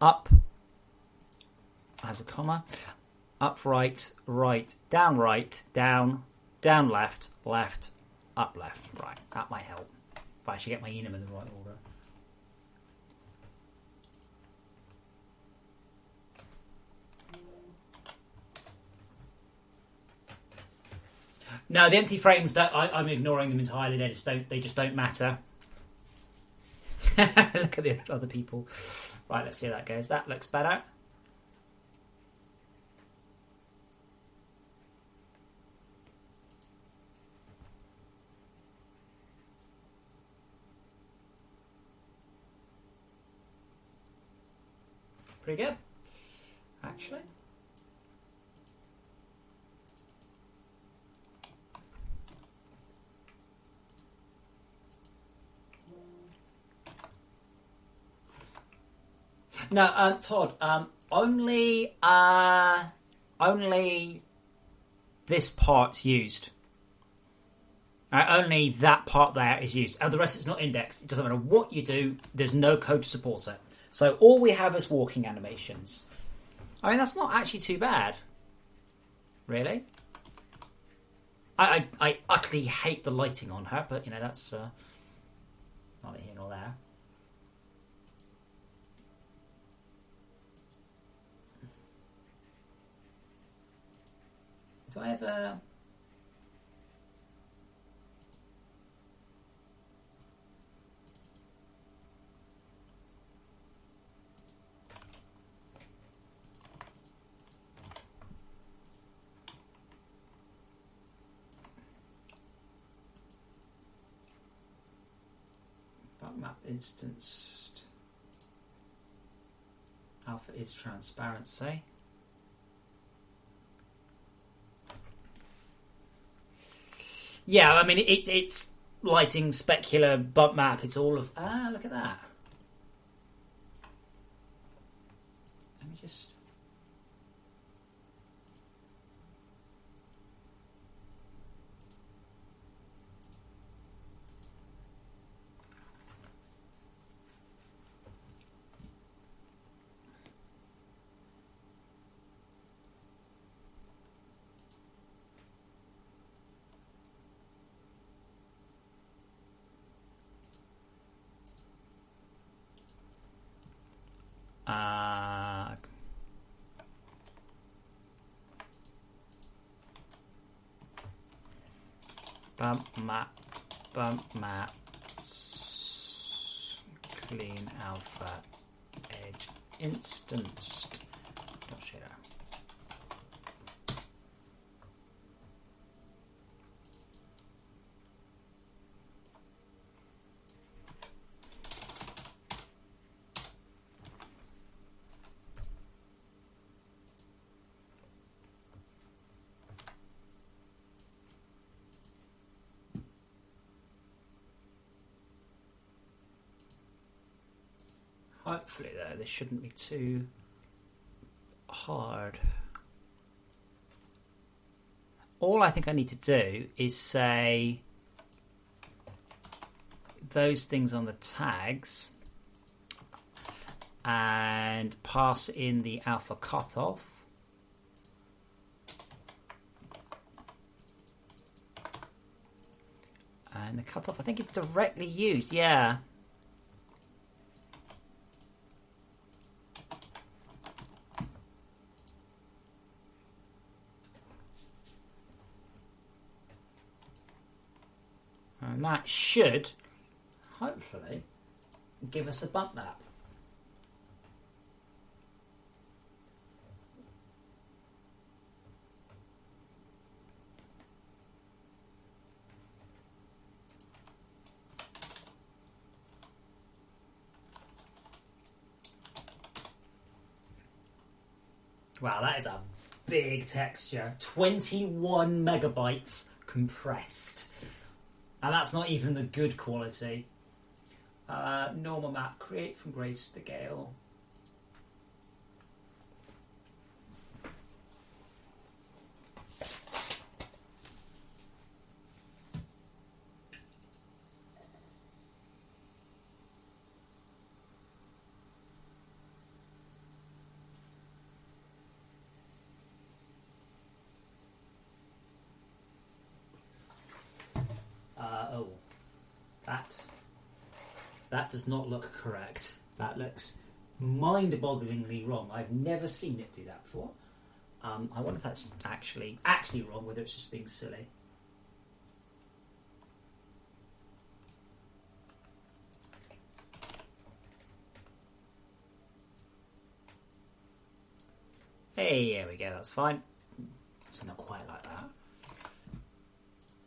S3: Up has a comma. Up right, down, left, up left. Right, that might help. If I should get my enum in the right order. No, the empty frames. I'm ignoring them entirely. They just don't matter. Look at the other people. Right, let's see how that goes. That looks better. Pretty good, actually. No, Todd. Only this part's used. Only that part there is used. And the rest is not indexed. It doesn't matter what you do. There's no code to support it. So all we have is walking animations. I mean, that's not actually too bad. Really? I utterly hate the lighting on her, but, you know, that's neither here nor there. Do I ever... Map instanced. Alpha is transparency. Yeah, I mean it's lighting, specular, bump map. It's all of look at that. Let me just. Bump map, clean alpha, edge instanced. Dot shader. hopefully, though, this shouldn't be too hard. All I think I need to do is say those things on the tags and pass in the alpha cutoff. And the cutoff, I think it's directly used, yeah. And that should, hopefully, give us a bump map. Wow, that is a big texture. 21 megabytes compressed. And that's not even the good quality. Normal map, create from grayscale. That does not look correct. That looks mind-bogglingly wrong. I've never seen it do that before. I wonder if that's actually wrong, whether it's just being silly. Hey, there we go, that's fine. So not quite like that.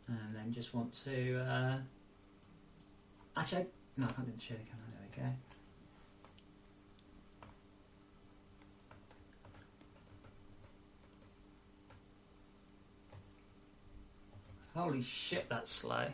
S3: And then just want to... Actually, no, I can't do the share the camera. There we go. Holy shit, that's slow.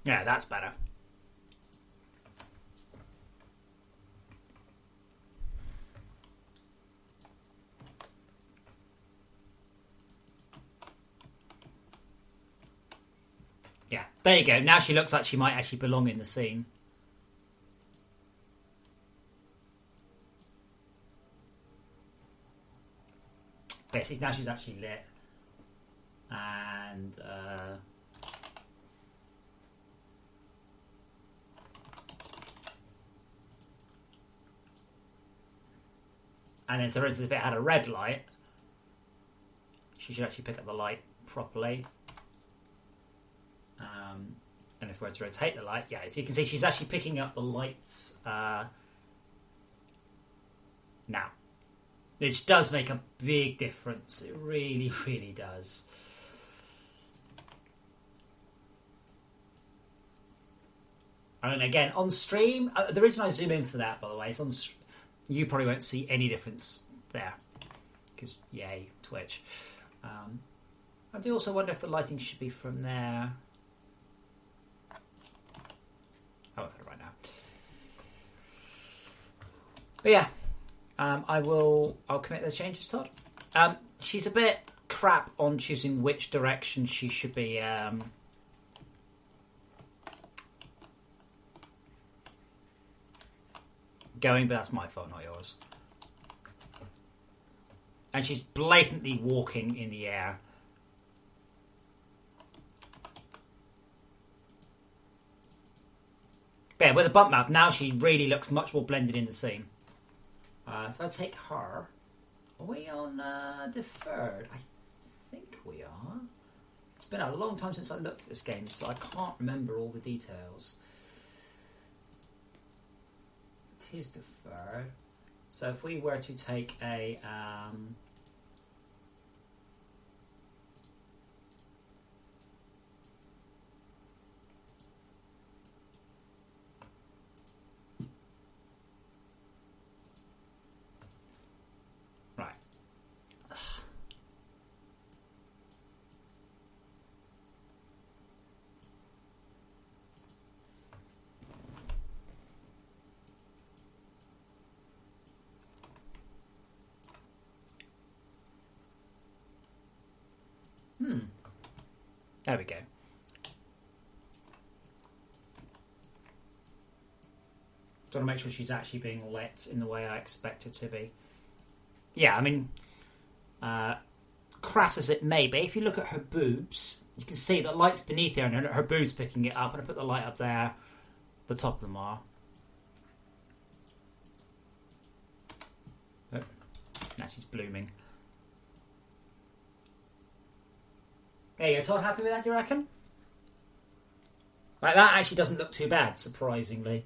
S3: Yeah, that's better. Yeah, there you go. Now she looks like she might actually belong in the scene. Basically, now she's actually lit. And... and then, so for instance, if it had a red light, she should actually pick up the light properly. And if we were to rotate the light, yeah, so you can see she's actually picking up the lights now. Which does make a big difference. It really, really does. And again, on stream, the reason I zoom in for that, by the way, is on you probably won't see any difference there. Because, yay, Twitch. I do also wonder if the lighting should be from there. I won't put it right now. But yeah, I'll commit the changes, Todd. She's a bit crap on choosing which direction she should be going, but that's my fault, not yours. And she's blatantly walking in the air. But yeah, with a bump map, now she really looks much more blended in the scene. So I take her. Are we on deferred? I think we are. It's been a long time since I looked at this game, so I can't remember all the details. It is deferred. So if we were to take a... There we go. Got to make sure she's actually being lit in the way I expect her to be. Yeah, I mean, crass as it may be, if you look at her boobs, you can see the light's beneath her and her boobs picking it up. And I put the light up there. The top of them are. Oh, now she's blooming. There you go, Todd. Happy with that, do you reckon? Like, that actually doesn't look too bad, surprisingly.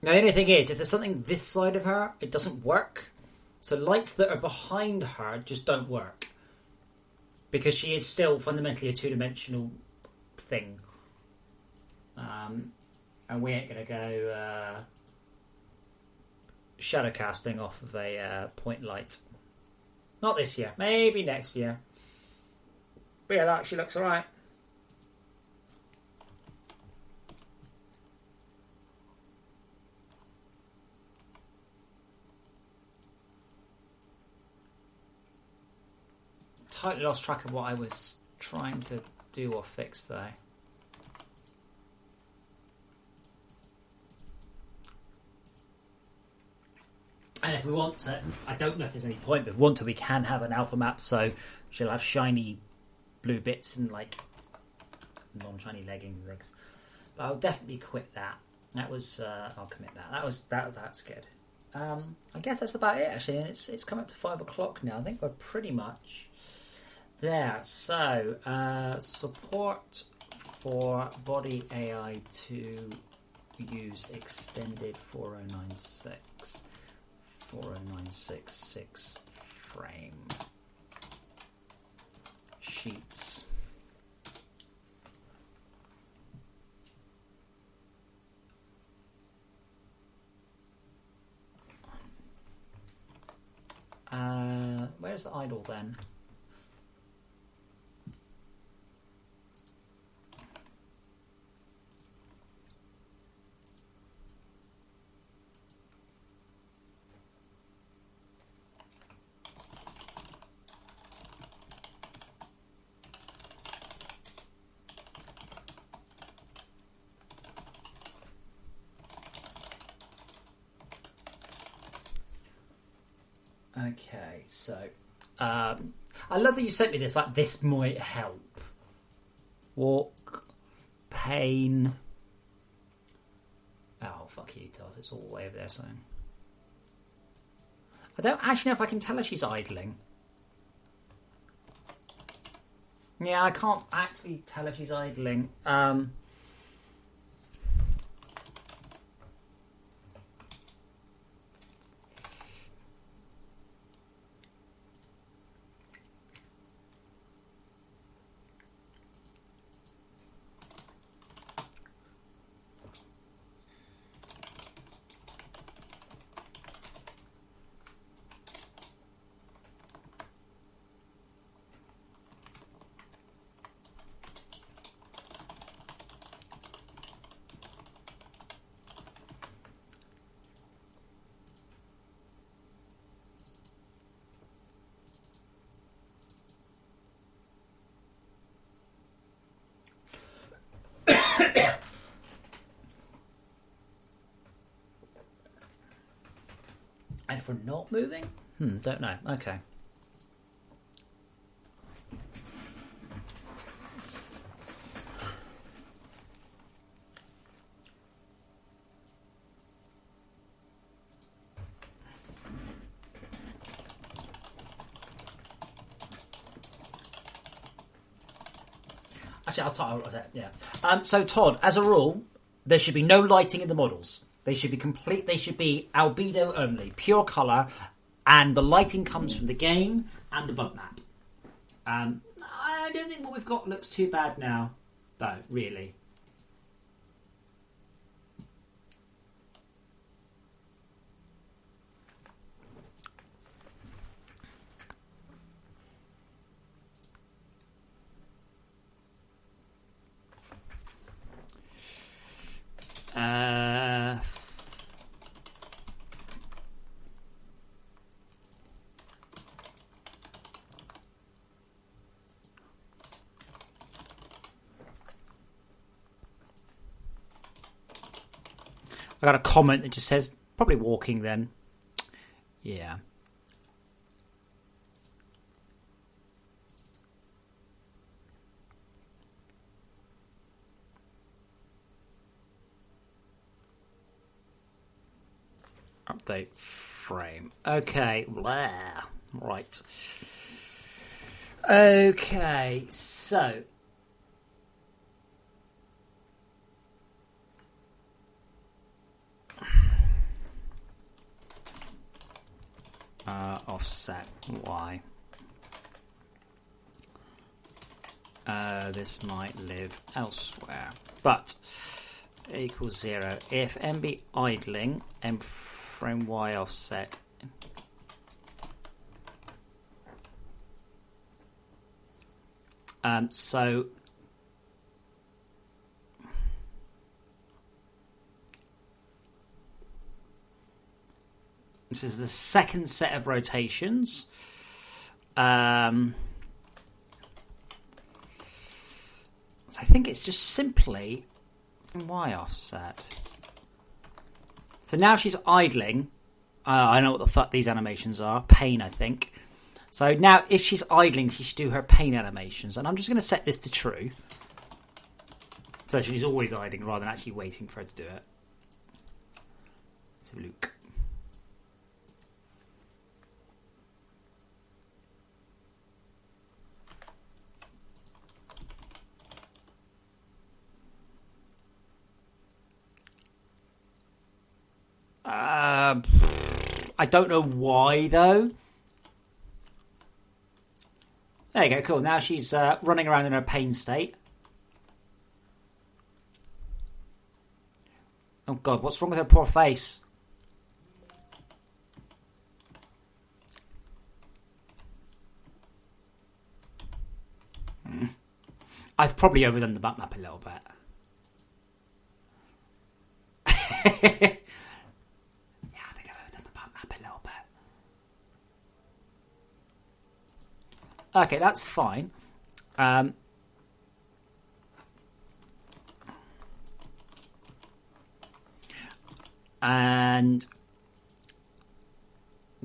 S3: Now, the only thing is, if there's something this side of her, it doesn't work. So lights that are behind her just don't work. Because she is still fundamentally a two-dimensional thing. And we ain't going to go shadow casting off of a point light. Not this year. Maybe next year. But yeah, that actually looks alright. Totally lost track of what I was trying to do or fix there. And if we want to, I don't know if there's any point, but if we want to, we can have an alpha map, so she'll have shiny blue bits and like non-shiny leggings and things. But I'll definitely quit that. That was I'll commit that. That's good. I guess that's about it actually, and it's come up to 5 o'clock now. I think we're pretty much there. So support for body AI to use extended 4096 frame sheets. Where's the idle then? Okay, so I love that you sent me this. Like, this might help. Walk, pain. Oh, fuck you, Todd. It's all the way over there. So I don't actually know if I can tell her she's idling. Yeah, I can't actually tell if she's idling. And if we're not moving? Don't know. Okay. Actually, I'll yeah. So, Todd, as a rule, there should be no lighting in the models. They should be complete. They should be albedo only, pure color, and the lighting comes from the game and the bug map. I don't think what we've got looks too bad now, though. Really. I got a comment that just says, probably walking then. Yeah. Update frame. Okay. Blah. Right. Okay, so... offset Y. This might live elsewhere, but equals 0 if MB idling M frame Y offset. So this is the second set of rotations. So I think it's just simply Y offset. So now she's idling. I know what the fuck these animations are. Pain, I think. So now if she's idling, she should do her pain animations. And I'm just going to set this to true. So she's always idling rather than actually waiting for her to do it. Let's have a look. I don't know why though. There you go, cool. Now she's running around in her pain state. Oh god, what's wrong with her poor face? I've probably overdone the map a little bit. Okay, that's fine. And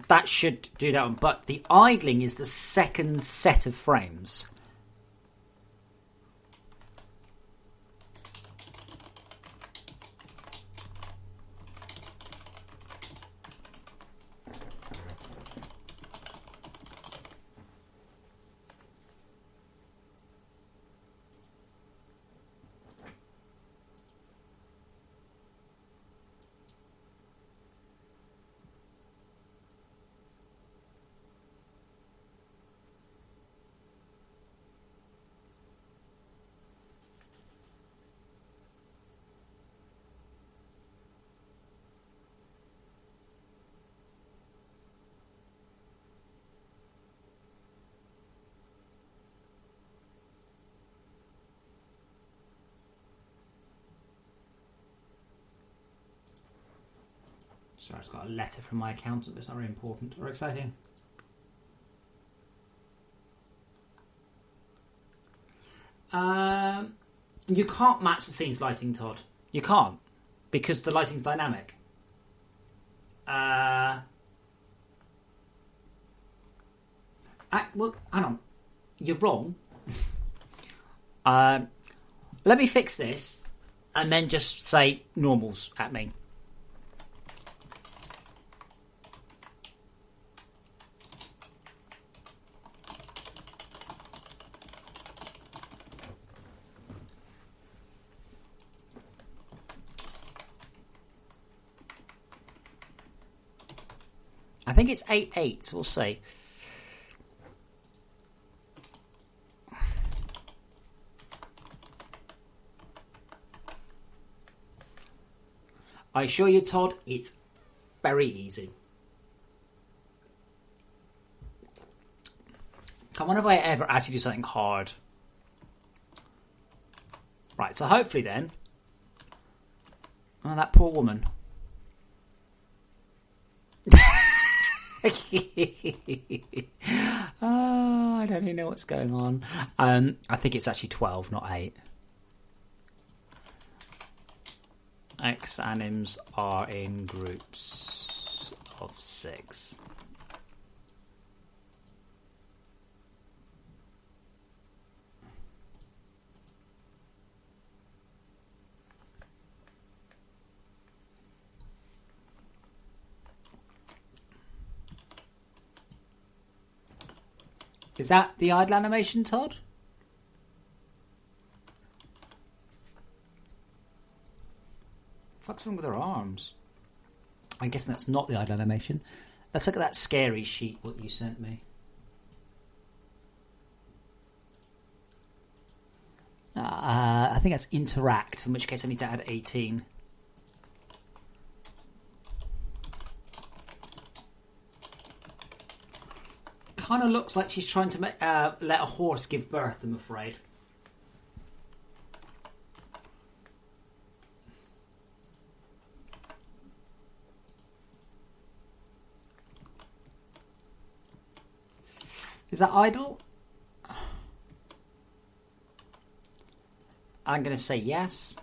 S3: that should do that one. But the idling is the second set of frames. Sorry, I've got a letter from my accountant. It's not very important or exciting. You can't match the scene's lighting, Todd. You can't. Because the lighting's dynamic. Well, hang on. You're wrong. Let me fix this and then just say normals at me. I think it's 8.8, we'll see. I assure you, Todd, it's very easy. Come on, have I ever actually do something hard? Right, so hopefully then... Oh, that poor woman. Oh, I don't even know what's going on. I think it's actually 12, not 8. X-anims are in groups of 6. Is that the idle animation, Todd? What's wrong with her arms? I guess that's not the idle animation. Let's look at that scary sheet, what you sent me. I think that's interact, in which case I need to add 18. Kind of looks like she's trying to let a horse give birth, I'm afraid. Is that idle? I'm going to say yes.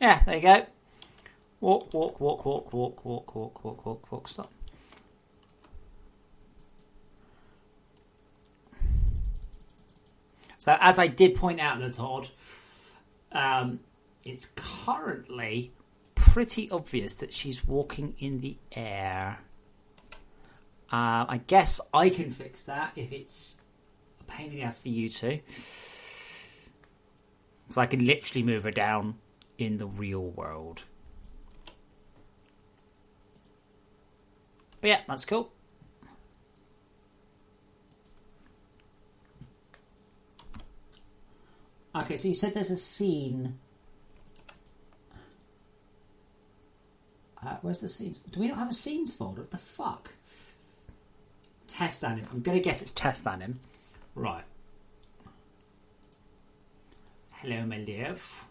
S3: Yeah, there you go. Walk, walk, walk, walk, walk, walk, walk, walk, walk, walk, stop. So, as I did point out there, Todd, it's currently pretty obvious that she's walking in the air. I guess I can fix that if it's a pain in the ass for you two. So I can literally move her down in the real world. But yeah, that's cool.
S1: Okay, so you said there's a scene. Where's the scenes? Do we not have a scenes folder? What the fuck? Test anim. I'm going to guess it's test anim. Right. Hello, my love.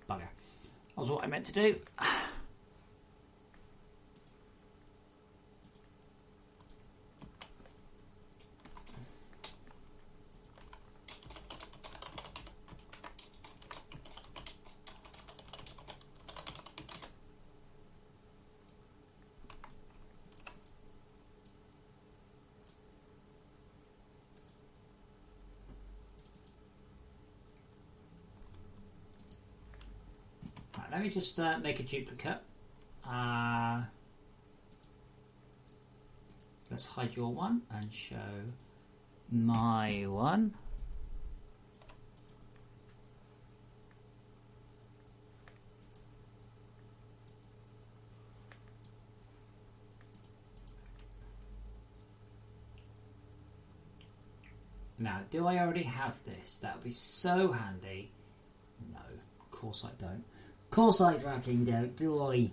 S3: Bugger. That was what I meant to do.
S1: Let me just make a duplicate. Let's hide your one and show
S3: My one.
S1: Now, do I already have this? That would be so handy. No, of course I don't. Of course I fucking don't, do I?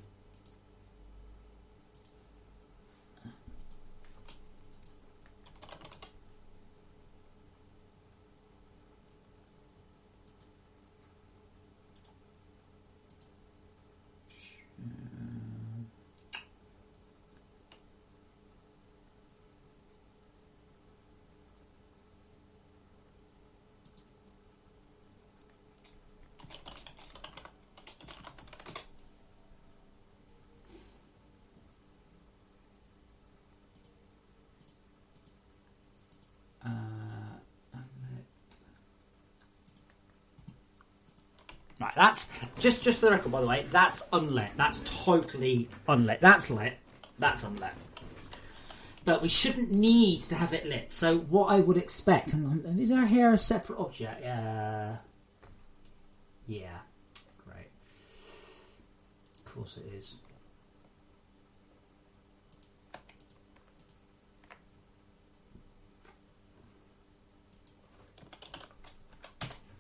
S3: Right, that's just for the record, by the way, that's unlit. That's totally unlit. That's lit. That's unlit. But we shouldn't need to have it lit. So what I would expect, and is our hair a separate object? Yeah, great. Of course it is.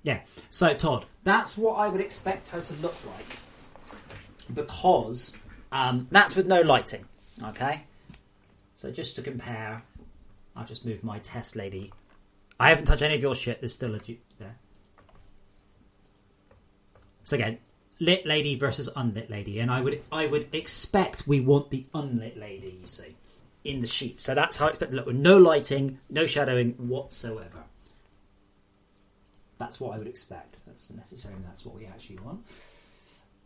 S3: Yeah, so Todd, that's what I would expect her to look like. Because that's with no lighting, okay? So just to compare, I'll just move my test lady. I haven't touched any of your shit, there's still a there. So again, lit lady versus unlit lady, and I would expect we want the unlit lady, you see, in the sheet. So that's how I expect it to look, with no lighting, no shadowing whatsoever. That's what I would expect. That's necessarily that's what we actually want.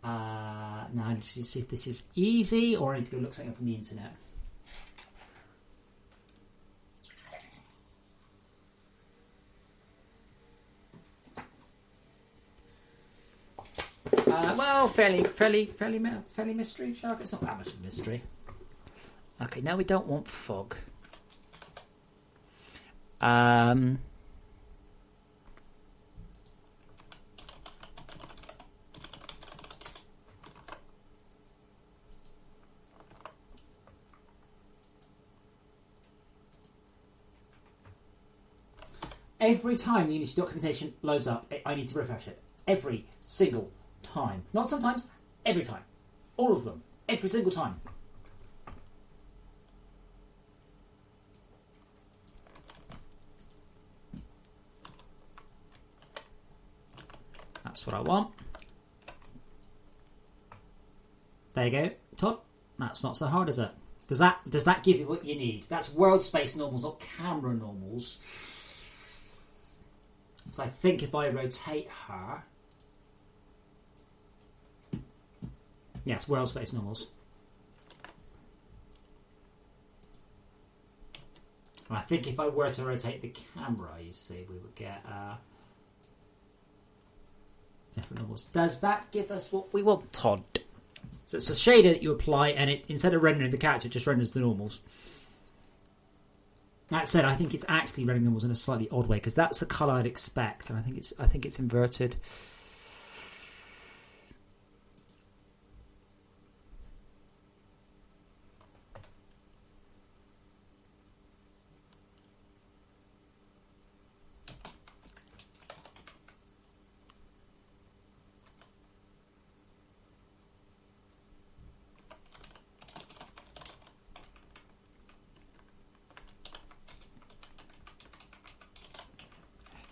S3: Now I need to see if this is easy, or I need to go look something up on the internet. Well, fairly mystery, Shark. It's not that much of a mystery. Okay, now we don't want fog. Every time the Unity documentation loads up, I need to refresh it. Every single time. Not sometimes, every time. All of them. Every single time. That's what I want. There you go, Todd. That's not so hard, is it? Does that give you what you need? That's world space normals, not camera normals. So I think if I rotate her... Yes, world space normals. And I think if I were to rotate the camera, you see, we would get different normals. Does that give us what we want, Todd? So it's a shader that you apply, and it, instead of rendering the character, it just renders the normals. That said, I think it's actually rendering normals in a slightly odd way, because that's the colour I'd expect, and I think it's inverted.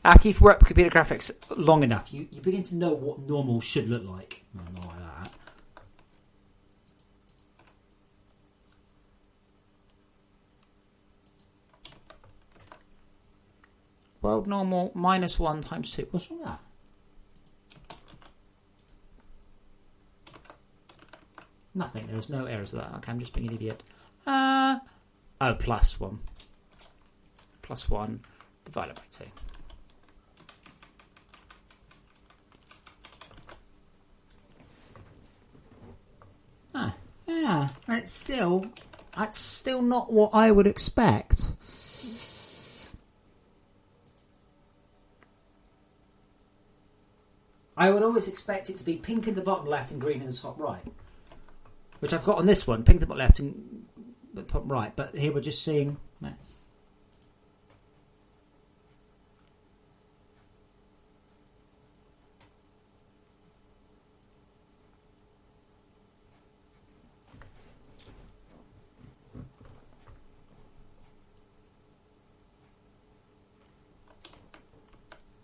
S3: After you've worked with computer graphics long enough, you begin to know what normal should look like. No, not like that. World normal -1 times 2. What's wrong with that? Nothing. There's no errors of that. Okay, I'm just being an idiot. Oh, +1. +1 divided by 2. Yeah, that's still not what I would expect. I would always expect it to be pink in the bottom left and green in the top right. Which I've got on this one, pink in the bottom left and the top right. But here we're just seeing... No.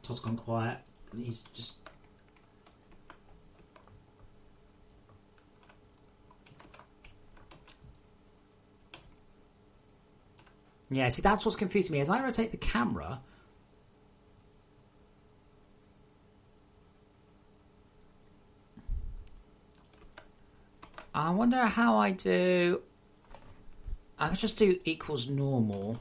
S3: Todd's gone quiet. He's just... Yeah, see, that's what's confusing me. As I rotate the camera... I wonder how I do... I'll just do equals normal...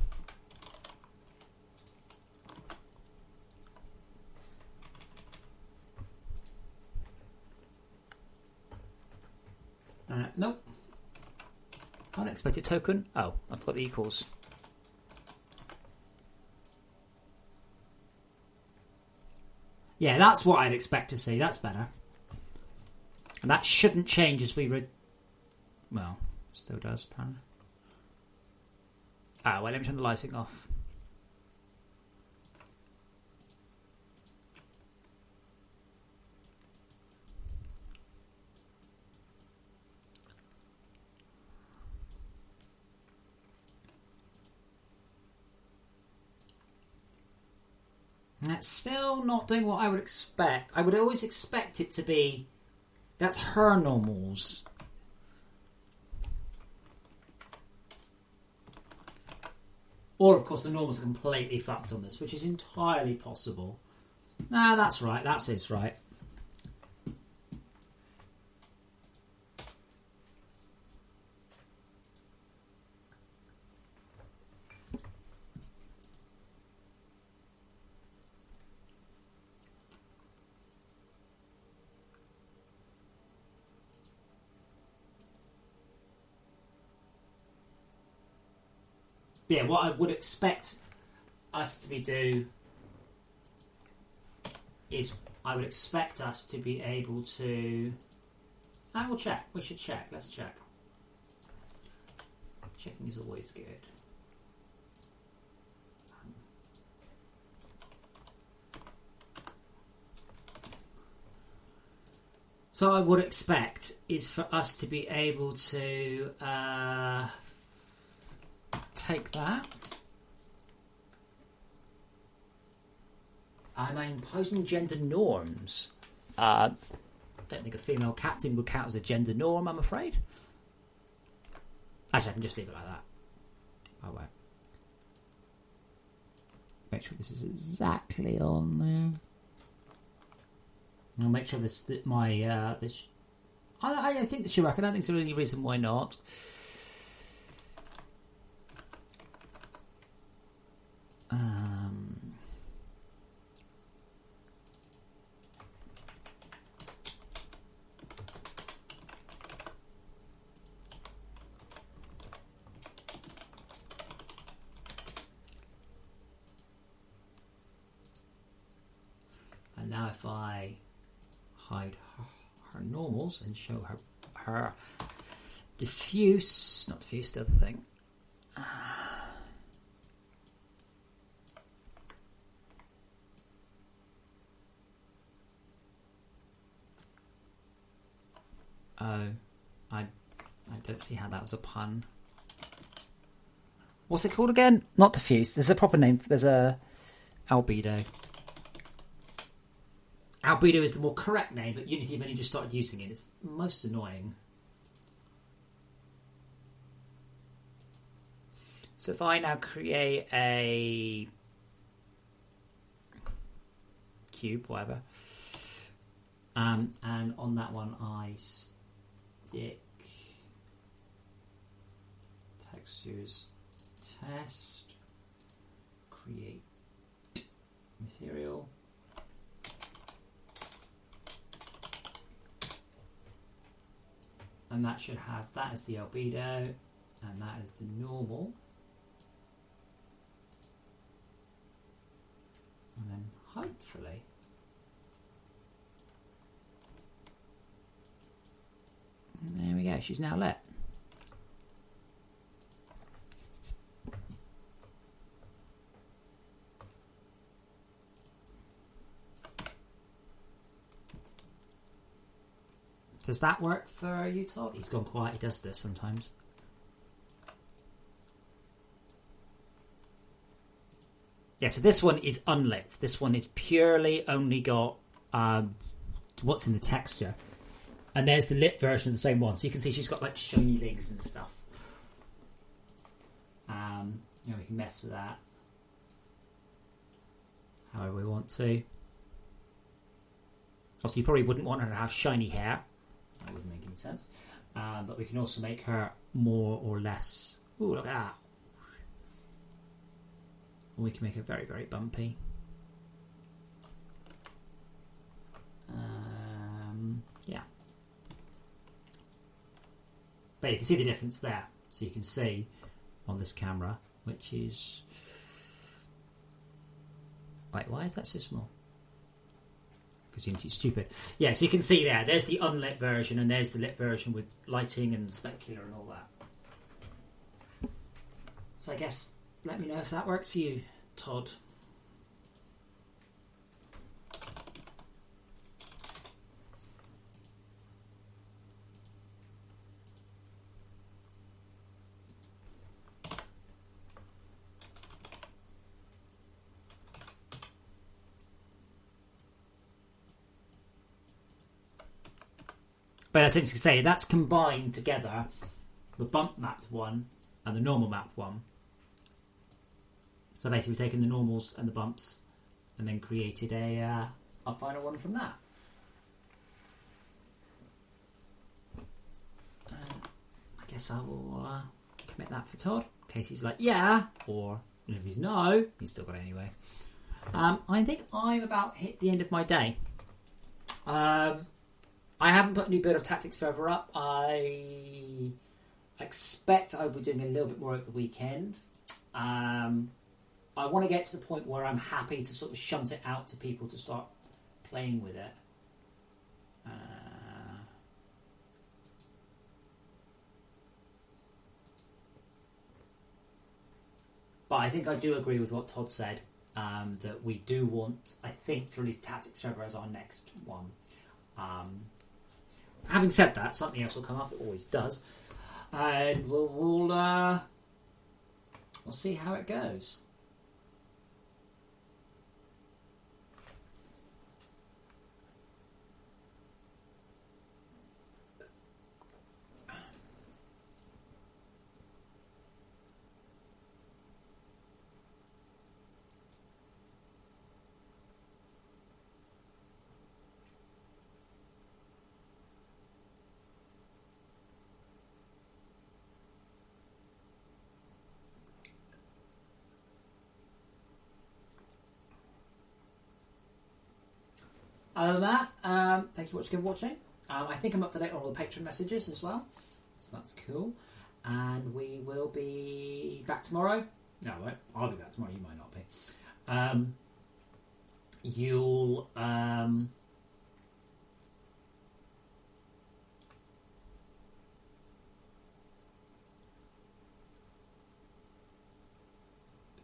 S3: Expected token? Oh, I've got the equals.
S1: Yeah, that's what I'd expect to see. That's better.
S3: And that shouldn't change as we read. Well, still does, apparently. Well, let me turn the lighting off.
S1: That's still not doing what I would expect. I would always expect it to be... That's her normals. Or, of course, the normals are completely fucked on this, which is entirely possible. Nah, that's right. That's his right. Yeah, what I would expect us to do is I would expect us to be able to... And we'll check. We should check. Let's check. Checking is always good. So I would expect is for us to be able to take that.
S3: Am I imposing gender norms? Don't think a female captain would count as a gender norm, I'm afraid.
S1: Actually, I can just leave it like that. Oh, wait. Make sure this is exactly on there. I'll make sure this this.
S3: I think this should work. I don't think there's any reason why not.
S1: And now if I hide her normals and show her diffuse, not diffuse, the other thing. Oh, I don't see how that was a pun.
S3: What's it called again? Not diffuse. There's a proper name. There's a
S1: albedo. Albedo is the more correct name, but Unity have only just started using it. It's most annoying.
S3: So if I now create a cube, whatever,
S1: and on that one I stick textures, test, create material. And that should have, that is the albedo, and that is the normal. And then hopefully,
S3: there we go, she's now lit.
S1: Does that work for you, Todd? He's gone quiet. He does this sometimes.
S3: Yeah, so this one is unlit. This one is purely only got
S1: what's in the texture. And there's the lit version of the same one. So you can see she's got like shiny legs and stuff. We can mess with that however we want to. Also, you probably wouldn't want her to have shiny hair. That wouldn't make any sense. But we can also make her more or less... Ooh, look at that. We can make her very, very bumpy. Yeah. But you can see the difference there. So you can see on this camera, which is... Wait, why is that so small? Because Unity's stupid. Yeah, so you can see there's the unlit version, and there's the lit version with lighting and specular and all that. So I guess, let me know if that works for you, Todd. But that's interesting to say, that's combined together the bump mapped one and the normal mapped one. So basically we've taken the normals and the bumps and then created a final one from that. I guess I will commit that for Todd. In case he's like, yeah, or if he's no, he's still got it anyway. I think I'm about hit the end of my day. I haven't put a new build of Tactics Forever up. I expect I'll be doing a little bit more over the weekend. I want to get to the point where I'm happy to sort of shunt it out to people to start playing with it. But I think I do agree with what Todd said, that we do want, I think, to release Tactics Forever as our next one. Having said that, something else will come up. It always does, and we'll see how it goes. Other than that, thank you for watching. I think I'm up to date on all the Patreon messages as well, so that's cool. And we will be back tomorrow. No, I won't. I'll be back tomorrow. You might not be. You'll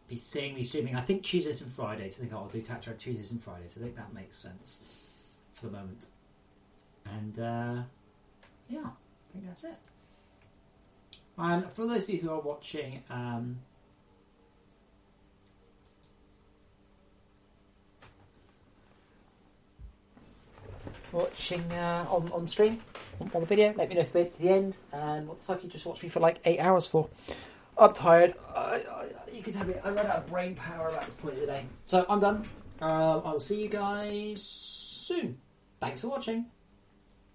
S1: be seeing me streaming, I think, Tuesdays and Fridays. I think I'll do Tactics Tuesdays and Fridays. I think that makes sense for the moment. And yeah, I think that's it. And for those of you who are watching, on stream, on the video, let me know if you made it to the end, and what the fuck you just watched me for like 8 hours for. I'm tired. You can tell me I run out of brain power at this point of the day. So I'm done. I'll see you guys soon. Thanks for watching.